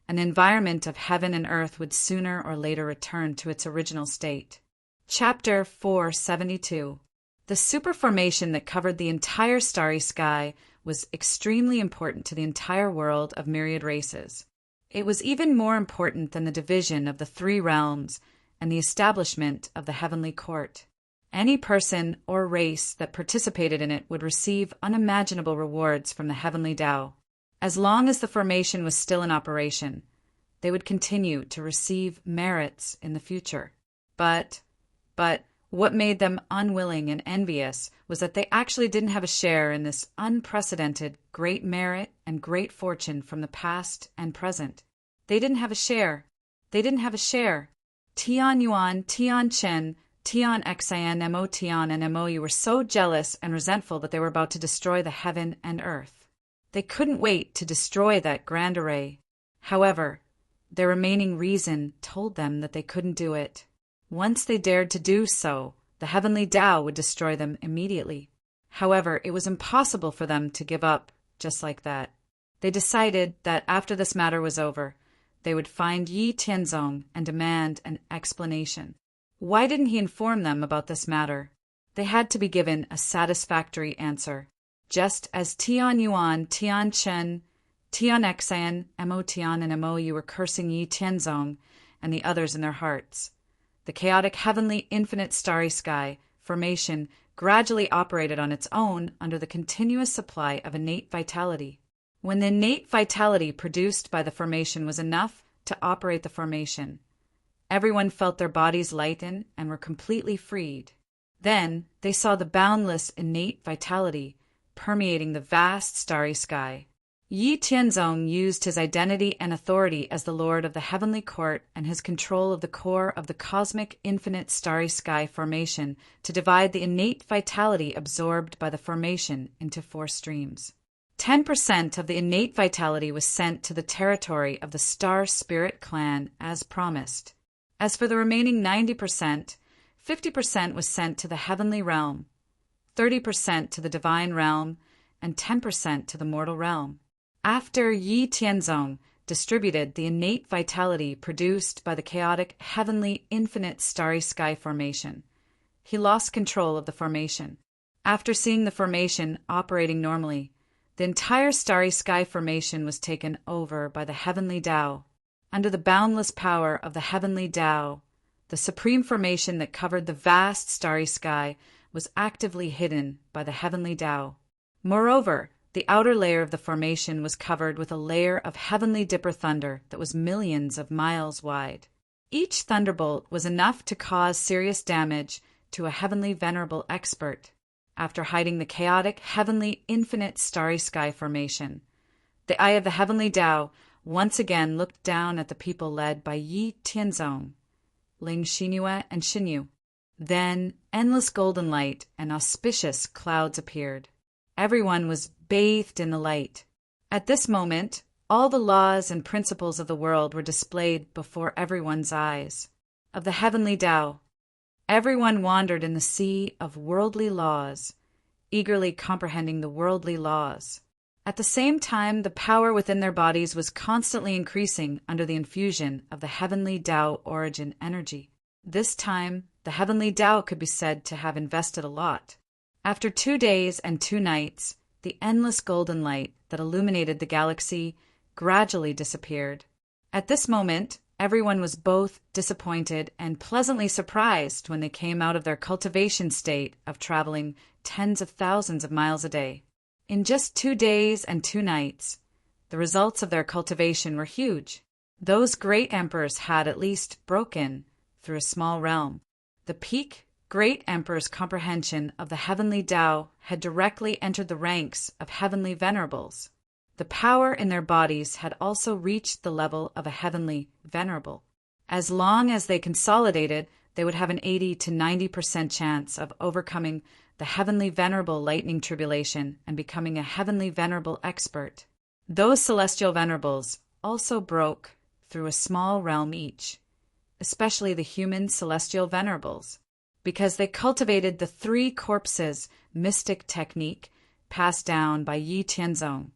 An environment of heaven and earth would sooner or later return to its original state. Chapter 472. The superformation that covered the entire starry sky was extremely important to the entire world of myriad races. It was even more important than the division of the 3 realms and the establishment of the heavenly court. Any person or race that participated in it would receive unimaginable rewards from the heavenly Tao. As long as the formation was still in operation, they would continue to receive merits in the future. But what made them unwilling and envious was that they actually didn't have a share in this unprecedented great merit and great fortune from the past and present. They didn't have a share. Tian Yuan, Tian Chen, Tian Xin, Mo Tian, and Moyu were so jealous and resentful that they were about to destroy the heaven and earth. They couldn't wait to destroy that grand array. However, their remaining reason told them that they couldn't do it. Once they dared to do so, the heavenly Tao would destroy them immediately. However, it was impossible for them to give up just like that. They decided that after this matter was over, they would find Yi Tianzong and demand an explanation. Why didn't he inform them about this matter? They had to be given a satisfactory answer. Just as Tian Yuan, Tian Chen, Tian Xin, Mo Tian, and Moyu were cursing Yi Tianzong and the others in their hearts. The chaotic heavenly infinite starry sky formation gradually operated on its own under the continuous supply of innate vitality. When the innate vitality produced by the formation was enough to operate the formation, everyone felt their bodies lighten and were completely freed. Then they saw the boundless innate vitality permeating the vast starry sky. Yi Tianzong used his identity and authority as the lord of the heavenly court and his control of the core of the cosmic infinite starry sky formation to divide the innate vitality absorbed by the formation into 4 streams. 10% of the innate vitality was sent to the territory of the Star Spirit clan as promised. As for the remaining 90%, 50% was sent to the heavenly realm, 30% to the divine realm, and 10% to the mortal realm. After Yi Tianzong distributed the innate vitality produced by the chaotic, heavenly, infinite starry sky formation, he lost control of the formation. After seeing the formation operating normally, the entire starry sky formation was taken over by the heavenly Tao. Under the boundless power of the heavenly Tao, the supreme formation that covered the vast starry sky was actively hidden by the heavenly Tao. Moreover, the outer layer of the formation was covered with a layer of heavenly dipper thunder that was millions of miles wide. Each thunderbolt was enough to cause serious damage to a heavenly venerable expert. After hiding the chaotic, heavenly, infinite starry sky formation, the eye of the heavenly Tao once again looked down at the people led by Yi Tianzong, Ling Xinyue, and Xinyu. Then endless golden light and auspicious clouds appeared. Everyone was bathed in the light. At this moment, all the laws and principles of the world were displayed before everyone's eyes. Of the heavenly Tao, everyone wandered in the sea of worldly laws, eagerly comprehending the worldly laws. At the same time, the power within their bodies was constantly increasing under the infusion of the heavenly Tao origin energy. This time, the heavenly Tao could be said to have invested a lot. After 2 days and 2 nights, the endless golden light that illuminated the galaxy gradually disappeared. At this moment, everyone was both disappointed and pleasantly surprised when they came out of their cultivation state of traveling tens of thousands of miles a day. In just 2 days and 2 nights, the results of their cultivation were huge. Those great emperors had at least broken through a small realm. The peak great emperor's comprehension of the heavenly Tao had directly entered the ranks of heavenly venerables. The power in their bodies had also reached the level of a heavenly venerable. As long as they consolidated, they would have an 80 to 90% chance of overcoming the heavenly venerable lightning tribulation and becoming a heavenly venerable expert. Those celestial venerables also broke through a small realm each, especially the human celestial venerables, because they cultivated the 3 corpses mystic technique passed down by Yi Tianzong.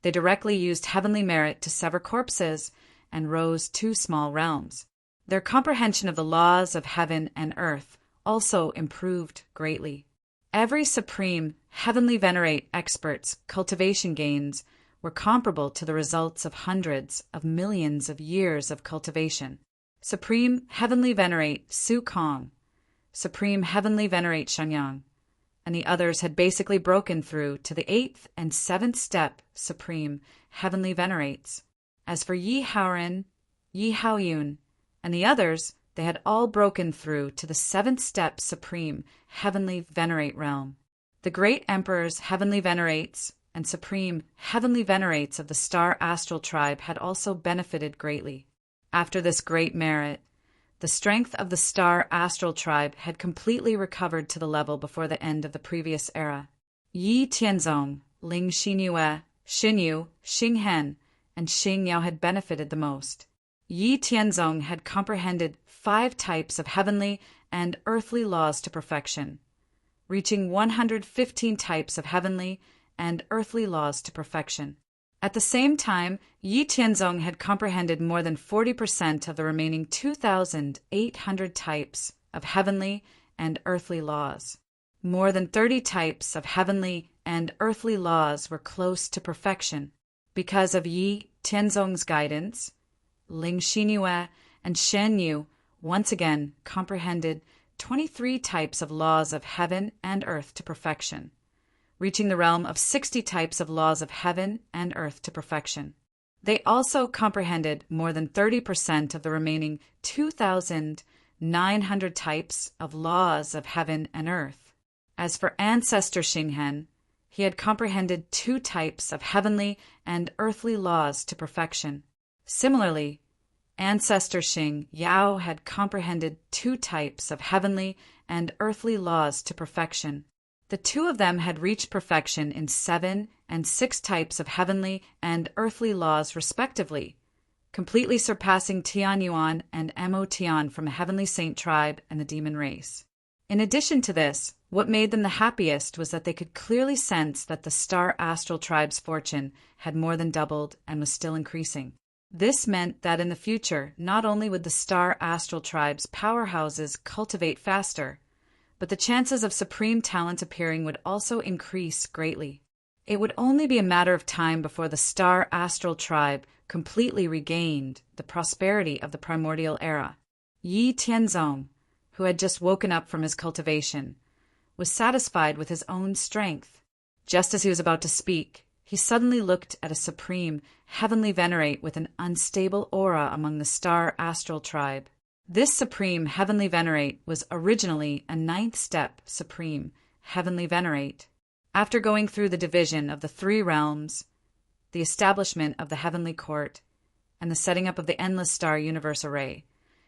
They directly used heavenly merit to sever corpses and rose 2 small realms. Their comprehension of the laws of heaven and earth also improved greatly. Every supreme, heavenly venerate expert's cultivation gains were comparable to the results of hundreds of millions of years of cultivation. Supreme heavenly venerate Su Kong, Supreme heavenly venerate Shangyang, and the others had basically broken through to the 8th and 7th step supreme heavenly venerates. As for Yi Haoren, Yi Haoyun, and the others, they had all broken through to the 7th step supreme heavenly venerate realm. The great emperor's heavenly venerates and supreme heavenly venerates of the star astral tribe had also benefited greatly. After this great merit, the strength of the star astral tribe had completely recovered to the level before the end of the previous era. Yi Tianzong, Ling Xinyue, Xinyu, Xinghen, and Xingyao had benefited the most. Yi Tianzong had comprehended 5 types of heavenly and earthly laws to perfection, reaching 115 types of heavenly and earthly laws to perfection. At the same time, Yi Tianzong had comprehended more than 40% of the remaining 2,800 types of heavenly and earthly laws. More than 30 types of heavenly and earthly laws were close to perfection. Because of Yi Tianzong's guidance, Ling Xinyue and Shen Yu once again comprehended 23 types of laws of heaven and earth to perfection, reaching the realm of 60 types of laws of heaven and earth to perfection. They also comprehended more than 30% of the remaining 2,900 types of laws of heaven and earth. As for Ancestor Xinghen, he had comprehended 2 types of heavenly and earthly laws to perfection. Similarly, Ancestor Xing Yao had comprehended 2 types of heavenly and earthly laws to perfection. The 2 of them had reached perfection in 7 and 6 types of heavenly and earthly laws respectively, completely surpassing Tian Yuan and Mo Tian from a heavenly saint tribe and the demon race. In addition to this, What made them the happiest was that they could clearly sense that the Star Astral Tribe's fortune had more than doubled and was still increasing. This meant that in the future, not only would the Star Astral Tribe's powerhouses cultivate faster, but the chances of supreme talent appearing would also increase greatly. It would only be a matter of time before the Star Astral Tribe completely regained the prosperity of the primordial era. Yi Tianzong, who had just woken up from his cultivation, was satisfied with his own strength. Just as he was about to speak, he suddenly looked at a supreme, heavenly venerate with an unstable aura among the Star Astral Tribe. This supreme heavenly venerate was originally a ninth-step supreme heavenly venerate. After going through the division of the three realms, the establishment of the heavenly court, and the setting up of the endless star universe array,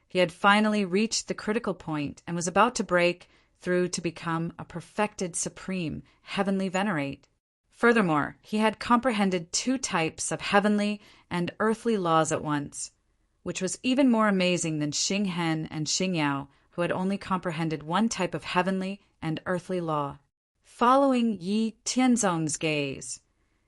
he had finally reached the critical point and was about to break through to become a perfected supreme heavenly venerate. Furthermore, he had comprehended two types of heavenly and earthly laws at once, which was even more amazing than Xing Hen and Xing Yao, who had only comprehended one type of heavenly and earthly law. Following Yi Tianzong's gaze,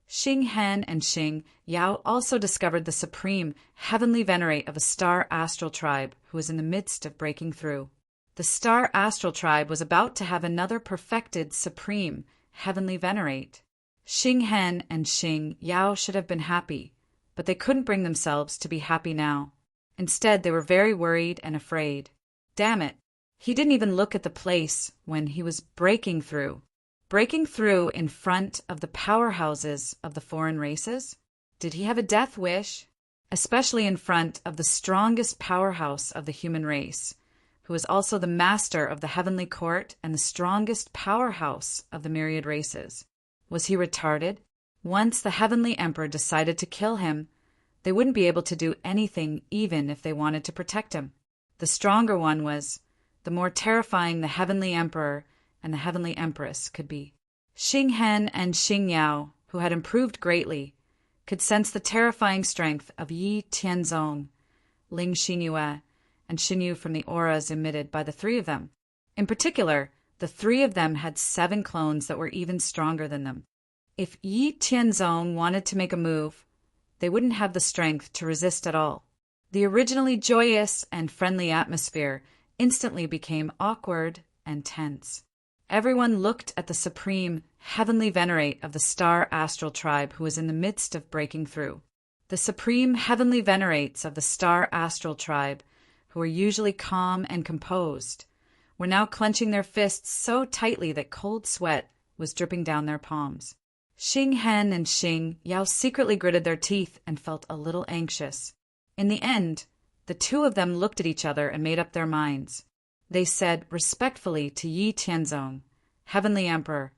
Xing Hen and Xing Yao also discovered the supreme heavenly venerate of a Star Astral Tribe who was in the midst of breaking through. The Star Astral Tribe was about to have another perfected supreme heavenly venerate. Xing Hen and Xing Yao should have been happy, but they couldn't bring themselves to be happy now. Instead, they were very worried and afraid. Damn it, he didn't even look at the place when he was breaking through. Breaking through in front of the powerhouses of the foreign races? Did he have a death wish? Especially in front of the strongest powerhouse of the human race, who is also the master of the heavenly court and the strongest powerhouse of the myriad races. Was he retarded? Once the heavenly emperor decided to kill him, they wouldn't be able to do anything even if they wanted to protect him. The stronger one was, the more terrifying the heavenly emperor and the heavenly empress could be. Xing Hen and Xing Yao, who had improved greatly, could sense the terrifying strength of Yi Tianzong, Ling Xinyue, and Xinyu from the auras emitted by the three of them. In particular, the three of them had 7 clones that were even stronger than them. If Yi Tianzong wanted to make a move, they wouldn't have the strength to resist at all. The originally joyous and friendly atmosphere instantly became awkward and tense. Everyone looked at the supreme heavenly venerate of the Star Astral Tribe who was in the midst of breaking through. The supreme heavenly venerates of the Star Astral Tribe, who were usually calm and composed, were now clenching their fists so tightly that cold sweat was dripping down their palms. Xing Hen and Xing Yao secretly gritted their teeth and felt a little anxious. In the end, the two of them looked at each other and made up their minds. They said respectfully to Yi Tianzong, Heavenly Emperor,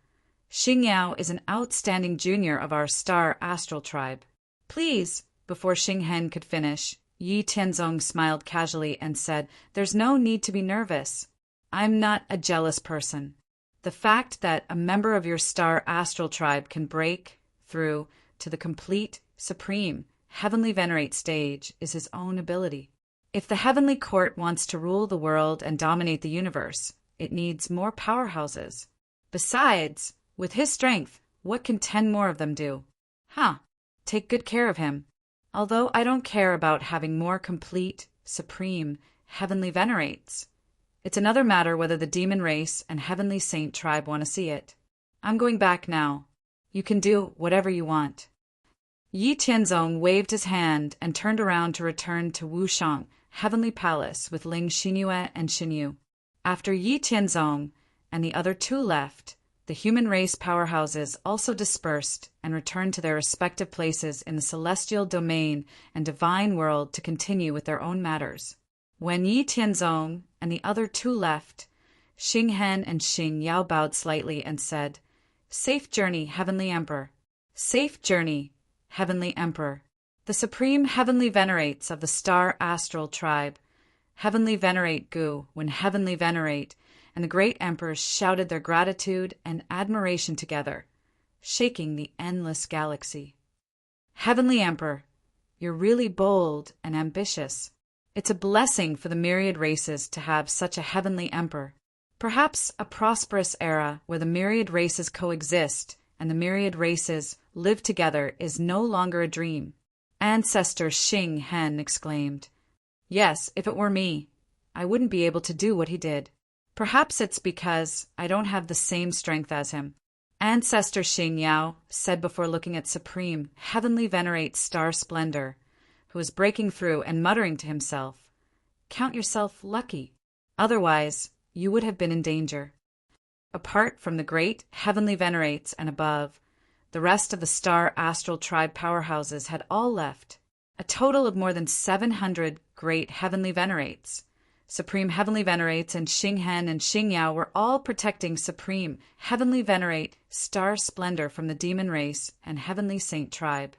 Xing Yao is an outstanding junior of our Star Astral Tribe. Please, before Xing Hen could finish, Yi Tianzong smiled casually and said, there's no need to be nervous. I'm not a jealous person. The fact that a member of your Star Astral Tribe can break through to the complete, supreme, heavenly venerate stage is his own ability. If the heavenly court wants to rule the world and dominate the universe, it needs more powerhouses. Besides, with his strength, what can 10 more of them do? Take good care of him. Although I don't care about having more complete, supreme, heavenly venerates. It's another matter whether the demon race and heavenly saint tribe want to see it. I'm going back now. You can do whatever you want. Yi Tianzong waved his hand and turned around to return to Wushang, Heavenly Palace, with Ling Xinyue and Xinyu. After Yi Tianzong and the other 2 left, the human race powerhouses also dispersed and returned to their respective places in the celestial domain and divine world to continue with their own matters. When Yi Tianzong and the other 2 left, Xing Hen and Xing Yao bowed slightly and said, Safe journey, Heavenly Emperor. Safe journey, Heavenly Emperor. The supreme heavenly venerates of the Star Astral Tribe, Heavenly Venerate Gu, when Heavenly Venerate, and the great emperors shouted their gratitude and admiration together, shaking the endless galaxy. Heavenly Emperor, you're really bold and ambitious. It's a blessing for the myriad races to have such a heavenly emperor. Perhaps a prosperous era where the myriad races coexist and the myriad races live together is no longer a dream. Ancestor Xing Hen exclaimed. Yes, if it were me, I wouldn't be able to do what he did. Perhaps it's because I don't have the same strength as him. Ancestor Xing Yao said before looking at Supreme, Heavenly Venerate Star Splendor, who was breaking through and muttering to himself, Count yourself lucky. Otherwise, you would have been in danger. Apart from the great Heavenly Venerates and above, the rest of the Star Astral Tribe powerhouses had all left, a total of more than 700 great Heavenly Venerates. Supreme Heavenly Venerates and Xing Hen and Xing Yao were all protecting Supreme Heavenly Venerate Star Splendor from the Demon Race and Heavenly Saint Tribe.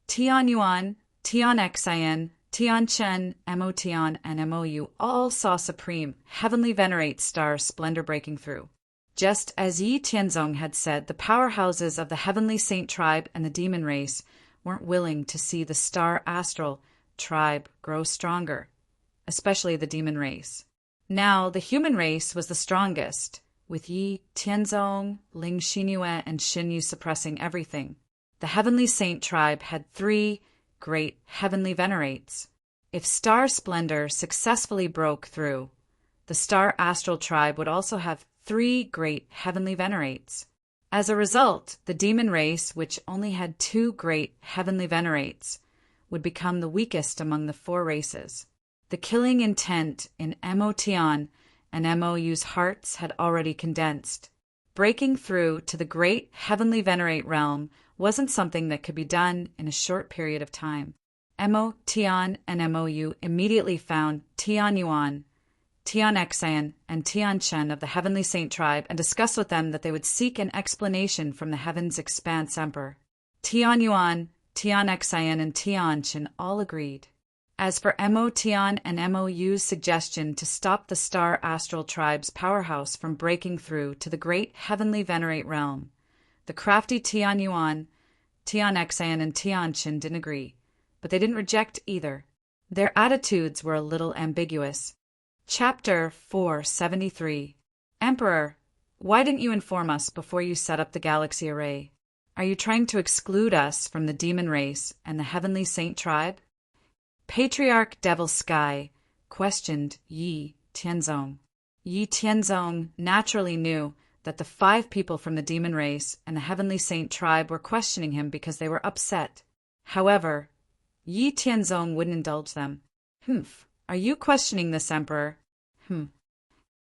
Tian Yuan, Tian Xian, Tian Chen, Mo Tian, and Mou all saw Supreme Heavenly Venerate Star Splendor breaking through. Just as Yi Tianzong had said, the powerhouses of the Heavenly Saint Tribe and the Demon Race weren't willing to see the Star Astral Tribe grow stronger, especially the Demon Race. Now, the human race was the strongest, with Yi Tianzong, Ling Xinyue, and Xinyu suppressing everything. The Heavenly Saint Tribe had 3 great Heavenly Venerates. If Star Splendor successfully broke through, the Star Astral Tribe would also have 3 great Heavenly Venerates. As a result, the Demon Race, which only had 2 great Heavenly Venerates, would become the weakest among the 4 races. The killing intent in Mo Tian and Mou's hearts had already condensed. Breaking through to the great Heavenly Venerate realm wasn't something that could be done in a short period of time. Mo Tian and Mou immediately found Tian Yuan, Tian Xian, and Tian Chen of the Heavenly Saint Tribe and discussed with them that they would seek an explanation from the Heaven's Expanse Emperor. Tian Yuan, Tian Xian, and Tian Chen all agreed. As for Mo Tian and Mou's suggestion to stop the Star Astral Tribe's powerhouse from breaking through to the great Heavenly Venerate realm, the crafty Tian Yuan, Tian Xian, and Tian Chen didn't agree, but they didn't reject either. Their attitudes were a little ambiguous. Chapter 473. Emperor, why didn't you inform us before you set up the galaxy array? Are you trying to exclude us from the Demon Race and the Heavenly Saint Tribe? Patriarch Devil Sky questioned Yi Tianzong. Yi Tianzong naturally knew that the 5 people from the Demon Race and the Heavenly Saint Tribe were questioning him because they were upset. However, Yi Tianzong wouldn't indulge them. Are you questioning this, Emperor?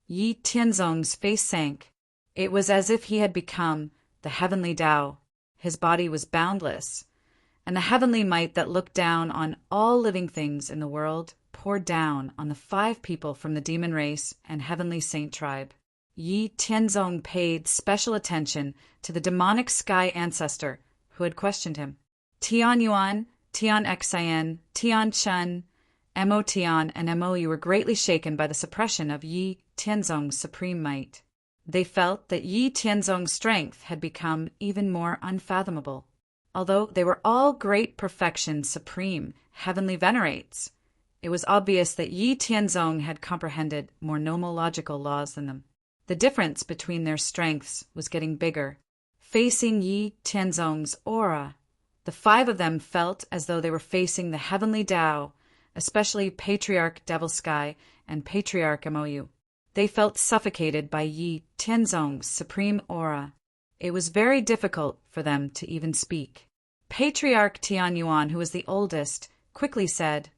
Yi Tianzong's face sank. It was as if he had become the Heavenly Tao. His body was boundless, and the heavenly might that looked down on all living things in the world poured down on the 5 people from the Demon Race and Heavenly Saint Tribe. Yi Tianzong paid special attention to the demonic sky ancestor who had questioned him. Tian Yuan, Tian Xian, Tian Chen, Mo Tian, and Mou were greatly shaken by the suppression of Yi Tianzong's supreme might. They felt that Yi Tianzong's strength had become even more unfathomable. Although they were all great perfection supreme Heavenly Venerates, it was obvious that Yi Tianzong had comprehended more nomological laws than them. The difference between their strengths was getting bigger. Facing Yi Tianzong's aura, the 5 of them felt as though they were facing the Heavenly Tao, especially Patriarch Devil Sky and Patriarch Mou. They felt suffocated by Yi Tianzong's supreme aura. It was very difficult for them to even speak. Patriarch Tian Yuan, who was the oldest, quickly said,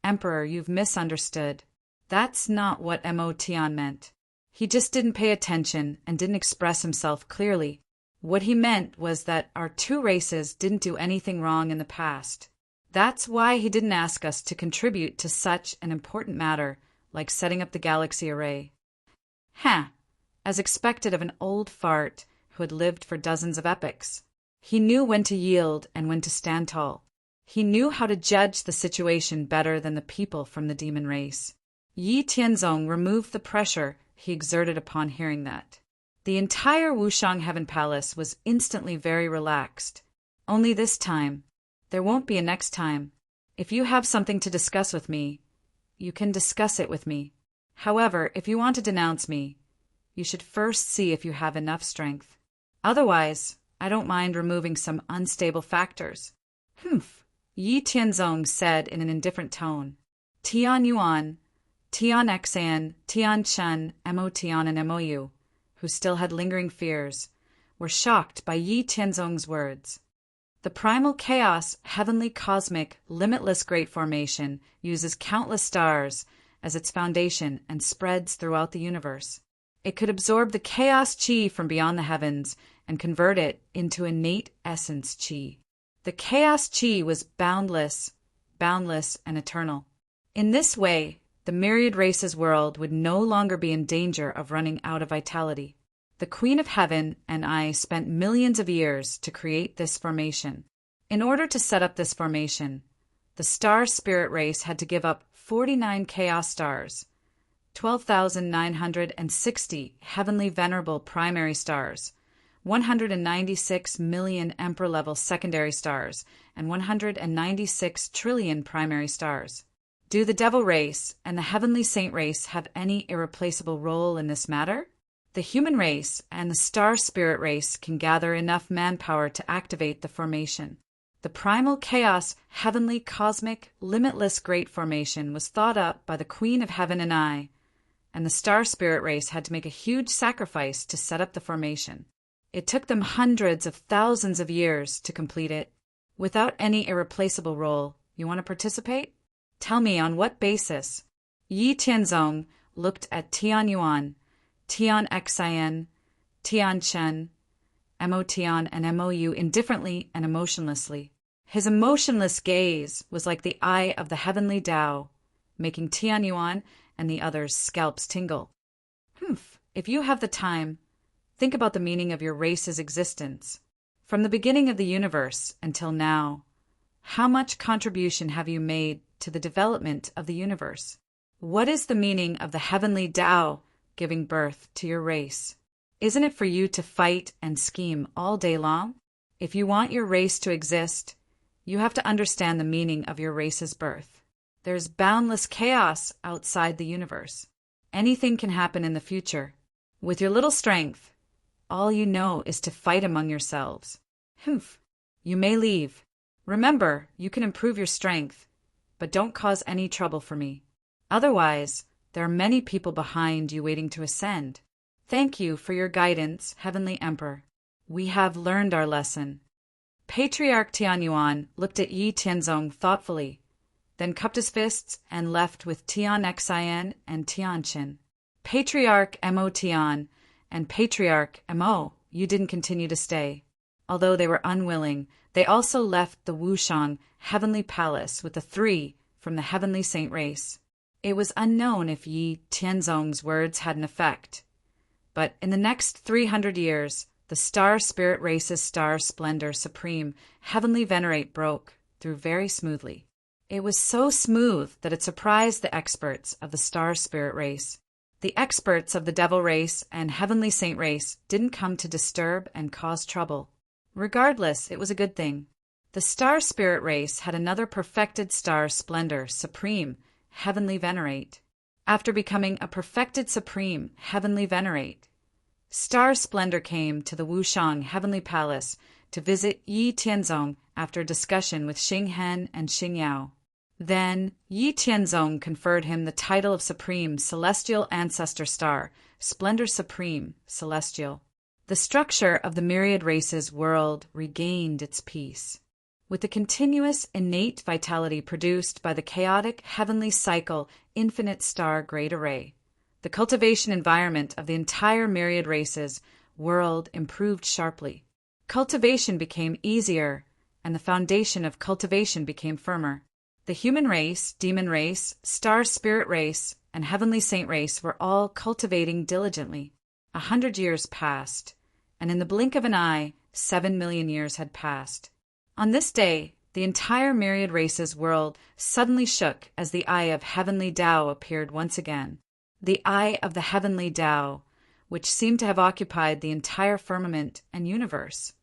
Emperor, you've misunderstood. That's not what Mo Tian meant. He just didn't pay attention and didn't express himself clearly. What he meant was that our 2 races didn't do anything wrong in the past. That's why he didn't ask us to contribute to such an important matter like setting up the galaxy array. As expected of an old fart who had lived for dozens of epochs. He knew when to yield and when to stand tall. He knew how to judge the situation better than the people from the Demon Race. Yi Tianzong removed the pressure he exerted upon hearing that. The entire Wushang Heaven Palace was instantly very relaxed. Only this time. There won't be a next time. If you have something to discuss with me, you can discuss it with me. However, if you want to denounce me, you should first see if you have enough strength. Otherwise, I don't mind removing some unstable factors. Humph, Yi Tianzong said in an indifferent tone. Tian Yuan, Tian Xan, Tian Chen, Mo Tian and Mou, who still had lingering fears, were shocked by Yi Tianzong's words. The primal chaos, heavenly cosmic, limitless great formation uses countless stars as its foundation and spreads throughout the universe. It could absorb the chaos chi from beyond the heavens and convert it into innate essence chi. The chaos chi was boundless, and eternal. In this way, the myriad races world would no longer be in danger of running out of vitality. The Queen of Heaven and I spent millions of years to create this formation. In order to set up this formation, the star spirit race had to give up 49 chaos stars, 12,960 heavenly venerable primary stars, 196 million emperor-level secondary stars, and 196 trillion primary stars. Do the devil race and the heavenly saint race have any irreplaceable role in this matter? The human race and the star spirit race can gather enough manpower to activate the formation. The primal chaos, heavenly, cosmic, limitless great formation was thought up by the Queen of Heaven and the star spirit race had to make a huge sacrifice to set up the formation. It took them hundreds of thousands of years to complete it. Without any irreplaceable role, you want to participate? Tell me on what basis? Yi Tianzong looked at Tian Yuan, Tian Xin, Tian Chen, Mo Tian and Mou indifferently and emotionlessly. His emotionless gaze was like the eye of the heavenly Tao, making Tian Yuan and the others' scalps tingle. If you have the time, think about the meaning of your race's existence. From the beginning of the universe until now, how much contribution have you made to the development of the universe? What is the meaning of the heavenly Tao giving birth to your race? Isn't it for you to fight and scheme all day long? If you want your race to exist, you have to understand the meaning of your race's birth. There's boundless chaos outside the universe. Anything can happen in the future. With your little strength, all you know is to fight among yourselves. You may leave. Remember, you can improve your strength, but don't cause any trouble for me. Otherwise, there are many people behind you waiting to ascend. Thank you for your guidance, Heavenly Emperor. We have learned our lesson. Patriarch Tianyuan looked at Yi Tianzong thoughtfully, then cupped his fists and left with Tian Xin and Tian Qin. Patriarch Mo Tian and Patriarch Mo, you didn't continue to stay. Although they were unwilling, they also left the Wushang Heavenly Palace with the three from the Heavenly Saint race. It was unknown if Yi Tianzong's words had an effect. But in the next 300 years, the star spirit race's star splendor supreme, heavenly venerate broke through very smoothly. It was so smooth that it surprised the experts of the star spirit race. The experts of the devil race and heavenly saint race didn't come to disturb and cause trouble. Regardless, it was a good thing. The star spirit race had another perfected star splendor supreme, heavenly venerate. After becoming a perfected supreme, heavenly venerate, star splendor came to the Wushang Heavenly Palace to visit Yi Tianzong after discussion with Xing Hen and Xing Yao. Then Yi Tianzong conferred him the title of Supreme Celestial Ancestor Star, Splendor Supreme, Celestial. The structure of the myriad races world regained its peace. With the continuous innate vitality produced by the chaotic heavenly cycle infinite star great array, the cultivation environment of the entire myriad races world improved sharply. Cultivation became easier, and the foundation of cultivation became firmer. The human race, demon race, star spirit race, and heavenly saint race were all cultivating diligently. 100 years passed, and in the blink of an eye, 7 million years had passed. On this day, the entire myriad races world suddenly shook as the eye of heavenly Tao appeared once again. The eye of the heavenly Tao, which seemed to have occupied the entire firmament and universe,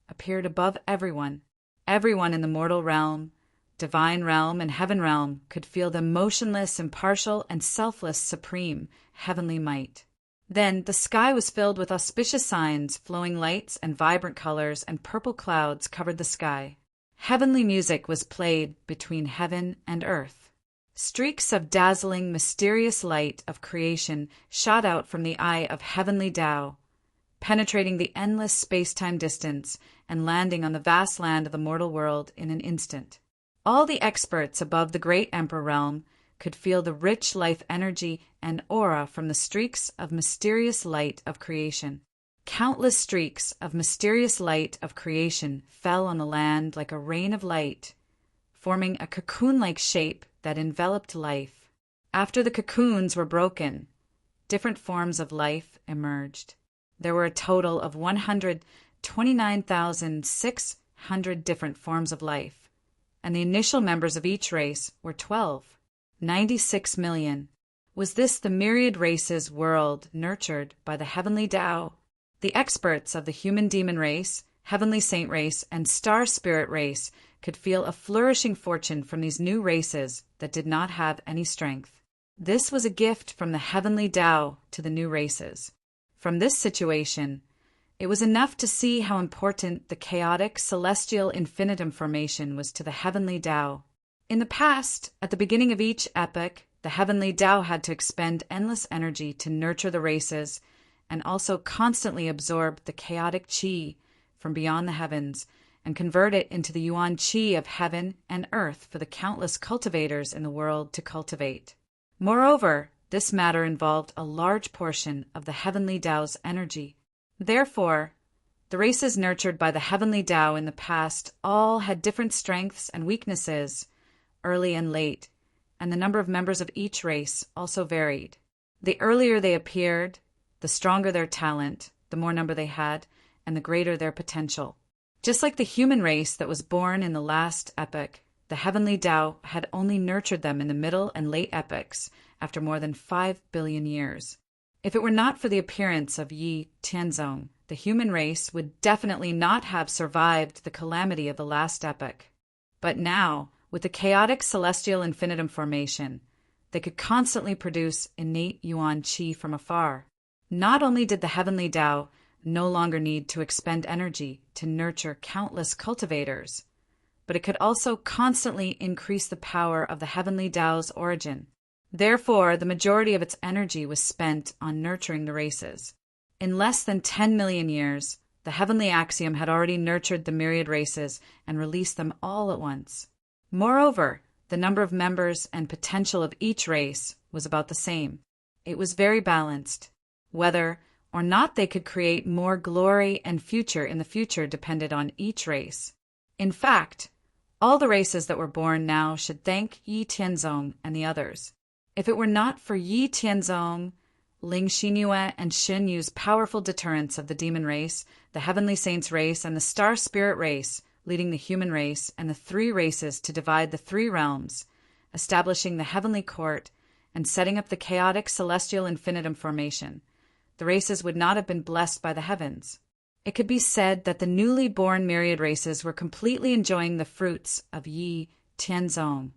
appeared above everyone. Everyone in the mortal realm, divine realm, and heaven realm could feel the motionless, impartial, and selfless supreme heavenly might. Then the sky was filled with auspicious signs, flowing lights and vibrant colors, and purple clouds covered the sky. Heavenly music was played between heaven and earth. Streaks of dazzling, mysterious light of creation shot out from the eye of heavenly Tao, penetrating the endless space-time distance and landing on the vast land of the mortal world in an instant. All the experts above the great Emperor realm could feel the rich life energy and aura from the streaks of mysterious light of creation. Countless streaks of mysterious light of creation fell on the land like a rain of light, forming a cocoon-like shape that enveloped life. After the cocoons were broken, different forms of life emerged. There were a total of 129,600 different forms of life, and the initial members of each race were 96 million. Was this the myriad races world nurtured by the heavenly Tao? The experts of the human demon race, heavenly saint race, and star spirit race could feel a flourishing fortune from these new races that did not have any strength. This was a gift from the heavenly Tao to the new races. From this situation, it was enough to see how important the chaotic celestial infinitum formation was to the heavenly Tao. In the past, at the beginning of each epoch, the heavenly Tao had to expend endless energy to nurture the races and also constantly absorb the chaotic qi from beyond the heavens and convert it into the yuan qi of heaven and earth for the countless cultivators in the world to cultivate. Moreover, this matter involved a large portion of the heavenly Tao's energy. Therefore, the races nurtured by the heavenly Tao in the past all had different strengths and weaknesses, early and late, and the number of members of each race also varied. The earlier they appeared, the stronger their talent, the more number they had, and the greater their potential. Just like the human race that was born in the last epoch, the heavenly Tao had only nurtured them in the middle and late epochs after more than 5 billion years. If it were not for the appearance of Yi Tianzong, the human race would definitely not have survived the calamity of the last epoch. But now, with the chaotic celestial infinitum formation, they could constantly produce innate yuan qi from afar. Not only did the heavenly Tao no longer need to expend energy to nurture countless cultivators, but it could also constantly increase the power of the heavenly Tao's origin. Therefore, the majority of its energy was spent on nurturing the races. In less than 10 million years, the heavenly axiom had already nurtured the myriad races and released them all at once. Moreover, the number of members and potential of each race was about the same. It was very balanced. Whether or not they could create more glory and future in the future depended on each race. In fact, all the races that were born now should thank Yi Tianzong and the others. If it were not for Yi Tianzong, Ling Xinyue, and Xin Yu's powerful deterrence of the demon race, the heavenly saints race, and the star spirit race, leading the human race and the 3 races to divide the 3 realms, establishing the heavenly court, and setting up the chaotic celestial infinitum formation, the races would not have been blessed by the heavens. It could be said that the newly born myriad races were completely enjoying the fruits of Yi Tianzong,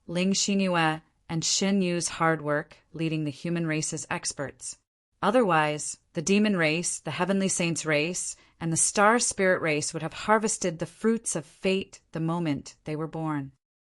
Ling Xinyue, and Xin Yu's hard work, leading the human race's experts. Otherwise, the demon race, the heavenly saints race, and the star spirit race would have harvested the fruits of fate the moment they were born.